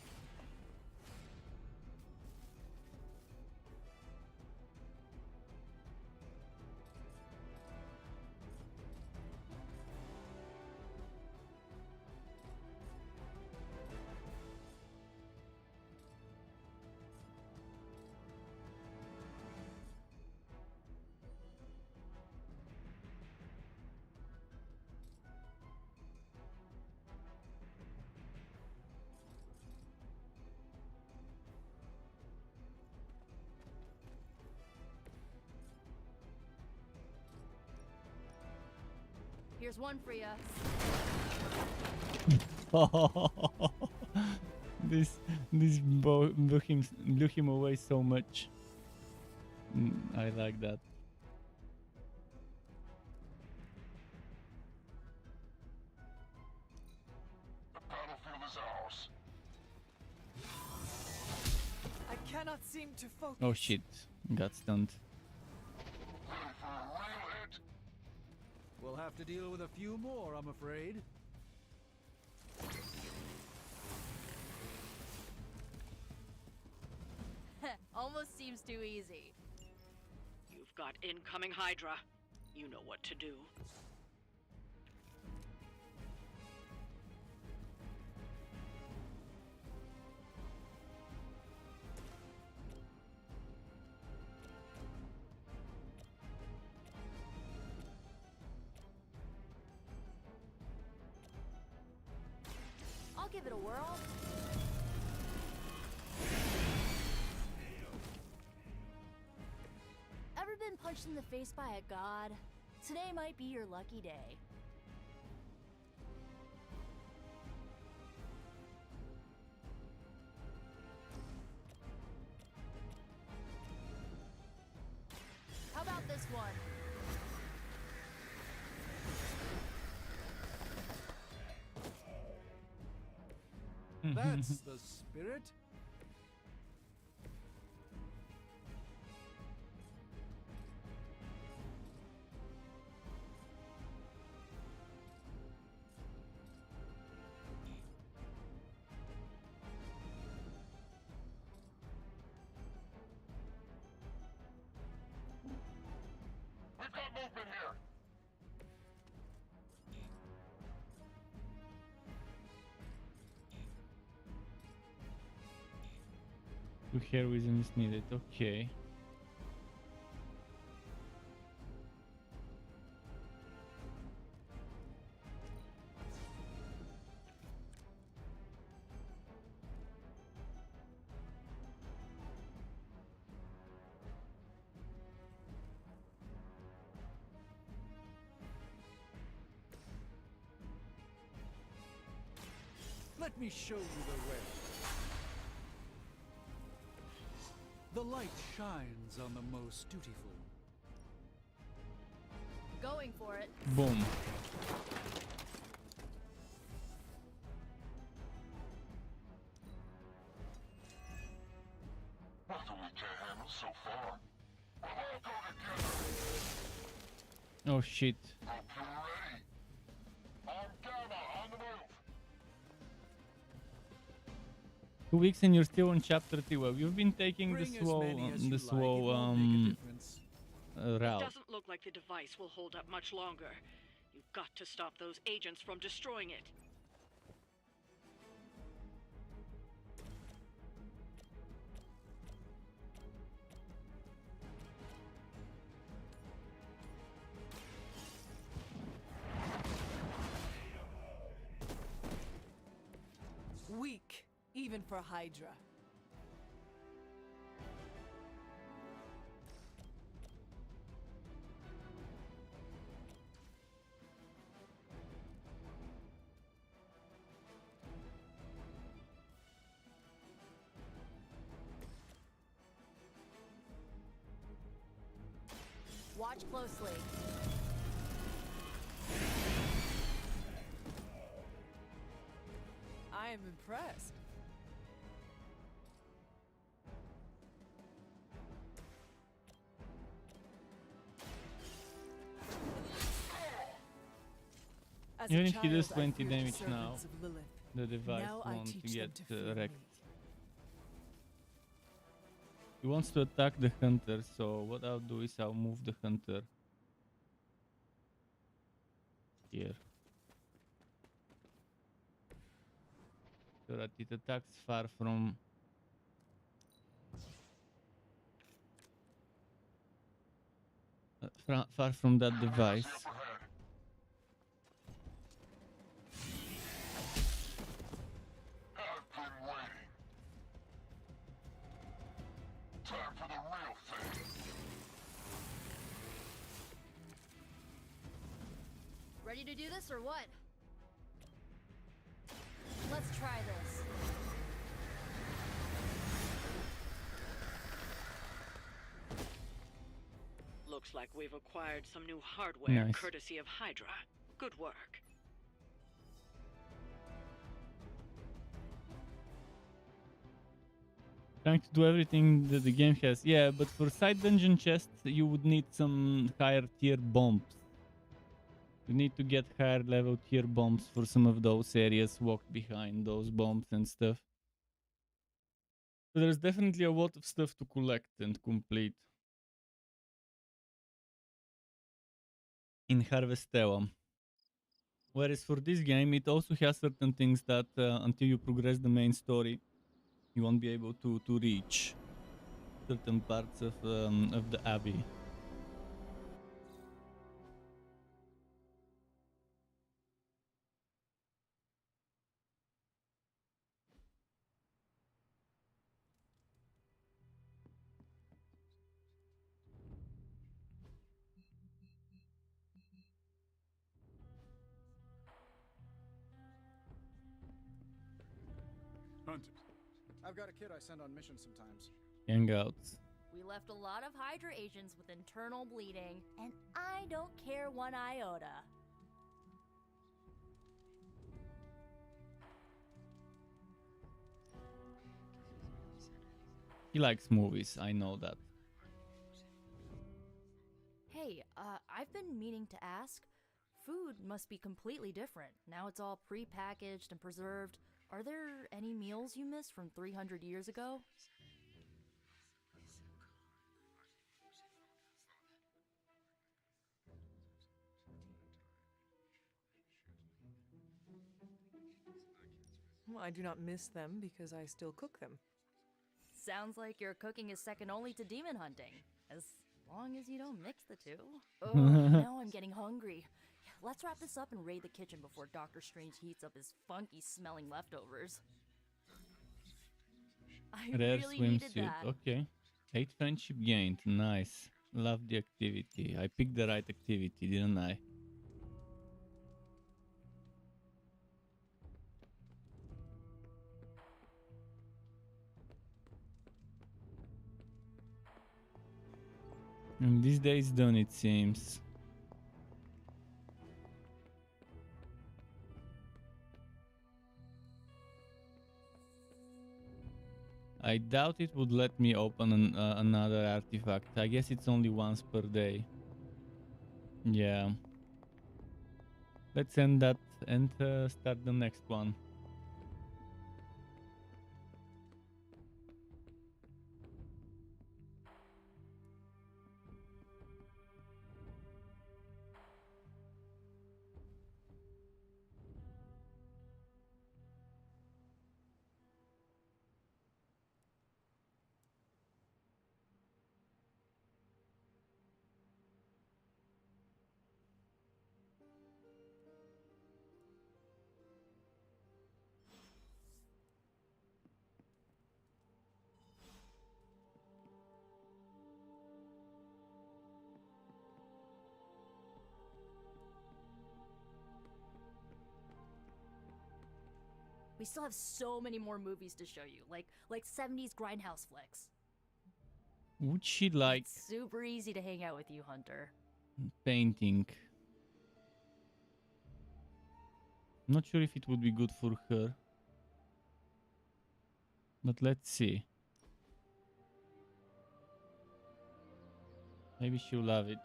Here's one for ya. this blew him away so much. I like that. The battlefield is ours. I cannot seem to focus. Oh shit, got stunned. Ready for a real hit? We'll have to deal with a few more, I'm afraid. Almost seems too easy. You've got incoming Hydra. You know what to do. I'll give it a whirl. Ever been punched in the face by a god? Today might be your lucky day. How about this one? That's the spirit. We've got movement here. Heroism is needed. Okay. Let me show you the way. The light shines on the most dutiful. Going for it. Boom. Nothing we can't handle so far. We'll all go together. Oh shit. Hope you're ready. I'm Gamma on the move. 2 weeks and you're still on chapter 3. Well, you've been taking the Bring as slow, many as you the like. It slow won't make a difference. It route. doesn't look like the device will hold up much longer. You've got to stop those agents from destroying it. Weak, even for Hydra. Watch closely. I am impressed. As Even a if he does child, I 20 feared the damage now, servants of Lilith. the device Now I won't teach get them to fear wrecked. me. He wants to attack the hunter, so what I'll do is I'll move the hunter here so that it attacks far from far from that device. I've been waiting. Time for the real thing. Ready to do this or what? Let's try this. Looks like we've acquired some new hardware Nice. courtesy of Hydra. Good work. Trying to do everything that the game has. Yeah, but for side dungeon chests, you would need some higher tier bombs. You need to get higher level tier bombs for some of those areas, walk behind those bombs and stuff. So there's definitely a lot of stuff to collect and complete in Harvestella. Whereas for this game, it also has certain things that until you progress the main story, you won't be able to reach certain parts of the Abbey. Hunter. I've got a kid I send on missions sometimes. Hangouts. We left a lot of Hydra agents with internal bleeding, and I don't care one iota. He likes movies, I know that. Hey, I've been meaning to ask. Food must be completely different. Now it's all pre-packaged and preserved. Are there any meals you missed from 300 years ago? Well, I do not miss them because I still cook them. Sounds like your cooking is second only to demon hunting. As long as you don't mix the two. Oh, now I'm getting hungry. Let's wrap this up and raid the kitchen before Doctor Strange heats up his funky-smelling leftovers. I Rare really needed swimsuit. that. Okay. 8 friendship gained. Nice. Love the activity. I picked the right activity, didn't I? And these days done, it seems. I doubt it would let me open another artifact. I guess it's only once per day. Yeah. Let's end that and start the next one. We still have so many more movies to show you, like 70s grindhouse flicks. Would she like It's super easy to hang out with you, Hunter. painting? Not sure if it would be good for her. But let's see. Maybe she'll love it.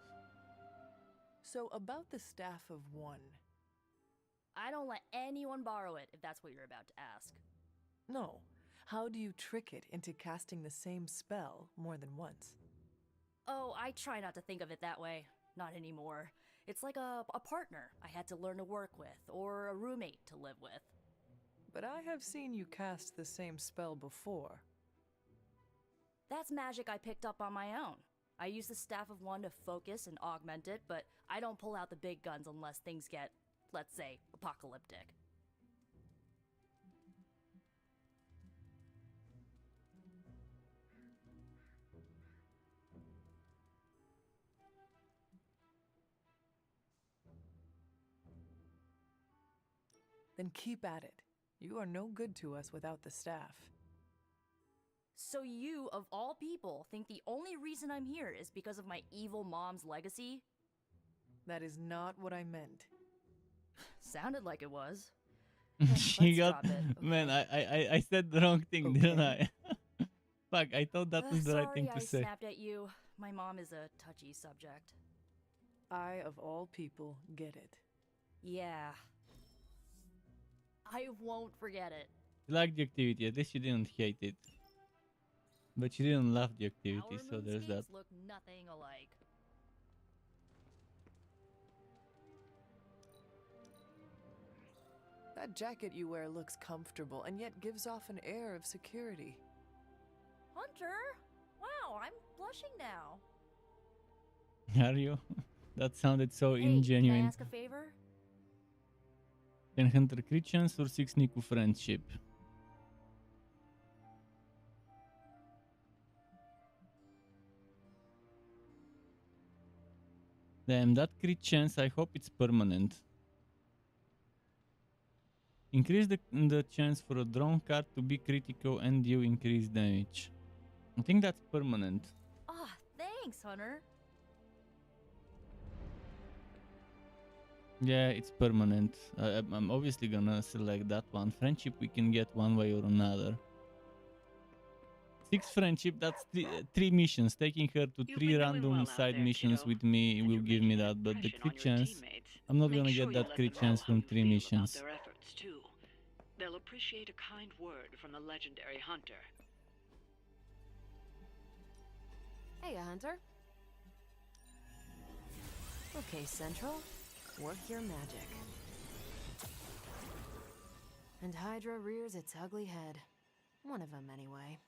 So about the Staff of One. I don't let anyone borrow it, if that's what you're about to ask. No. How do you trick it into casting the same spell more than once? Oh, I try not to think of it that way. Not anymore. It's like a partner I had to learn to work with, or a roommate to live with. But I have seen you cast the same spell before. That's magic I picked up on my own. I use the Staff of One to focus and augment it, but I don't pull out the big guns unless things get, let's say, apocalyptic. Then keep at it. You are no good to us without the staff. So you, of all people, think the only reason I'm here is because of my evil mom's legacy? That is not what I meant. Sounded like it was. She got... Man, I said the wrong thing, didn't I? Fuck, I thought that was the right thing to say. Sorry I snapped at you. My mom is a touchy subject. I, of all people, get it. Yeah. I won't forget it. You liked the activity, at least you didn't hate it. But you didn't love the activity, so there's that. Look nothing alike. That jacket you wear looks comfortable and yet gives off an air of security. Hunter! Wow, I'm blushing now. Are you? That sounded so Hey, ingenuine. Can I ask a favor? 10 Hunter Christians or 6 Niku friendship? Damn, that crit chance, I hope it's permanent. Increase the chance for a drawn card to be critical and you increase damage. I think that's permanent. Ah, thanks, Hunter. Yeah, it's permanent. I'm obviously gonna select that one. Friendship we can get one way or another. 6 friendship, that's 3 missions. Taking her to 3 random side missions with me will give me that, but the crit chance, I'm not gonna get that crit chance from 3 missions. Their efforts too. They'll appreciate a kind word from the legendary Hunter. Hey, Hunter. Okay, Central. Work your magic. And Hydra rears its ugly head. One of them, anyway.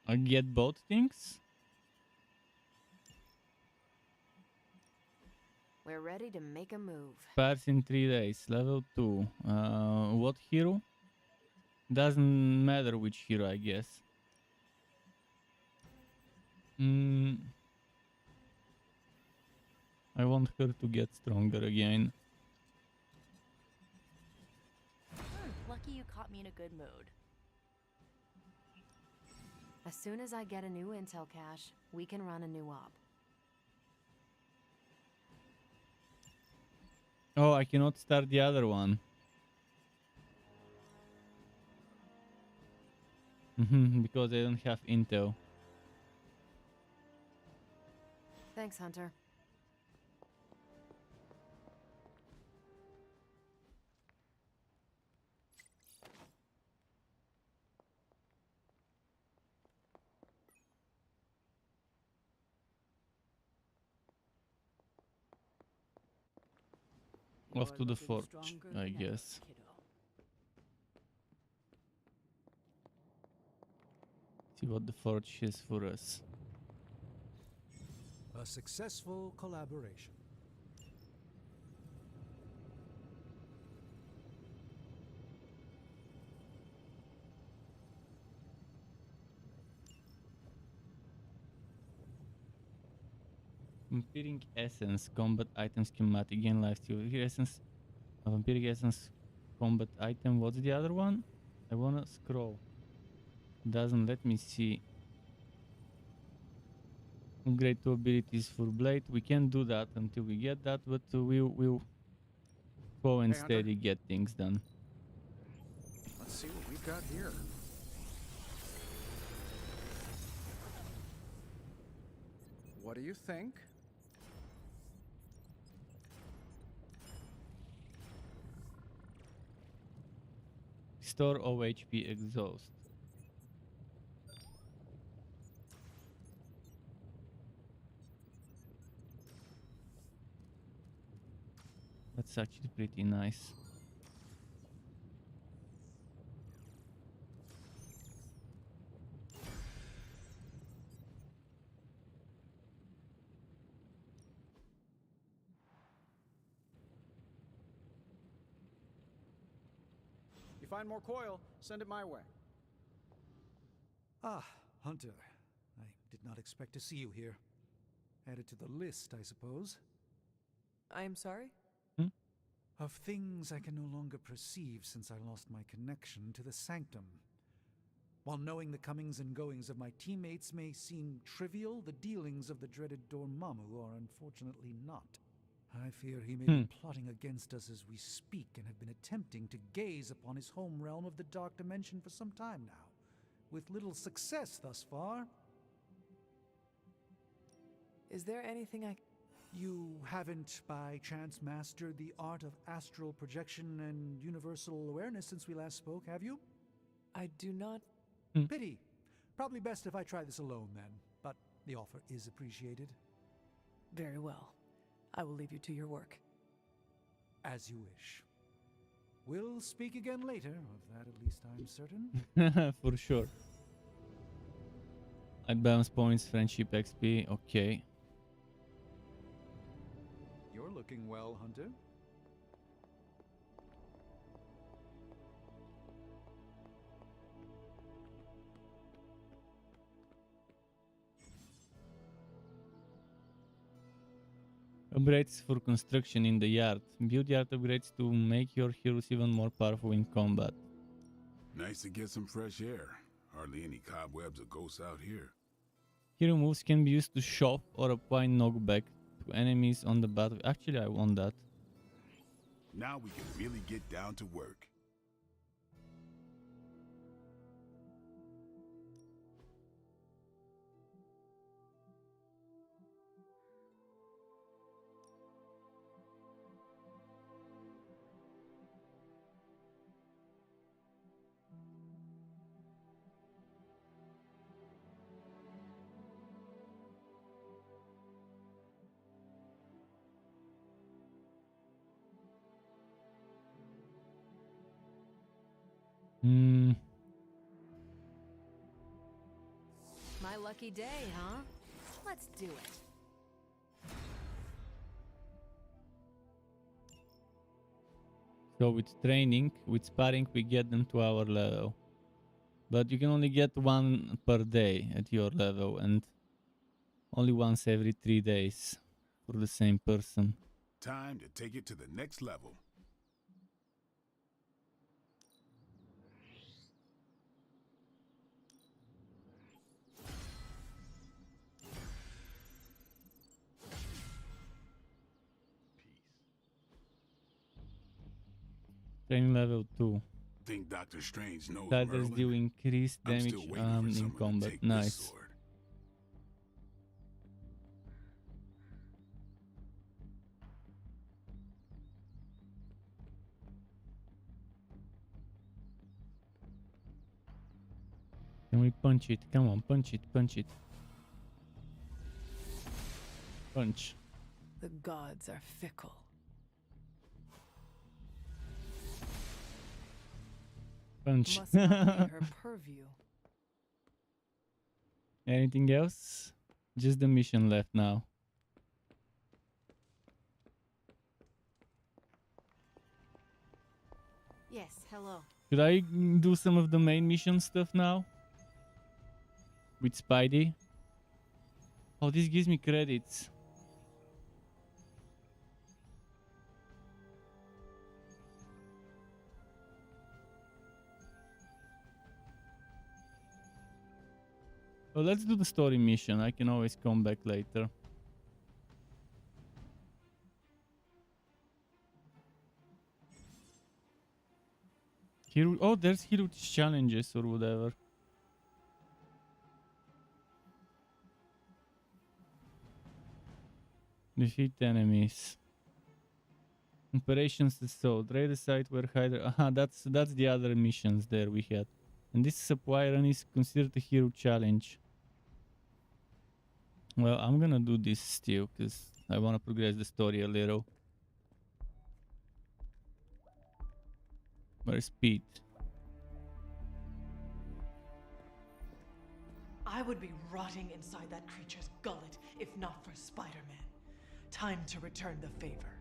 I get both things? We're ready to make a move. Pairs in 3 days, level 2. What hero? Doesn't matter which hero, I guess. I want her to get stronger again. Lucky you caught me in a good mood. As soon as I get a new intel cache, we can run a new op. Oh, I cannot start the other one. Because I don't have intel. Thanks, Hunter. Off to the forge, I guess. See what the forge is for us. A successful collaboration. Vampiric essence, combat item schematic, gain life steal. Here essence, vampiric essence, combat item. What's the other one? I wanna scroll. Doesn't let me see. Upgrade 2 abilities for blade. We can't do that until we get that, but we'll go and steady get things done. Let's see what we've got here. What do you think? Restore OHP exhaust. That's actually pretty nice. You find more coil, send it my way. Ah, Hunter. I did not expect to see you here. Added to the list, I suppose. I am sorry? Of things I can no longer perceive since I lost my connection to the Sanctum. While knowing the comings and goings of my teammates may seem trivial, the dealings of the dreaded Dormammu are unfortunately not. I fear he may be plotting against us as we speak and have been attempting to gaze upon his home realm of the Dark Dimension for some time now, with little success thus far. Is there anything I... You haven't, by chance, mastered the art of astral projection and universal awareness since we last spoke, have you? I do not... Pity. Probably best if I try this alone, then. But the offer is appreciated. Very well. I will leave you to your work. As you wish. We'll speak again later, of that at least I'm certain. For sure. Advance points, friendship XP, okay. You're looking well, Hunter. Upgrades for construction in the yard. Build yard upgrades to make your heroes even more powerful in combat. Nice to get some fresh air. Hardly any cobwebs or ghosts out here. Hero moves can be used to shove or apply knockback to enemies on the battle. Actually, I want that. Now we can really get down to work. My lucky day, huh? Let's do it. So with training, with sparring, we get them to our level. But you can only get one per day at your level and only once every 3 days for the same person. Time to take it to the next level. Training level 2. Think Doctor Strange knows Sliders Merlin? deal increased I'm damage still waiting for in someone to combat. take this Nice. sword. Can we punch it? Come on, punch it, punch it. Punch. The gods are fickle. Punch. Must not be her purview. Anything else? Just the mission left now. Yes, hello. Should I do some of the main mission stuff now? With Spidey? Oh, this gives me credits. Well, let's do the story mission. I can always come back later. Hero, oh, there's hero challenges or whatever. Defeat enemies. Operations assault. Raid the site where Hydra. Aha, that's the other missions there we had. And this supply run is considered a hero challenge. Well, I'm gonna do this still because I wanna progress the story a little. Where's Pete? I would be rotting inside that creature's gullet if not for Spider-Man. Time to return the favor.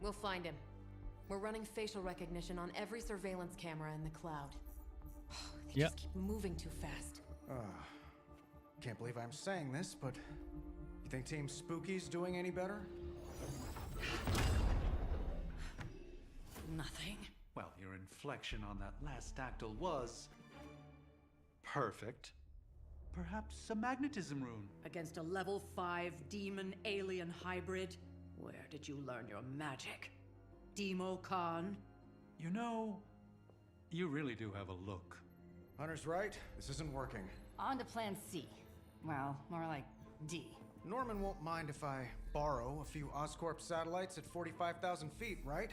We'll find him. We're running facial recognition on every surveillance camera in the cloud. They just keep moving too fast. Can't believe I'm saying this, but you think Team Spooky's doing any better? Nothing. Well, your inflection on that last dactyl was perfect. Perhaps a magnetism rune. Against a level 5 demon alien hybrid? Where did you learn your magic? Demo Khan? You know, you really do have a look. Hunter's right. This isn't working. On to plan C. Well, more like D. Norman won't mind if I borrow a few Oscorp satellites at 45,000 feet, right?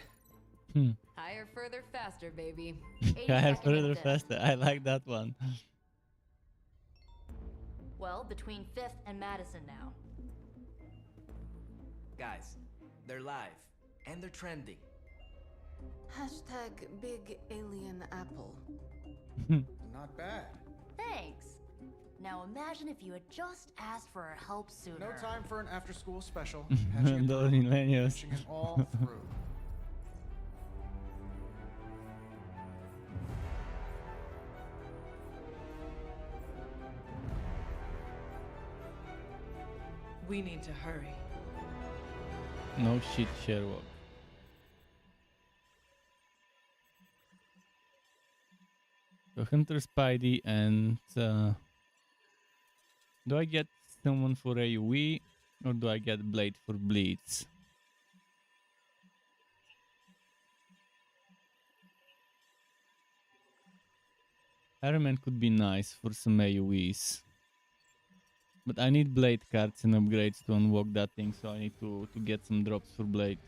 Higher, further, faster, baby. Higher, further, faster. I like that one. Well, between 5th and Madison now. Guys, they're live. And they're trending. Hashtag big alien apple. Not bad. Thanks. Now imagine if you had just asked for our help sooner. No time for an after-school special. Those millennials. Patching it all through. We need to hurry. No shit, Sherlock. So Hunter, Spidey, and do I get someone for AoE or do I get Blade for Bleeds? Iron Man could be nice for some AoEs. But I need Blade cards and upgrades to unlock that thing, so I need to get some drops for Blade.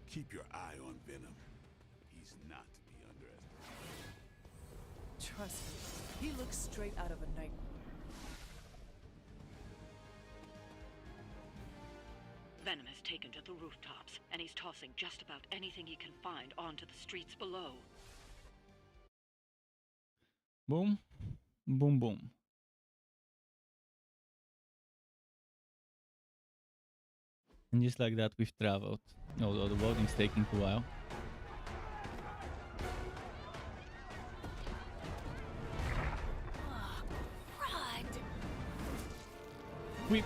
Keep your eye on Venom. He's not to be underestimated. Trust me, he looks straight out of a nightmare. Venom has taken to the rooftops, and he's tossing just about anything he can find onto the streets below. Boom, boom, boom. And just like that, we've traveled. Although the voting's taking a while. Whip.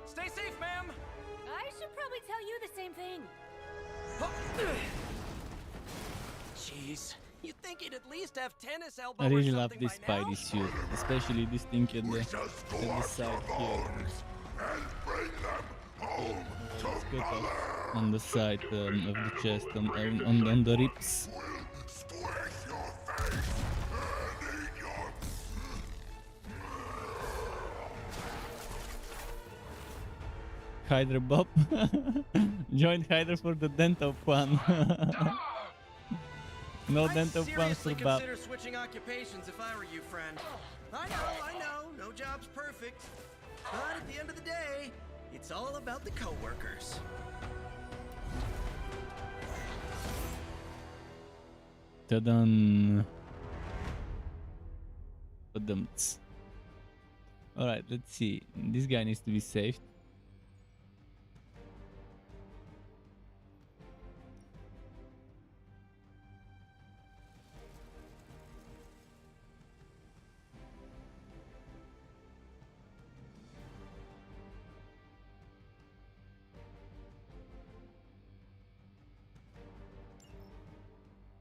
Stay safe, ma'am! I should probably tell you the same thing. Jeez, you'd think he'd at least have tennis elbow I really or love something this by now. Spidey suit, especially this thing at the side here. It's good on the side of the chest, on the ribs. Hydra Bob. Join Hydra for the dental plan. No dental plans for I'd Bob. consider switching occupations if I were you, friend. I know, no job's perfect. But at the end of the day, it's all about the co-workers. Ta-dun. Badumts. Alright, let's see. This guy needs to be saved.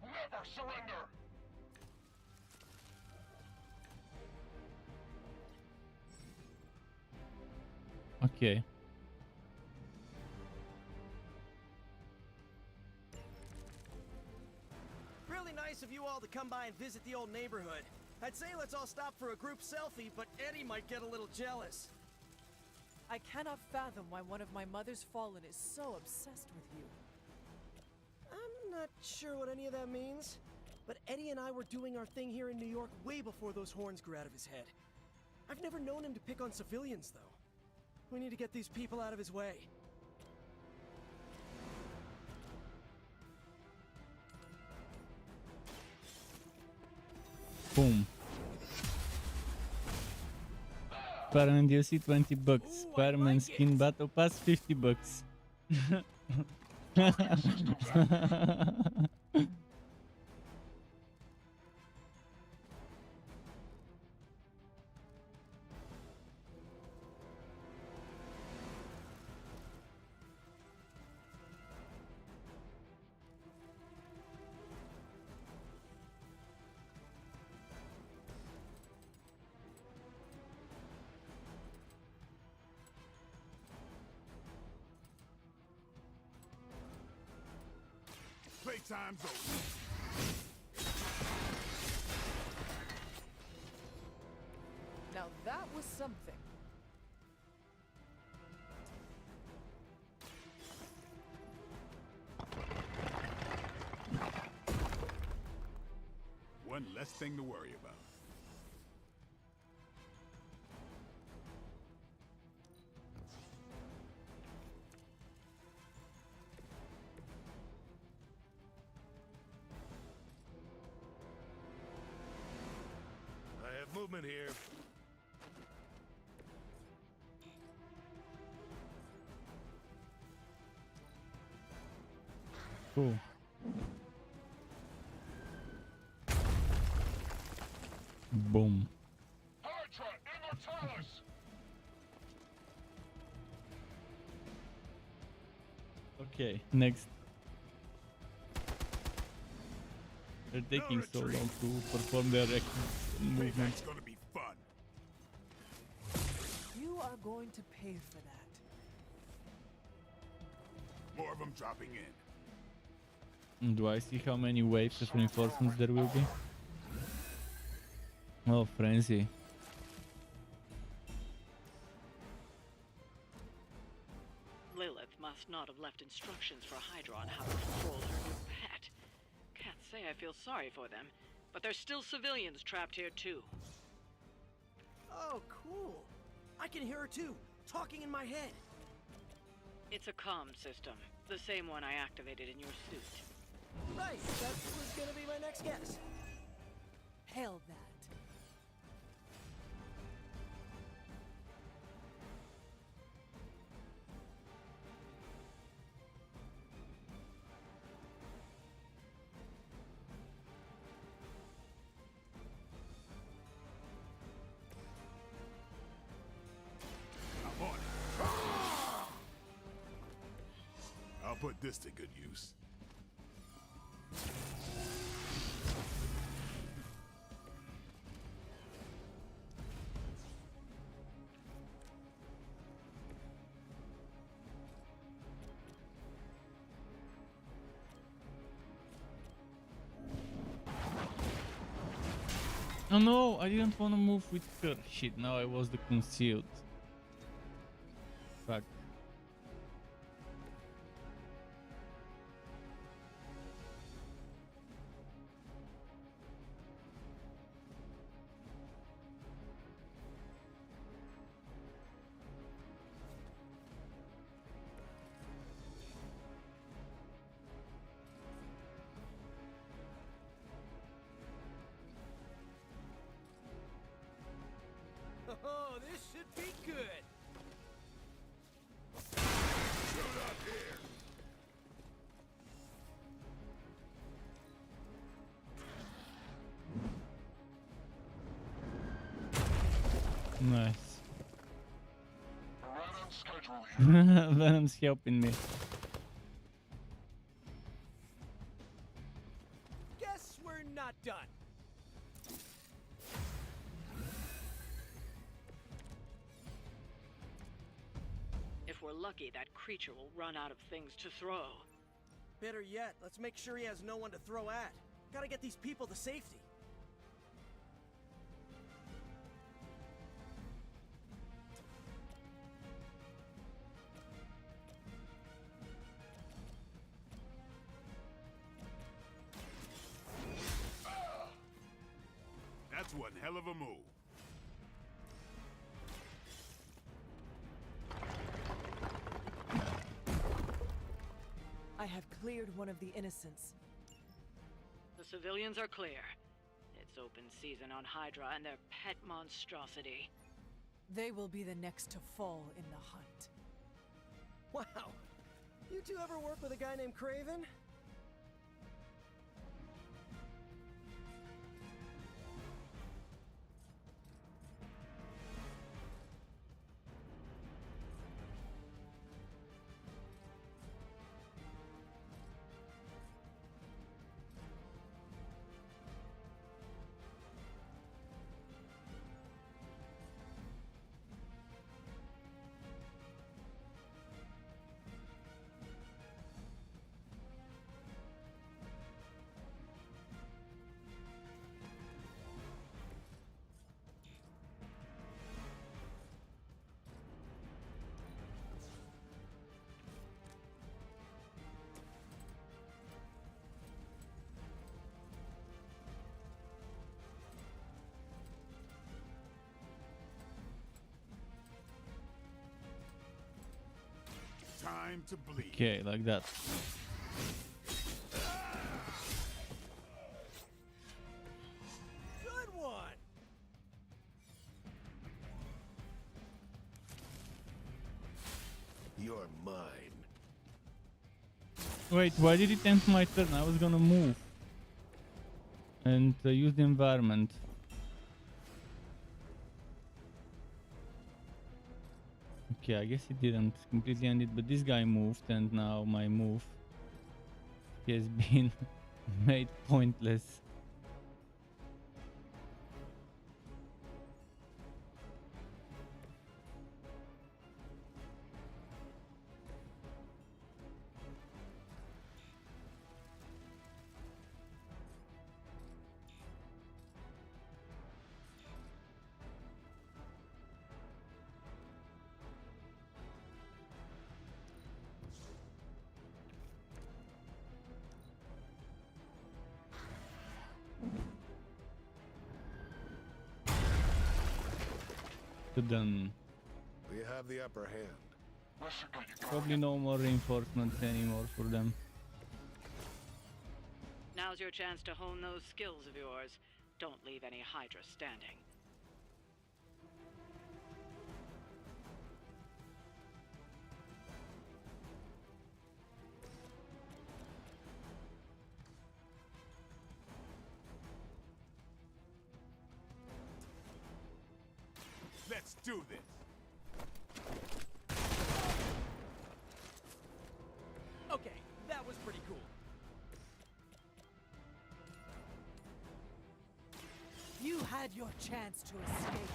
Never surrender! Okay. Really nice of you all to come by and visit the old neighborhood. I'd say let's all stop for a group selfie, but Eddie might get a little jealous. I cannot fathom why one of my mother's fallen is so obsessed with you. I'm not sure what any of that means, but Eddie and I were doing our thing here in New York way before those horns grew out of his head. I've never known him to pick on civilians, though. We need to get these people out of his way. Boom. Spider-Man DLC 20 bucks. Spider-Man skin battle pass 50 bucks. Playtime's over. Now that was something. One less thing to worry about. Movement here. Cool. Boom. Hydra Immortalis! Okay, next. They're taking so long to perform their movements. Gonna be fun. You are going to pay for that. More of them dropping in. Do I see how many waves of reinforcements there will be? Oh, frenzy. Lilith must not have left instructions for Hydra on how to control her new pet. Can't say I feel sorry for them, but there's still civilians trapped here too. Oh, cool. I can hear her too, talking in my head. It's a comm system, the same one I activated in your suit. Right, that was gonna be my next guess. Hail that. I'll put this to good use. Oh no, I didn't want to move with her. Shit, now I was the concealed. Fuck. Oh, this should be good. Shoot up here. Nice. Right on schedule here. Venom's helping me. Guess we're not done. If we're lucky, that creature will run out of things to throw. Better yet, let's make sure he has no one to throw at. Gotta get these people to safety. hell of a move. I have cleared one of the innocents. The civilians are clear. It's open season on Hydra and their pet monstrosity. They will be the next to fall in the hunt. Wow. You two ever work with a guy named Craven? Time to bleed. Okay, like that. Good one. You're mine. Wait, why did it end my turn? I was gonna move and use the environment. Okay, I guess it didn't completely end it, but this guy moved and now my move has been made pointless. Then We have the upper hand. probably no more reinforcements anymore for them. Now's your chance to hone those skills of yours. Don't leave any Hydra standing. Let's do this. Okay, that was pretty cool. You had your chance to escape.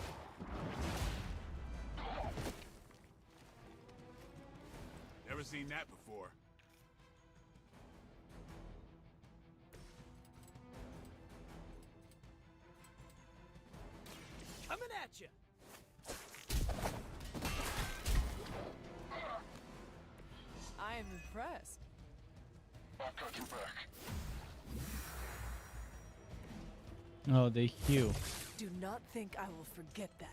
Never seen that before. Coming at you. I am impressed. I've got your back. Oh, they heal. Do not think I will forget that.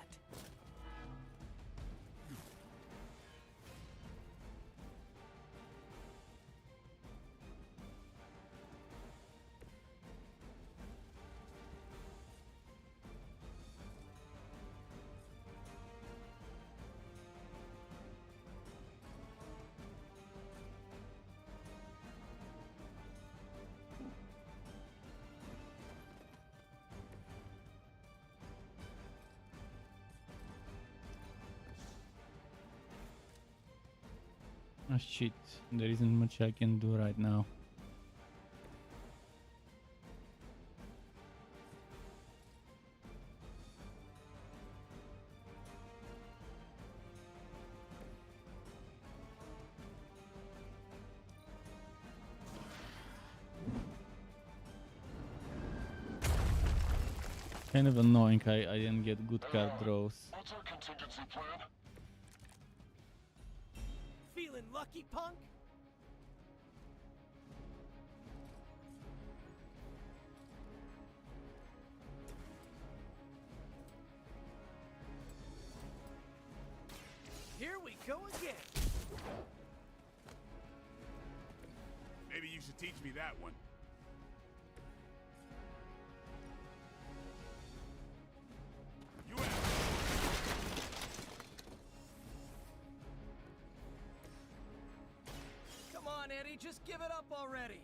Oh shit, there isn't much I can do right now. Kind of annoying, I didn't get good card draws. What's our contingency plan? Feeling lucky, punk? go again. Maybe you should teach me that one. You Come on, Eddie, just give it up already.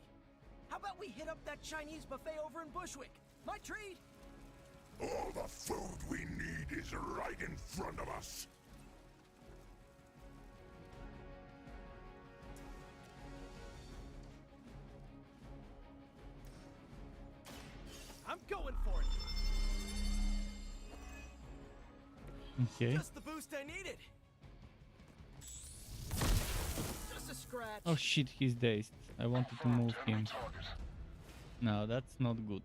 How about we hit up that Chinese buffet over in Bushwick? My treat! All the food we need is right in front of us. I'm going for it. Okay. Just the boost I needed. Just a scratch. Oh shit, he's dazed. I wanted to move him. No, that's not good.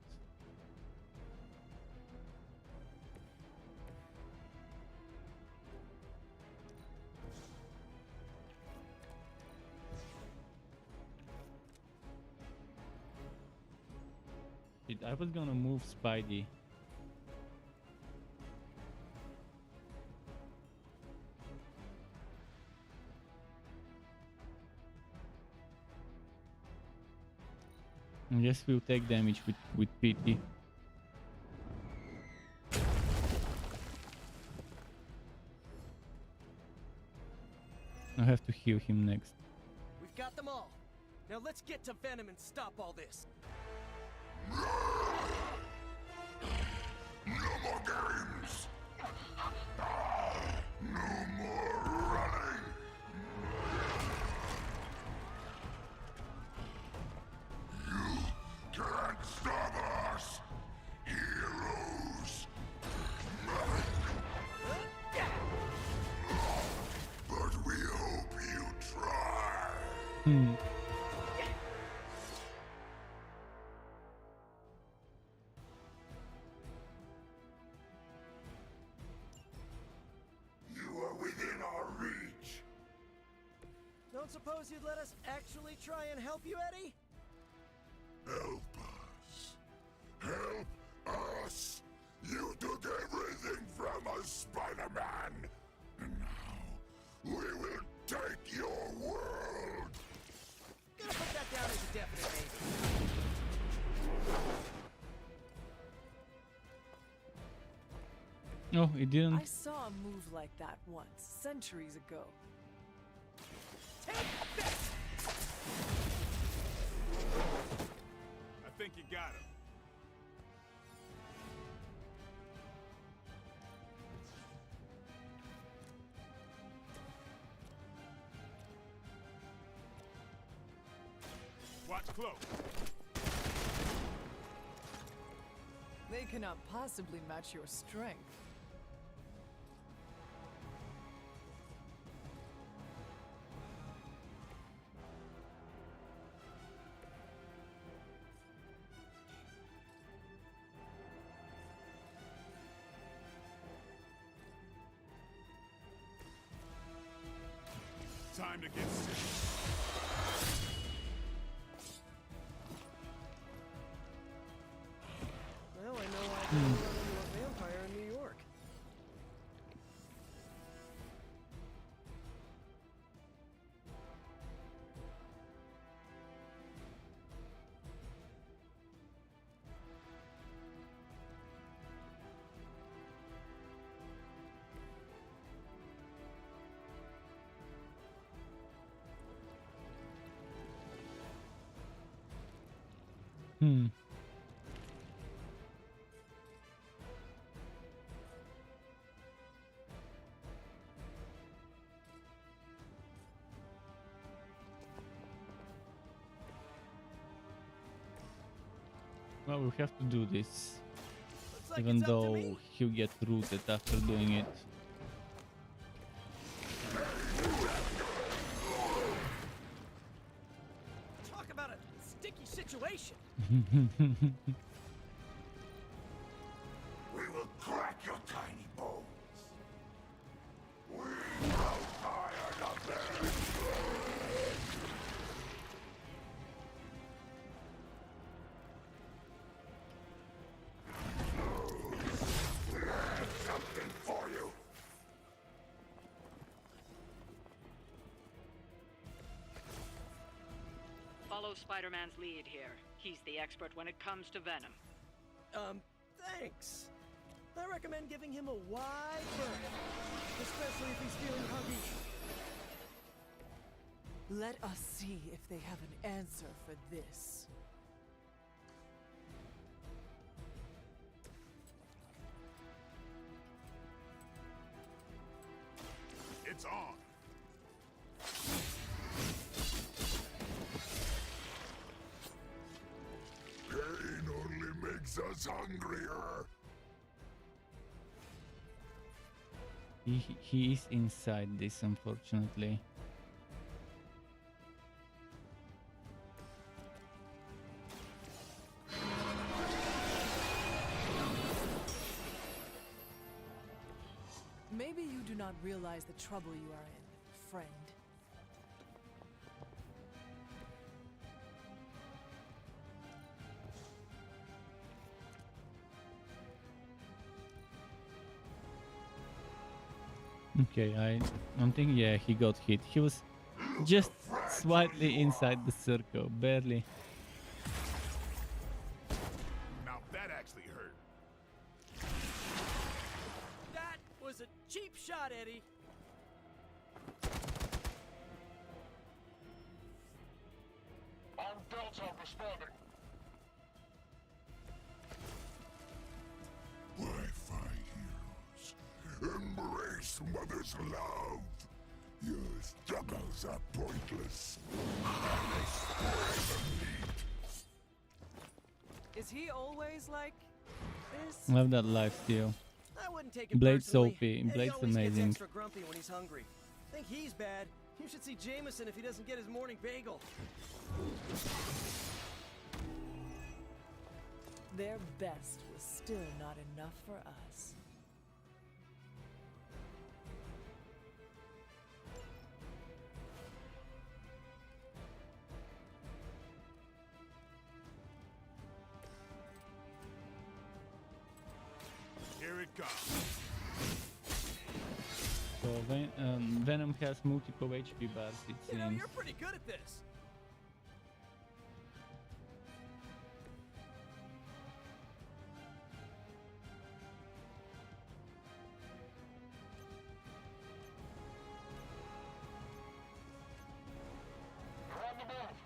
Shit, I was gonna move Spidey. I guess we'll take damage with pity. I have to heal him next. We've got them all. Now let's get to Venom and stop all this. No more games! No more running! You can't stop us! Heroes! But we hope you try! Don't suppose you'd let us actually try and help you, Eddie? Help us. Help us. You took everything from us, Spider-Man. And now we will take your world. Gonna put that down as a definite maybe. Oh, it didn't. I saw a move like that once, centuries ago. Take this! I think you got him. Watch close. They cannot possibly match your strength. Time to get serious. Well, I know I can run into a vampire in New York. Well, we have to do this. Like even it's up to though me. he'll get rooted after doing it. Talk about a sticky situation. We will crack your tiny bones. We grow tired of them. We have something for you. Follow Spider-Man's lead here. He's the expert when it comes to Venom. Thanks. I recommend giving him a wide berth, especially if he's feeling huggy. Let us see if they have an answer for this. It's on. Pain only makes us hungrier. He is inside this, unfortunately. Maybe you do not realize the trouble you are in, friend. Okay, I don't think, yeah, he got hit. He was just slightly inside the circle, barely. Now that actually hurt. That was a cheap shot, Eddie. On Delta responding. Wi-Fi heroes, embrace Mother's love. Your struggles are pointless. They spoil the meat. Is he always like this? Love that lifesteal. I wouldn't take it Blade's personally. OP. Eddie Blade's always gets amazing. extra grumpy when he's hungry. Think he's bad. You should see Jameson if he doesn't get his morning bagel. Their best was still not enough for us. Here it comes. So Venom has multiple HP bars, it You know, seems. you're pretty good at this. You're on the move.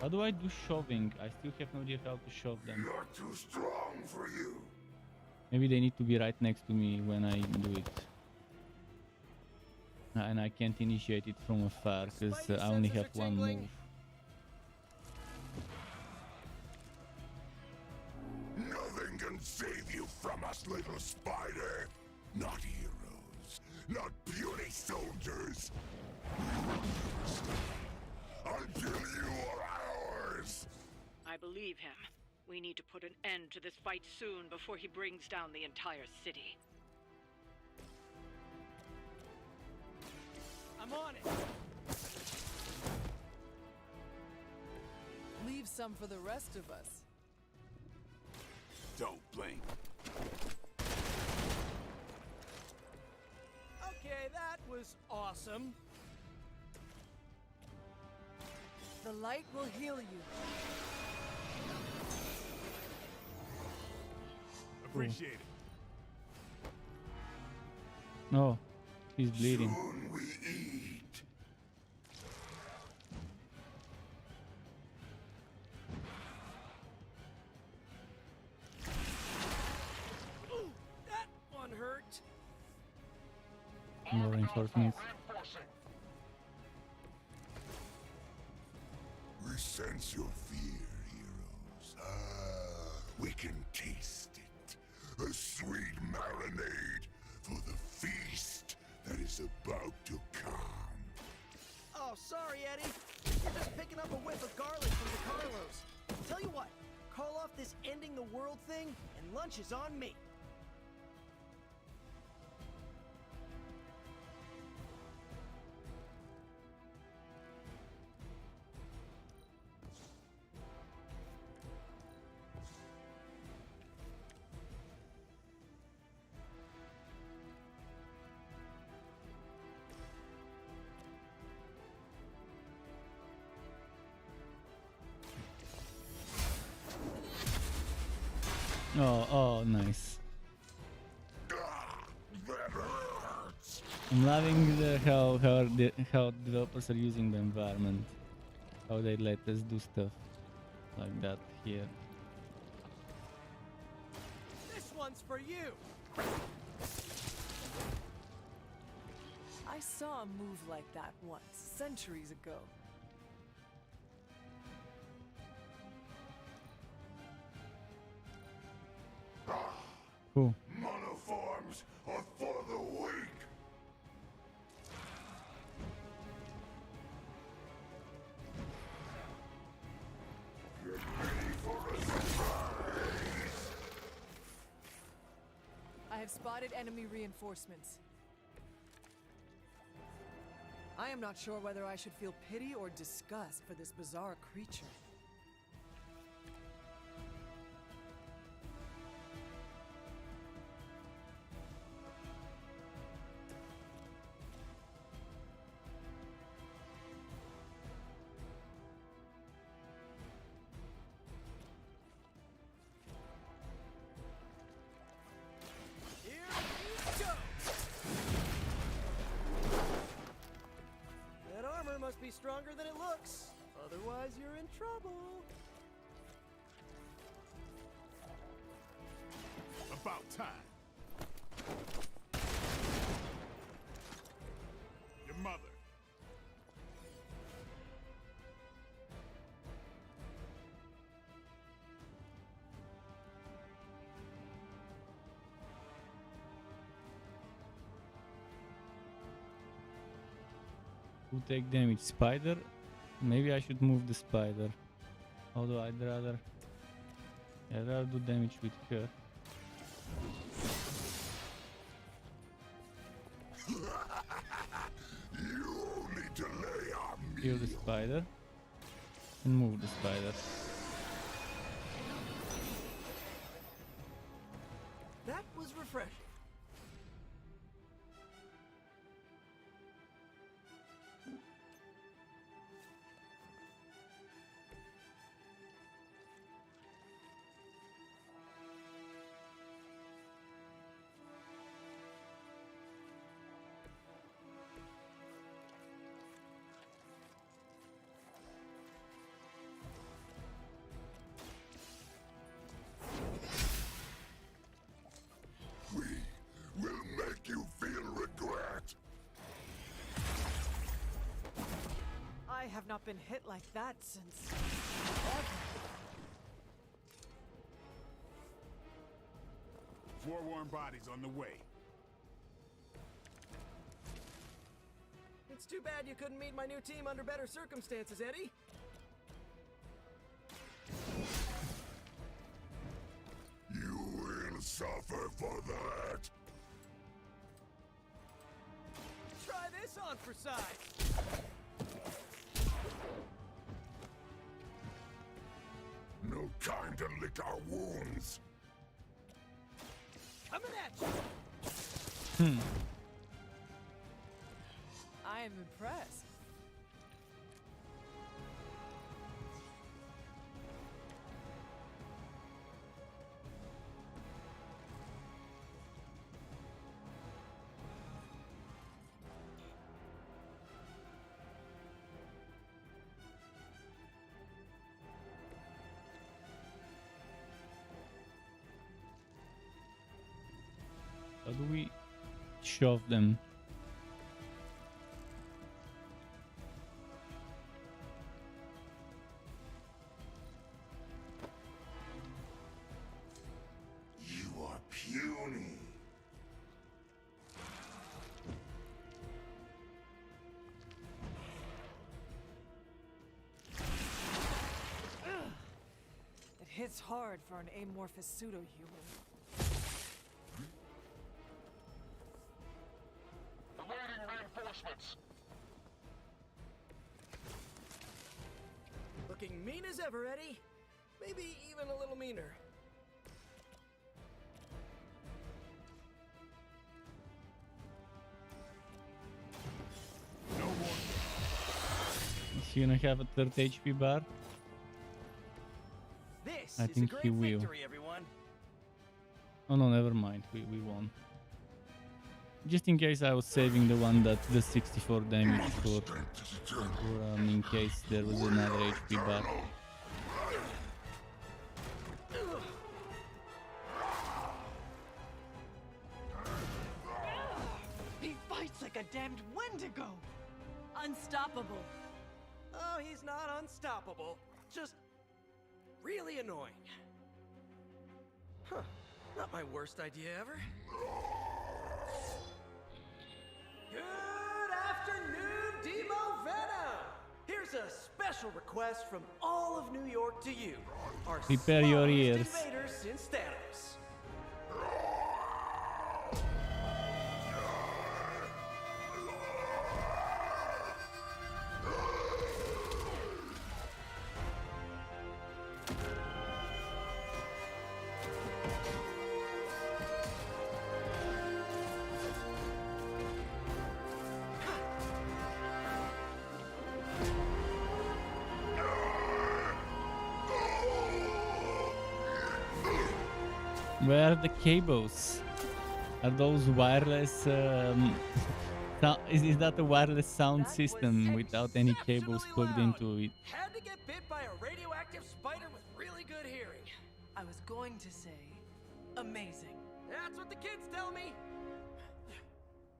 How do I do shoving? I still have no idea how to shove them. You're too strong for you. Maybe they need to be right next to me when I do it. And I can't initiate it from afar because I only have one move. Nothing can save you from us, little spider. Not heroes, not puny soldiers. Until you are ours. I believe him. We need to put an end to this fight soon before he brings down the entire city. I'm on it. Leave some for the rest of us. Don't blink. Okay, that was awesome. The light will heal you. Appreciate it. Oh, he's bleeding. Soon we eat. Ooh, that one hurt. More reinforcements. Reinforcing. We sense your fear, heroes. We can taste it. A sweet marinade for the feast that is about to come. Oh, sorry, Eddie. You're just picking up a whiff of garlic from the Carlos. Tell you what, call off this ending the world thing, and lunch is on me. Oh, nice. That hurts. I'm loving how developers are using the environment. How they let us do stuff like that here. This one's for you. I saw a move like that once, centuries ago. Cool. Monoforms are for the weak. Get ready for a surprise. I have spotted enemy reinforcements. I am not sure whether I should feel pity or disgust for this bizarre creature. That armor must be stronger than it looks. Otherwise, you're in trouble. About time. Your mother. Who take damage? Spider? Maybe I should move the spider. Although I'd rather do damage with her. You need to lay on me. Kill the spider and move the spider. That was refreshing. We will make you feel regret. I have not been hit like that since... Forewarned bodies on the way. It's too bad you couldn't meet my new team under better circumstances, Eddie. You will suffer for that. Try this on for size. No time to lick our wounds. Coming at you. I am impressed. How do we shove them? You are puny. It hits hard for an amorphous pseudo-human. Awaiting reinforcements. Looking mean as ever, Eddie. Maybe even a little meaner. No more. Is he gonna have a third HP bar? This I is think a he great will. victory, everyone. Oh no, never mind. We won. Just in case I was saving the one that does 64 damage for in case there was another HP bar. He fights like a damned Wendigo! Unstoppable. Oh, he's not unstoppable. Just really annoying. Huh. Not my worst idea ever. Good afternoon, Demo Venom! Here's a special request from all of New York to you. Our Prepare your ears. invaders since Thanos. Where are the cables? Are those wireless? Is that a wireless sound system without any cables plugged into it? Had to get bit by a radioactive spider with really good hearing. I was going to say, amazing. That's what the kids tell me.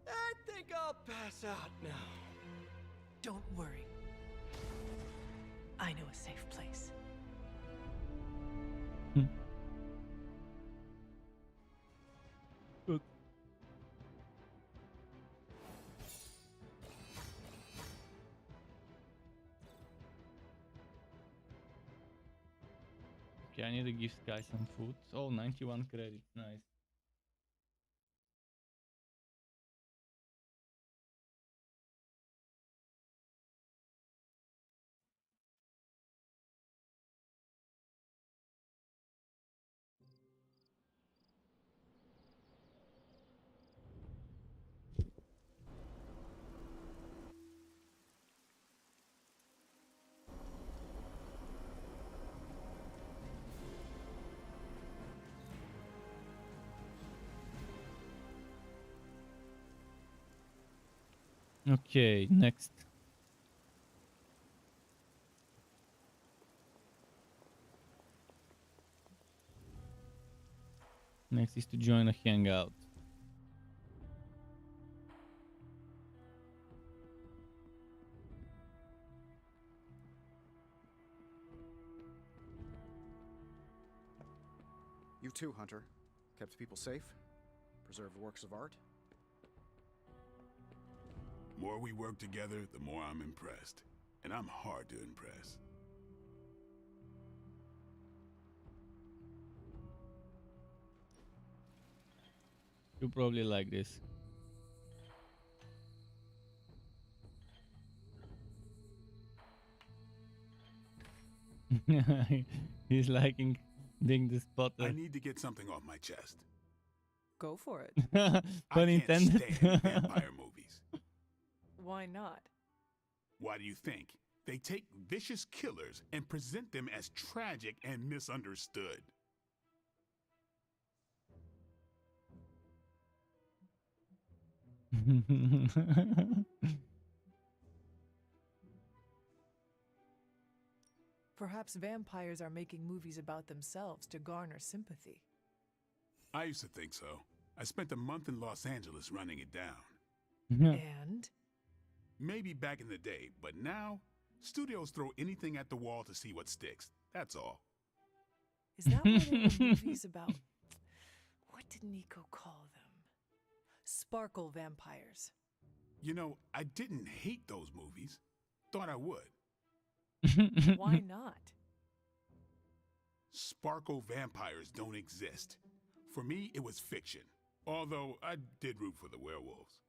I think I'll pass out now. Don't worry. I know a safe place. Good. Okay, I need to give Sky some food. Oh, 91 credits, nice. Okay, next. Next is to join a hangout. You too, Hunter. Kept people safe, preserved works of art. The more we work together, the more I'm impressed. And I'm hard to impress. You probably like this. He's liking being the spotter. I need to get something off my chest. Go for it. Pun intended. I can't stand vampire movies. Why not? Why do you think? They take vicious killers and present them as tragic and misunderstood. Perhaps vampires are making movies about themselves to garner sympathy. I used to think so. I spent a month in Los Angeles running it down. And? Maybe back in the day, but now, studios throw anything at the wall to see what sticks. That's all. Is that why there were movies about... What did Nico call them? Sparkle vampires. You know, I didn't hate those movies. Thought I would. Why not? Sparkle vampires don't exist. For me, it was fiction. Although I did root for the werewolves.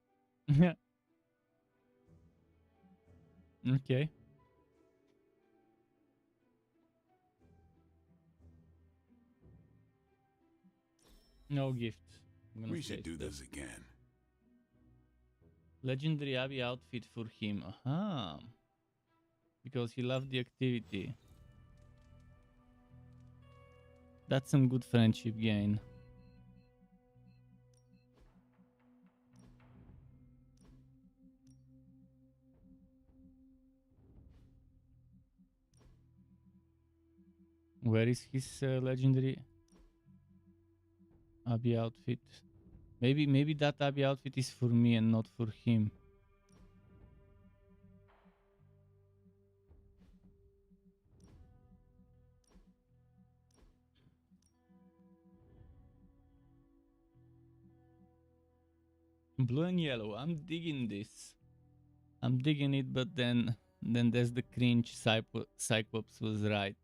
Okay. No gift. We should do this again. Legendary Abbey outfit for him. Aha. Because he loved the activity. That's some good friendship gain. Where is his legendary Abby outfit? Maybe that Abby outfit is for me and not for him. Blue and yellow. I'm digging this. I'm digging it, but then there's the cringe. Cyclops was right.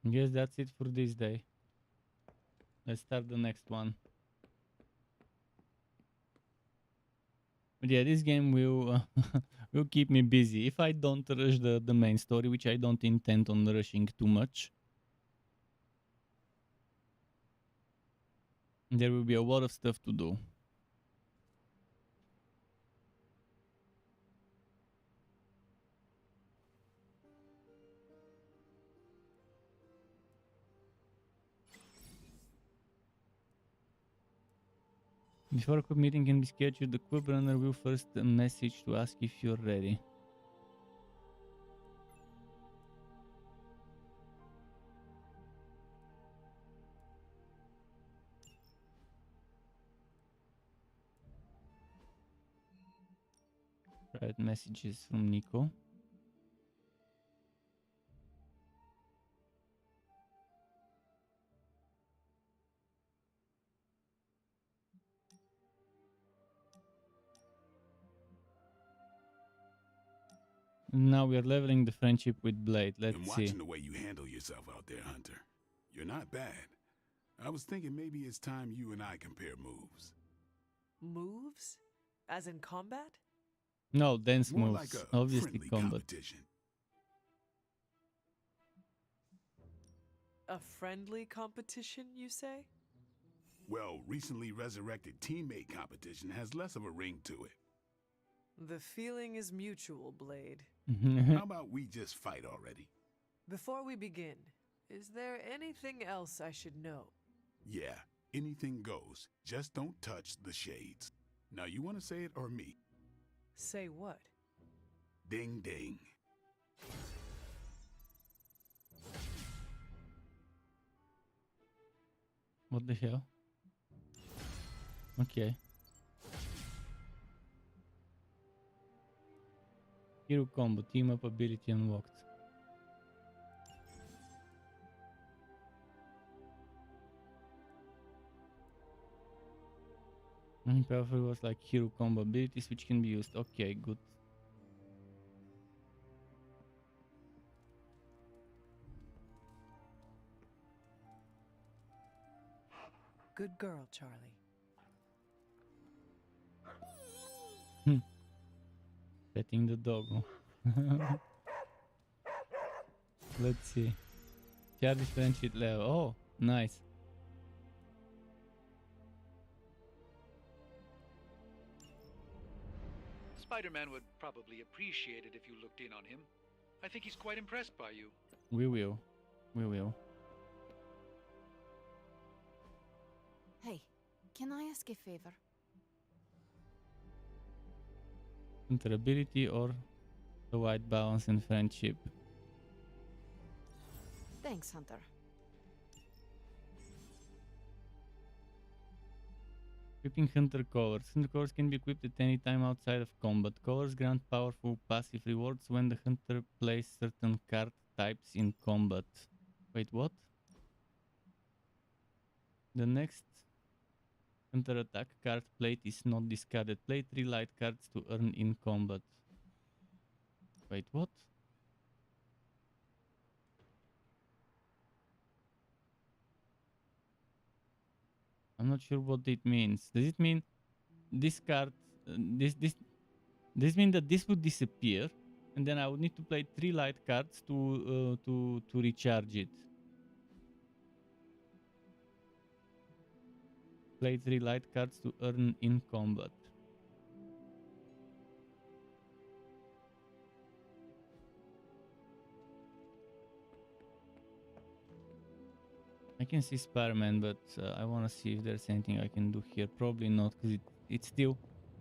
Guess that's it for this day. Let's start the next one. But yeah, this game will will keep me busy if I don't rush the main story, which I don't intend on rushing too much. There will be a lot of stuff to do. Before a quick meeting can be scheduled, the Quib Runner will first message to ask if you're ready. Private messages from Nico. Now we are leveling the friendship with Blade. Let's Been see. watching the way you handle yourself out there, Hunter. You're not bad. I was thinking maybe it's time you and I compare moves. Moves? As in combat? No, dance More moves. like a Obviously friendly combat. competition. A friendly competition, you say? Well, recently resurrected teammate competition has less of a ring to it. The feeling is mutual, Blade. How about we just fight already? Before we begin, is there anything else I should know? Yeah, anything goes. Just don't touch the shades. Now you want to say it or me? Say what? Ding ding. What the hell? Okay. Hero combo, team up ability unlocked. Powerful was like hero combo abilities which can be used. Okay, good. Good girl, Charlie. Petting the dog. Let's see. Charlie's friendship level. Oh, nice. Spider-Man would probably appreciate it if you looked in on him. I think he's quite impressed by you. We will. We will. Hey, can I ask a favor? Interability or the white balance in friendship. Thanks, Hunter. Equipping Hunter Colors. Hunter Colors can be equipped at any time outside of combat. Colors grant powerful passive rewards when the Hunter plays certain card types in combat. Wait, what? The next Hunter attack card plate is not discarded. Play 3 light cards to earn in combat. Wait, what? I'm not sure what it means. Does it mean this card, this mean that this would disappear, and then I would need to play 3 light cards to recharge it? Play 3 light cards to earn in combat. I can see Spider-Man, but I want to see if there's anything I can do here. Probably not, because it still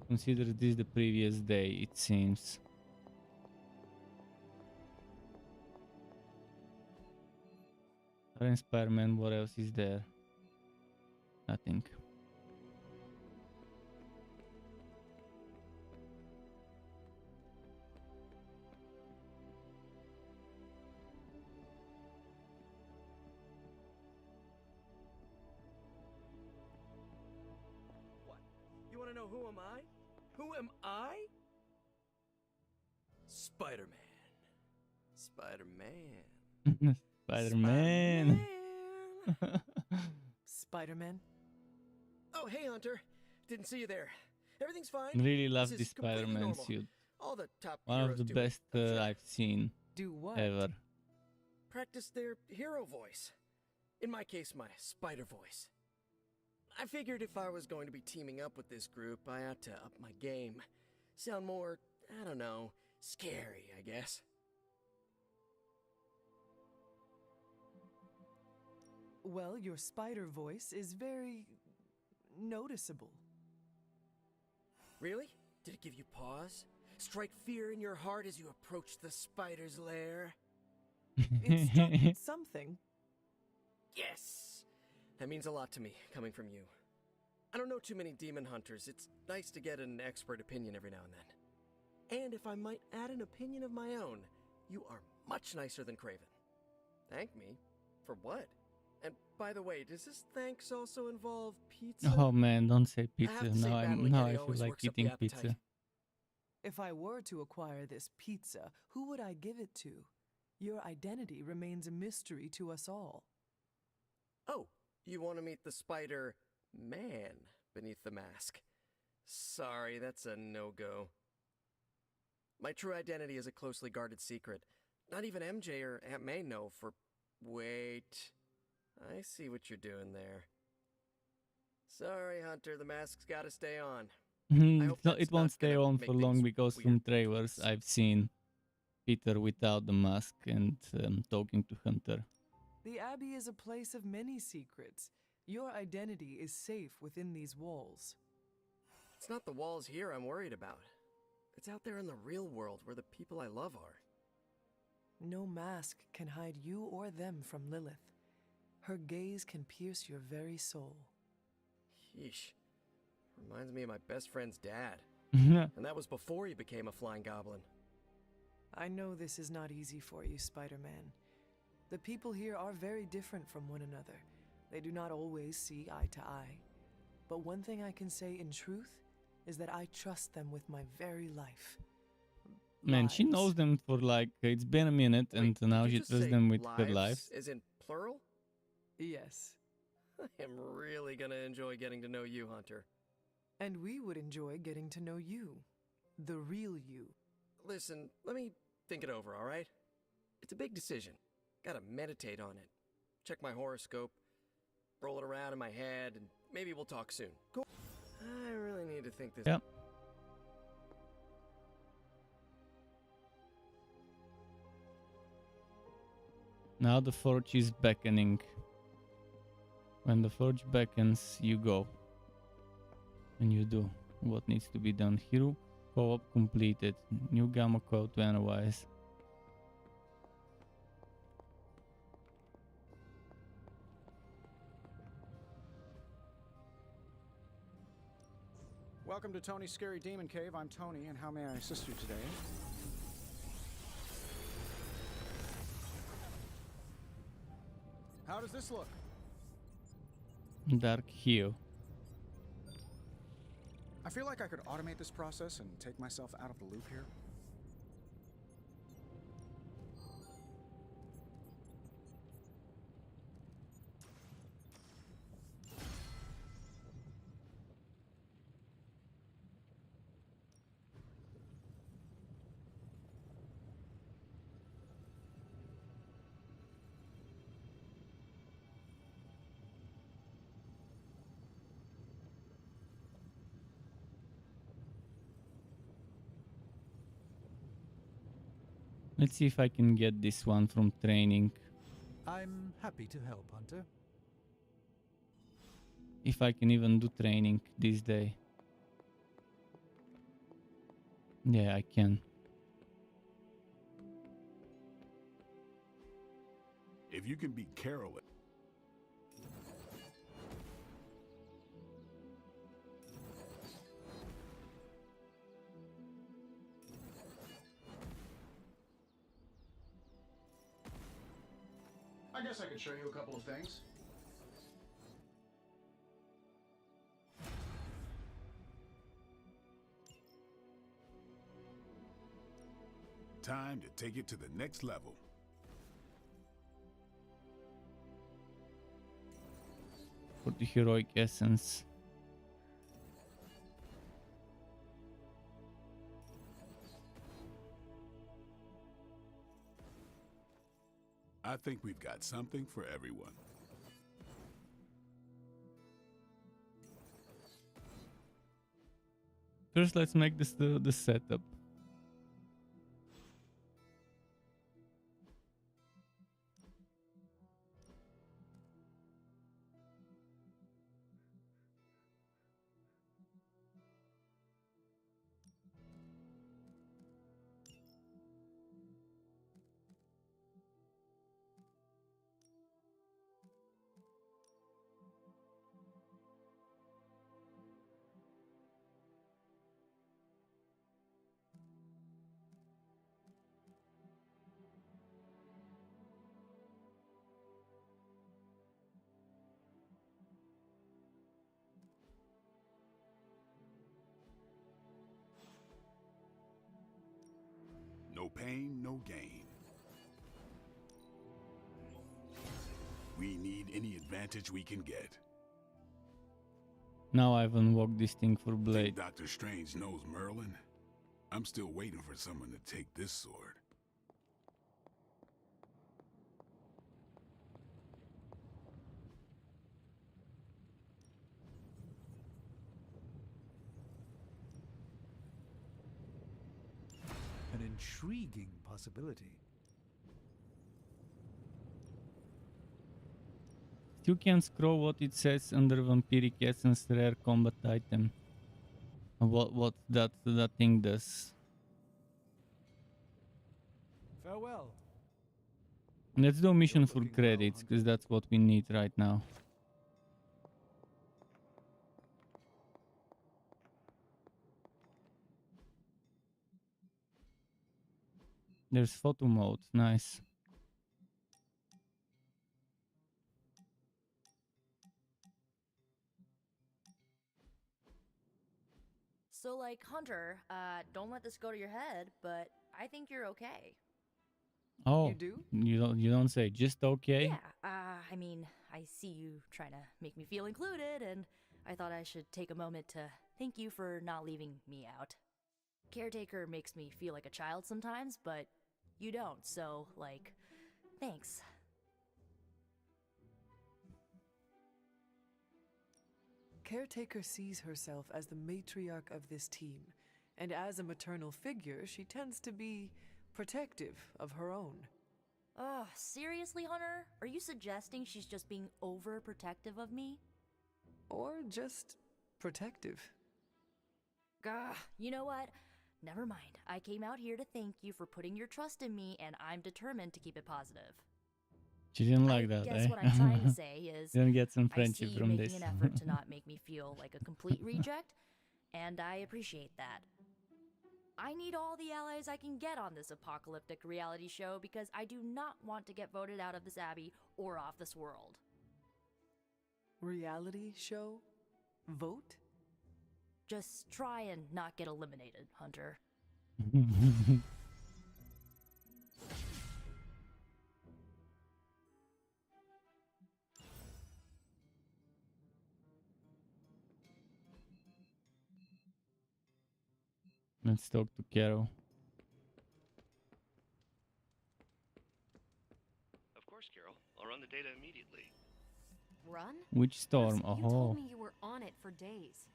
considers this the previous day, it seems. Other than Spider-Man, what else is there? Nothing. You want to know who am I? Who am I? Spider-Man. Spider-Man. Spider-Man. Spider-Man? Oh, hey, Hunter. Didn't see you there. Everything's fine. Really love This this is completely Spider-Man normal. suit. All the top One heroes of the do it. best I've seen Do what? ever. Practice their hero voice. In my case, my spider voice. I figured if I was going to be teaming up with this group, I ought to up my game. Sound more, I don't know, scary, I guess. Well, your spider voice is very noticeable. Really? Did it give you pause? Strike fear in your heart as you approach the spider's lair? It struck something. Yes! That means a lot to me, coming from you. I don't know too many demon hunters. It's nice to get an expert opinion every now and then. And if I might add an opinion of my own, you are much nicer than Craven. Thank me? For what? And by the way, does this thanks also involve pizza? Oh man, don't say I pizza. have to say battling Now I Eddie feel always like works up the eating appetite. pizza. If I were to acquire this pizza, who would I give it to? Your identity remains a mystery to us all. Oh, you want to meet the Spider-Man beneath the mask. Sorry, that's a no-go. My true identity is a closely guarded secret. Not even MJ or Aunt May know for... Wait. I see what you're doing there. Sorry, Hunter, the mask's gotta stay on. It won't stay on for long because from trailers I've seen Peter without the mask and talking to Hunter. The Abbey is a place of many secrets. Your identity is safe within these walls. It's not the walls here I'm worried about. It's out there in the real world where the people I love are. No mask can hide you or them from Lilith. Her gaze can pierce your very soul. Yeesh. Reminds me of my best friend's dad. And that was before he became a flying goblin. I know this is not easy for you, Spider-Man. The people here are very different from one another. They do not always see eye to eye. But one thing I can say in truth is that I trust them with my very life. Man, she knows them for like, it's been a minute and now she trusts them with her lives. As in plural? Yes. I am really gonna enjoy getting to know you, Hunter. And we would enjoy getting to know you. The real you. Listen, let me think it over, alright? It's a big decision. Gotta meditate on it. Check my horoscope, roll it around in my head, and maybe we'll talk soon. Cool. I really need to think this. Yep. Now the forge is beckoning. When the forge beckons, you go. And you do what needs to be done. Hero co-op completed. New gamma code to analyze. Welcome to Tony's Scary Demon Cave. I'm Tony, and how may I assist you today? How does this look? Dark hue. I feel like I could automate this process and take myself out of the loop here. Let's see if I can get this one from training. I'm happy to help, Hunter. If I can even do training this day. Yeah, I can. If you can beat Carol. I guess I could show you a couple of things. Time to take it to the next level. For the heroic essence. I think we've got something for everyone. First, let's make this the setup. No pain, no gain. We need any advantage we can get. Now I've unlocked this thing for Blade. Think Dr. Strange knows Merlin? I'm still waiting for someone to take this sword. An intriguing possibility. You can scroll what it says under vampiric essence rare combat item. What that thing does. Farewell. Let's do a mission for credits, because that's what we need right now. There's photo mode, nice. So, like, Hunter, don't let this go to your head, but I think you're okay. Oh, You do? You don't say, just okay? Yeah, I mean, I see you trying to make me feel included, and I thought I should take a moment to thank you for not leaving me out. Caretaker makes me feel like a child sometimes, but you don't, so, like, thanks. Caretaker sees herself as the matriarch of this team, and as a maternal figure, she tends to be protective of her own. Ugh, seriously, Hunter? Are you suggesting she's just being overprotective of me? Or just protective. Gah, you know what? Never mind. I came out here to thank you for putting your trust in me, and I'm determined to keep it positive. She didn't like that, guess eh? what I'm trying to say is, Didn't get some I see friendship you from making this. an effort to not make me feel like a complete reject, and I appreciate that. I need all the allies I can get on this apocalyptic reality show because I do not want to get voted out of this abbey or off this world. Reality show? Vote? Just try and not get eliminated, Hunter. Let's talk to Carol. Of course, Carol. I'll run the data immediately. Run? Which storm? You Oh, told me you were on it for days.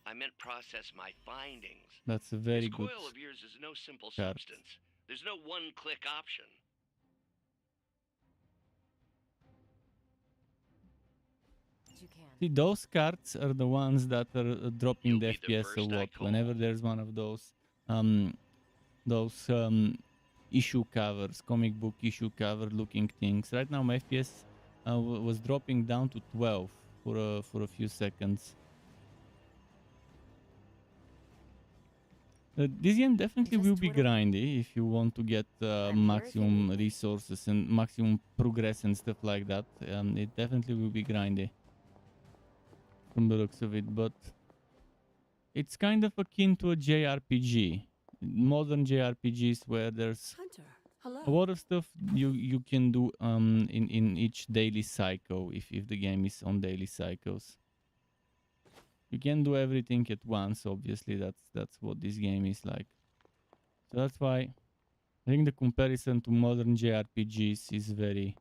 I meant process my findings. that's a very this good coil of yours is no simple chart. substance, There's no one-click option. See, those cards are the ones that are dropping the FPS a lot. Whenever there's one of those issue covers, comic book issue cover looking things. Right now my FPS was dropping down to 12 for a few seconds. This game definitely will be grindy if you want to get maximum resources and maximum progress and stuff like that. It definitely will be grindy from the looks of it, but it's kind of akin to a JRPG. Modern JRPGs where there's a lot of stuff you can do in each daily cycle if the game is on daily cycles. You can do everything at once, obviously. That's what this game is like. So that's why I think the comparison to modern JRPGs is very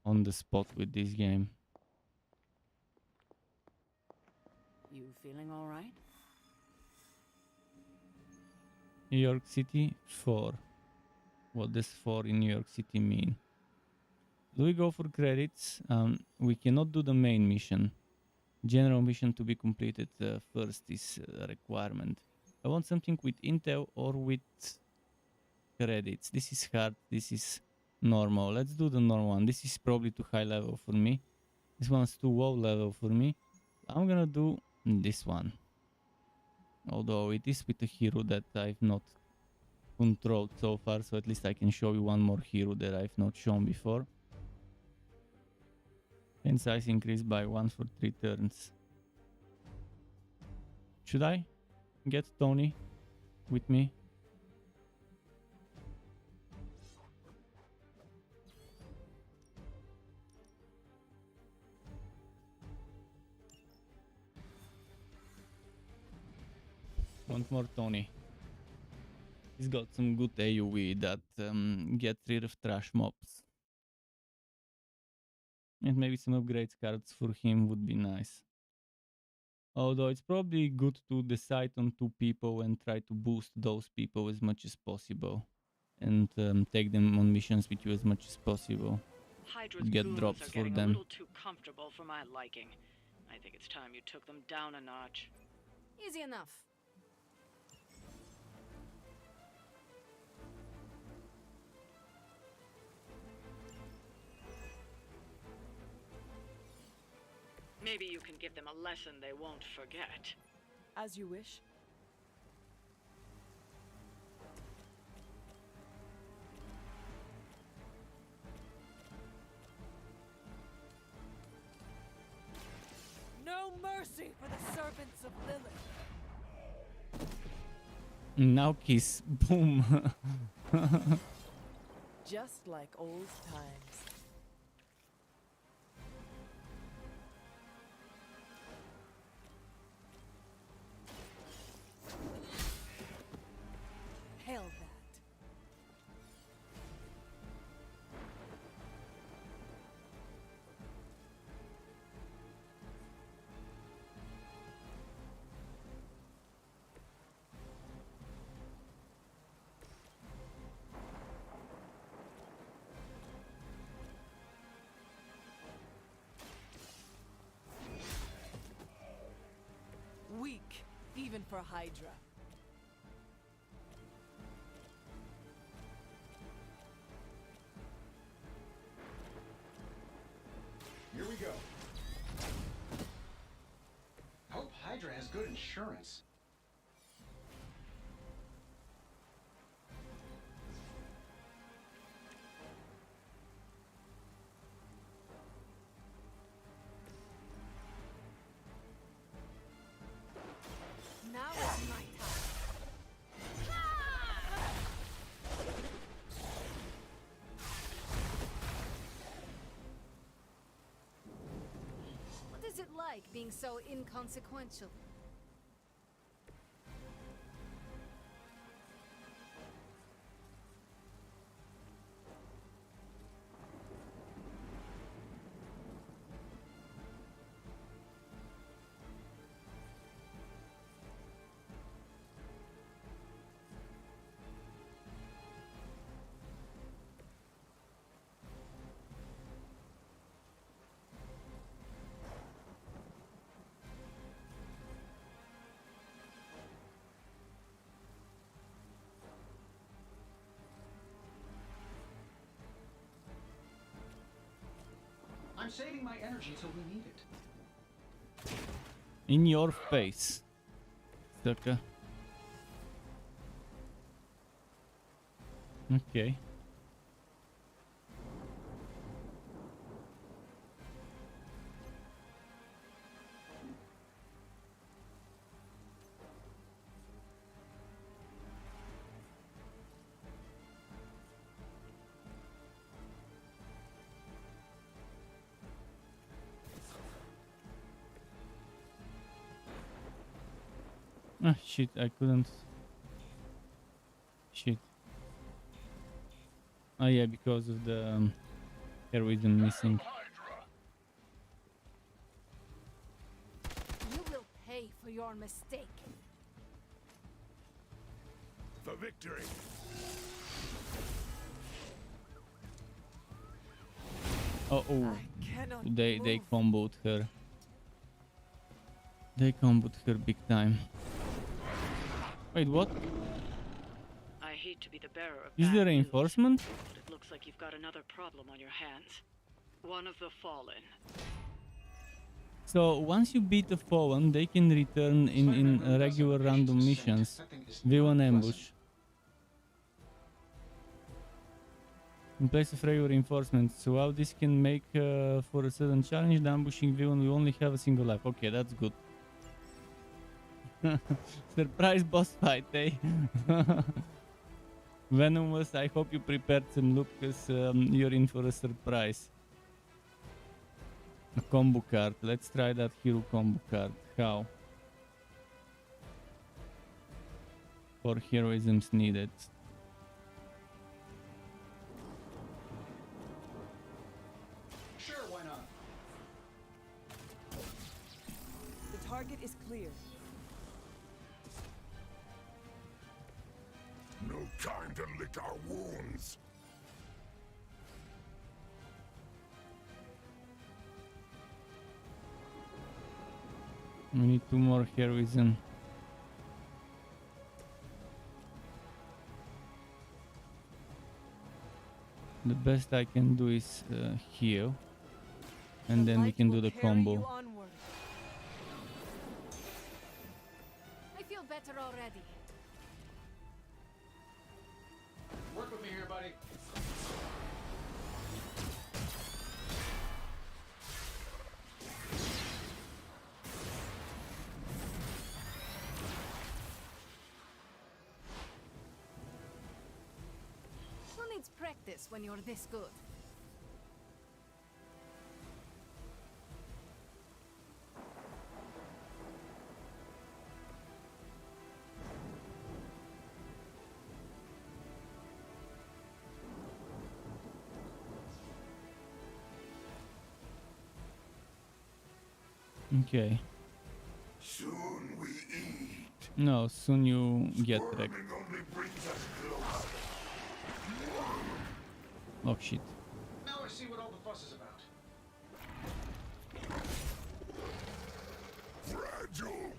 on the spot with this game. You feeling all right? New York City 4. What does 4 in New York City mean? Do we go for credits? We cannot do the main mission. General mission to be completed first is a requirement. I want something with intel or with credits. This is hard. This is normal. Let's do the normal one. This is probably too high level for me. This one's too low level for me. I'm gonna do this one. Although it is with a hero that I've not controlled so far, so at least I can show you one more hero that I've not shown before. And size increased by 1 for 3 turns. Should I get Tony with me? Want more Tony. He's got some good AoE that get rid of trash mobs. And maybe some upgrades cards for him would be nice. Although it's probably good to decide on 2 people and try to boost those people as much as possible. And take them on missions with you as much as possible. Hydra's Get goons drops are for getting them. a little too comfortable for my liking. I think it's time you took them down a notch. Easy enough. Maybe you can give them a lesson they won't forget. As you wish. No mercy for the servants of Lilith. Now kiss. Boom. Just like old times. Hail that. Weak, even for Hydra. Here we go. Hope Hydra has good insurance. Now it's my time. What is it like being so inconsequential? I'm saving my energy till we need it. In your face, sucker. Okay. Ah, shit, I couldn't. Shit. Oh yeah, because of the heroism missing. You will pay for your mistake. For victory. Oh, cannot they move. comboed her. They comboed her big time. Wait, what? I hate to be the bearer of Is bad there news, reinforcement? but it looks like you've got another problem on your hands. One of the Fallen. So once you beat the Fallen, they can return in regular random missions. V1 ambush. In place of regular reinforcements. So while this can make for a certain challenge, the ambushing V1 will only have a single life. Okay, that's good. Surprise boss fight, eh? Venomous, I hope you prepared some loot, because you're in for a surprise. A combo card. Let's try that hero combo card. How? 4 heroisms needed. Sure, why not? The target is clear. No time to lick our wounds. We need 2 more heroism. The best I can do is heal, and then we can do the combo. I feel better already. Work with me here, buddy. Who needs practice when you're this good? Okay. Soon we eat. No, soon you get wrecked. Squirming only brings us closer. Oh shit. Now I see what all the fuss is about. Fragile,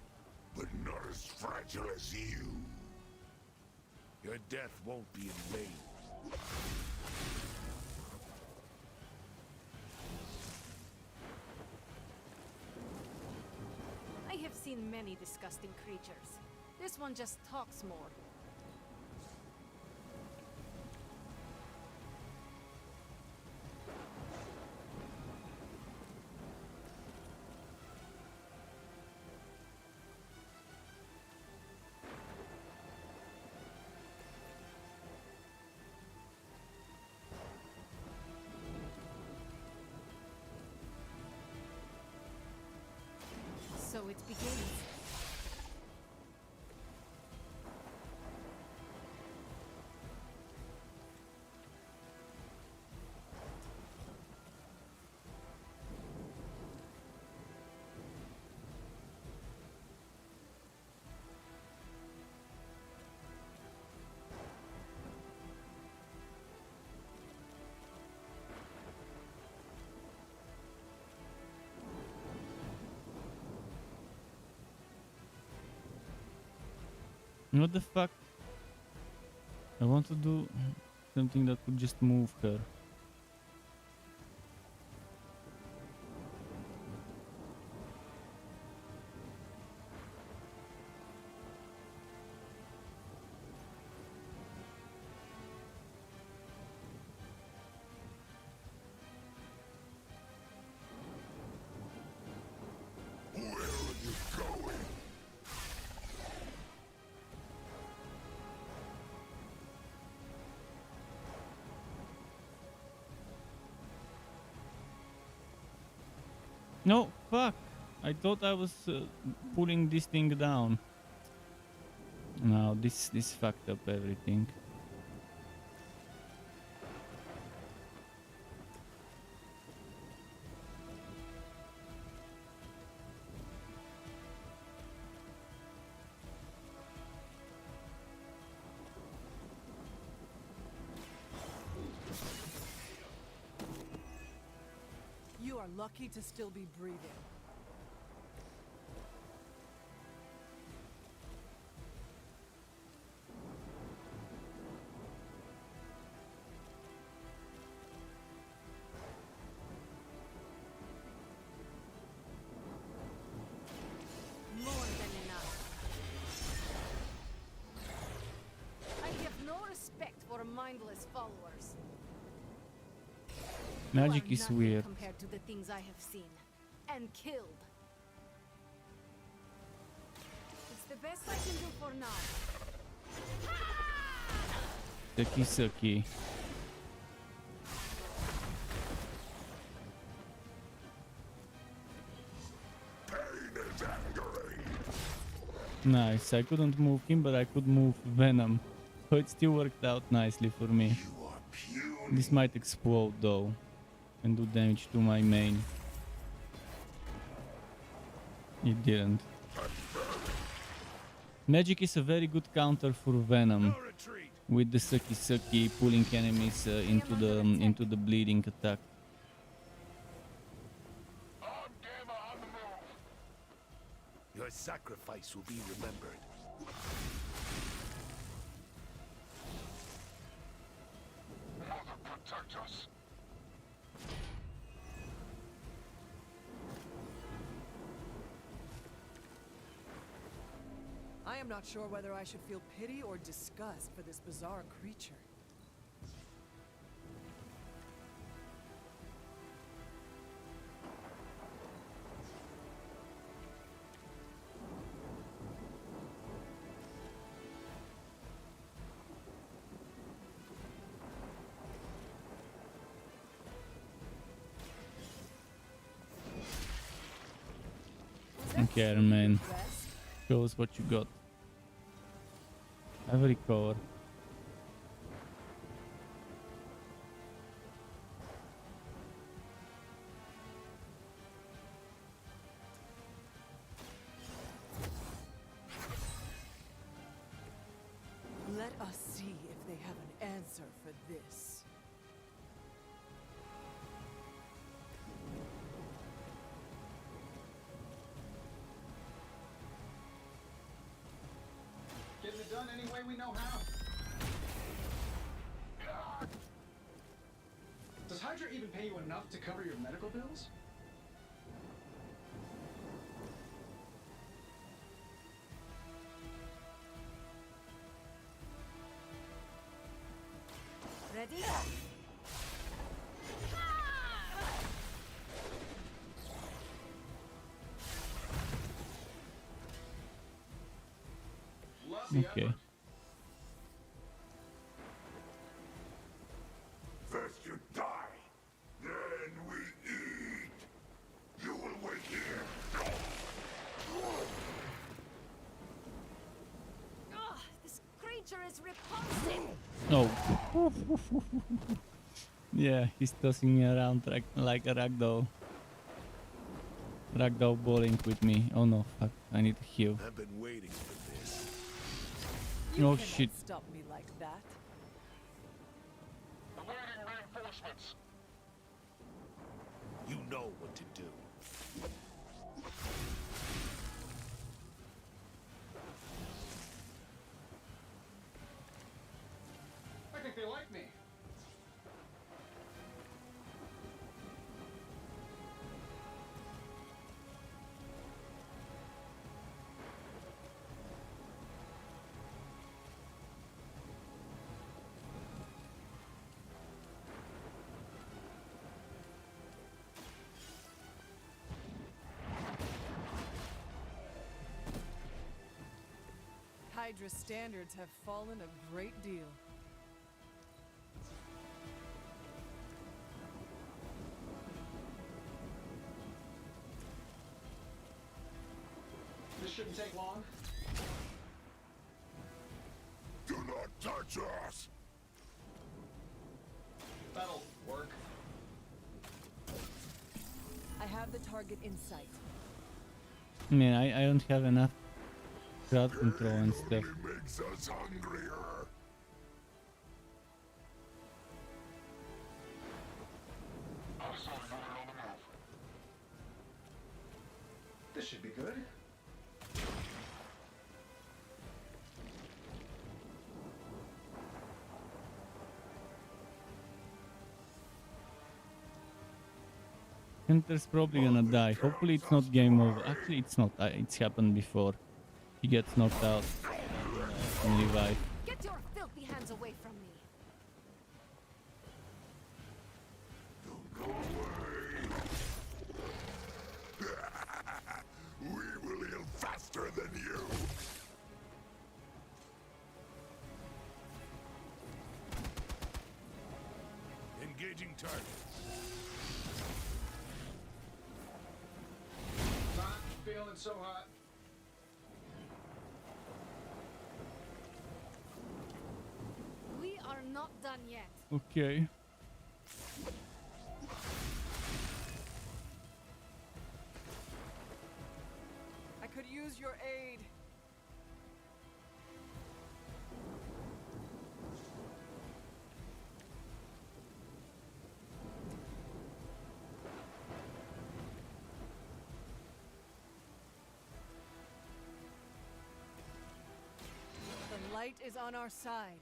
but not as fragile as you. Your death won't be in vain. I have seen many disgusting creatures. This one just talks more. So it begins. What the fuck? I want to do something that could just move her. No, fuck. I thought I was pulling this thing down. No, this fucked up everything. You are lucky to still be breathing. More than enough. I have no respect for mindless followers. Magic You are is nothing weird. compared to the things I have seen and killed. It's the best I can do for now. Sucky sucky. Nice, I couldn't move him, but I could move Venom. So it still worked out nicely for me. This might explode though and do damage to my main. It didn't. Magic is a very good counter for Venom. With the sucky sucky pulling enemies into the bleeding attack. Your sacrifice will be remembered. Mother, protect us. I am not sure whether I should feel pity or disgust for this bizarre creature. Okay, Iron Man. Show us what you got. Every core. Let us see if they have an answer for this. Getting it done any way we know how. Does Hydra even pay you enough to cover your medical bills? Ready? Okay. First you die, then we eat. You will wait here. Ugh, this creature is repulsive. Oh. Yeah, he's tossing me around like a ragdoll. Ragdoll bowling with me. Oh no, fuck. I need to heal. I've been waiting for this. Oh cannot shit. Stop me like that. Awaiting reinforcements. You know what to do. I think they like me. Hydra's standards have fallen a great deal. Shouldn't take long. Do not touch us! That'll work. I have the target in sight. Man, I don't have enough crowd control and stuff. It makes us hungrier. This should be good. Hunter's probably gonna die. Hopefully it's not game over. Actually, it's not. It's happened before. He gets knocked out and revive. Get your filthy hands away from me. We will heal faster than you. Engaging target. Not feeling so hot. We are not done yet. Okay. I could use your aid. The light is on our side.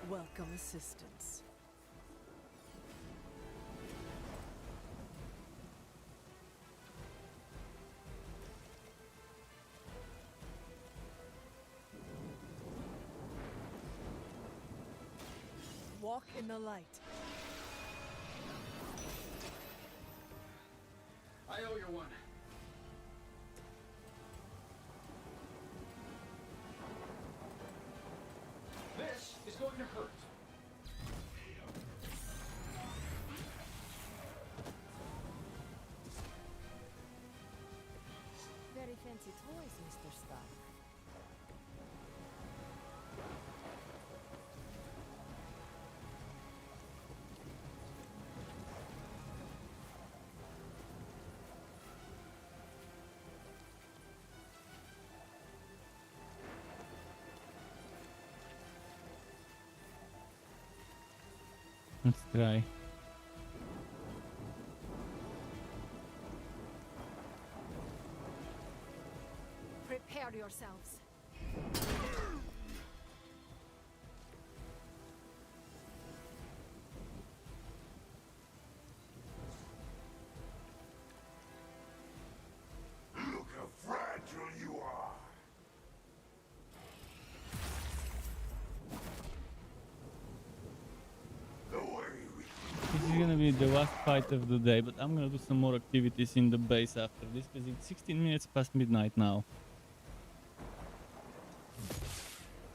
Welcome assistance. Walk in the light. I owe you one. This is going to hurt. Very fancy toys, Mr. Stark. Let's try. Prepare yourselves. Look how fragile you are. This is gonna be the last fight of the day, but I'm gonna do some more activities in the base after this because it's 16 minutes past midnight now.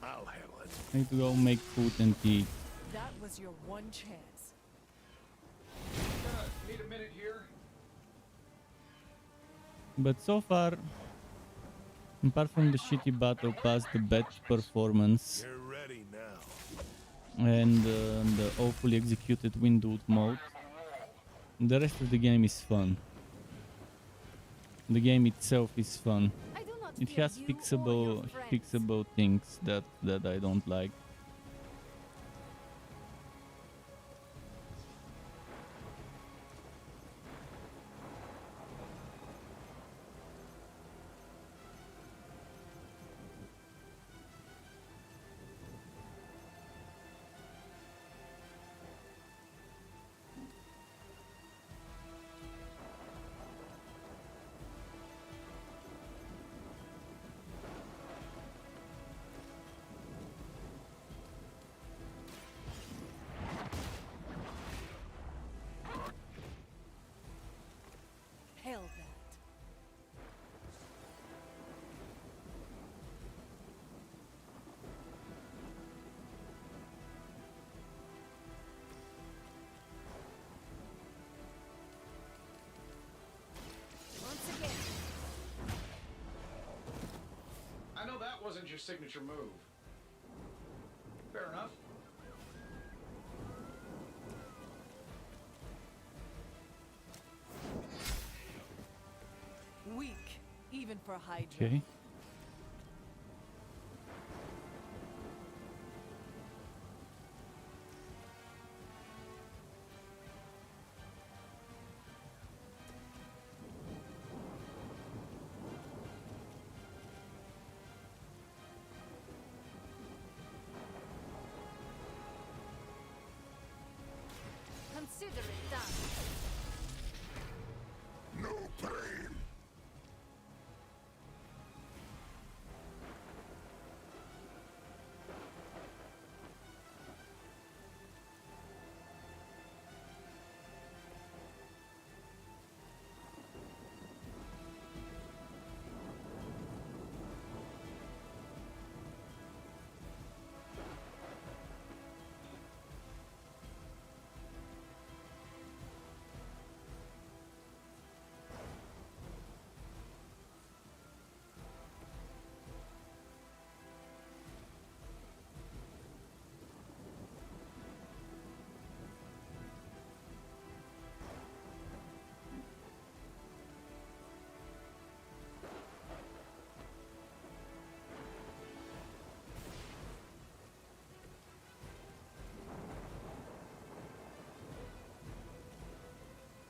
I'll handle it. I need to go make food and eat. That was your one chance. Need a minute here. But so far, apart from the shitty battle pass, the bad performance, You're ready now. and the awfully executed windowed mode, the rest of the game is fun. The game itself is fun. It has fixable things that I don't like. wasn't your signature move. Fair enough. Weak, even for Hydra. Okay. Consider it done. No pain.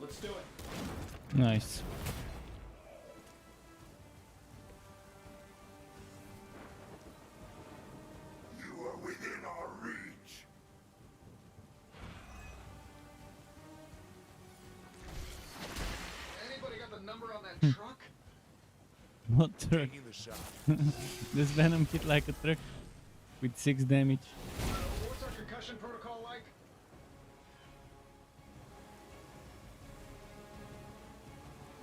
Let's do it. Nice. You are within our reach. Anybody got the number on that truck? What truck? Taking the shot. This Venom hit like a truck with 6 damage. What's our concussion protocol like?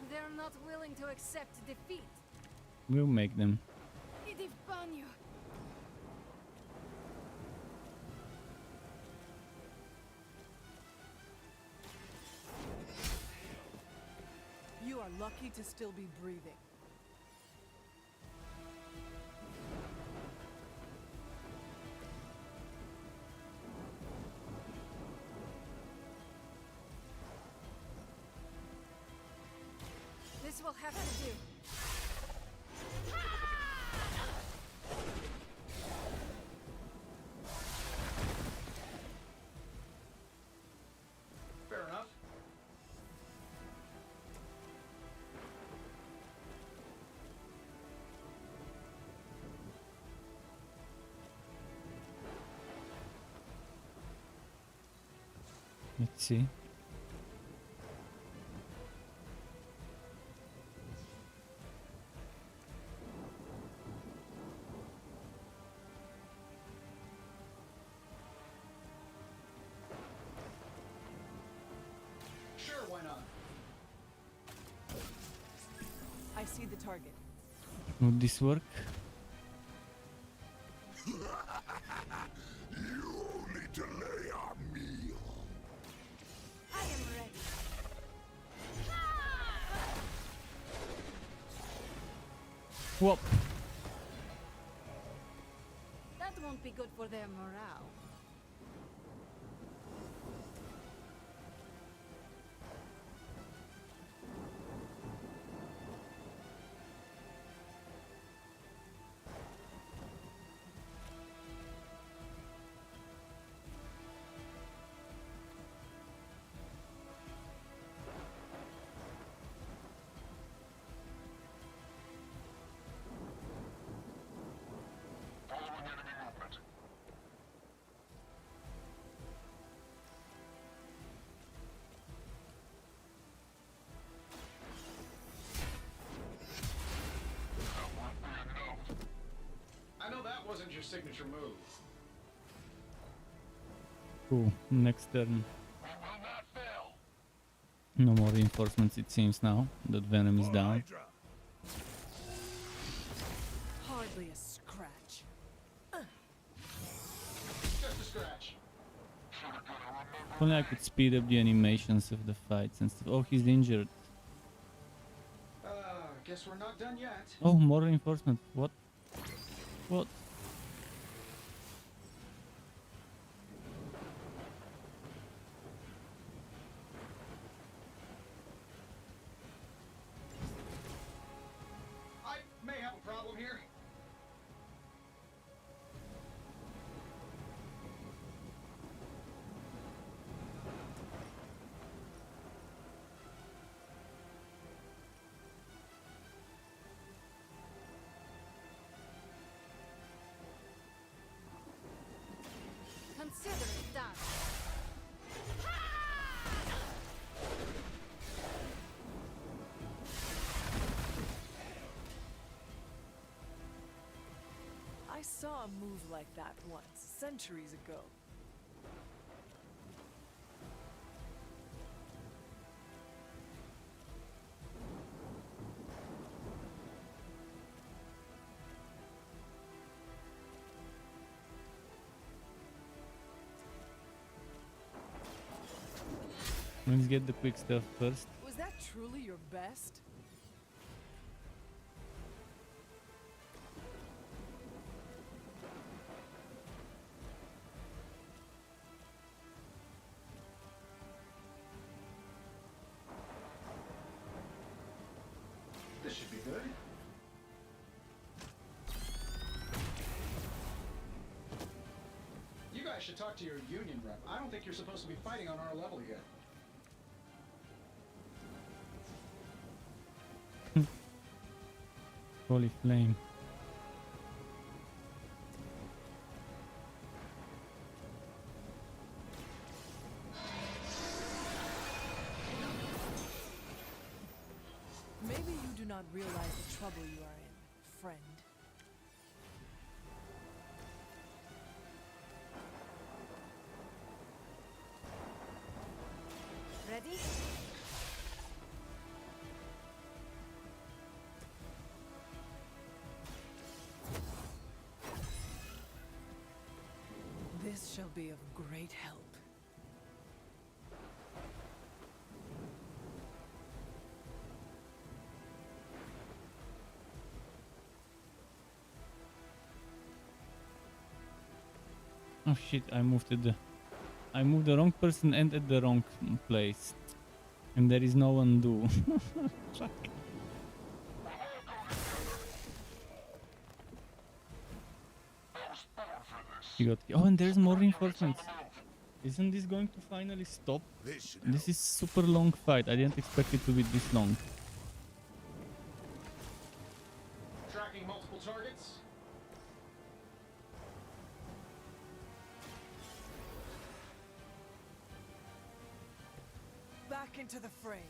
They're not willing to accept defeat. We'll make them. Idifanyu. You are lucky to still be breathing. This will have to do. Fair enough. Let's see. Sure, why not? I see the target. Would this work? You only delay our meal. I am ready. Whoop. That won't be good for their morale. Following enemy movement. That won't be enough. I know that wasn't your signature move. Cool. Next turn. We will not fail. No more reinforcements it seems now that Venom is down. Hardly a scratch. Just a scratch. If only I could speed up the animations of the fights and stuff. Oh, he's injured. Guess we're not done yet. Oh, more reinforcement. What? What? I may have a problem here. Consider it done. I saw a move like that once, centuries ago. Let's get the quick stuff first. Was that truly your best? This should be good. You guys should talk to your union rep. I don't think you're supposed to be fighting on our level here. Holy flame. Maybe you do not realize the trouble you are in, friend. Ready? This shall be of great help. Oh shit, I moved the wrong person and at the wrong place. And there is no undo. Fuck. You got, oh, and there's more reinforcements. Isn't this going to finally stop? This is super long fight. I didn't expect it to be this long. Tracking multiple targets. Back into the fray.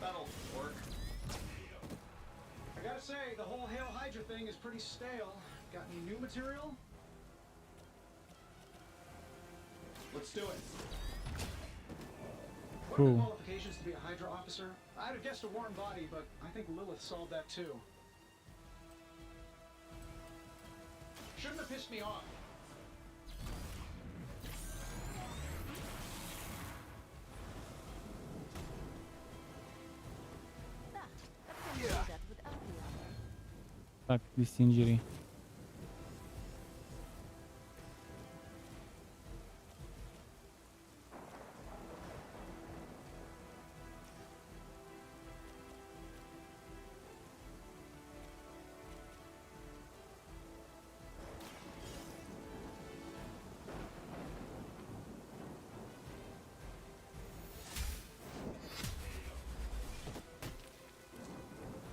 That'll work. I gotta say, the whole Hail Hydra thing is pretty stale. Got any new material? Let's do it. What are the qualifications to be a Hydra officer? I'd have guessed a warm body, but I think Lilith solved that too. Shouldn't have pissed me off. Fuck this injury.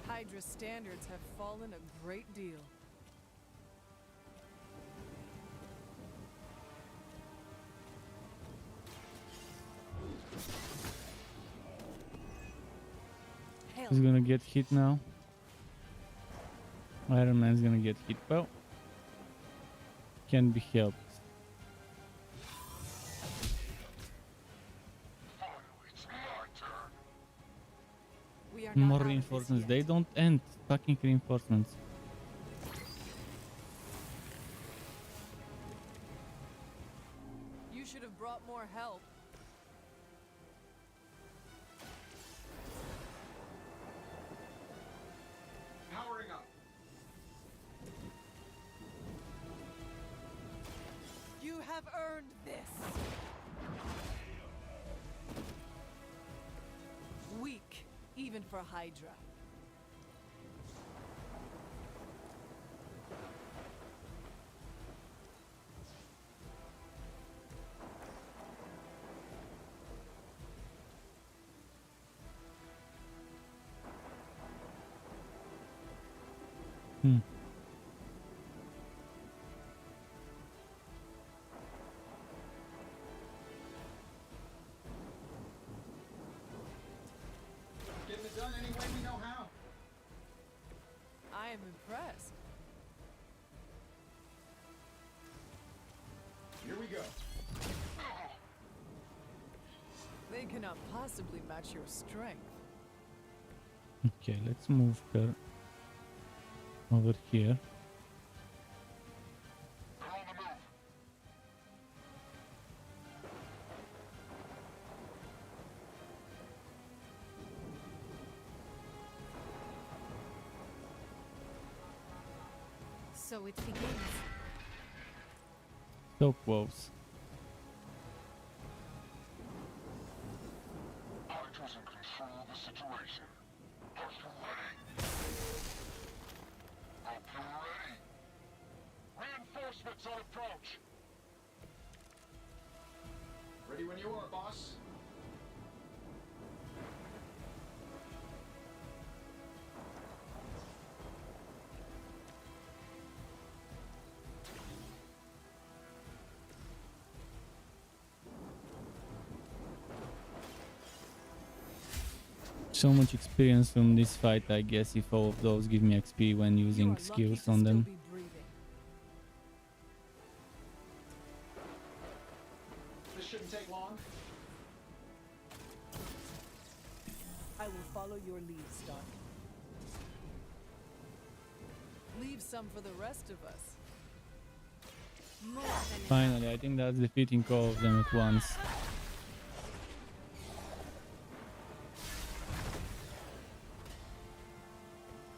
Hydra standards have fallen a great deal. He's gonna get hit now. Iron Man's gonna get hit. Well, can be helped. More reinforcements. They don't end. Fucking reinforcements. You should have earned this. Weak, even for Hydra. Hmm. Getting it done any way we know how. I am impressed. Here we go. They cannot possibly match your strength. Okay, let's move her over here. So it begins. So close. Hydra's in control of the situation. Are you ready? Hope you're ready. Reinforcements on approach. Ready when you are, boss. So much experience from this fight, I guess, if all of those give me XP when using skills on them. This shouldn't take long. I will follow your lead, Stark. Leave some for the rest of us. Finally, I think that's defeating all of them at once.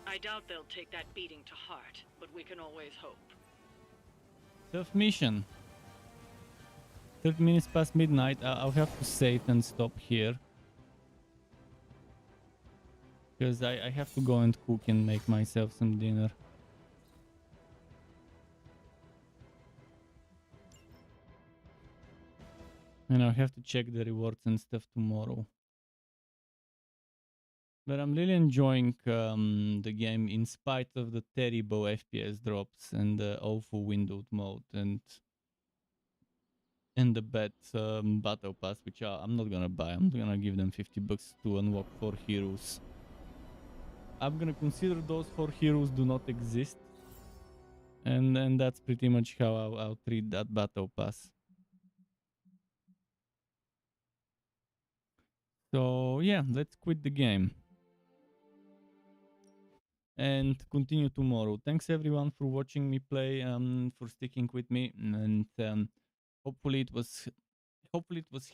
I doubt they'll take that beating to heart, but we can always hope. Tough mission. 30 minutes past midnight. I'll have to save and stop here. Because I have to go and cook and make myself some dinner. And I'll have to check the rewards and stuff tomorrow. But I'm really enjoying the game in spite of the terrible FPS drops and the awful windowed mode and the bad battle pass, which I'm not gonna buy. I'm gonna give them $50 to unlock 4 heroes. I'm gonna consider those 4 heroes do not exist, and that's pretty much how I'll treat that battle pass. So yeah, let's quit the game and continue tomorrow. Thanks everyone for watching me play, for sticking with me, and hopefully it was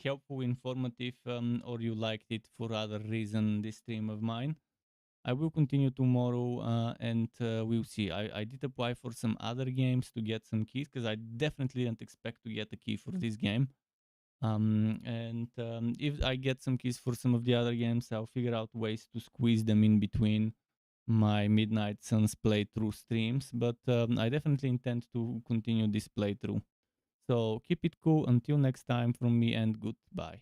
helpful, informative, or you liked it for other reason, this stream of mine. I will continue tomorrow, and we'll see. I did apply for some other games to get some keys, because I definitely didn't expect to get a key for this game. And if I get some keys for some of the other games, I'll figure out ways to squeeze them in between my Midnight Suns playthrough streams. But I definitely intend to continue this playthrough. So keep it cool until next time from me, and goodbye.